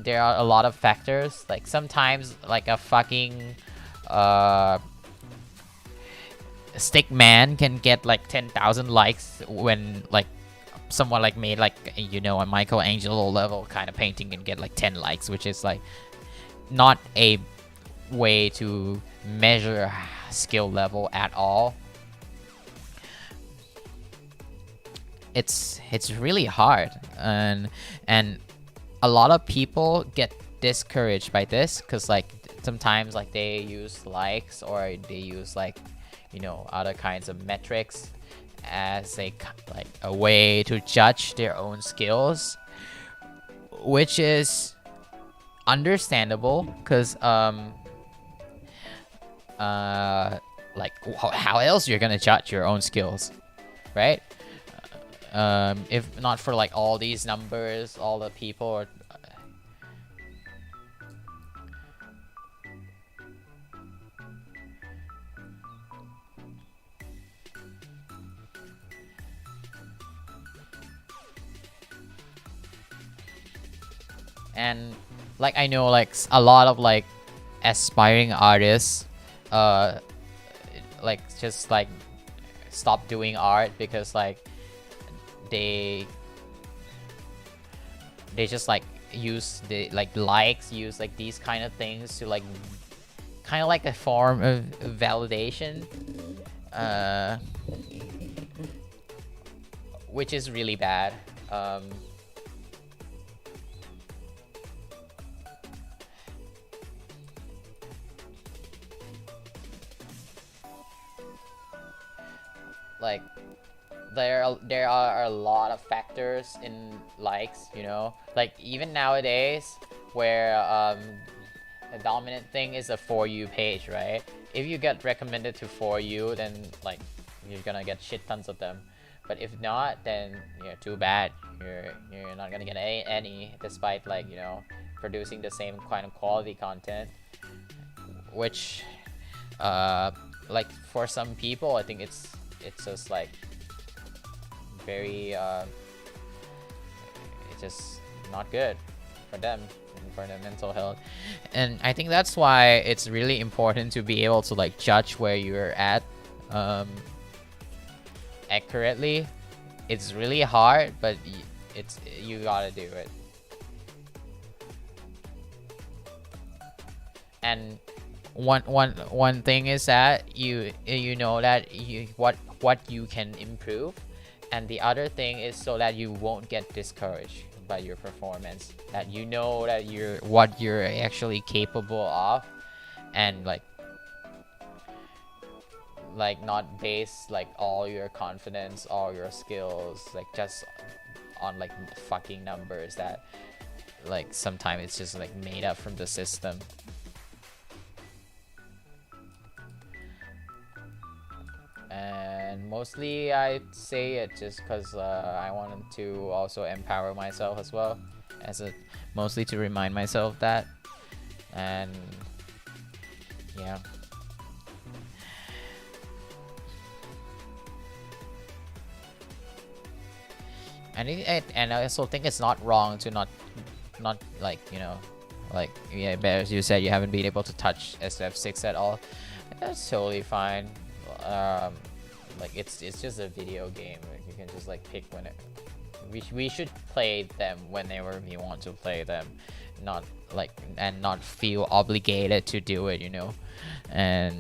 there are a lot of factors like sometimes like a fucking stick man can get like 10,000 likes when like someone like made like you know a Michelangelo level kind of painting and get like 10 likes which is like not a way to measure skill level at all it's really hard and a lot of people get discouraged by this because like sometimes like they use likes or they use like you know other kinds of metrics as a way to judge their own skills which is understandable because like how else you're gonna judge your own skills right if not for like all these numbers all the people and like I know like a lot of like aspiring artists like just like stop doing art because like they just like use the like likes use like these kind of things to like kind of like a form of validation which is really bad like there are a lot of factors in likes you know like even nowadays where the dominant thing is a for you page right if you get recommended to for you then like you're gonna get shit tons of them but if not then too bad you're not gonna get any despite like you know producing the same kind of quality content which like for some people I think it's just like very it's just not good for them and for their mental health and I think that's why it's really important to be able to like judge where you're at accurately, it's really hard, but you gotta do it. And one thing is that you know that what you can improve, and the other thing is so that you won't get discouraged by your performance, that you know that what you're actually capable of, and like not base like all your confidence, all your skills like just on like fucking numbers that like sometimes it's just like made up from the system. And mostly I say it just because I wanted to also empower myself as well, mostly to remind myself that. And yeah, and I also think it's not wrong to not like, you know, like, yeah, as you said, you haven't been able to touch SF6 at all. That's totally fine. Like it's just a video game. Like, you can just like pick when we should play them whenever we want to play them, not like, and not feel obligated to do it, you know. And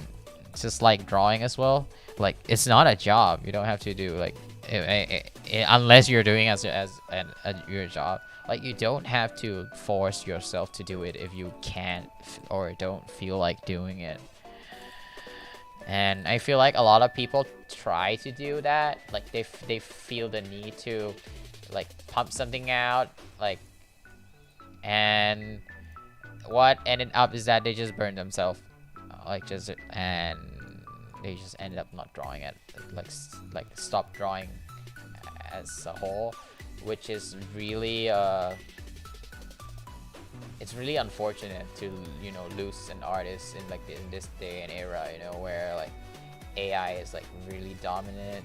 it's just like drawing as well. Like it's not a job. You don't have to do like unless you're doing as your job. Like you don't have to force yourself to do it if you can't or don't feel like doing it. And I feel like a lot of people try to do that. Like they feel the need to like pump something out, like, and what ended up is that they just burned themselves, and they just ended up not drawing it, like stop drawing as a whole, which is really it's really unfortunate to, you know, lose an artist in like in this day and era, you know, where like AI is like really dominant.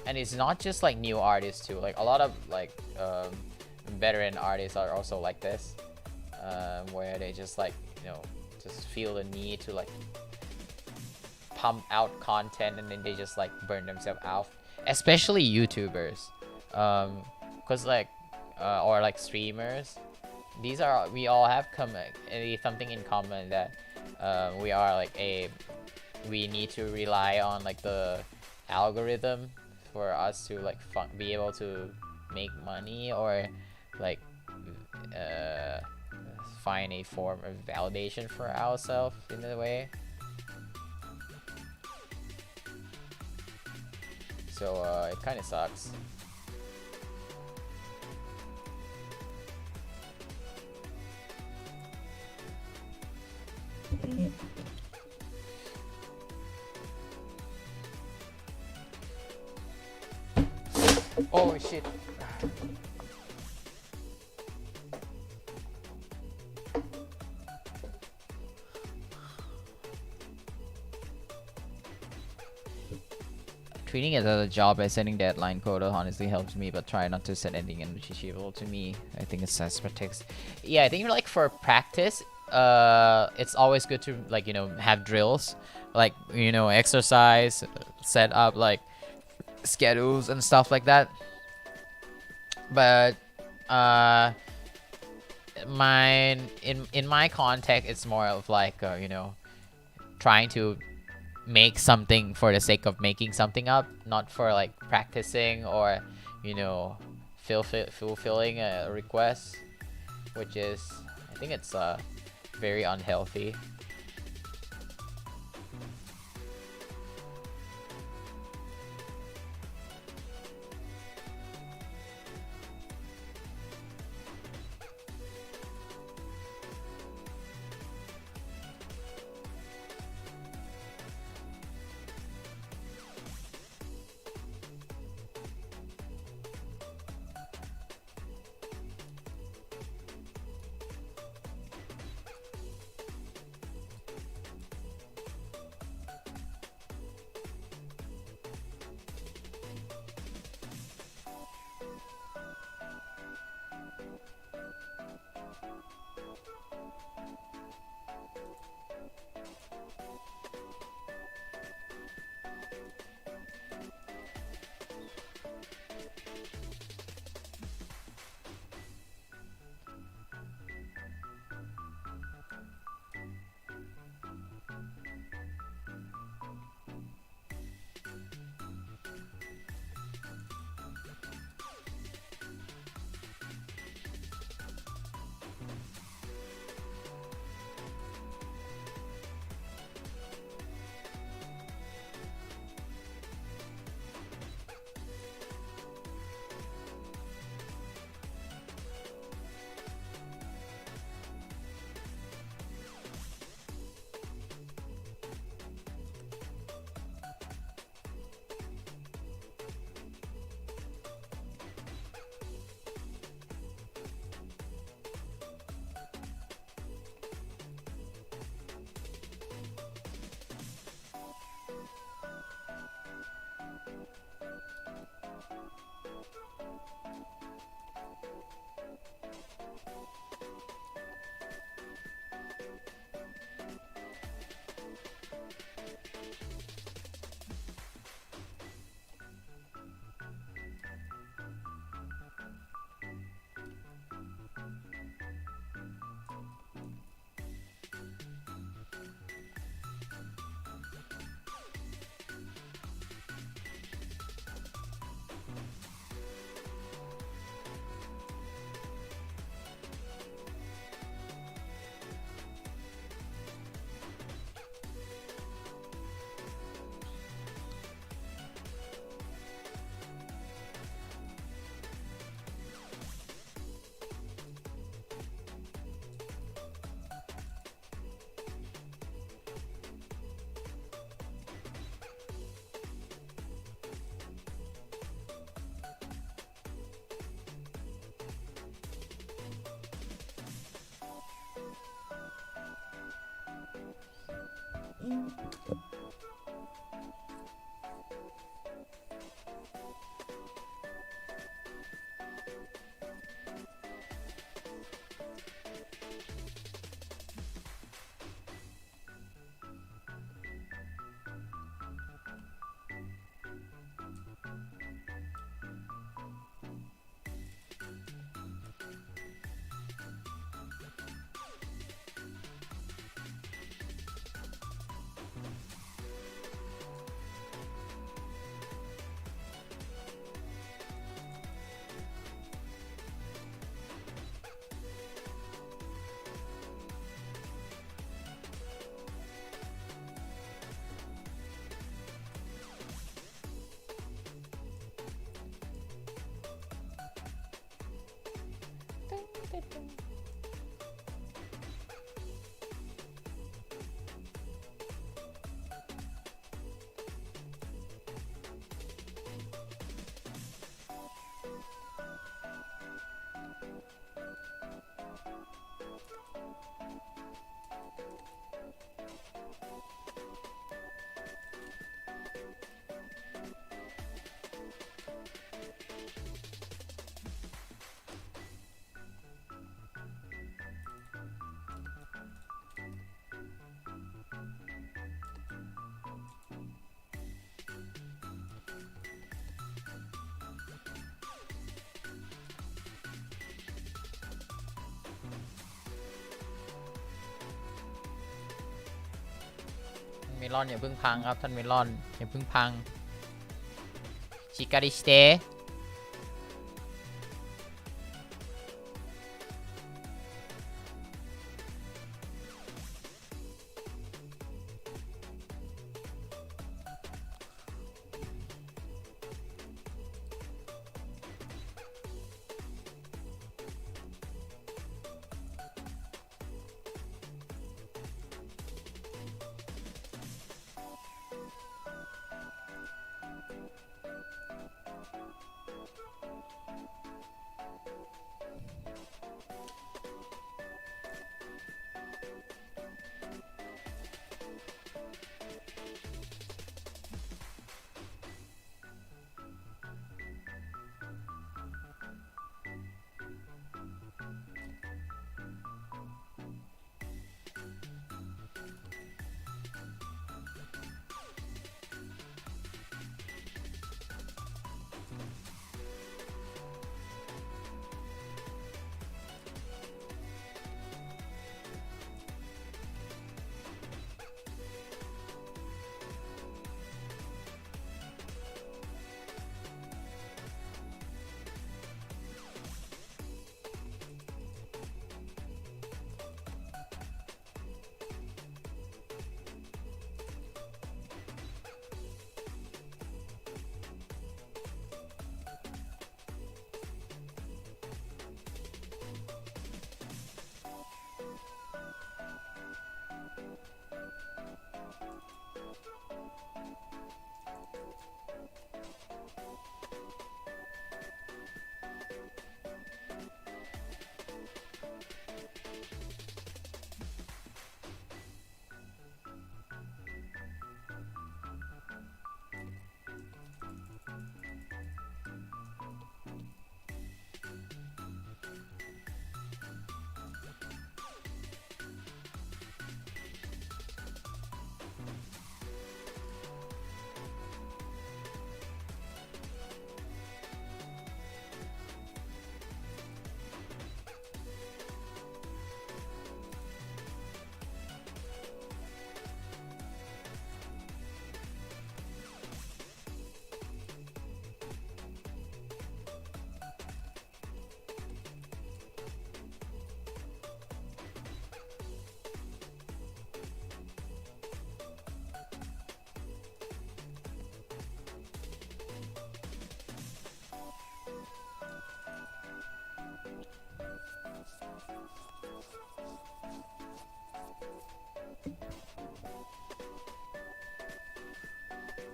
And it's not just like new artists too, like a lot of like veteran artists are also like this, where they just like, you know, just feel the need to like pump out content, and then they just like burn themselves out, especially YouTubers, because like or like streamers. We all have something in common, that we are like we need to rely on like the algorithm for us to like be able to make money, or like find a form of validation for ourselves in a way. So it kind of sucks. Oh shit. Treating it as a job by setting deadline quota honestly helps me, but try not to set anything unachievable to me. I think it's aesthetics. Yeah, I think like for practice, it's always good to like, you know, have drills, like, you know, exercise, set up like schedules and stuff like that. But in my context, it's more of like you know, trying to make something for the sake of making something up, not for like practicing or, you know, fulfilling a request, which is, I think it's very unhealthy. เมลอนอย่าเพิ่งพังครับท่านเมลอนอย่าเพิ่งพังชิการิสเต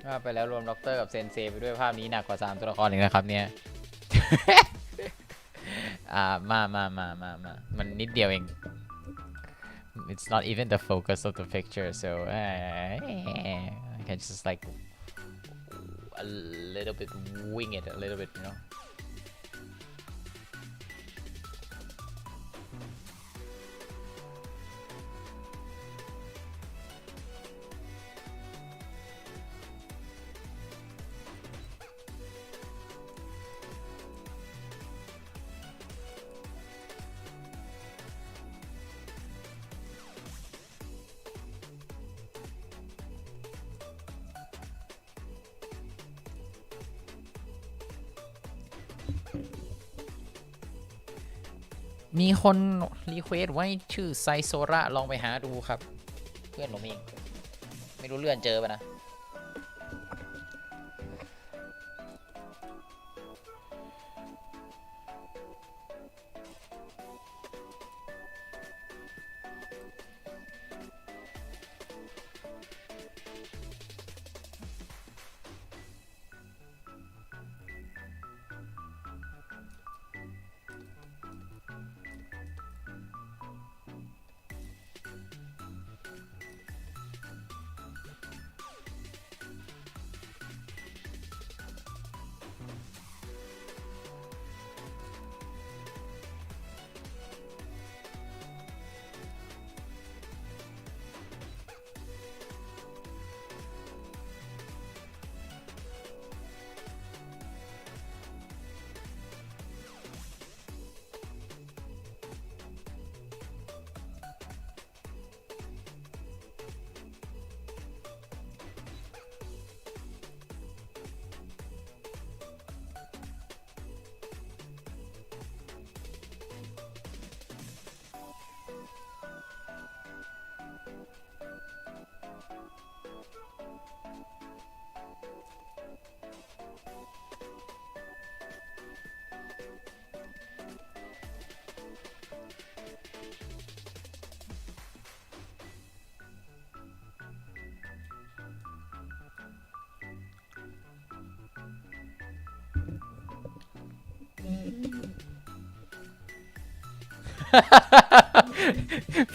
ว่าไปแล้วรวมด็อกเตอร์กับเซนเซไปด้วยภาพนี้หนักกว่า3ตัวละครอีกนะครับเนี่ย มามันนิดเดียวเอง it's not even the focus of the picture so I can just like a little bit wing it a little bit you knowมีคนรีเควสไว้ชื่อไซโซระลองไปหาดูครับเพื่อนผมเองไม่รู้เลื่อนเจอป่ะนะ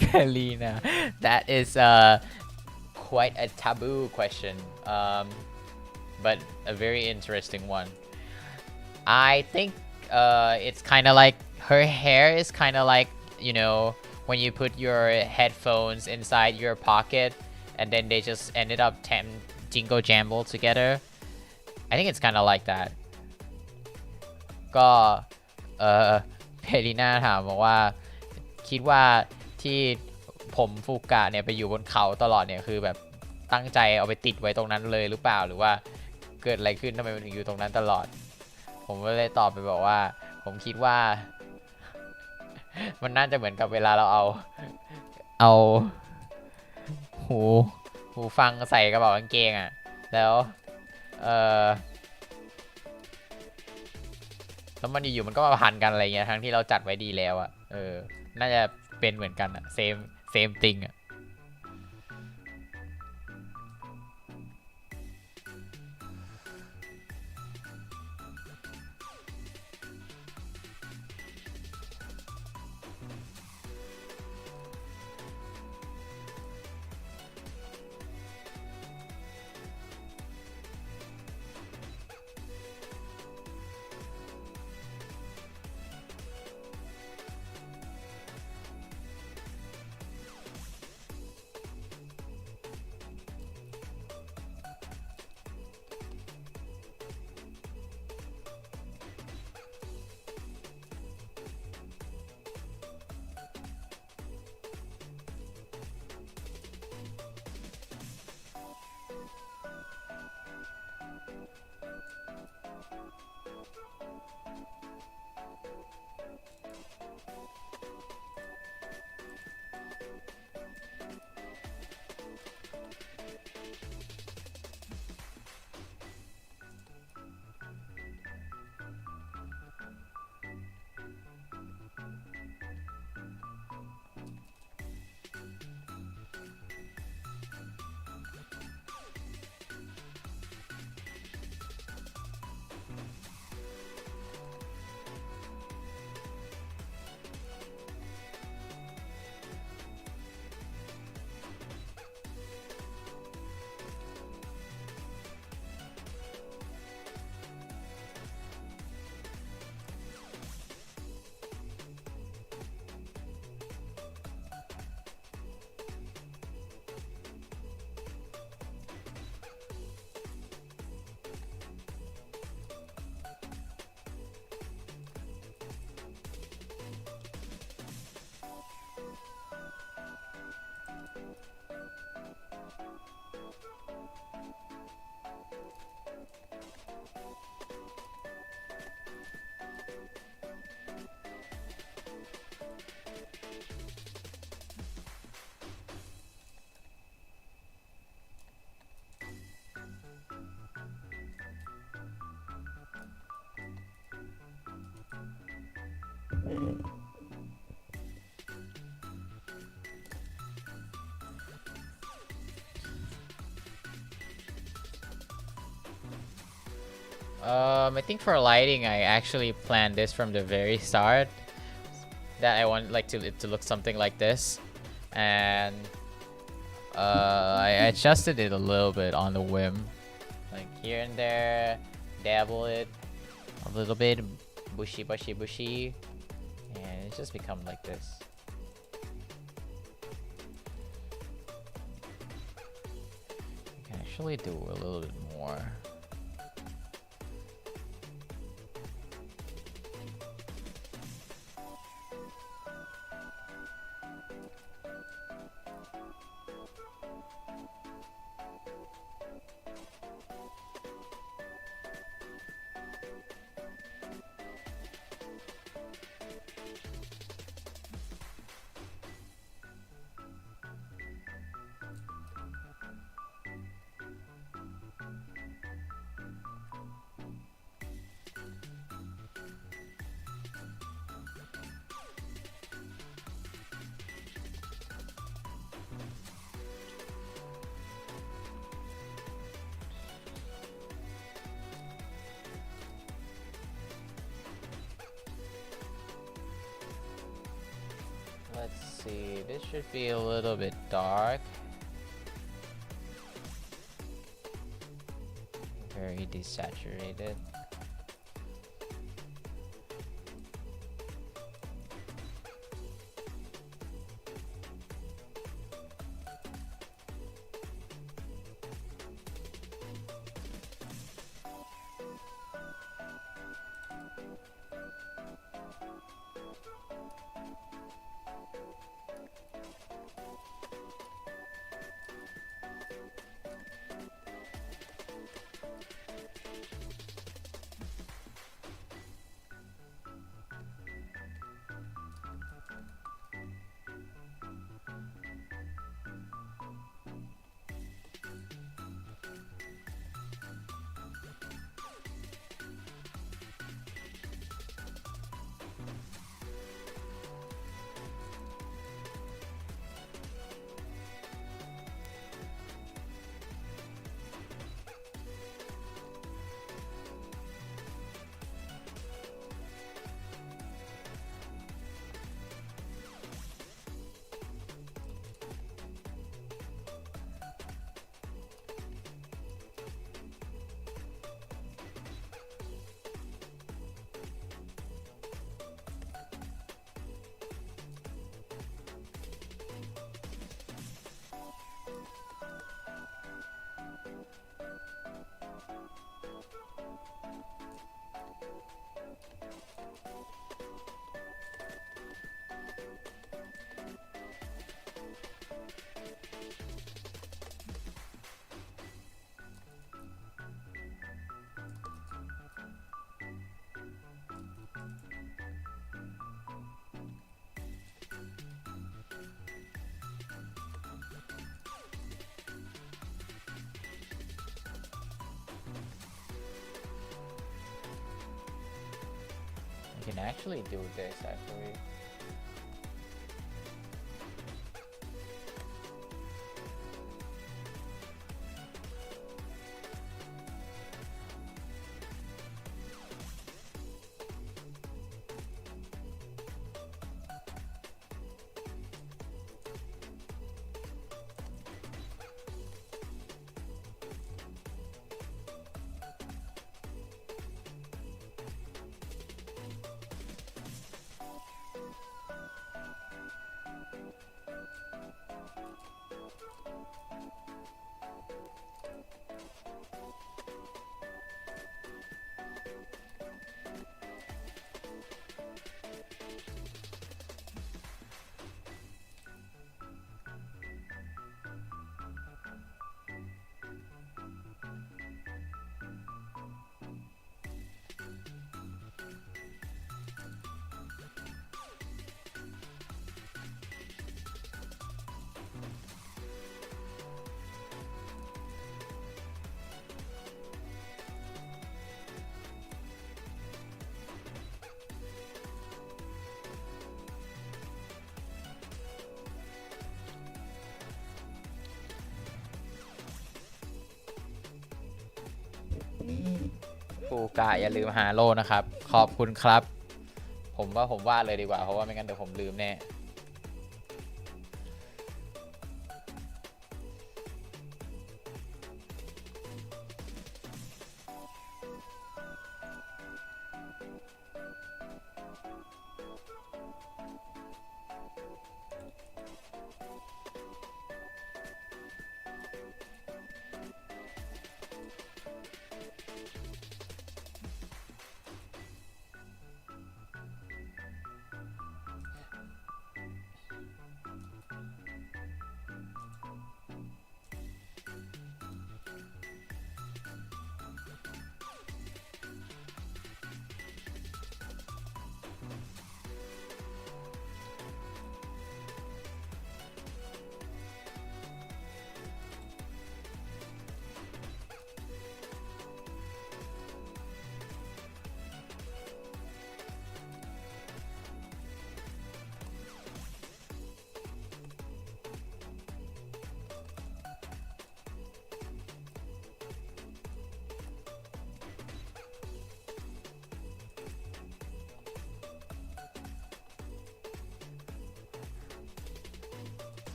Kalina, that is quite a taboo question, but a very interesting one. I think it's kind of like her hair is kind of like, you know, when you put your headphones inside your pocket and then they just ended up jingle jamble together. I think it's kind of like that. ก็เพลิน่าถามบอกว่าคิดว่าที่ผมฟูกะเนี่ยไปอยู่บนเขาตลอดเนี่ยคือแบบตั้งใจเอาไปติดไว้ตรงนั้นเลยหรือเปล่าหรือว่าเกิดอะไรขึ้นทำไมมันถึงอยู่ตรงนั้นตลอดผมก็เลยตอบไปบอกว่าผมคิดว่า มันน่าจะเหมือนกับเวลาเราเอาหูฟังใส่กระเป๋ากางเกงอ่ะแล้วแล้วมันอยู่ๆมันก็มาพันกันอะไรเงี้ยทั้งที่เราจัดไว้ดีแล้วอ่ะน่าจะเป็นเหมือนกันอ่ะsame thing อ่ะ I think for lighting, I actually planned this from the very start. That I want like it to look something like this, and I adjusted it a little bit on the whim, like here and there, dabble it a little bit, bushy, and it just become like this. You can actually do a little bit more. Let's see, this should be a little bit dark. Very desaturated. You can actually do this actually. ฟูกะอย่าลืมหาโลนะครับขอบคุณครับผมว่าผมวาดเลยดีกว่าเพราะว่าไม่งั้นเดี๋ยวผมลืมแน่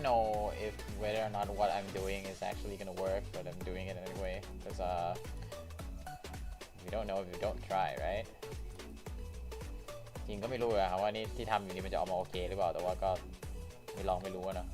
know if whether or not what I'm doing is actually gonna work, but I'm doing it anyway because we don't know if we don't try, right? จริงก็ไม่รู้อะครับว่านี่ที่ทำอยู่นี่มันจะออกมาโอเคหรือเปล่าแต่ว่าก็ไม่ลองไม่รู้อะเนาะ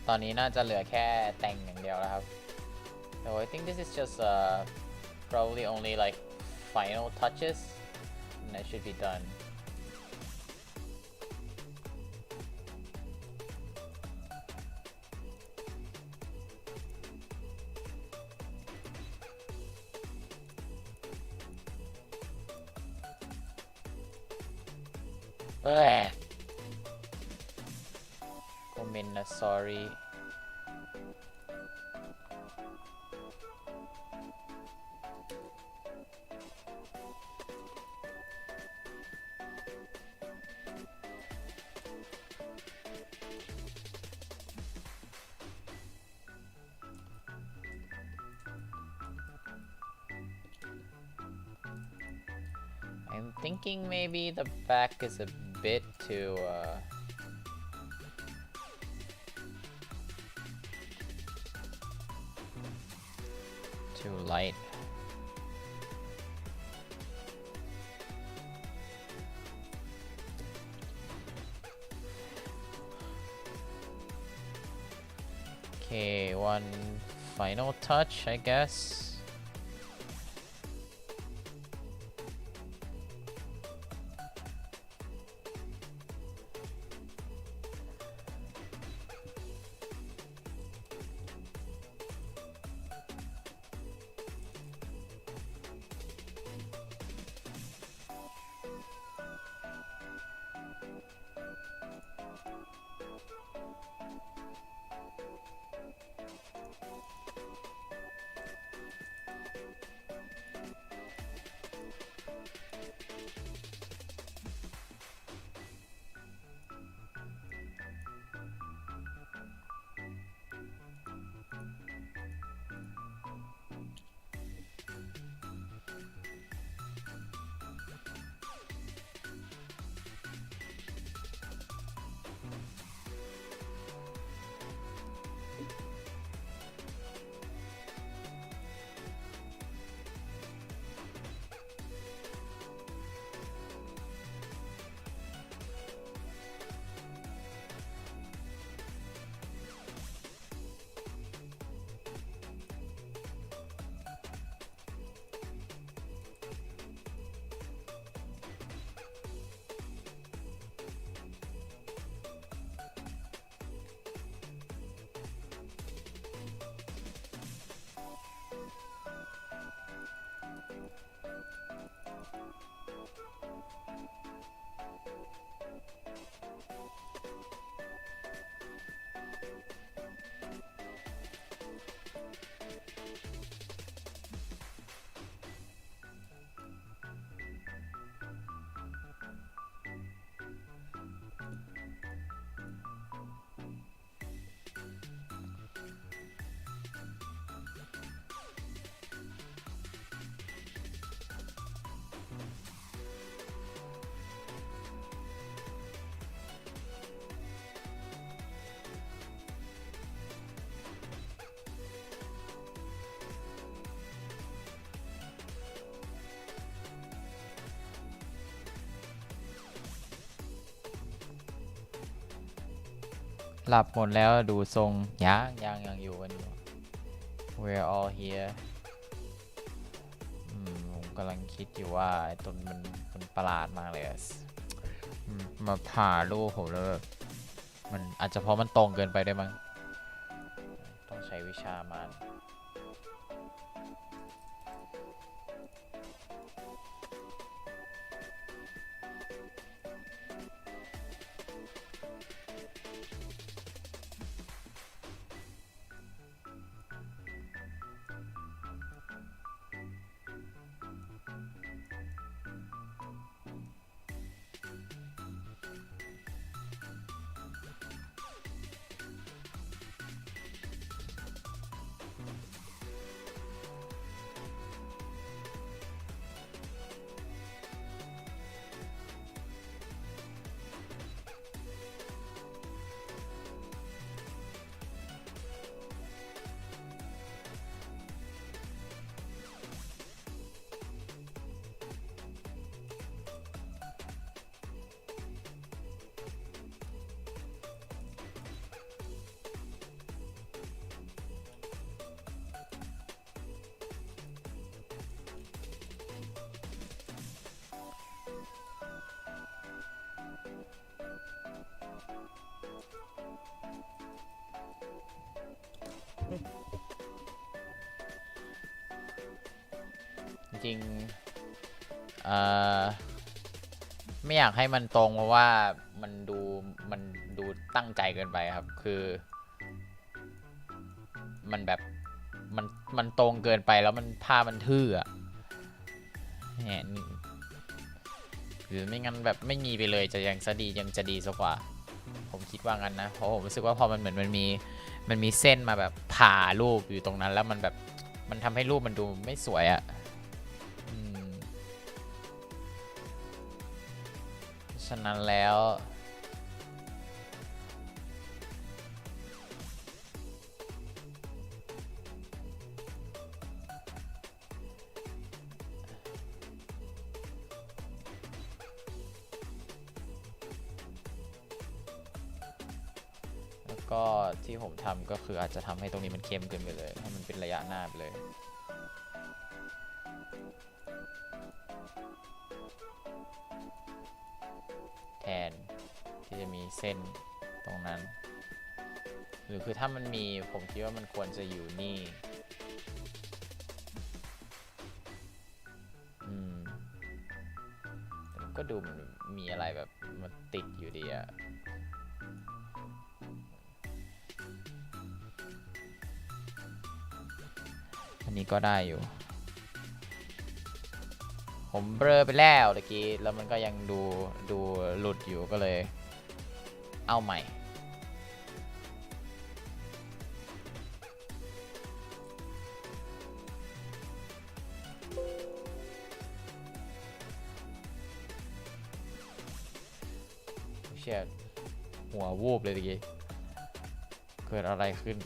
ตอนนี้น่าจะเหลือแค่แต่งอย่างเดียวแล้วครับ so I think this is just probably only like final touches and that should be done comment sorry I'm thinking maybe the back is a bit too light okay one final touch I guessหลับหมดแล้วดูทรงยังอยู่กันอยู่ We're all here ผมกำลังคิดอยู่ว่าไอ้ต้นมันประหลาดมากเลยมาผ่าลูกผมแล้วมันอาจจะเพราะมันตรงเกินไปได้มั้งต้องใช้วิชามาน จริงไม่อยากให้มันตรงเพราะว่ามันดูตั้งใจเกินไปครับคือมันแบบมันตรงเกินไปแล้วมันภาพมันทื่ออะเนี่ยหรือไม่งั้นแบบไม่มีไปเลยจะยังจะดีสักกว่าผมคิดว่างั้นนะเพราะผมรู้สึกว่าพอมันเหมือนมันมีเส้นมาแบบผ่ารูปอยู่ตรงนั้นแล้วมันแบบมันทำให้รูปมันดูไม่สวยอะฉะนั้นแล้วก็ที่ผมทำก็คืออาจจะทำให้ตรงนี้มันเข้มขึ้นไปเลยให้มันเป็นระยะหน้าไปเลยแทนที่จะมีเส้นตรงนั้นหรือคือถ้ามันมีผมคิดว่ามันควรจะอยู่นี่ก็ดูมันมีอะไรแบบมันติดอยู่ดีอะอันนี้ก็ได้อยู่ผมเบลอไปแล้วตะกี้แล้วมันก็ยังดูหลุดอยู่ก็เลยเอาใหม่เชี่ยหัววูบเลยตะกี้เกิดอะไรขึ้น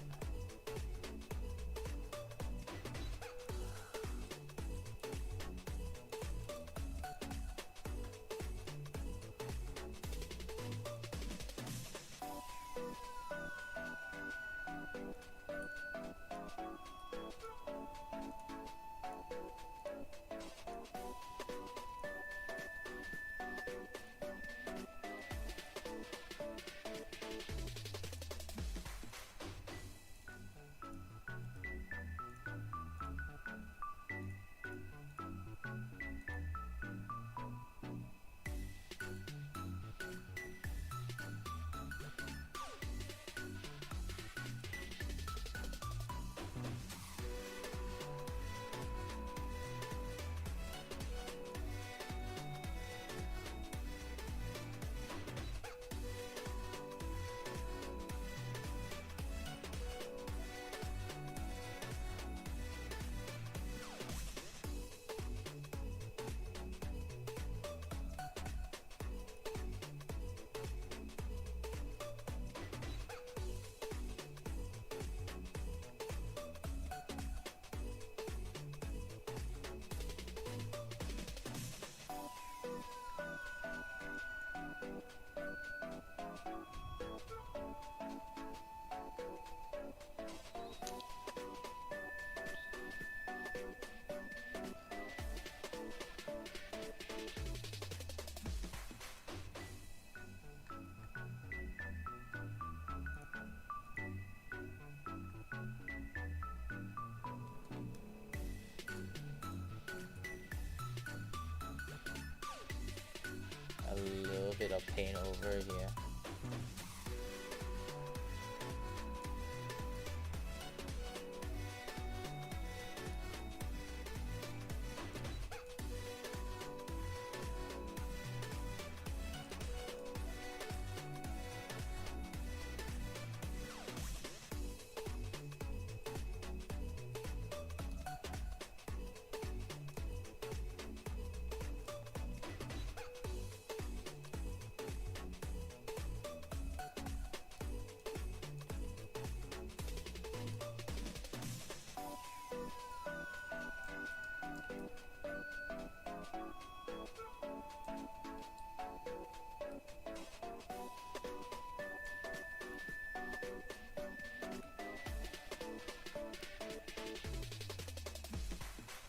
little bit of paint over here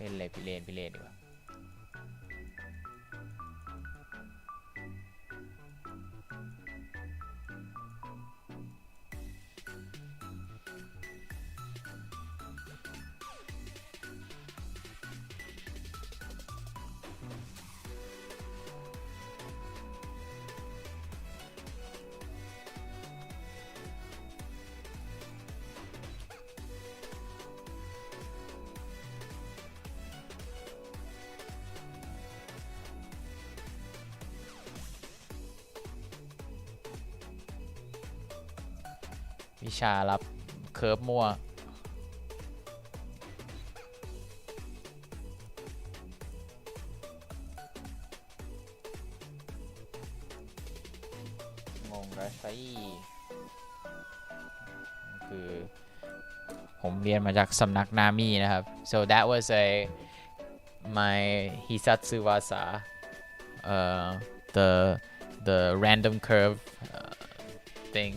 เล่นเลยพี่เลนดีกว่า วิชารับเคิร์ฟมั่วงงไรไซคือผมเรียนมาจากสำนักนามินะครับ so that was my Hisatsu Wasa the random curve thing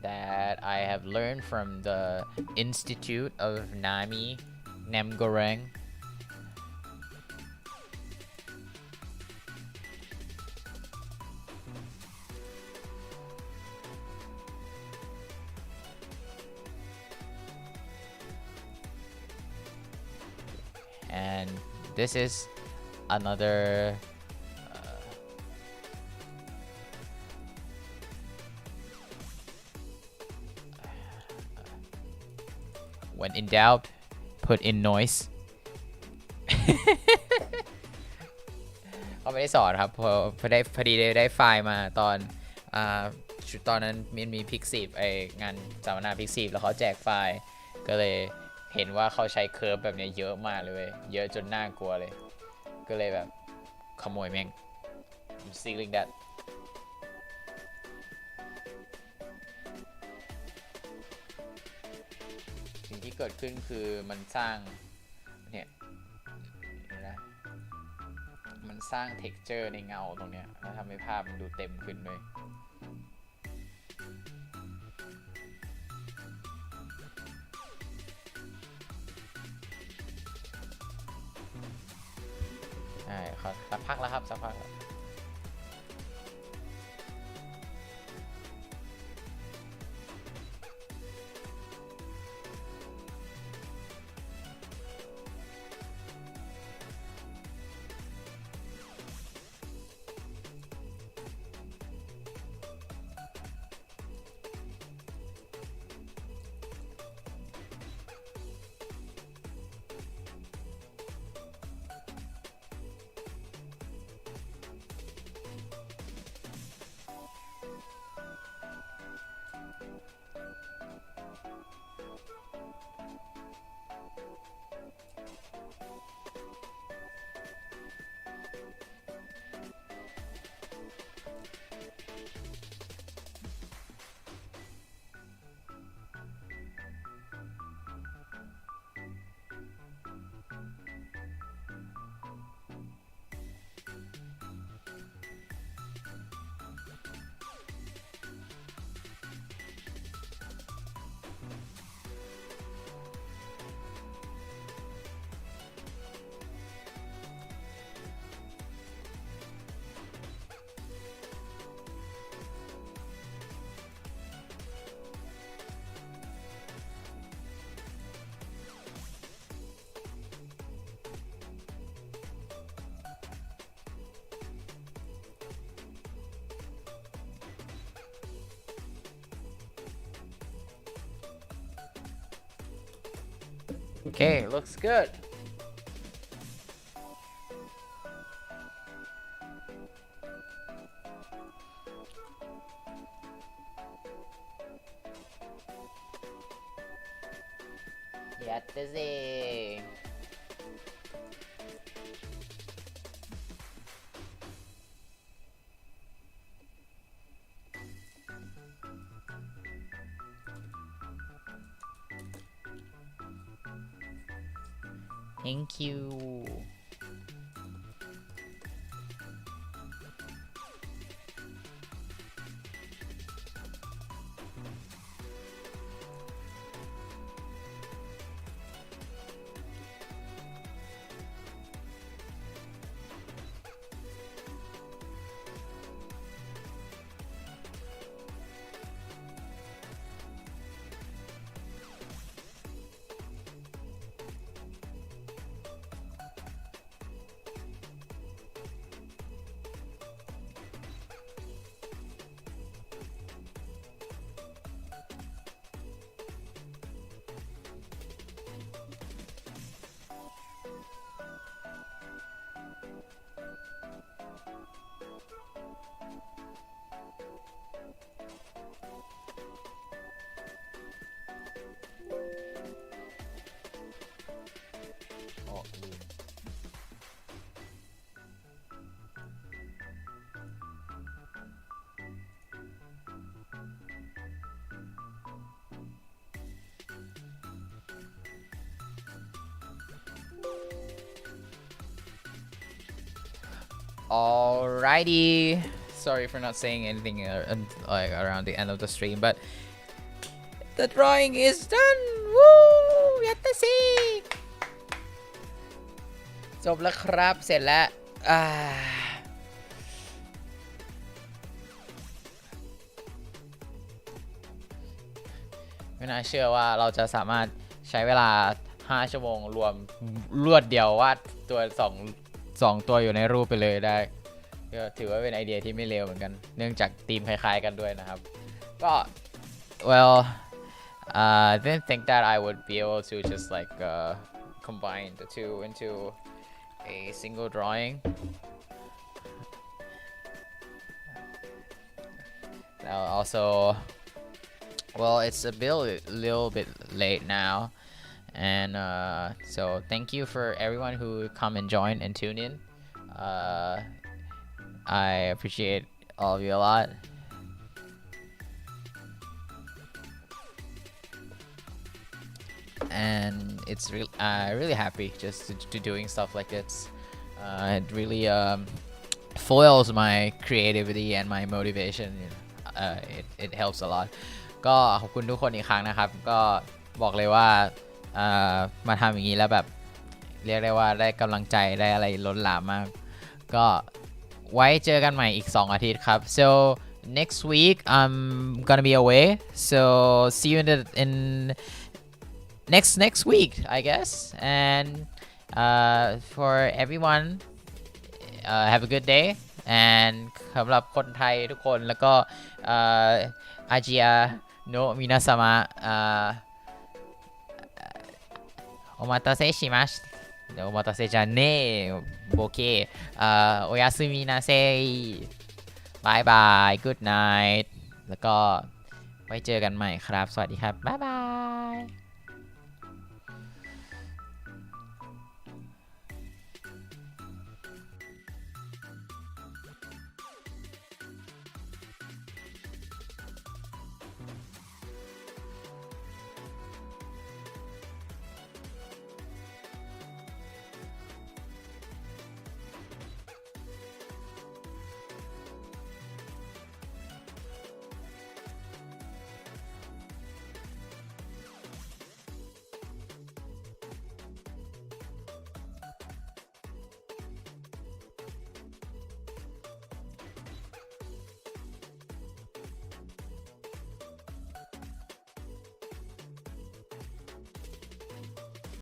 that I have learned from the Institute of Nami Namgoreng. And this is another when in doubt put in noise เขาไม่ได้สอนครับพอดีได้ไฟล์มาตอนตอนนั้นมันมีพิกซีฟงานสัมมนาพิกซีฟแล้วเขาแจกไฟล์ก็เลยเห็นว่าเขาใช้เคิร์ฟแบบนี้เยอะมากเลยเยอะจนน่ากลัวเลยก็เลยแบบขโมยแม่ง I'm stealing thatสิ่งที่เกิดขึ้นคือมันสร้างเนี่ยนะมันสร้าง texture ในเงาตรงเนี้ยแล้วทำให้ภาพมันดูเต็มขึ้นด้วยใช่ครับสักพักแล้วครับสักพักแล้ว Okay, looks good. Yatta ze. Thank you. Alrighty, sorry for not saying anything like around the end of the stream, but the drawing is done. Woo! やったสิจบแล้วครับเสร็จแล้วไม่น่าเชื่อว่าเราจะสามารถใช้เวลา5 ชั่วโมงรวมรวดเดียววาดตัว2ตัวอยู่ในรูปไปเลยได้ก็ถือว่าเป็นไอเดียที่ไม่เลวเหมือนกันเนื่องจากธีมคล้ายๆกันด้วยนะครับก็ well I didn't think that I would be able to just like combine the two into a single drawing. Now also, well, it's a little bit late now, and so thank you for everyone who come and join and tune in. I appreciate all of you a lot. And it's really happy just to doing stuff like this. It really foils my creativity and my motivation. It helps a lot. ก็ขอบคุณทุกคนอีกครั้งนะครับก็บอกเลยว่ามาทำอย่างนี้แล้วแบบเรียกได้ว่าได้กำลังใจได้อะไรล้นหลามมากก็ไว้เจอกันใหม่อีก2 อาทิตย์ครับ so next week I'm gonna be away so see you in next week I guess and for everyone have a good day and สำหรับคนไทยทุกคนแล้วก็อาจิอาโนะมินาซามะโอมาตาเซชิมัสเดี๋ยวโอมาตาเซจะเน่โอเคโอยาสึมินาเซบายบาย good night แล้วก็ไว้เจอกันใหม่ครับสวัสดีครับบ๊ายบาย